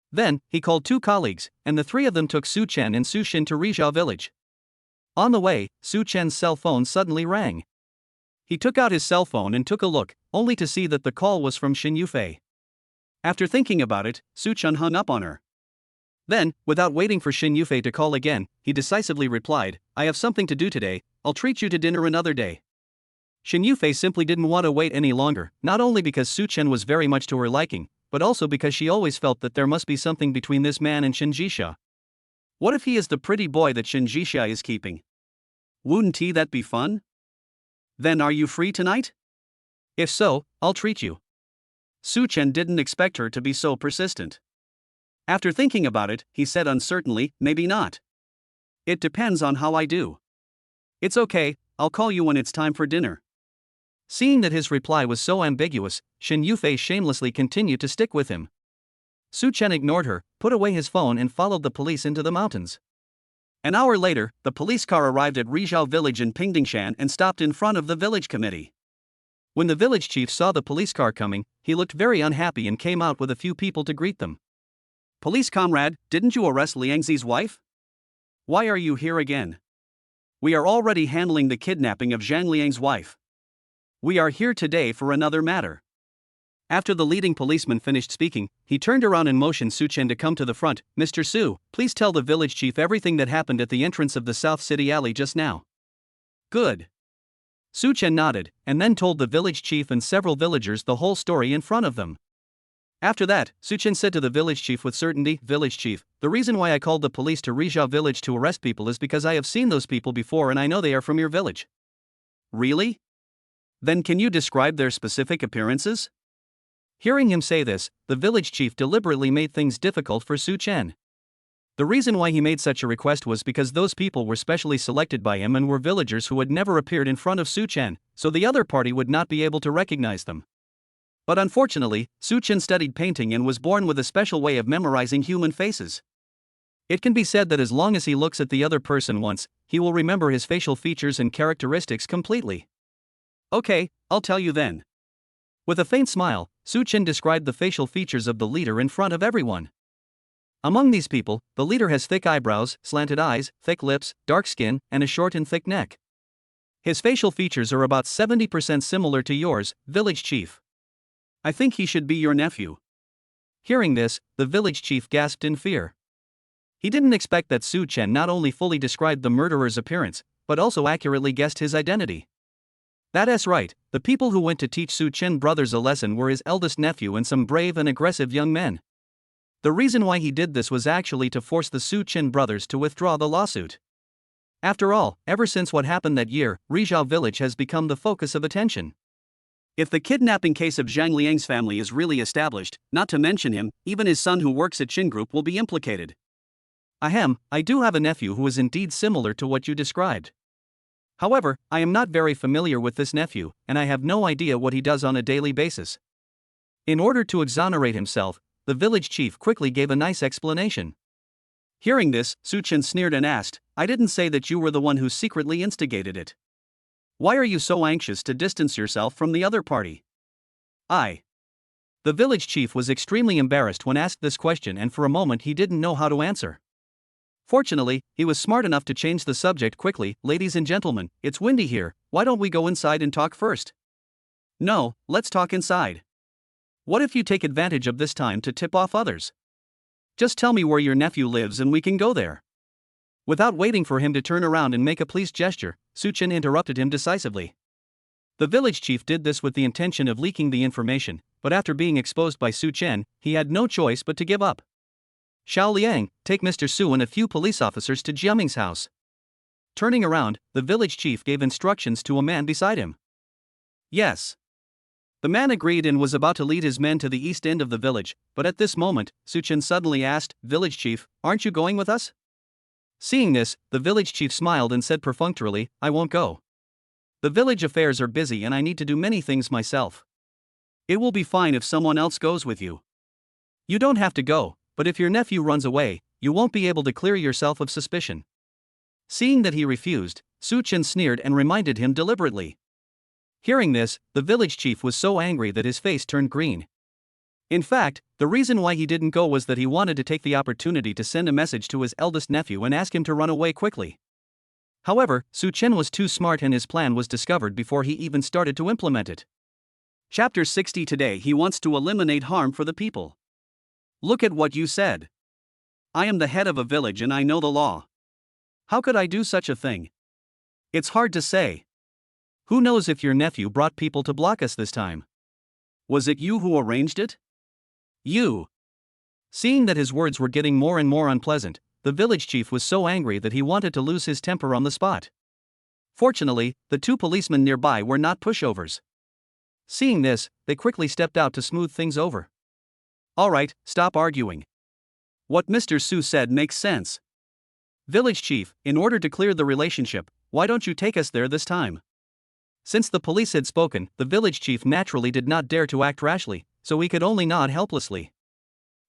Then, he called two colleagues, and the three of them took Su Chen and Su Xin to Rizhao village. On the way, Su Chen's cell phone suddenly rang. He took out his cell phone and took a look, only to see that the call was from Xin Yufei. After thinking about it, Su Chen hung up on her. Then, without waiting for Xin Yufei to call again, he decisively replied, "I have something to do today, I'll treat you to dinner another day." Xin Yufei simply didn't want to wait any longer, not only because Su Chen was very much to her liking, but also because she always felt that there must be something between this man and Xin Jixia. What if he is the pretty boy that Xin Jixia is keeping? Wouldn't that be fun? Then are you free tonight? If so, I'll treat you. Su Chen didn't expect her to be so persistent. After thinking about it, he said uncertainly, "Maybe not. It depends on how I do." "It's okay, I'll call you when it's time for dinner." Seeing that his reply was so ambiguous, Xin Yufei shamelessly continued to stick with him. Su Chen ignored her, put away his phone and followed the police into the mountains. An hour later, the police car arrived at Rizhao village in Pingdingshan and stopped in front of the village committee. When the village chief saw the police car coming, he looked very unhappy and came out with a few people to greet them. "Police comrade, didn't you arrest Liangzi's wife? Why are you here again?" "We are already handling the kidnapping of Zhang Liang's wife. We are here today for another matter." After the leading policeman finished speaking, he turned around and motioned Su Chen to come to the front. "Mr. Su, please tell the village chief everything that happened at the entrance of the South City alley just now." "Good." Su Chen nodded, and then told the village chief and several villagers the whole story in front of them. After that, Su Chen said to the village chief with certainty, "Village chief, the reason why I called the police to Rizhao village to arrest people is because I have seen those people before and I know they are from your village." "Really? Then can you describe their specific appearances?" Hearing him say this, the village chief deliberately made things difficult for Su Chen. The reason why he made such a request was because those people were specially selected by him and were villagers who had never appeared in front of Su Chen, so the other party would not be able to recognize them. But unfortunately, Su Chen studied painting and was born with a special way of memorizing human faces. It can be said that as long as he looks at the other person once, he will remember his facial features and characteristics completely. "Okay, I'll tell you then." With a faint smile, Su Chen described the facial features of the leader in front of everyone. Among these people, the leader has thick eyebrows, slanted eyes, thick lips, dark skin, and a short and thick neck. His facial features are about 70% similar to yours, village chief. I think he should be your nephew. Hearing this, the village chief gasped in fear. He didn't expect that Su Chen not only fully described the murderer's appearance, but also accurately guessed his identity. That's right, the people who went to teach Su Chen brothers a lesson were his eldest nephew and some brave and aggressive young men. The reason why he did this was actually to force the Su Chen brothers to withdraw the lawsuit. After all, ever since what happened that year, Rizhao village has become the focus of attention. If the kidnapping case of Zhang Liang's family is really established, not to mention him, even his son who works at Qin Group will be implicated. Ahem, I do have a nephew who is indeed similar to what you described. However, I am not very familiar with this nephew, and I have no idea what he does on a daily basis. In order to exonerate himself, the village chief quickly gave a nice explanation. Hearing this, Su Chen sneered and asked, "I didn't say that you were the one who secretly instigated it. Why are you so anxious to distance yourself from the other party?" The village chief was extremely embarrassed when asked this question, and for a moment he didn't know how to answer. Fortunately, he was smart enough to change the subject quickly. "Ladies and gentlemen, it's windy here, why don't we go inside and talk first?" "No, let's talk inside. What if you take advantage of this time to tip off others? Just tell me where your nephew lives and we can go there." Without waiting for him to turn around and make a pleased gesture, Su Chen interrupted him decisively. The village chief did this with the intention of leaking the information, but after being exposed by Su Chen, he had no choice but to give up. "Xiao Liang, take Mr. Su and a few police officers to Jiaming's house." Turning around, the village chief gave instructions to a man beside him. "Yes." The man agreed and was about to lead his men to the east end of the village, but at this moment, Suchin suddenly asked, "Village chief, aren't you going with us?" Seeing this, the village chief smiled and said perfunctorily, "I won't go. The village affairs are busy and I need to do many things myself. It will be fine if someone else goes with you. You don't have to go, but if your nephew runs away, you won't be able to clear yourself of suspicion." Seeing that he refused, Suchin sneered and reminded him deliberately. Hearing this, the village chief was so angry that his face turned green. In fact, the reason why he didn't go was that he wanted to take the opportunity to send a message to his eldest nephew and ask him to run away quickly. However, Suchin was too smart and his plan was discovered before he even started to implement it. Chapter 60. Today he wants to eliminate harm for the people. Look at what you said. I am the head of a village and I know the law. How could I do such a thing? It's hard to say. Who knows if your nephew brought people to block us this time? Was it you who arranged it? You. Seeing that his words were getting more and more unpleasant, the village chief was so angry that he wanted to lose his temper on the spot. Fortunately, the two policemen nearby were not pushovers. Seeing this, they quickly stepped out to smooth things over. Alright, stop arguing. What Mr. Su said makes sense. Village chief, in order to clear the relationship, why don't you take us there this time? Since the police had spoken, the village chief naturally did not dare to act rashly, so he could only nod helplessly.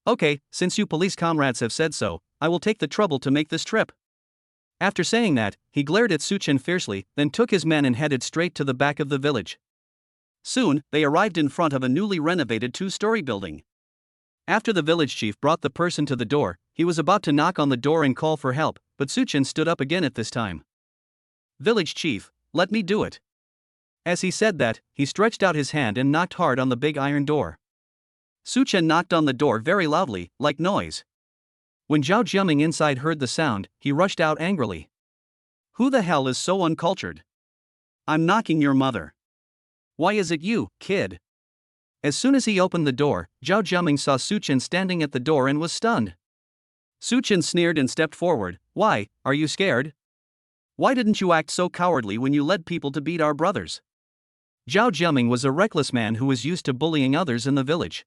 Okay, since you police comrades have said so, I will take the trouble to make this trip. After saying that, he glared at Suchin fiercely, then took his men and headed straight to the back of the village. Soon, they arrived in front of a newly renovated two-story building. After the village chief brought the person to the door, he was about to knock on the door and call for help, but Suchin stood up again at this time. "Village chief, let me do it." As he said that, he stretched out his hand and knocked hard on the big iron door. Suchin knocked on the door very loudly, like noise. When Zhao Jiaming inside heard the sound, he rushed out angrily. "Who the hell is so uncultured? I'm knocking your mother. Why is it you, kid?" As soon as he opened the door, Zhao Jiaming saw Suchin standing at the door and was stunned. Suchin sneered and stepped forward. "Why, are you scared? Why didn't you act so cowardly when you led people to beat our brothers?" Zhao Jiaming was a reckless man who was used to bullying others in the village.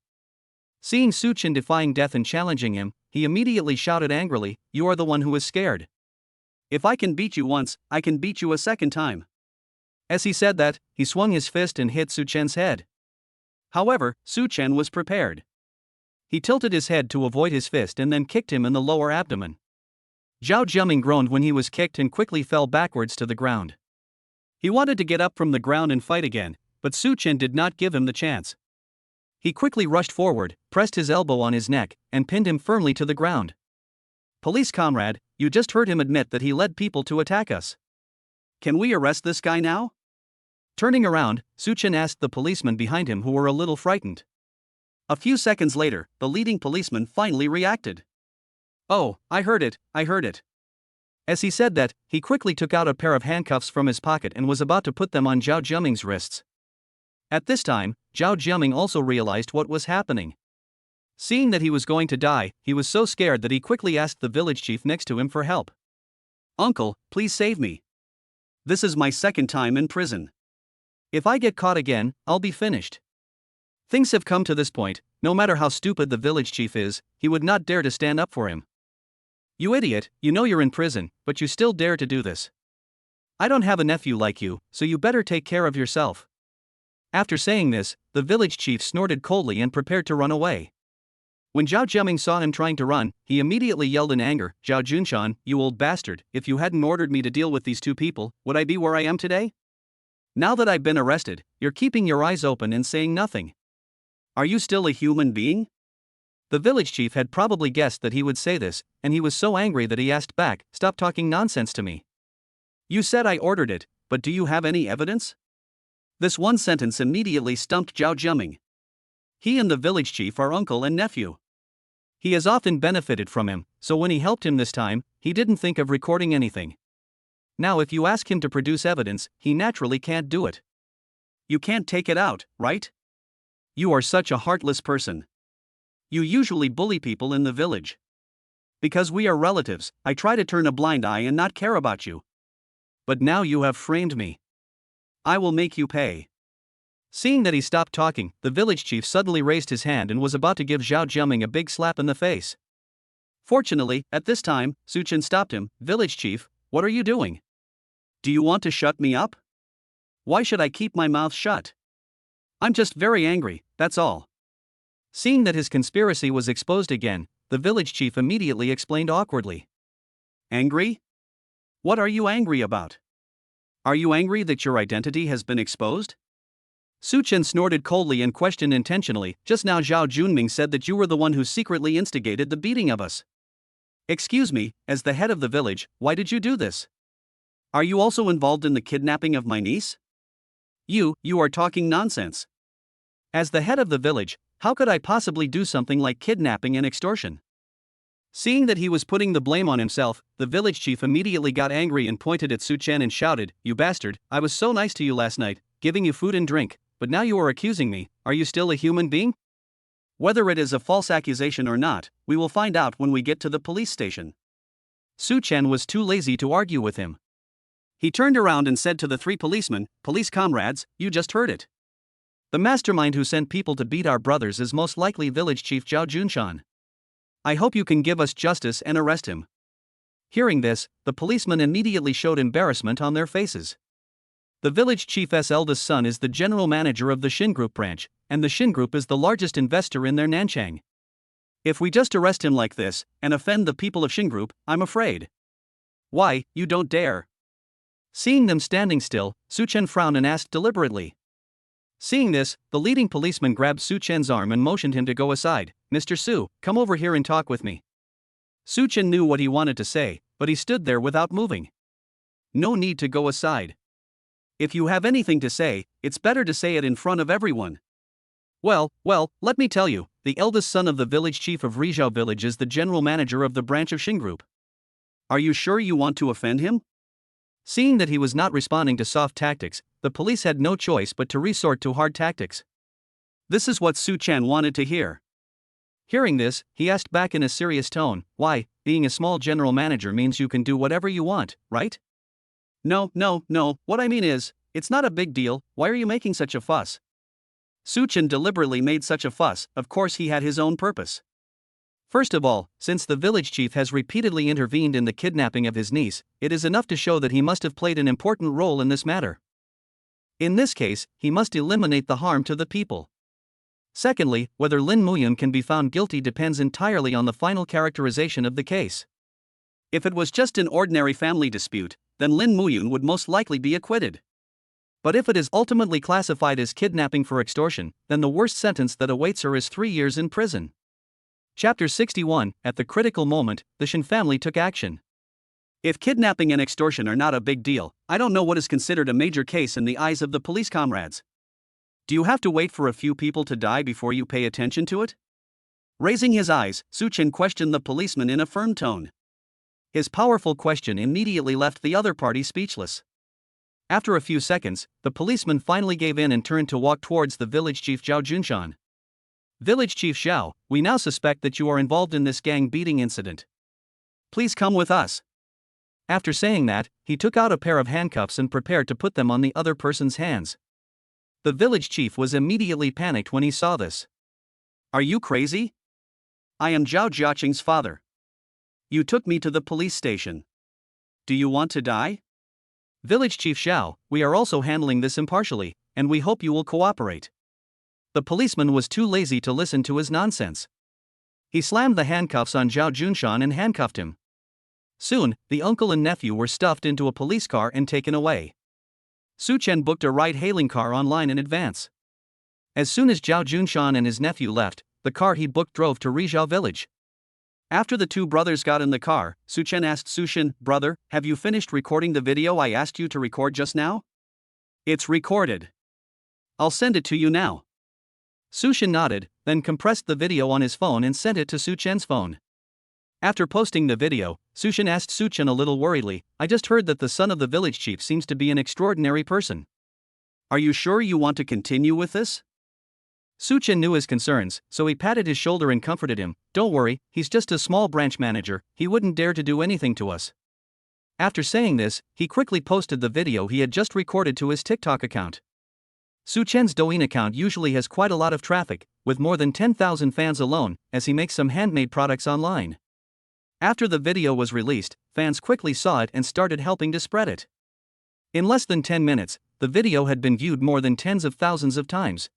Seeing Suchin defying death and challenging him, he immediately shouted angrily, "You are the one who is scared. If I can beat you once, I can beat you a second time." As he said that, he swung his fist and hit Suchin's head. However, Suchin was prepared. He tilted his head to avoid his fist and then kicked him in the lower abdomen. Zhao Jiaming groaned when he was kicked and quickly fell backwards to the ground. He wanted to get up from the ground and fight again, but Suchin did not give him the chance. He quickly rushed forward, pressed his elbow on his neck, and pinned him firmly to the ground. "Police comrade, you just heard him admit that he led people to attack us. Can we arrest this guy now?" Turning around, Suchin asked the policemen behind him who were a little frightened. A few seconds later, the leading policeman finally reacted. "Oh, I heard it. As he said that, he quickly took out a pair of handcuffs from his pocket and was about to put them on Zhao Jiaming's wrists. At this time, Zhao Jiaming also realized what was happening. Seeing that he was going to die, he was so scared that he quickly asked the village chief next to him for help. "Uncle, please save me. This is my second time in prison. If I get caught again, I'll be finished." Things have come to this point, no matter how stupid the village chief is, he would not dare to stand up for him. "You idiot, you know you're in prison, but you still dare to do this. I don't have a nephew like you, so you better take care of yourself." After saying this, the village chief snorted coldly and prepared to run away. When Zhao Jiaming saw him trying to run, he immediately yelled in anger, "Zhao Junshan, you old bastard, if you hadn't ordered me to deal with these two people, would I be where I am today? Now that I've been arrested, you're keeping your eyes open and saying nothing. Are you still a human being?" The village chief had probably guessed that he would say this, and he was so angry that he asked back, "Stop talking nonsense to me. You said I ordered it, but do you have any evidence?" This one sentence immediately stumped Zhao Jiaming. He and the village chief are uncle and nephew. He has often benefited from him, so when he helped him this time, he didn't think of recording anything. Now if you ask him to produce evidence, he naturally can't do it. You can't take it out, right? You are such a heartless person. You usually bully people in the village. Because we are relatives, I try to turn a blind eye and not care about you. But now you have framed me. I will make you pay. Seeing that he stopped talking, the village chief suddenly raised his hand and was about to give Zhao Jiaming a big slap in the face. Fortunately, at this time, Su Chen stopped him. "Village chief, what are you doing? Do you want to shut me up? Why should I keep my mouth shut? I'm just very angry, that's all." Seeing that his conspiracy was exposed again, the village chief immediately explained awkwardly. "Angry? What are you angry about? Are you angry that your identity has been exposed?" Su Chen snorted coldly and questioned intentionally. "Just now Zhao Junming said that you were the one who secretly instigated the beating of us. Excuse me, as the head of the village, why did you do this? Are you also involved in the kidnapping of my niece? You are talking nonsense. As the head of the village, how could I possibly do something like kidnapping and extortion?" Seeing that he was putting the blame on himself, the village chief immediately got angry and pointed at Su Chen and shouted, "You bastard, I was so nice to you last night, giving you food and drink, but now you are accusing me. Are you still a human being? Whether it is a false accusation or not, we will find out when we get to the police station." Su Chen was too lazy to argue with him. He turned around and said to the three policemen, "Police comrades, you just heard it. The mastermind who sent people to beat our brothers is most likely village chief Zhao Junshan. I hope you can give us justice and arrest him." Hearing this, the policemen immediately showed embarrassment on their faces. The village chief's eldest son is the general manager of the Xin Group branch, and the Xin Group is the largest investor in their Nanchang. If we just arrest him like this, and offend the people of Xin Group, I'm afraid. Why, you don't dare. Seeing them standing still, Su Chen frowned and asked deliberately. Seeing this, the leading policeman grabbed Su Chen's arm and motioned him to go aside. "Mr. Su, come over here and talk with me." Su Chen knew what he wanted to say, but he stood there without moving. "No need to go aside. If you have anything to say, it's better to say it in front of everyone." Well, let me tell you, the eldest son of the village chief of Rizhao village is the general manager of the branch of Xin Group. Are you sure you want to offend him? Seeing that he was not responding to soft tactics, the police had no choice but to resort to hard tactics. This is what Su Chen wanted to hear. Hearing this, he asked back in a serious tone, "Why, being a small general manager means you can do whatever you want, right?" No, what I mean is, it's not a big deal. Why are you making such a fuss?" Su Chen deliberately made such a fuss. Of course he had his own purpose. First of all, since the village chief has repeatedly intervened in the kidnapping of his niece, it is enough to show that he must have played an important role in this matter. In this case, he must eliminate the harm to the people. Secondly, whether Lin Muyun can be found guilty depends entirely on the final characterization of the case. If it was just an ordinary family dispute, then Lin Muyun would most likely be acquitted. But if it is ultimately classified as kidnapping for extortion, then the worst sentence that awaits her is 3 years in prison. Chapter 61. At the critical moment, the Shen family took action. If kidnapping and extortion are not a big deal, I don't know what is considered a major case in the eyes of the police comrades. Do you have to wait for a few people to die before you pay attention to it? Raising his eyes, Su Chen questioned the policeman in a firm tone. His powerful question immediately left the other party speechless. After a few seconds, the policeman finally gave in and turned to walk towards the village chief Zhao Junshan. "Village Chief Zhao, we now suspect that you are involved in this gang beating incident. Please come with us." After saying that, he took out a pair of handcuffs and prepared to put them on the other person's hands. The village chief was immediately panicked when he saw this. "Are you crazy? I am Zhao Jiaqing's father. You took me to the police station. Do you want to die?" "Village Chief Zhao, we are also handling this impartially, and we hope you will cooperate." The policeman was too lazy to listen to his nonsense. He slammed the handcuffs on Zhao Junshan and handcuffed him. Soon, the uncle and nephew were stuffed into a police car and taken away. Su Chen booked a ride-hailing car online in advance. As soon as Zhao Junshan and his nephew left, the car he booked drove to Rizhao village. After the two brothers got in the car, Su Chen asked Su Shen, "Brother, have you finished recording the video I asked you to record just now?" "It's recorded. I'll send it to you now." Su Shen nodded, then compressed the video on his phone and sent it to Su Chen's phone. After posting the video, Su Shen asked Su Chen a little worriedly, "I just heard that the son of the village chief seems to be an extraordinary person. Are you sure you want to continue with this?" Su Chen knew his concerns, so he patted his shoulder and comforted him, "Don't worry, he's just a small branch manager, he wouldn't dare to do anything to us." After saying this, he quickly posted the video he had just recorded to his TikTok account. Su Chen's Douyin account usually has quite a lot of traffic, with more than 10,000 fans alone, as he makes some handmade products online. After the video was released, fans quickly saw it and started helping to spread it. In less than 10 minutes, the video had been viewed more than tens of thousands of times.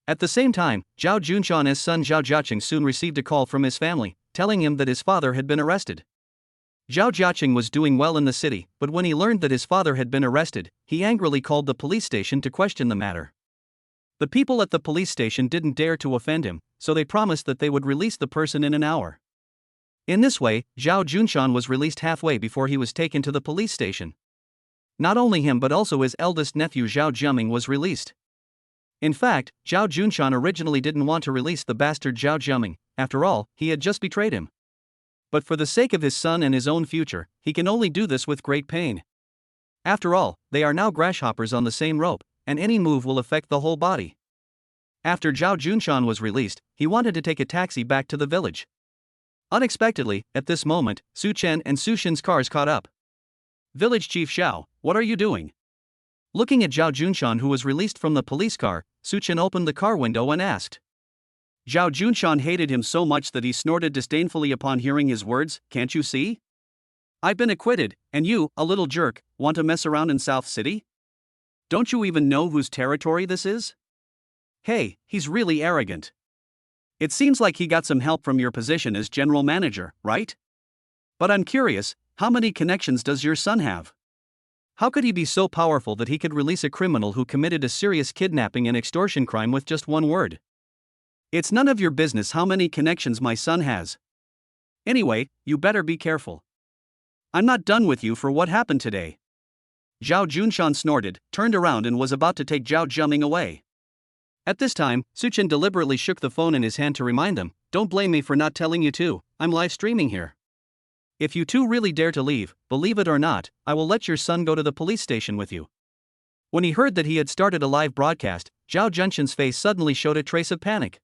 At the same time, Zhao Junshan's son Zhao Jiaqing soon received a call from his family, telling him that his father had been arrested. Zhao Jiaqing was doing well in the city, but when he learned that his father had been arrested, he angrily called the police station to question the matter. The people at the police station didn't dare to offend him, so they promised that they would release the person in an hour. In this way, Zhao Junshan was released halfway before he was taken to the police station. Not only him but also his eldest nephew Zhao Jiaming was released. In fact, Zhao Junshan originally didn't want to release the bastard Zhao Jiaming, after all, he had just betrayed him. But for the sake of his son and his own future, he can only do this with great pain. After all, they are now grasshoppers on the same rope, and any move will affect the whole body. After Zhao Junshan was released, he wanted to take a taxi back to the village. Unexpectedly, at this moment, Su Chen and Su Shen's cars caught up. "Village Chief Xiao, what are you doing?" Looking at Zhao Junshan, who was released from the police car, Su Chen opened the car window and asked. Zhao Junshan hated him so much that he snorted disdainfully upon hearing his words. "Can't you see? I've been acquitted, and you, a little jerk, want to mess around in South City? Don't you even know whose territory this is? Hey, he's really arrogant. It seems like he got some help from your position as general manager, right? But I'm curious, how many connections does your son have? How could he be so powerful that he could release a criminal who committed a serious kidnapping and extortion crime with just one word? It's none of your business how many connections my son has. Anyway, you better be careful. I'm not done with you for what happened today." Zhao Junshan snorted, turned around and was about to take Zhao Jiaming away. At this time, Su Chen deliberately shook the phone in his hand to remind them, "Don't blame me for not telling you too, I'm live streaming here. If you two really dare to leave, believe it or not, I will let your son go to the police station with you." When he heard that he had started a live broadcast, Zhao Junshan's face suddenly showed a trace of panic.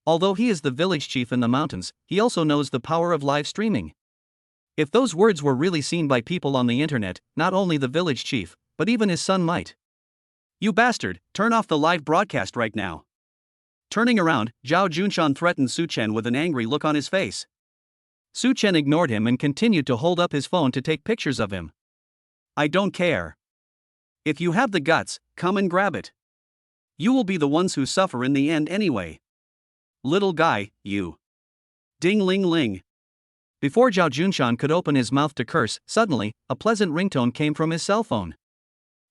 Although he is the village chief in the mountains, he also knows the power of live streaming. If those words were really seen by people on the internet, not only the village chief, but even his son might. "You bastard, turn off the live broadcast right now." Turning around, Zhao Junshan threatened Su Chen with an angry look on his face. Su Chen ignored him and continued to hold up his phone to take pictures of him. "I don't care. If you have the guts, come and grab it. You will be the ones who suffer in the end anyway. Little guy, you." Ding ling ling. Before Zhao Junshan could open his mouth to curse, suddenly, a pleasant ringtone came from his cell phone.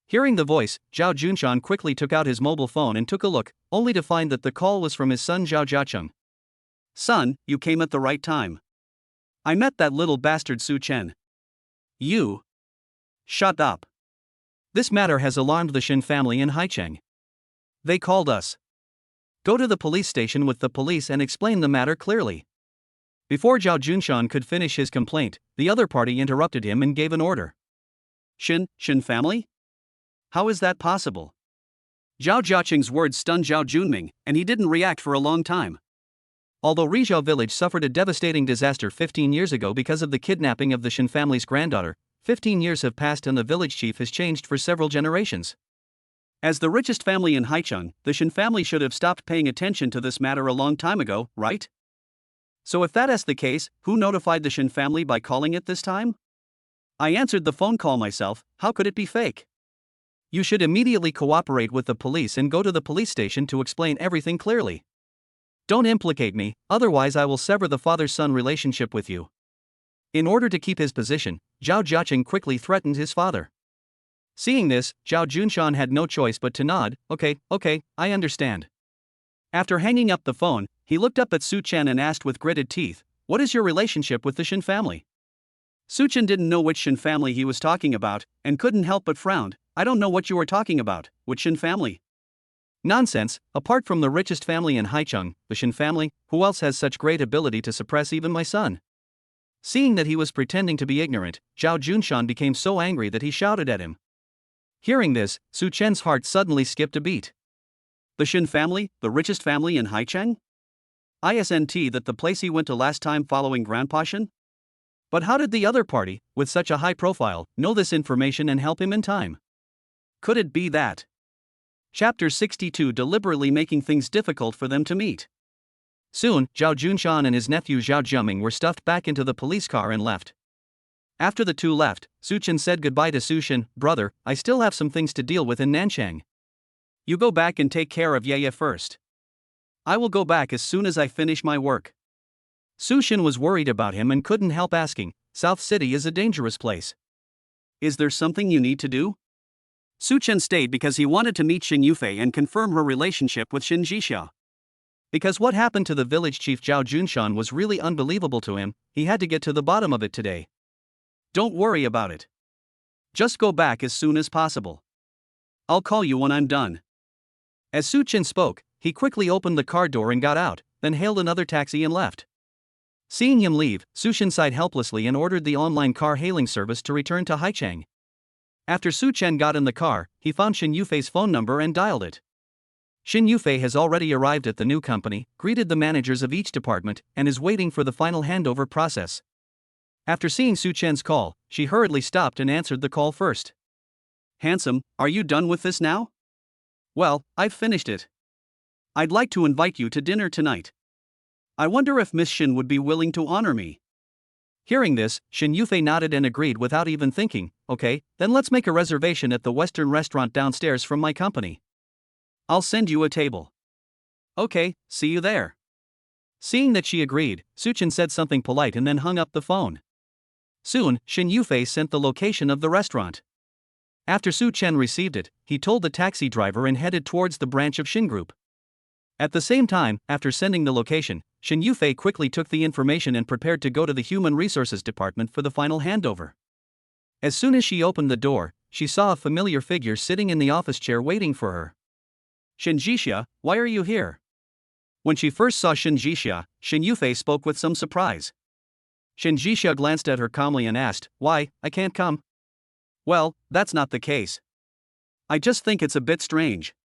Hearing the voice, Zhao Junshan quickly took out his mobile phone and took a look, only to find that the call was from his son Zhao Jiaqing. "Son, you came at the right time. I met that little bastard Su Chen." "You? Shut up. This matter has alarmed the Shen family in Haicheng. They called us. Go to the police station with the police and explain the matter clearly." Before Zhao Junshan could finish his complaint, the other party interrupted him and gave an order. Shen family? How is that possible?" Zhao Jiaqing's words stunned Zhao Junming, and he didn't react for a long time. Although Rizhao village suffered a devastating disaster 15 years ago because of the kidnapping of the Shen family's granddaughter, 15 years have passed and the village chief has changed for several generations. As the richest family in Haicheng, the Shen family should have stopped paying attention to this matter a long time ago, right? So if that is the case, who notified the Shen family by calling it this time? I answered the phone call myself, how could it be fake? You should immediately cooperate with the police and go to the police station to explain everything clearly. Don't implicate me, otherwise I will sever the father-son relationship with you. In order to keep his position, Zhao Jiaqing quickly threatened his father. Seeing this, Zhao Junshan had no choice but to nod. Okay, I understand. After hanging up the phone, he looked up at Su Chen and asked with gritted teeth, "What is your relationship with the Shen family?" Su Chen didn't know which Shen family he was talking about, and couldn't help but frown. "I don't know what you are talking about, which Shen family?" "Nonsense, apart from the richest family in Haicheng, the Shen family, who else has such great ability to suppress even my son?" Seeing that he was pretending to be ignorant, Zhao Junshan became so angry that he shouted at him. Hearing this, Su Chen's heart suddenly skipped a beat. The Shen family, the richest family in Haicheng? Isn't that the place he went to last time following Grandpa Shen? But how did the other party, with such a high profile, know this information and help him in time? Could it be that Chapter 62, deliberately making things difficult for them to meet. Soon, Zhao Junshan and his nephew Zhao Jiaming were stuffed back into the police car and left. After the two left, Suchen said goodbye to Sushin. "Brother, I still have some things to deal with in Nanchang. You go back and take care of Yeye first. I will go back as soon as I finish my work." Sushin was worried about him and couldn't help asking, "South City is a dangerous place. Is there something you need to do?" Suchen stayed because he wanted to meet Xin Yufei and confirm her relationship with Xin Jixia. Because what happened to the village chief Zhao Junshan was really unbelievable to him, he had to get to the bottom of it today. "Don't worry about it. Just go back as soon as possible. I'll call you when I'm done." As Suchen spoke, he quickly opened the car door and got out, then hailed another taxi and left. Seeing him leave, Sushin sighed helplessly and ordered the online car hailing service to return to Haicheng. After Suchen got in the car, he found Xin Yufei's phone number and dialed it. Xin Yufei has already arrived at the new company, greeted the managers of each department, and is waiting for the final handover process. After seeing Suchen's call, she hurriedly stopped and answered the call first. "Handsome, are you done with this now?" "Well, I've finished it. I'd like to invite you to dinner tonight. I wonder if Miss Xin would be willing to honor me." Hearing this, Xin Yufei nodded and agreed without even thinking. "Okay, then let's make a reservation at the Western restaurant downstairs from my company. I'll send you a table." "Okay, see you there." Seeing that she agreed, Suchen said something polite and then hung up the phone. Soon, Xin Yufei sent the location of the restaurant. After Suchen received it, he told the taxi driver and headed towards the branch of Xin Group. At the same time, after sending the location, Xin Yufei quickly took the information and prepared to go to the Human Resources Department for the final handover. As soon as she opened the door, she saw a familiar figure sitting in the office chair waiting for her. "Xin Jixia, why are you here?" When she first saw Xin Jixia, Xin Yufei spoke with some surprise. Xin Jixia glanced at her calmly and asked, "Why, I can't come?" "Well, that's not the case. I just think it's a bit strange.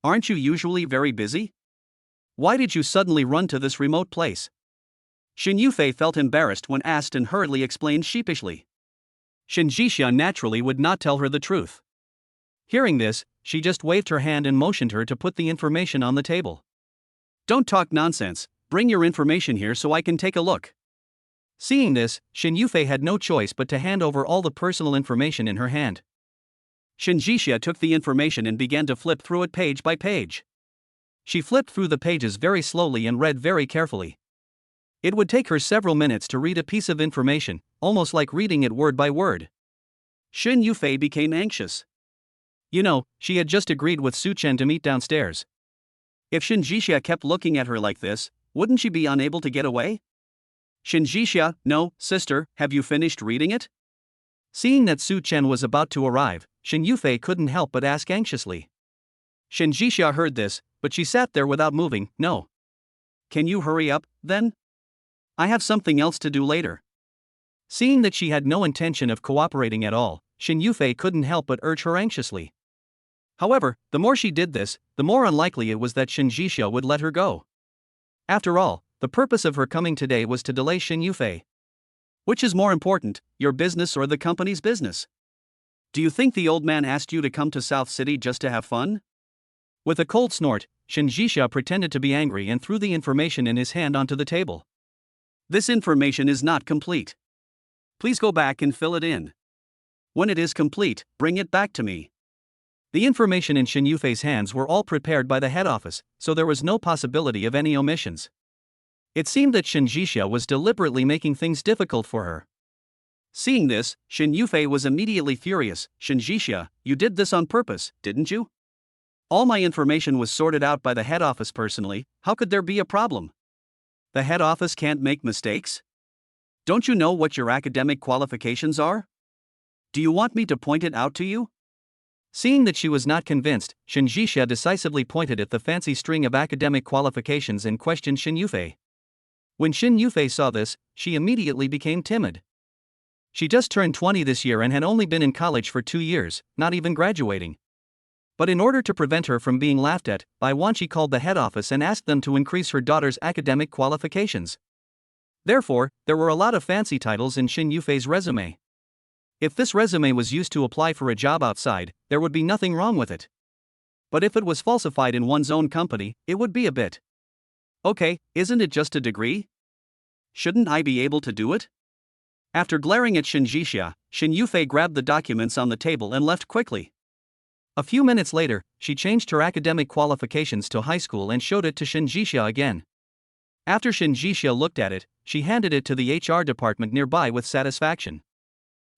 Aren't you usually very busy? Why did you suddenly run to this remote place?" Xin Yufei felt embarrassed when asked and hurriedly explained sheepishly. Xin Jixia naturally would not tell her the truth. Hearing this, she just waved her hand and motioned her to put the information on the table. "Don't talk nonsense, bring your information here so I can take a look." Seeing this, Xin Yufei had no choice but to hand over all the personal information in her hand. Xin Jixia took the information and began to flip through it page by page. She flipped through the pages very slowly and read very carefully. It would take her several minutes to read a piece of information, almost like reading it word by word. Xin Yufei became anxious. She had just agreed with Suchen to meet downstairs. If Xin Jixia kept looking at her like this, wouldn't she be unable to get away? "Xin Jixia, no, sister, have you finished reading it?" Seeing that Suchen was about to arrive, Xin Yufei couldn't help but ask anxiously. Xin Jixia heard this, but she sat there without moving. "No." "Can you hurry up, then? I have something else to do later." Seeing that she had no intention of cooperating at all, Xin Yufei couldn't help but urge her anxiously. However, the more she did this, the more unlikely it was that Xin Jixia would let her go. After all, the purpose of her coming today was to delay Xin Yufei. Which is more important, your business or the company's business? Do you think the old man asked you to come to South City just to have fun? With a cold snort, Xin Jixia pretended to be angry and threw the information in his hand onto the table. "This information is not complete. Please go back and fill it in. When it is complete, bring it back to me." The information in Xin Yufei's hands were all prepared by the head office, so there was no possibility of any omissions. It seemed that Xin Jixia was deliberately making things difficult for her. Seeing this, Xin Yufei was immediately furious. "Xin Jixia, you did this on purpose, didn't you? All my information was sorted out by the head office personally, how could there be a problem? The head office can't make mistakes? Don't you know what your academic qualifications are? Do you want me to point it out to you?" Seeing that she was not convinced, Xin Jixia decisively pointed at the fancy string of academic qualifications and questioned Xin Yufei. When Xin Yufei saw this, she immediately became timid. She just turned 20 this year and had only been in college for 2 years, not even graduating. But in order to prevent her from being laughed at, she called the head office and asked them to increase her daughter's academic qualifications. Therefore, there were a lot of fancy titles in Xin Yufei's resume. If this resume was used to apply for a job outside, there would be nothing wrong with it. But if it was falsified in one's own company, it would be a bit. Okay, isn't it just a degree? Shouldn't I be able to do it? After glaring at Shin Jixia, Shin Yufei grabbed the documents on the table and left quickly. A few minutes later, she changed her academic qualifications to high school and showed it to Shin Jixia again. After Shin Jixia looked at it, she handed it to the HR department nearby with satisfaction.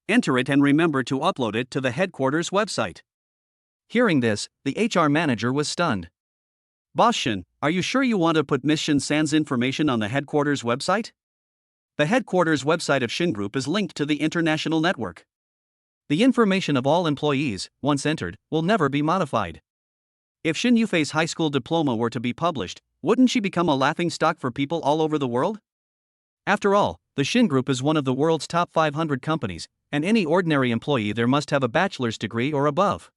Enter it and remember to upload it to the headquarters website. Hearing this, the HR manager was stunned. Boss Shin, are you sure you want to put Miss Shin-san's information on the headquarters website? The headquarters website of Shin Group is linked to the international network. The information of all employees, once entered, will never be modified. If Shin Yufei's high school diploma were to be published, wouldn't she become a laughingstock for people all over the world? After all, the Shin Group is one of the world's top 500 companies, and any ordinary employee there must have a bachelor's degree or above.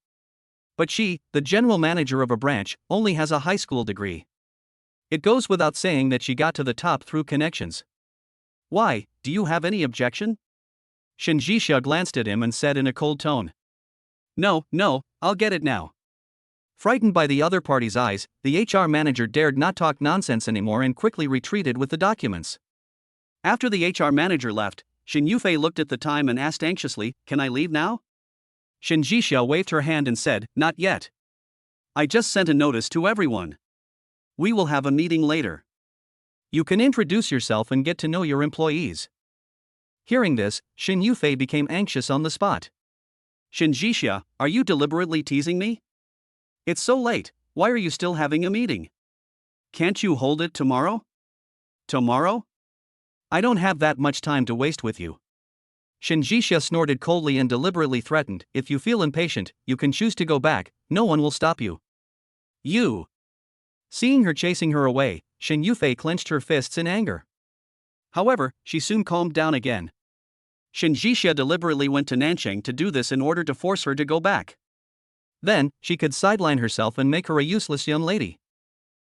But she, the general manager of a branch, only has a high school degree. It goes without saying that she got to the top through connections. Why, do you have any objection? Shin Jixia glanced at him and said in a cold tone. No, I'll get it now. Frightened by the other party's eyes, the HR manager dared not talk nonsense anymore and quickly retreated with the documents. After the HR manager left, Shin Yufei looked at the time and asked anxiously, "Can I leave now?" Shin Jixia waved her hand and said, "Not yet. I just sent a notice to everyone. We will have a meeting later. You can introduce yourself and get to know your employees." Hearing this, Shin Yufei became anxious on the spot. Shin Jixia, are you deliberately teasing me? It's so late, why are you still having a meeting? Can't you hold it tomorrow? Tomorrow? I don't have that much time to waste with you. Shin Jixia snorted coldly and deliberately threatened, "If you feel impatient, you can choose to go back, no one will stop you." You! Seeing her chasing her away, Shin Yufei clenched her fists in anger. However, she soon calmed down again. Shin Jixia deliberately went to Nanchang to do this in order to force her to go back. Then, she could sideline herself and make her a useless young lady.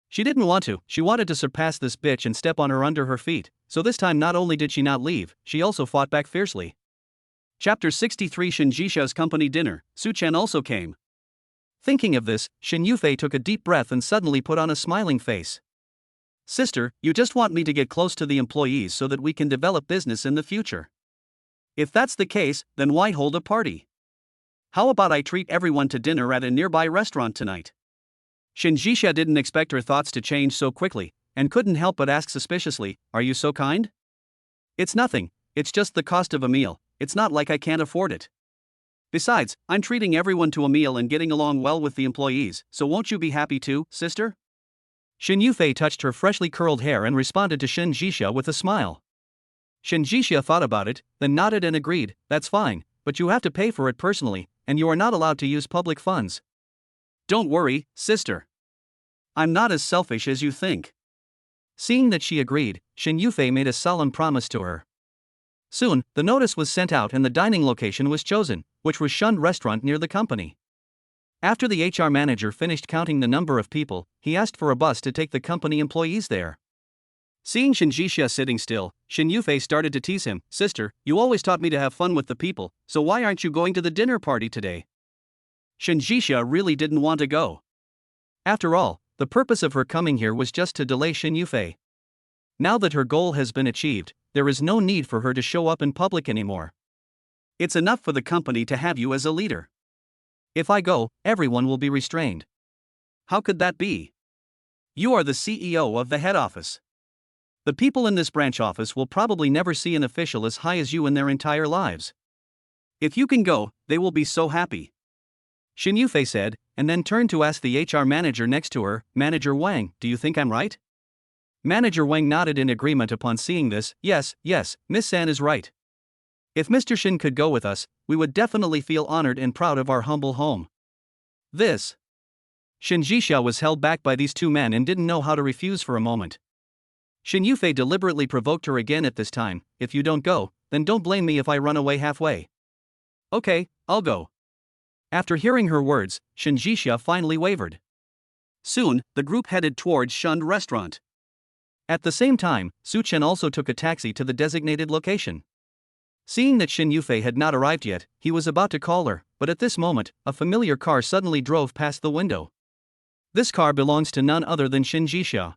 She didn't want to, she wanted to surpass this bitch and step on her under her feet, so this time not only did she not leave, she also fought back fiercely. Chapter 63 Shin Jixia's company dinner, Su Chen also came. Thinking of this, Shin Yufei took a deep breath and suddenly put on a smiling face. Sister, you just want me to get close to the employees so that we can develop business in the future. If that's the case, then why hold a party? How about I treat everyone to dinner at a nearby restaurant tonight? Shin Jixia didn't expect her thoughts to change so quickly, and couldn't help but ask suspiciously, "Are you so kind?" "It's nothing, it's just the cost of a meal, it's not like I can't afford it. Besides, I'm treating everyone to a meal and getting along well with the employees, so won't you be happy too, sister?" Shin Yufei touched her freshly curled hair and responded to Shin Jixia with a smile. Shin Jixia thought about it, then nodded and agreed, "That's fine, but you have to pay for it personally, and you are not allowed to use public funds." "Don't worry, sister. I'm not as selfish as you think." Seeing that she agreed, Shin Yufei made a solemn promise to her. Soon, the notice was sent out and the dining location was chosen, which was Shunned Restaurant near the company. After the HR manager finished counting the number of people, he asked for a bus to take the company employees there. Seeing Shin Jixia sitting still, Shin Yufei started to tease him, "Sister, you always taught me to have fun with the people, so why aren't you going to the dinner party today?" Shin Jixia really didn't want to go. After all, the purpose of her coming here was just to delay Shin Yufei. Now that her goal has been achieved, there is no need for her to show up in public anymore. It's enough for the company to have you as a leader. If I go, everyone will be restrained. How could that be? You are the CEO of the head office. The people in this branch office will probably never see an official as high as you in their entire lives. If you can go, they will be so happy. Shin Yufei said, and then turned to ask the HR manager next to her, "Manager Wang, do you think I'm right?" Manager Wang nodded in agreement upon seeing this, yes, Miss San is right. If Mr. Shin could go with us, we would definitely feel honored and proud of our humble home. This. Shin Jixia was held back by these two men and didn't know how to refuse for a moment. Shin Yufei deliberately provoked her again at this time, "If you don't go, then don't blame me if I run away halfway." "Okay, I'll go." After hearing her words, Shin Jixia finally wavered. Soon, the group headed towards Shunned Restaurant. At the same time, Su Chen also took a taxi to the designated location. Seeing that Shin Yufei had not arrived yet, he was about to call her, but at this moment, a familiar car suddenly drove past the window. This car belongs to none other than Shin Jixia.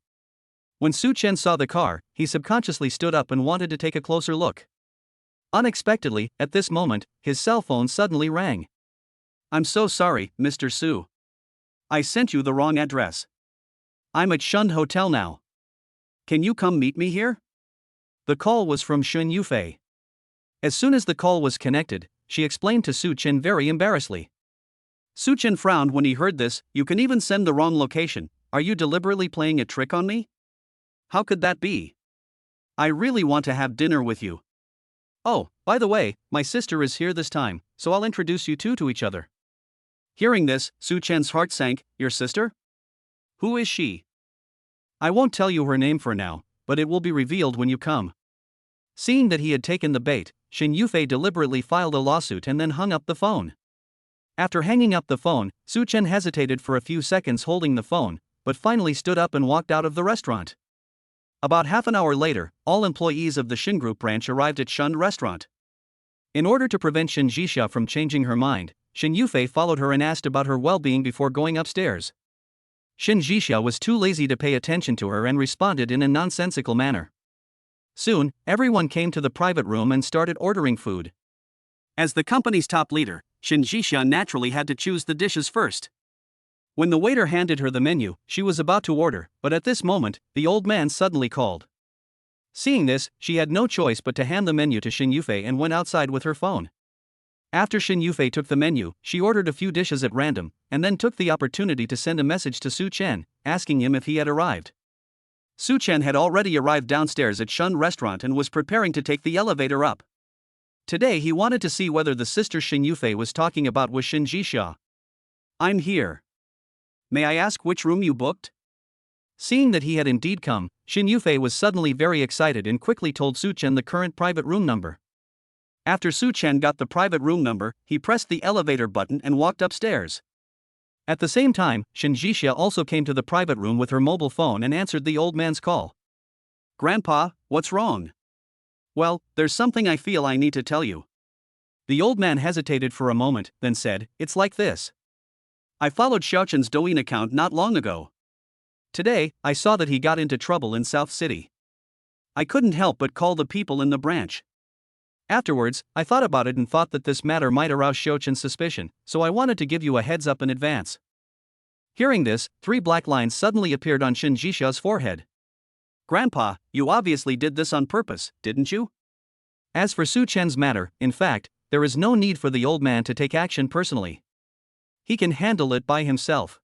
When Su Chen saw the car, he subconsciously stood up and wanted to take a closer look. Unexpectedly, at this moment, his cell phone suddenly rang. "I'm so sorry, Mr. Su. I sent you the wrong address. I'm at Shun Hotel now. Can you come meet me here?" The call was from Shun Yufei. As soon as the call was connected, she explained to Su Chen very embarrassedly. Su Chen frowned when he heard this. "You can even send the wrong location. Are you deliberately playing a trick on me? How could that be? I really want to have dinner with you. Oh, by the way, my sister is here this time, so I'll introduce you two to each other." Hearing this, Su Chen's heart sank. "Your sister? Who is she?" "I won't tell you her name for now, but it will be revealed when you come." Seeing that he had taken the bait, Shin Yufei deliberately filed a lawsuit and then hung up the phone. After hanging up the phone, Su Chen hesitated for a few seconds holding the phone, but finally stood up and walked out of the restaurant. About half an hour later, all employees of the Shin Group branch arrived at Shun restaurant. In order to prevent Shin Jixia from changing her mind, Shin Yufei followed her and asked about her well-being before going upstairs. Shin Jixia was too lazy to pay attention to her and responded in a nonsensical manner. Soon, everyone came to the private room and started ordering food. As the company's top leader, Shin Jixia naturally had to choose the dishes first. When the waiter handed her the menu, she was about to order, but at this moment, the old man suddenly called. Seeing this, she had no choice but to hand the menu to Shin Yufei and went outside with her phone. After Shin Yufei took the menu, she ordered a few dishes at random, and then took the opportunity to send a message to Su Chen, asking him if he had arrived. Su Chen had already arrived downstairs at Shun restaurant and was preparing to take the elevator up. Today he wanted to see whether the sister Shin Yufei was talking about was Shin Jixia. "I'm here. May I ask which room you booked?" Seeing that he had indeed come, Shin Yufei was suddenly very excited and quickly told Su Chen the current private room number. After Su Chen got the private room number, he pressed the elevator button and walked upstairs. At the same time, Shin Jixia also came to the private room with her mobile phone and answered the old man's call. "Grandpa, what's wrong?" "Well, there's something I feel I need to tell you." The old man hesitated for a moment, then said, "It's like this. I followed Xiaochen's Douyin account not long ago. Today, I saw that he got into trouble in South City. I couldn't help but call the people in the branch. Afterwards, I thought about it and thought that this matter might arouse Xiaochen's suspicion, so I wanted to give you a heads up in advance." Hearing this, 3 black lines suddenly appeared on Shin Jixia's forehead. "Grandpa, you obviously did this on purpose, didn't you?" As for Su Chen's matter, in fact, there is no need for the old man to take action personally. He can handle it by himself.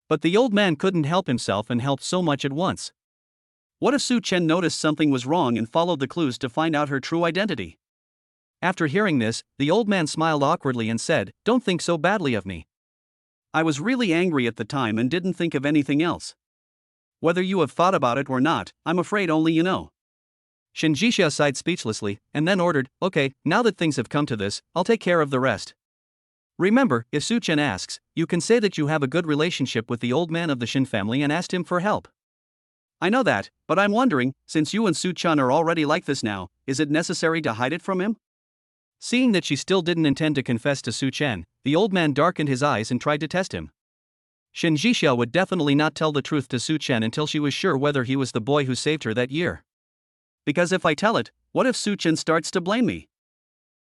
But the old man couldn't help himself and helped so much at once. What if Su Chen noticed something was wrong and followed the clues to find out her true identity? After hearing this, the old man smiled awkwardly and said, "Don't think so badly of me. I was really angry at the time and didn't think of anything else. Whether you have thought about it or not, I'm afraid only you know." Shin Jixia sighed speechlessly, and then ordered, "Okay, now that things have come to this, I'll take care of the rest. Remember, if Su Chen asks, you can say that you have a good relationship with the old man of the Shin family and asked him for help." "I know that, but I'm wondering, since you and Su Chen are already like this now, is it necessary to hide it from him?" Seeing that she still didn't intend to confess to Su Chen, the old man darkened his eyes and tried to test him. Shin Jixia would definitely not tell the truth to Su Chen until she was sure whether he was the boy who saved her that year. "Because if I tell it, what if Su Chen starts to blame me?